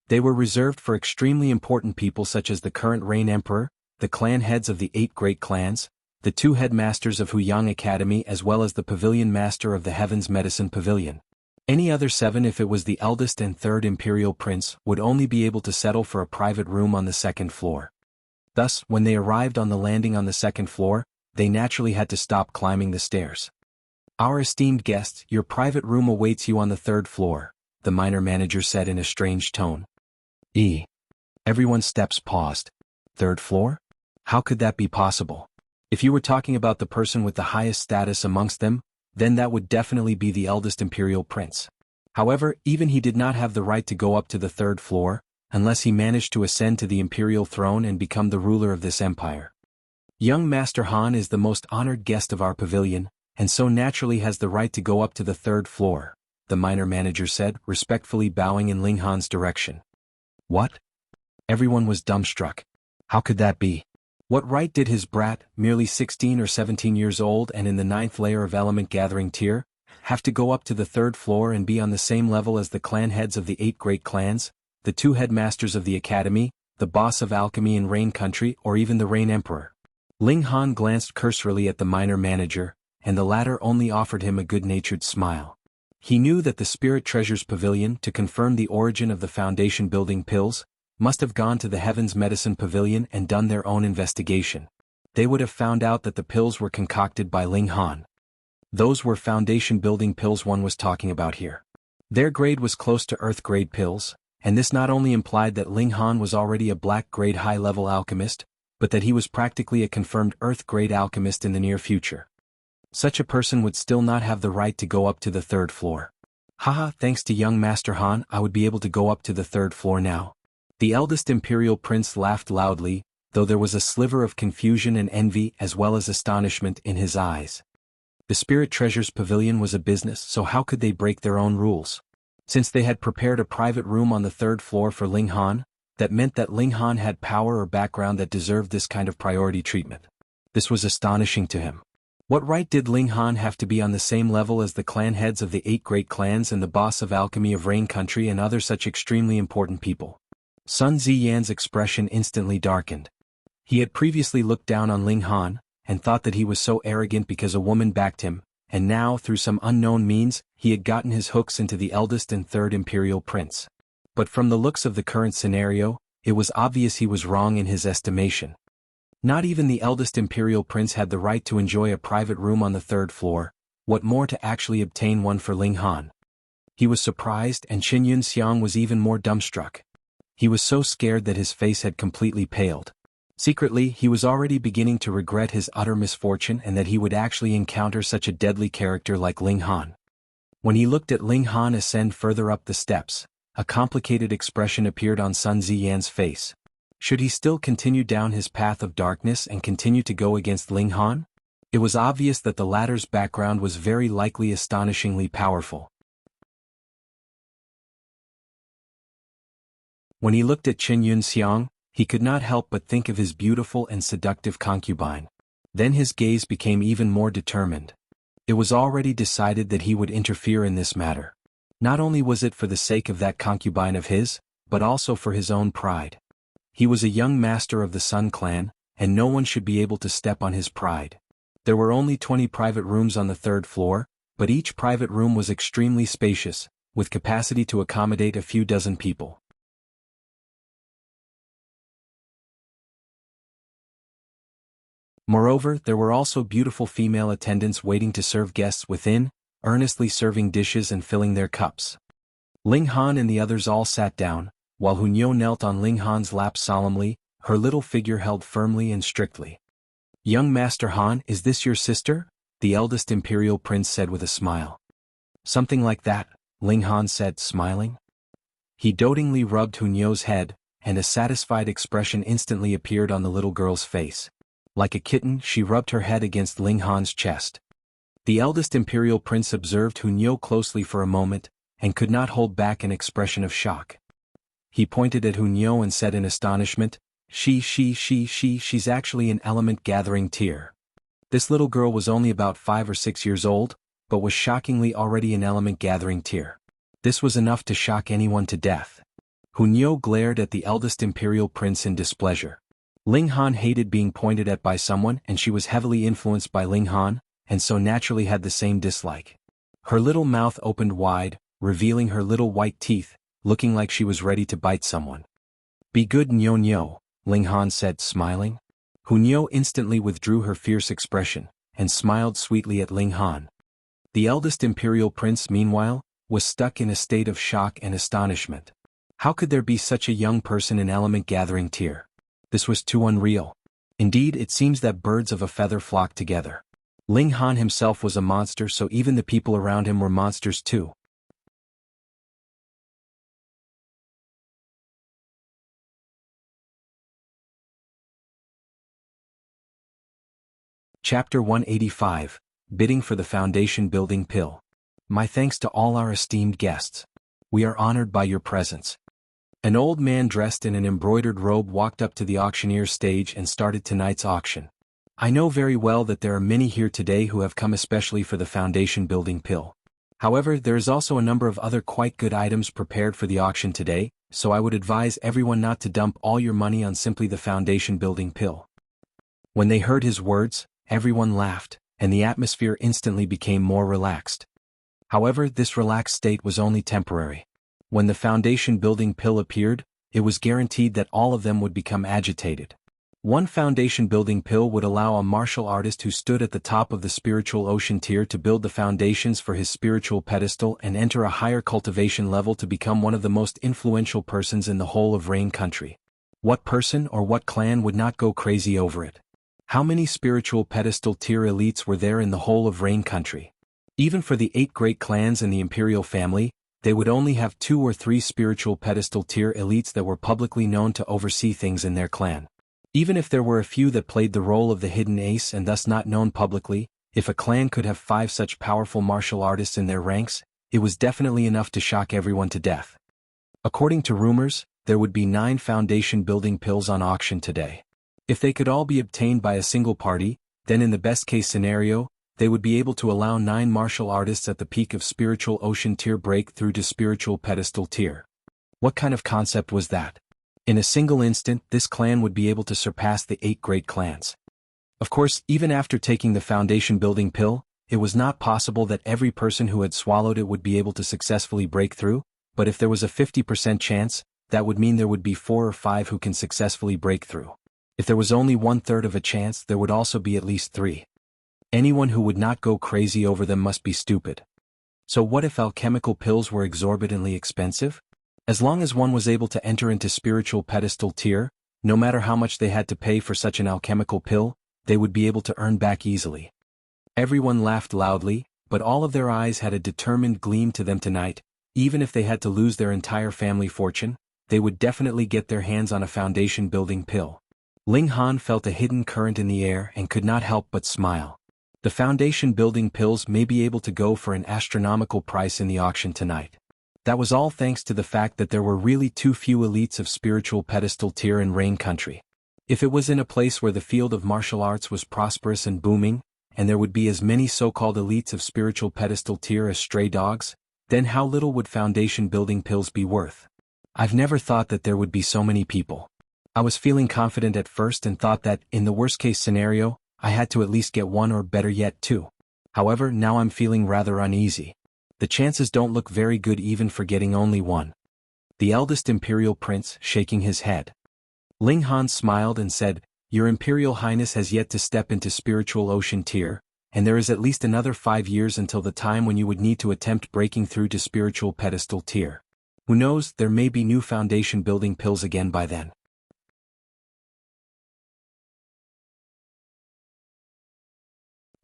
They were reserved for extremely important people such as the current reign emperor, the clan heads of the 8 great clans, the 2 headmasters of Huyang Academy as well as the pavilion master of the Heavens Medicine Pavilion. Any other 7 if it was the eldest and third imperial prince would only be able to settle for a private room on the second floor. Thus, when they arrived on the landing on the second floor, they naturally had to stop climbing the stairs. Our esteemed guest, your private room awaits you on the third floor, the minor manager said in a strange tone. Everyone's steps paused. Third floor? How could that be possible? If you were talking about the person with the highest status amongst them, then that would definitely be the eldest imperial prince. However, even he did not have the right to go up to the third floor, unless he managed to ascend to the imperial throne and become the ruler of this empire. Young Master Han is the most honored guest of our pavilion, and so naturally has the right to go up to the third floor, the minor manager said, respectfully bowing in Ling Han's direction. What? Everyone was dumbstruck. How could that be? What right did his brat, merely 16 or 17 years old and in the 9th layer of element gathering tier, have to go up to the third floor and be on the same level as the clan heads of the 8 great clans, the 2 headmasters of the academy, the boss of alchemy in Rain Country, or even the Rain Emperor? Ling Han glanced cursorily at the minor manager, and the latter only offered him a good-natured smile. He knew that the Spirit Treasures Pavilion, to confirm the origin of the foundation building pills, must have gone to the Heavens Medicine Pavilion and done their own investigation. They would have found out that the pills were concocted by Ling Han. Those were foundation building pills one was talking about here. Their grade was close to Earth grade pills, and this not only implied that Ling Han was already a black grade high-level alchemist, but that he was practically a confirmed Earth grade alchemist in the near future. Such a person would still not have the right to go up to the third floor. Thanks to young Master Han, I would be able to go up to the third floor now. The eldest imperial prince laughed loudly, though there was a sliver of confusion and envy as well as astonishment in his eyes. The Spirit Treasures Pavilion was a business, so how could they break their own rules? Since they had prepared a private room on the third floor for Ling Han, that meant that Ling Han had power or background that deserved this kind of priority treatment. This was astonishing to him. What right did Ling Han have to be on the same level as the clan heads of the 8 great clans and the boss of alchemy of Rain Country and other such extremely important people? Sun Ziyan's expression instantly darkened. He had previously looked down on Ling Han, and thought that he was so arrogant because a woman backed him, and now through some unknown means, he had gotten his hooks into the eldest and third imperial prince. But from the looks of the current scenario, it was obvious he was wrong in his estimation. Not even the eldest imperial prince had the right to enjoy a private room on the third floor, what more to actually obtain one for Ling Han. He was surprised, and Qin Yunxiang was even more dumbstruck. He was so scared that his face had completely paled. Secretly, he was already beginning to regret his utter misfortune and that he would actually encounter such a deadly character like Ling Han. When he looked at Ling Han ascend further up the steps, a complicated expression appeared on Sun Ziyan's face. Should he still continue down his path of darkness and continue to go against Ling Han? It was obvious that the latter's background was very likely astonishingly powerful. When he looked at Qin Yunxiang, he could not help but think of his beautiful and seductive concubine. Then his gaze became even more determined. It was already decided that he would interfere in this matter. Not only was it for the sake of that concubine of his, but also for his own pride. He was a young master of the Sun clan, and no one should be able to step on his pride. There were only 20 private rooms on the 3rd floor, but each private room was extremely spacious, with capacity to accommodate a few dozen people. Moreover, there were also beautiful female attendants waiting to serve guests within, earnestly serving dishes and filling their cups. Ling Han and the others all sat down, while Hunyou knelt on Ling Han's lap solemnly, her little figure held firmly and strictly. "Young Master Han, is this your sister?" the eldest imperial prince said with a smile. "Something like that," Ling Han said, smiling. He dotingly rubbed Hunyou's head, and a satisfied expression instantly appeared on the little girl's face. Like a kitten, she rubbed her head against Ling Han's chest. The eldest imperial prince observed Hunyou closely for a moment, and could not hold back an expression of shock. He pointed at Hunyou and said in astonishment, She's actually an element-gathering tier." This little girl was only about 5 or 6 years old, but was shockingly already an element-gathering tier. This was enough to shock anyone to death. Hunyou glared at the eldest imperial prince in displeasure. Ling Han hated being pointed at by someone, and she was heavily influenced by Ling Han, and so naturally had the same dislike. Her little mouth opened wide, revealing her little white teeth, looking like she was ready to bite someone. "Be good, Nyou," Ling Han said, smiling. Hunyou instantly withdrew her fierce expression, and smiled sweetly at Ling Han. The eldest imperial prince, meanwhile, was stuck in a state of shock and astonishment. How could there be such a young person in element-gathering tier? This was too unreal. Indeed, it seems that birds of a feather flock together. Ling Han himself was a monster, so even the people around him were monsters too. Chapter 185, Bidding for the Foundation Building Pill. My thanks to all our esteemed guests. We are honored by your presence. An old man dressed in an embroidered robe walked up to the auctioneer's stage and started tonight's auction. I know very well that there are many here today who have come especially for the foundation building pill. However, there is also a number of other quite good items prepared for the auction today, so I would advise everyone not to dump all your money on simply the foundation building pill. When they heard his words, everyone laughed, and the atmosphere instantly became more relaxed. However, this relaxed state was only temporary. When the foundation building pill appeared, it was guaranteed that all of them would become agitated. One foundation building pill would allow a martial artist who stood at the top of the spiritual ocean tier to build the foundations for his spiritual pedestal and enter a higher cultivation level to become one of the most influential persons in the whole of Rain Country. What person or what clan would not go crazy over it? How many spiritual pedestal tier elites were there in the whole of Rain Country? Even for the 8 great clans in the imperial family, they would only have 2 or 3 spiritual pedestal tier elites that were publicly known to oversee things in their clan. Even if there were a few that played the role of the hidden ace and thus not known publicly, if a clan could have 5 such powerful martial artists in their ranks, it was definitely enough to shock everyone to death. According to rumors, there would be 9 foundation building pills on auction today. If they could all be obtained by a single party, then in the best case scenario, they would be able to allow 9 martial artists at the peak of spiritual ocean tier break through to spiritual pedestal tier. What kind of concept was that? In a single instant, this clan would be able to surpass the 8 great clans. Of course, even after taking the foundation building pill, it was not possible that every person who had swallowed it would be able to successfully break through, but if there was a 50% chance, that would mean there would be 4 or 5 who can successfully break through. If there was only 1/3 of a chance, there would also be at least 3. Anyone who would not go crazy over them must be stupid. So what if alchemical pills were exorbitantly expensive? As long as one was able to enter into spiritual pedestal tier, no matter how much they had to pay for such an alchemical pill, they would be able to earn back easily. Everyone laughed loudly, but all of their eyes had a determined gleam to them tonight. Even if they had to lose their entire family fortune, they would definitely get their hands on a foundation building pill. Ling Han felt a hidden current in the air and could not help but smile. The foundation building pills may be able to go for an astronomical price in the auction tonight. That was all thanks to the fact that there were really too few elites of spiritual pedestal tier in Rain Country. If it was in a place where the field of martial arts was prosperous and booming, and there would be as many so-called elites of spiritual pedestal tier as stray dogs, then how little would foundation building pills be worth? I've never thought that there would be so many people. I was feeling confident at first and thought that, in the worst-case scenario, I had to at least get one or better yet two. However, now I'm feeling rather uneasy. The chances don't look very good even for getting only one. The eldest Imperial Prince, shaking his head. Ling Han smiled and said, Your Imperial Highness has yet to step into spiritual ocean tier, and there is at least another 5 years until the time when you would need to attempt breaking through to spiritual pedestal tier. Who knows, there may be new foundation building pills again by then.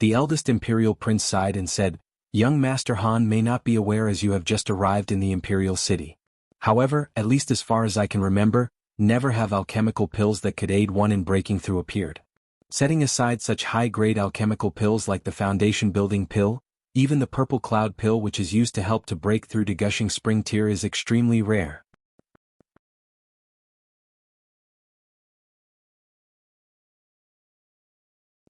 The eldest Imperial Prince sighed and said, Young Master Han may not be aware as you have just arrived in the Imperial City. However, at least as far as I can remember, never have alchemical pills that could aid one in breaking through appeared. Setting aside such high-grade alchemical pills like the foundation building pill, even the purple cloud pill which is used to help to break through to gushing spring tier is extremely rare.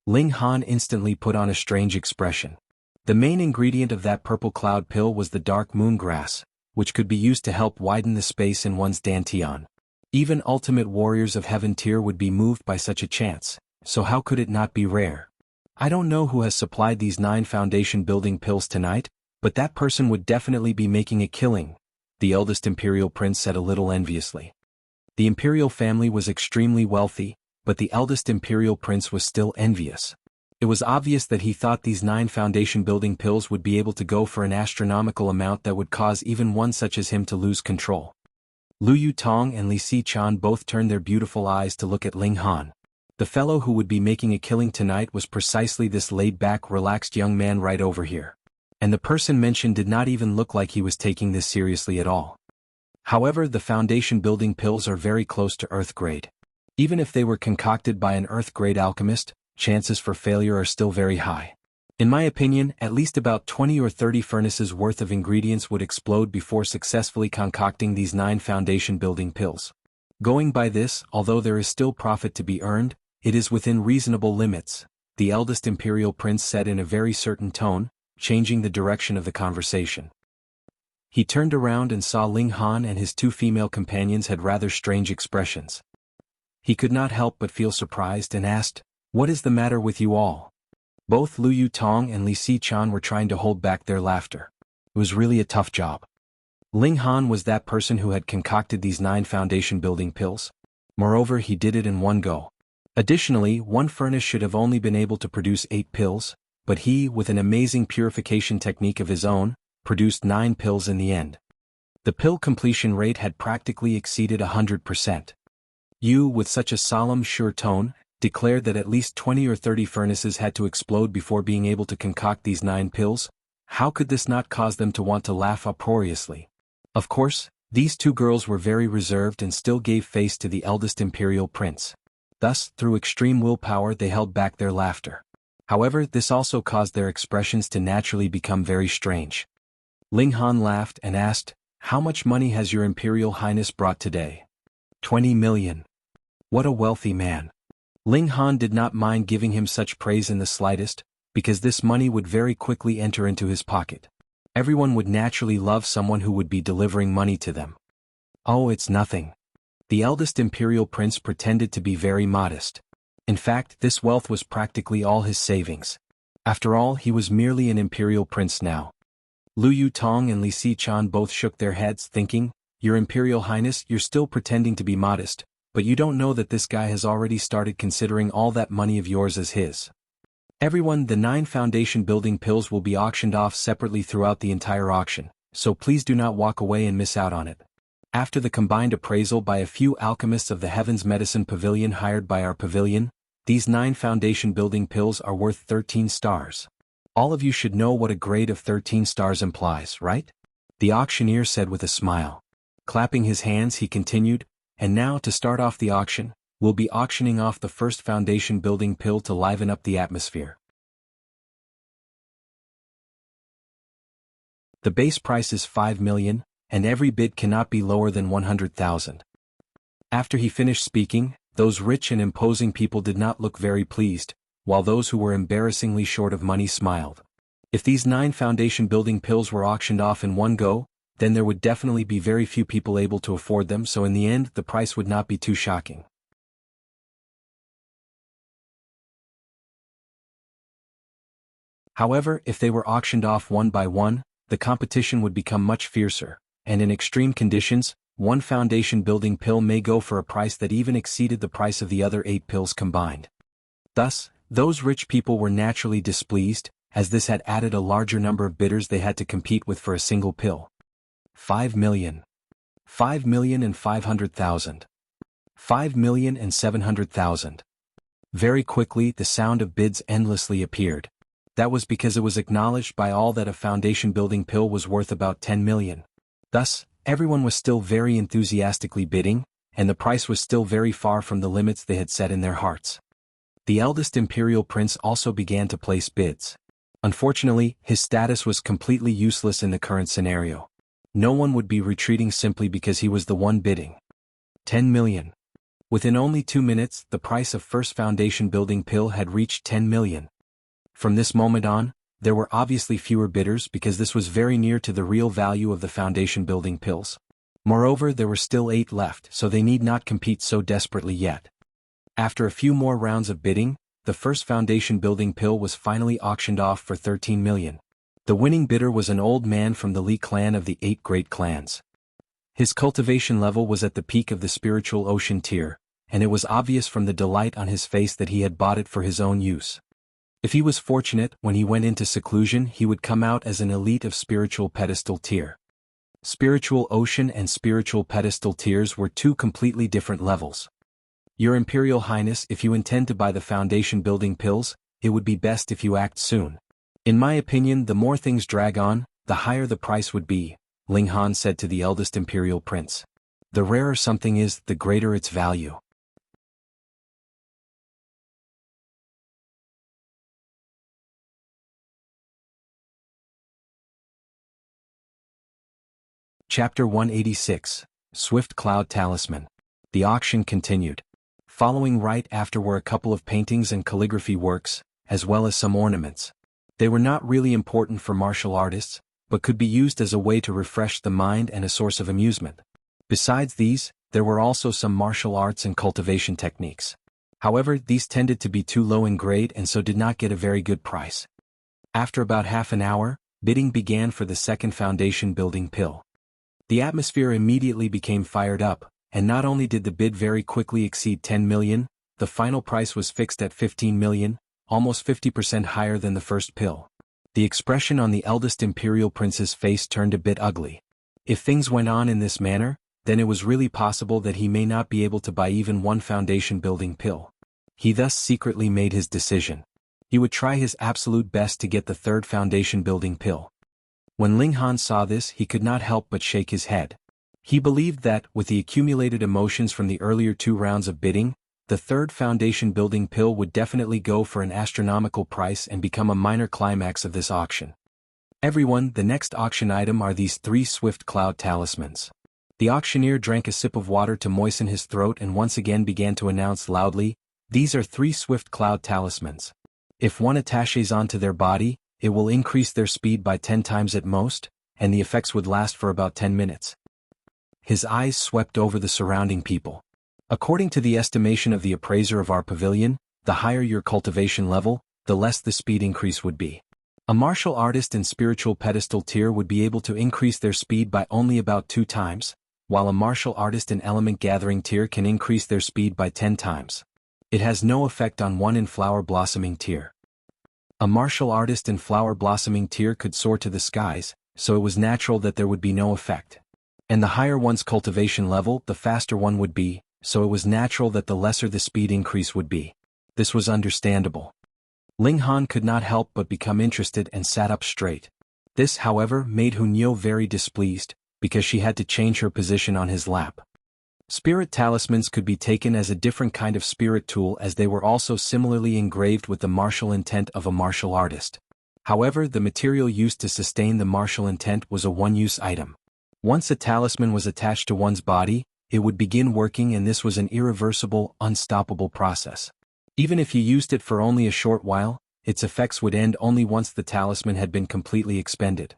Ling Han instantly put on a strange expression. The main ingredient of that purple cloud pill was the dark moon grass, which could be used to help widen the space in one's dantian. Even ultimate warriors of heaven tier would be moved by such a chance, so how could it not be rare? I don't know who has supplied these 9 foundation building pills tonight, but that person would definitely be making a killing, the eldest Imperial Prince said a little enviously. The Imperial family was extremely wealthy, but the eldest Imperial Prince was still envious. It was obvious that he thought these 9 foundation building pills would be able to go for an astronomical amount that would cause even one such as him to lose control. Lu Yutong and Li Xichan both turned their beautiful eyes to look at Ling Han. The fellow who would be making a killing tonight was precisely this laid-back, relaxed young man right over here. And the person mentioned did not even look like he was taking this seriously at all. However, the foundation building pills are very close to Earth grade. Even if they were concocted by an Earth grade alchemist, chances for failure are still very high. In my opinion, at least about 20 or 30 furnaces worth of ingredients would explode before successfully concocting these 9 foundation building pills. Going by this, although there is still profit to be earned, it is within reasonable limits, the eldest Imperial Prince said in a very certain tone, changing the direction of the conversation. He turned around and saw Ling Han and his 2 female companions had rather strange expressions. He could not help but feel surprised and asked, What is the matter with you all? Both Lu Yutong and Li Xichan were trying to hold back their laughter. It was really a tough job. Ling Han was that person who had concocted these 9 foundation building pills. Moreover, he did it in one go. Additionally, one furnace should have only been able to produce 8 pills, but he, with an amazing purification technique of his own, produced 9 pills in the end. The pill completion rate had practically exceeded 100%. You, with such a solemn, sure tone, declared that at least 20 or 30 furnaces had to explode before being able to concoct these 9 pills? How could this not cause them to want to laugh uproariously? Of course, these 2 girls were very reserved and still gave face to the eldest Imperial Prince. Thus, through extreme willpower they held back their laughter. However, this also caused their expressions to naturally become very strange. Ling Han laughed and asked, How much money has your Imperial Highness brought today? 20 million. What a wealthy man. Ling Han did not mind giving him such praise in the slightest, because this money would very quickly enter into his pocket. Everyone would naturally love someone who would be delivering money to them. Oh, it's nothing. The eldest Imperial Prince pretended to be very modest. In fact, this wealth was practically all his savings. After all, he was merely an Imperial Prince now. Lu Yutong and Li Xichan both shook their heads, thinking, Your Imperial Highness, you're still pretending to be modest, but you don't know that this guy has already started considering all that money of yours as his. Everyone, the 9 foundation building pills will be auctioned off separately throughout the entire auction, so please do not walk away and miss out on it. After the combined appraisal by a few alchemists of the Heavens Medicine Pavilion hired by our pavilion, these 9 foundation building pills are worth 13 stars. All of you should know what a grade of 13 stars implies, right? The auctioneer said with a smile. Clapping his hands, he continued, And now, to start off the auction, we'll be auctioning off the first foundation building pill to liven up the atmosphere. The base price is 5 million, and every bid cannot be lower than 100,000. After he finished speaking, those rich and imposing people did not look very pleased, while those who were embarrassingly short of money smiled. If these 9 foundation-building pills were auctioned off in one go, then there would definitely be very few people able to afford them, so in the end the price would not be too shocking. However, if they were auctioned off one by one, the competition would become much fiercer, and in extreme conditions, one foundation-building pill may go for a price that even exceeded the price of the other 8 pills combined. Thus, those rich people were naturally displeased, as this had added a larger number of bidders they had to compete with for a single pill. 5 million. 5,500,000. 5,700,000. Very quickly the sound of bids endlessly appeared. That was because it was acknowledged by all that a foundation-building pill was worth about 10 million. Thus, everyone was still very enthusiastically bidding, and the price was still very far from the limits they had set in their hearts. The eldest imperial prince also began to place bids. Unfortunately, his status was completely useless in the current scenario. No one would be retreating simply because he was the one bidding. 10 million. Within only 2 minutes, the price of first foundation-building pill had reached 10 million. From this moment on, there were obviously fewer bidders because this was very near to the real value of the foundation-building pills. Moreover, there were still 8 left, so they need not compete so desperately yet. After a few more rounds of bidding, the first foundation-building pill was finally auctioned off for 13 million. The winning bidder was an old man from the Li clan of the 8 great clans. His cultivation level was at the peak of the spiritual ocean tier, and it was obvious from the delight on his face that he had bought it for his own use. If he was fortunate, when he went into seclusion he would come out as an elite of spiritual pedestal tier. Spiritual ocean and spiritual pedestal tiers were 2 completely different levels. Your Imperial Highness, if you intend to buy the foundation-building pills, it would be best if you act soon. In my opinion, the more things drag on, the higher the price would be, Ling Han said to the eldest imperial prince. The rarer something is, the greater its value. Chapter 186, Swift Cloud Talisman. The auction continued. Following right after were a couple of paintings and calligraphy works, as well as some ornaments. They were not really important for martial artists, but could be used as a way to refresh the mind and a source of amusement. Besides these, there were also some martial arts and cultivation techniques. However, these tended to be too low in grade and so did not get a very good price. After about half an hour, bidding began for the second foundation-building pill. The atmosphere immediately became fired up, and not only did the bid very quickly exceed 10 million, the final price was fixed at 15 million, almost 50% higher than the first pill. The expression on the eldest imperial prince's face turned a bit ugly. If things went on in this manner, then it was really possible that he may not be able to buy even one foundation-building pill. He thus secretly made his decision. He would try his absolute best to get the third foundation-building pill. When Ling Han saw this, he could not help but shake his head. He believed that, with the accumulated emotions from the earlier 2 rounds of bidding, the third foundation-building pill would definitely go for an astronomical price and become a minor climax of this auction. Everyone, the next auction item are these 3 swift cloud talismans. The auctioneer drank a sip of water to moisten his throat and once again began to announce loudly, "These are 3 swift cloud talismans. If one attaches onto their body, it will increase their speed by 10 times at most, and the effects would last for about 10 minutes. His eyes swept over the surrounding people. According to the estimation of the appraiser of our pavilion, the higher your cultivation level, the less the speed increase would be. A martial artist in spiritual pedestal tier would be able to increase their speed by only about 2 times, while a martial artist in element gathering tier can increase their speed by 10 times. It has no effect on one in flower blossoming tier. A martial artist in flower blossoming tier could soar to the skies, so it was natural that there would be no effect. And the higher one's cultivation level, the faster one would be, so it was natural that the lesser the speed increase would be. This was understandable. Ling Han could not help but become interested and sat up straight. This, however, made Hunyo very displeased, because she had to change her position on his lap. Spirit talismans could be taken as a different kind of spirit tool as they were also similarly engraved with the martial intent of a martial artist. However, the material used to sustain the martial intent was a one-use item. Once a talisman was attached to one's body, it would begin working, and this was an irreversible, unstoppable process. Even if you used it for only a short while, its effects would end only once the talisman had been completely expended.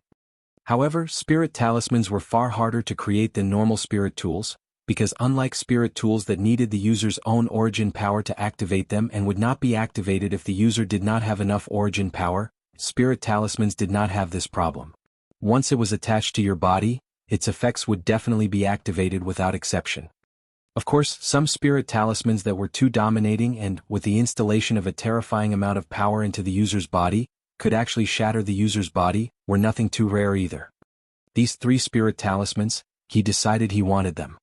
However, spirit talismans were far harder to create than normal spirit tools, because unlike spirit tools that needed the user's own origin power to activate them and would not be activated if the user did not have enough origin power, spirit talismans did not have this problem. Once it was attached to your body, its effects would definitely be activated without exception. Of course, some spirit talismans that were too dominating and, with the installation of a terrifying amount of power into the user's body, could actually shatter the user's body, were nothing too rare either. These 3 spirit talismans, he decided he wanted them.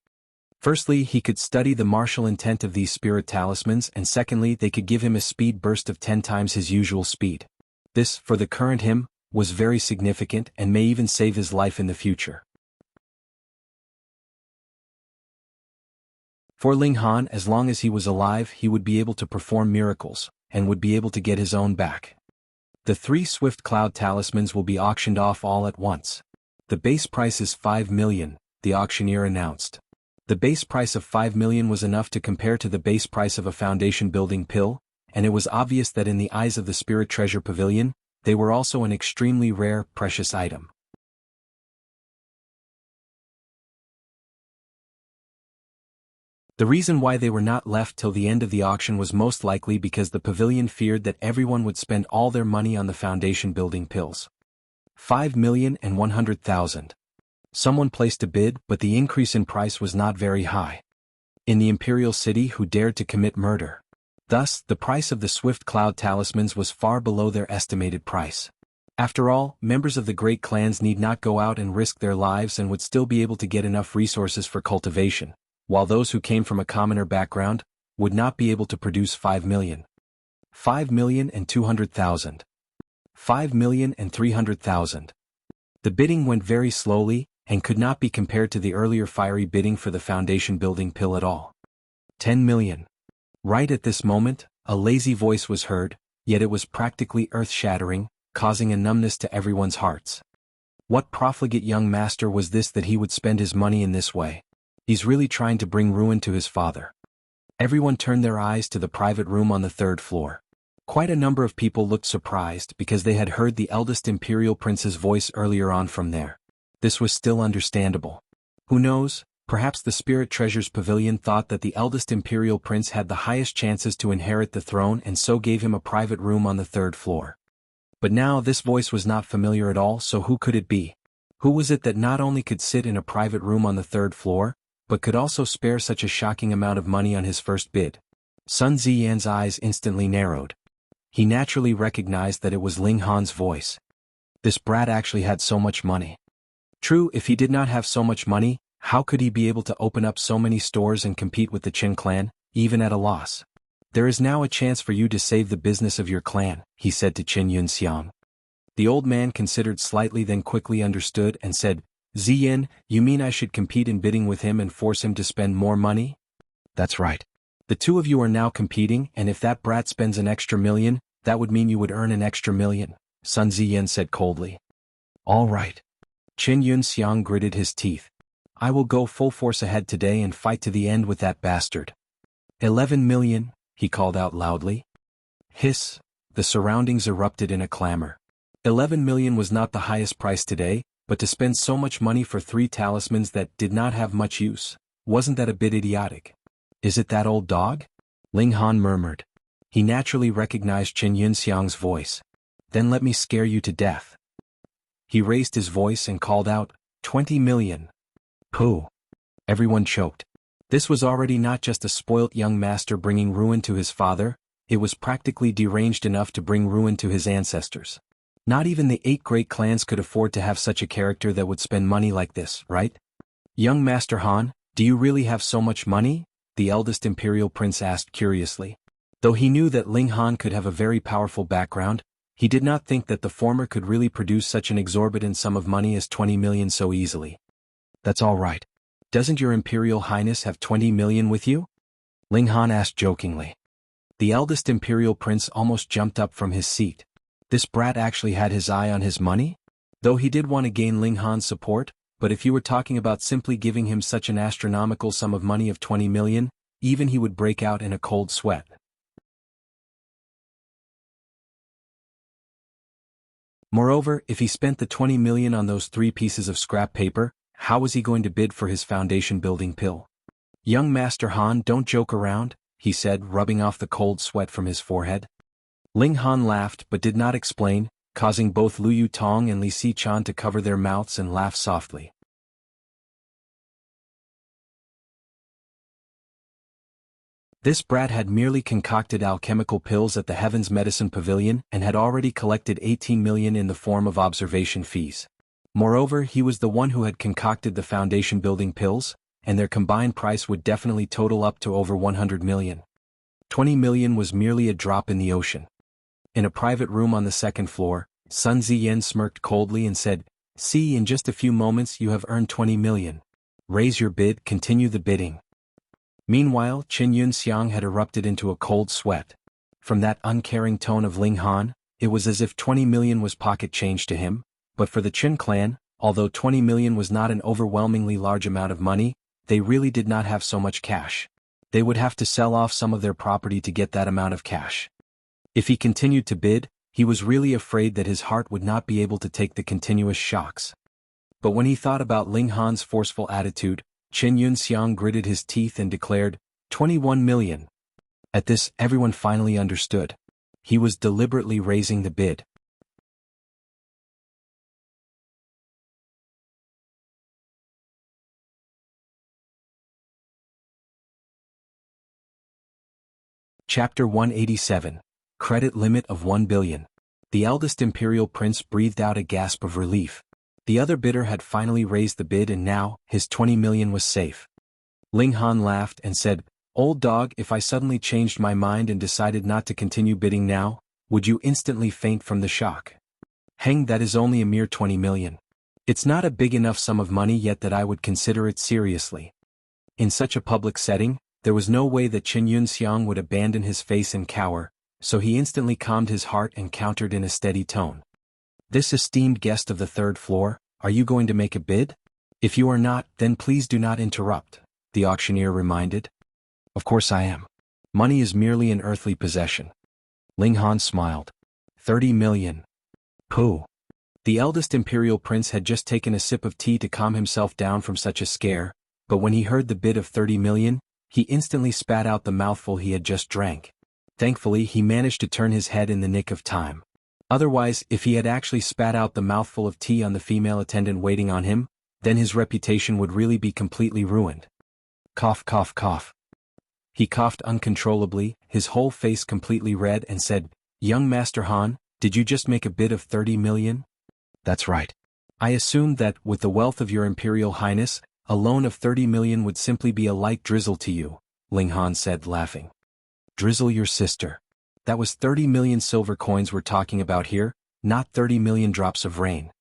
Firstly, he could study the martial intent of these spirit talismans, and secondly, they could give him a speed burst of 10 times his usual speed. This, for the current him, was very significant and may even save his life in the future. For Ling Han, as long as he was alive, he would be able to perform miracles, and would be able to get his own back. The 3 Swift Cloud talismans will be auctioned off all at once. The base price is 5 million, the auctioneer announced. The base price of 5 million was enough to compare to the base price of a foundation building pill, and it was obvious that in the eyes of the Spirit Treasure Pavilion, they were also an extremely rare, precious item. The reason why they were not left till the end of the auction was most likely because the pavilion feared that everyone would spend all their money on the foundation building pills. 5,100,000. Someone placed a bid, but the increase in price was not very high. In the Imperial City, who dared to commit murder? Thus, the price of the Swift Cloud talismans was far below their estimated price. After all, members of the great clans need not go out and risk their lives and would still be able to get enough resources for cultivation, while those who came from a commoner background would not be able to produce 5 million. 5,200,000. 5,300,000. The bidding went very slowly, and could not be compared to the earlier fiery bidding for the foundation building pill at all. 10 million. Right at this moment, a lazy voice was heard, yet it was practically earth-shattering, causing a numbness to everyone's hearts. What profligate young master was this that he would spend his money in this way? He's really trying to bring ruin to his father. Everyone turned their eyes to the private room on the 3rd floor. Quite a number of people looked surprised because they had heard the eldest imperial prince's voice earlier on from there. This was still understandable. Who knows, perhaps the Spirit Treasures Pavilion thought that the eldest imperial prince had the highest chances to inherit the throne and so gave him a private room on the 3rd floor. But now this voice was not familiar at all, so who could it be? Who was it that not only could sit in a private room on the 3rd floor, but could also spare such a shocking amount of money on his first bid? Sun Ziyan's eyes instantly narrowed. He naturally recognized that it was Ling Han's voice. This brat actually had so much money. True, if he did not have so much money, how could he be able to open up so many stores and compete with the Qin clan, even at a loss? There is now a chance for you to save the business of your clan, he said to Qin Yunxiang. The old man considered slightly, then quickly understood and said, Ziyan, you mean I should compete in bidding with him and force him to spend more money? That's right. The two of you are now competing, and if that brat spends an extra million, that would mean you would earn an extra million, Sun Ziyan said coldly. All right. Qin Yunxiang gritted his teeth. I will go full force ahead today and fight to the end with that bastard. 11 million, he called out loudly. Hiss, the surroundings erupted in a clamor. 11 million was not the highest price today, but to spend so much money for 3 talismans that did not have much use, wasn't that a bit idiotic? Is it that old dog? Ling Han murmured. He naturally recognized Qin Yunxiang's voice. Then let me scare you to death. He raised his voice and called out, 20 million. Pooh. Everyone choked. This was already not just a spoilt young master bringing ruin to his father, it was practically deranged enough to bring ruin to his ancestors. Not even the 8 great clans could afford to have such a character that would spend money like this, right? Young Master Han, do you really have so much money? The eldest imperial prince asked curiously. Though he knew that Ling Han could have a very powerful background, he did not think that the former could really produce such an exorbitant sum of money as 20 million so easily. That's all right. Doesn't your Imperial Highness have 20 million with you? Ling Han asked jokingly. The eldest imperial prince almost jumped up from his seat. This brat actually had his eye on his money? Though he did want to gain Ling Han's support, but if you were talking about simply giving him such an astronomical sum of money of 20 million, even he would break out in a cold sweat. Moreover, if he spent the 20 million on those 3 pieces of scrap paper, how was he going to bid for his foundation building pill? Young Master Han, don't joke around, he said, rubbing off the cold sweat from his forehead. Ling Han laughed but did not explain, causing both Lu Yutong and Li Xichan to cover their mouths and laugh softly. This brat had merely concocted alchemical pills at the Heavens Medicine Pavilion and had already collected 18 million in the form of observation fees. Moreover, he was the one who had concocted the foundation building pills, and their combined price would definitely total up to over 100 million. 20 million was merely a drop in the ocean. In a private room on the 2nd floor, Sun Ziyan smirked coldly and said, "See, in just a few moments you have earned 20 million. Raise your bid, continue the bidding." Meanwhile, Qin Yunxiang had erupted into a cold sweat. From that uncaring tone of Ling Han, it was as if 20 million was pocket change to him, but for the Qin clan, although 20 million was not an overwhelmingly large amount of money, they really did not have so much cash. They would have to sell off some of their property to get that amount of cash. If he continued to bid, he was really afraid that his heart would not be able to take the continuous shocks. But when he thought about Ling Han's forceful attitude, Qin Yunxiang gritted his teeth and declared, 21 million. At this, everyone finally understood. He was deliberately raising the bid. Chapter 187. Credit Limit of 1 billion. The eldest imperial prince breathed out a gasp of relief. The other bidder had finally raised the bid and now, his 20 million was safe. Ling Han laughed and said, "Old dog, if I suddenly changed my mind and decided not to continue bidding now, would you instantly faint from the shock? Hang, that is only a mere 20 million. It's not a big enough sum of money yet that I would consider it seriously." In such a public setting, there was no way that Qin Yunxiang would abandon his face and cower, so he instantly calmed his heart and countered in a steady tone. "This esteemed guest of the 3rd floor, are you going to make a bid? If you are not, then please do not interrupt," the auctioneer reminded. "Of course I am. Money is merely an earthly possession." Ling Han smiled. 30 million. Pooh. The eldest imperial prince had just taken a sip of tea to calm himself down from such a scare, but when he heard the bid of 30 million, he instantly spat out the mouthful he had just drank. Thankfully, he managed to turn his head in the nick of time. Otherwise, if he had actually spat out the mouthful of tea on the female attendant waiting on him, then his reputation would really be completely ruined. Cough, cough, cough. He coughed uncontrollably, his whole face completely red, and said, "Young Master Han, did you just make a bid of 30 million? That's right. I assumed that, with the wealth of your Imperial Highness, a loan of 30 million would simply be a light drizzle to you," Ling Han said, laughing. "Drizzle your sister. That was 30 million silver coins we're talking about here, not 30 million drops of rain."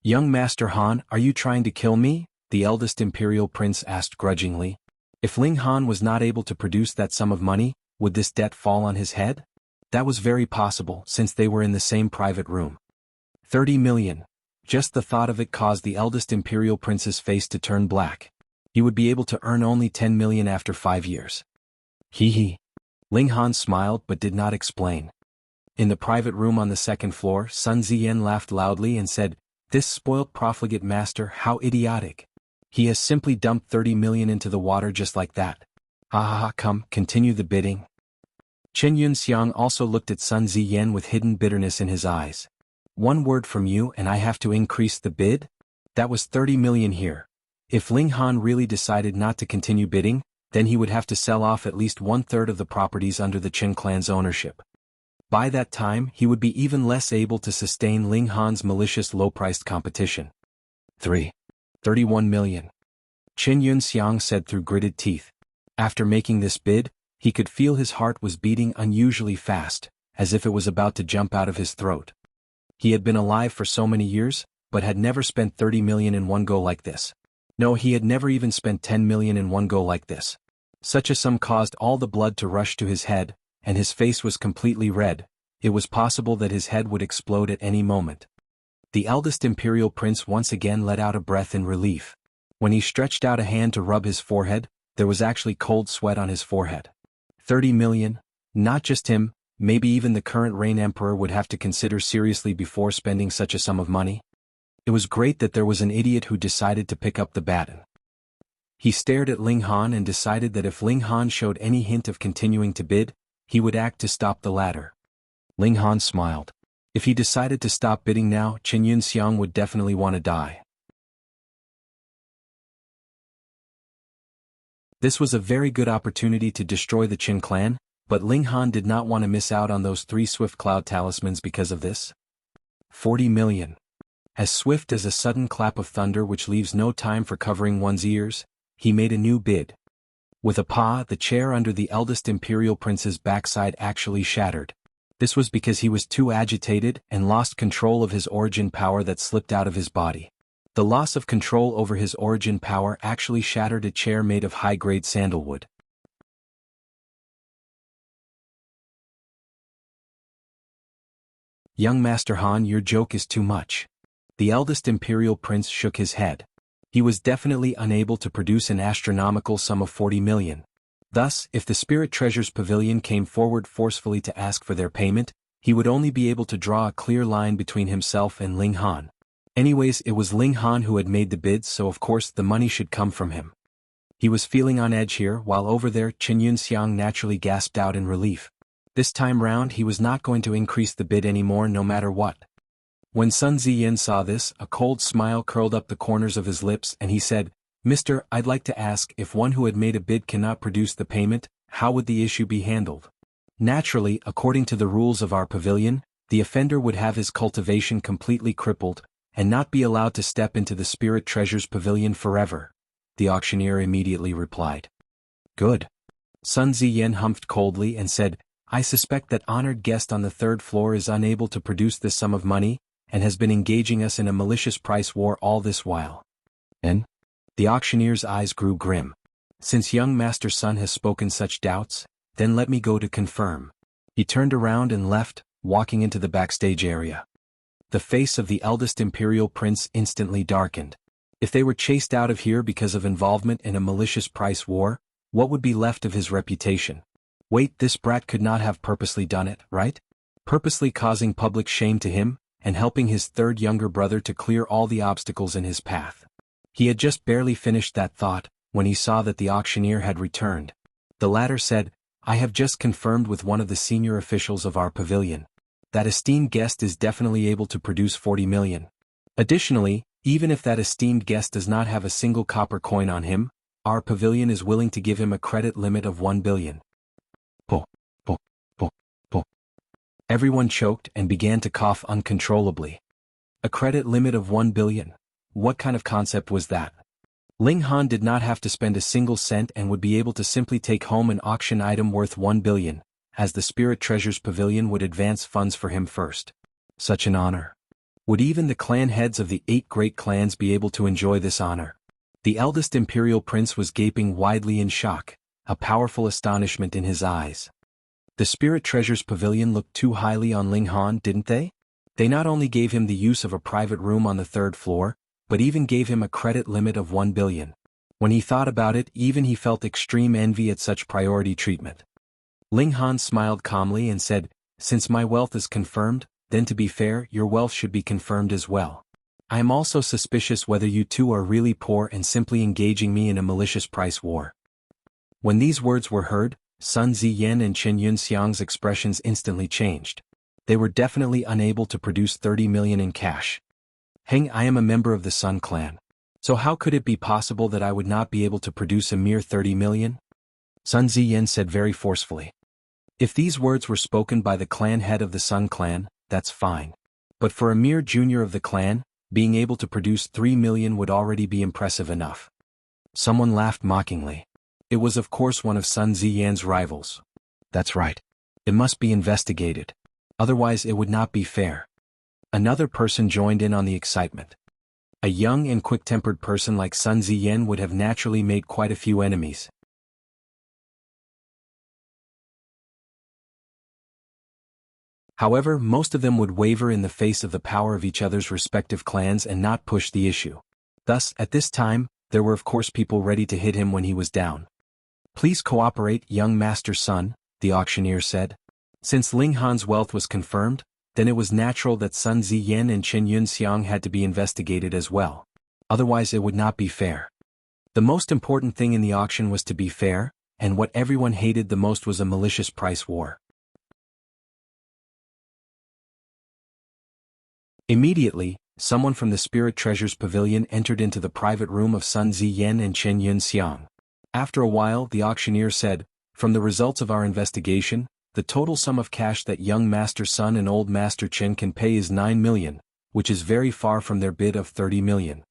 "Young Master Han, are you trying to kill me?" the eldest imperial prince asked grudgingly. If Ling Han was not able to produce that sum of money, would this debt fall on his head? That was very possible, since they were in the same private room. 30 million. Just the thought of it caused the eldest imperial prince's face to turn black. He would be able to earn only 10 million after 5 years. Hee hee. Ling Han smiled but did not explain. In the private room on the 2nd floor, Sun Ziyan laughed loudly and said, "This spoilt profligate master, how idiotic. He has simply dumped 30 million into the water just like that. Ha ha ha, come, continue the bidding." Qin Yunxiang also looked at Sun Ziyan with hidden bitterness in his eyes. "One word from you and I have to increase the bid?" That was 30 million here. If Ling Han really decided not to continue bidding, then he would have to sell off at least 1/3 of the properties under the Qin clan's ownership. By that time, he would be even less able to sustain Ling Han's malicious low-priced competition. 31 million. Qin Yunxiang said through gritted teeth. After making this bid, he could feel his heart was beating unusually fast, as if it was about to jump out of his throat. He had been alive for so many years, but had never spent 30 million in one go like this. No, he had never even spent 10 million in one go like this. Such a sum caused all the blood to rush to his head, and his face was completely red. It was possible that his head would explode at any moment. The eldest imperial prince once again let out a breath in relief. When he stretched out a hand to rub his forehead, there was actually cold sweat on his forehead. 30 million? Not just him, maybe even the current reign emperor would have to consider seriously before spending such a sum of money. It was great that there was an idiot who decided to pick up the baton. He stared at Ling Han and decided that if Ling Han showed any hint of continuing to bid, he would act to stop the latter. Ling Han smiled. If he decided to stop bidding now, Chen Yunxiang would definitely want to die. This was a very good opportunity to destroy the Qin clan, but Ling Han did not want to miss out on those 3 swift cloud talismans because of this. 40 million. As swift as a sudden clap of thunder which leaves no time for covering one's ears, he made a new bid. With a paw, the chair under the eldest imperial prince's backside actually shattered. This was because he was too agitated and lost control of his origin power that slipped out of his body. The loss of control over his origin power actually shattered a chair made of high-grade sandalwood. Young Master Han, your joke is too much. The eldest imperial prince shook his head. He was definitely unable to produce an astronomical sum of 40 million. Thus, if the Spirit Treasures Pavilion came forward forcefully to ask for their payment, he would only be able to draw a clear line between himself and Ling Han. Anyways, it was Ling Han who had made the bids, so of course the money should come from him. He was feeling on edge here, while over there Chen Yunxiang naturally gasped out in relief. This time round he was not going to increase the bid anymore no matter what. When Sun Ziyan saw this, a cold smile curled up the corners of his lips and he said, "Mister, I'd like to ask, if one who had made a bid cannot produce the payment, how would the issue be handled?" Naturally, according to the rules of our pavilion, the offender would have his cultivation completely crippled, and not be allowed to step into the Spirit Treasures Pavilion forever. The auctioneer immediately replied. Good. Sun Ziyan humphed coldly and said, "I suspect that honored guest on the 3rd floor is unable to produce this sum of money, and has been engaging us in a malicious price war all this while." And? The auctioneer's eyes grew grim. Since young Master Sun has spoken such doubts, then let me go to confirm. He turned around and left, walking into the backstage area. The face of the eldest imperial prince instantly darkened. If they were chased out of here because of involvement in a malicious price war, what would be left of his reputation? Wait, this brat could not have purposely done it, right? Purposely causing public shame to him, and helping his 3rd younger brother to clear all the obstacles in his path. He had just barely finished that thought, when he saw that the auctioneer had returned. The latter said, "I have just confirmed with one of the senior officials of our pavilion. That esteemed guest is definitely able to produce 40 million. Additionally, even if that esteemed guest does not have a single copper coin on him, our pavilion is willing to give him a credit limit of 1 billion. Po, po, po, po. Everyone choked and began to cough uncontrollably. A credit limit of 1 billion. What kind of concept was that? Ling Han did not have to spend a single cent and would be able to simply take home an auction item worth 1 billion, as the Spirit Treasures Pavilion would advance funds for him first. Such an honor. Would even the clan heads of the 8 great clans be able to enjoy this honor? The eldest imperial prince was gaping widely in shock, a powerful astonishment in his eyes. The Spirit Treasures Pavilion looked too highly on Ling Han, didn't they? They not only gave him the use of a private room on the 3rd floor, but even gave him a credit limit of 1 billion. When he thought about it, even he felt extreme envy at such priority treatment. Ling Han smiled calmly and said, "Since my wealth is confirmed, then to be fair, your wealth should be confirmed as well. I am also suspicious whether you two are really poor and simply engaging me in a malicious price war." When these words were heard, Sun Ziyan and Chen Yunxiang's expressions instantly changed. They were definitely unable to produce 30 million in cash. "Heng, I am a member of the Sun clan. So how could it be possible that I would not be able to produce a mere 30 million? Sun Ziyan said very forcefully. If these words were spoken by the clan head of the Sun clan, that's fine. But for a mere junior of the clan, being able to produce 3 million would already be impressive enough. Someone laughed mockingly. It was of course one of Sun Ziyan's rivals. That's right. It must be investigated. Otherwise it would not be fair. Another person joined in on the excitement. A young and quick-tempered person like Sun Ziyan would have naturally made quite a few enemies. However, most of them would waver in the face of the power of each other's respective clans and not push the issue. Thus, at this time, there were of course people ready to hit him when he was down. "Please cooperate, young master's son," the auctioneer said. Since Ling Han's wealth was confirmed, then it was natural that Sun Ziyan and Chen Yunxiang had to be investigated as well. Otherwise it would not be fair. The most important thing in the auction was to be fair, and what everyone hated the most was a malicious price war. Immediately, someone from the Spirit Treasures Pavilion entered into the private room of Sun Ziyan and Chen Yunxiang. After a while, the auctioneer said, "From the results of our investigation, the total sum of cash that young Master Sun and old Master Chen can pay is 9 million, which is very far from their bid of 30 million.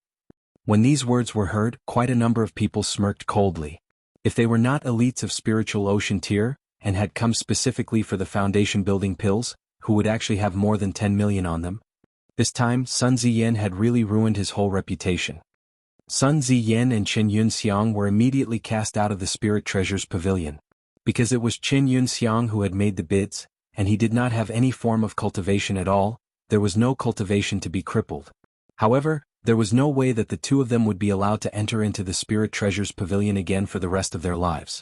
When these words were heard, quite a number of people smirked coldly. If they were not elites of spiritual ocean tier, and had come specifically for the foundation building pills, who would actually have more than 10 million on them? This time, Sun Ziyan had really ruined his whole reputation. Sun Ziyan and Chen Yunxiang were immediately cast out of the Spirit Treasures Pavilion. Because it was Chen Yunxiang who had made the bids, and he did not have any form of cultivation at all, there was no cultivation to be crippled. However, there was no way that the two of them would be allowed to enter into the Spirit Treasures Pavilion again for the rest of their lives.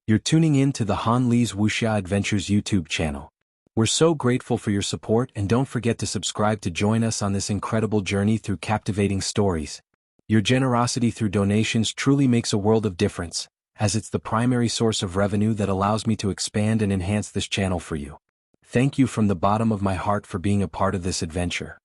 You're tuning in to the Han Li's Wuxia Adventures YouTube channel. We're so grateful for your support, and don't forget to subscribe to join us on this incredible journey through captivating stories. Your generosity through donations truly makes a world of difference, as it's the primary source of revenue that allows me to expand and enhance this channel for you. Thank you from the bottom of my heart for being a part of this adventure.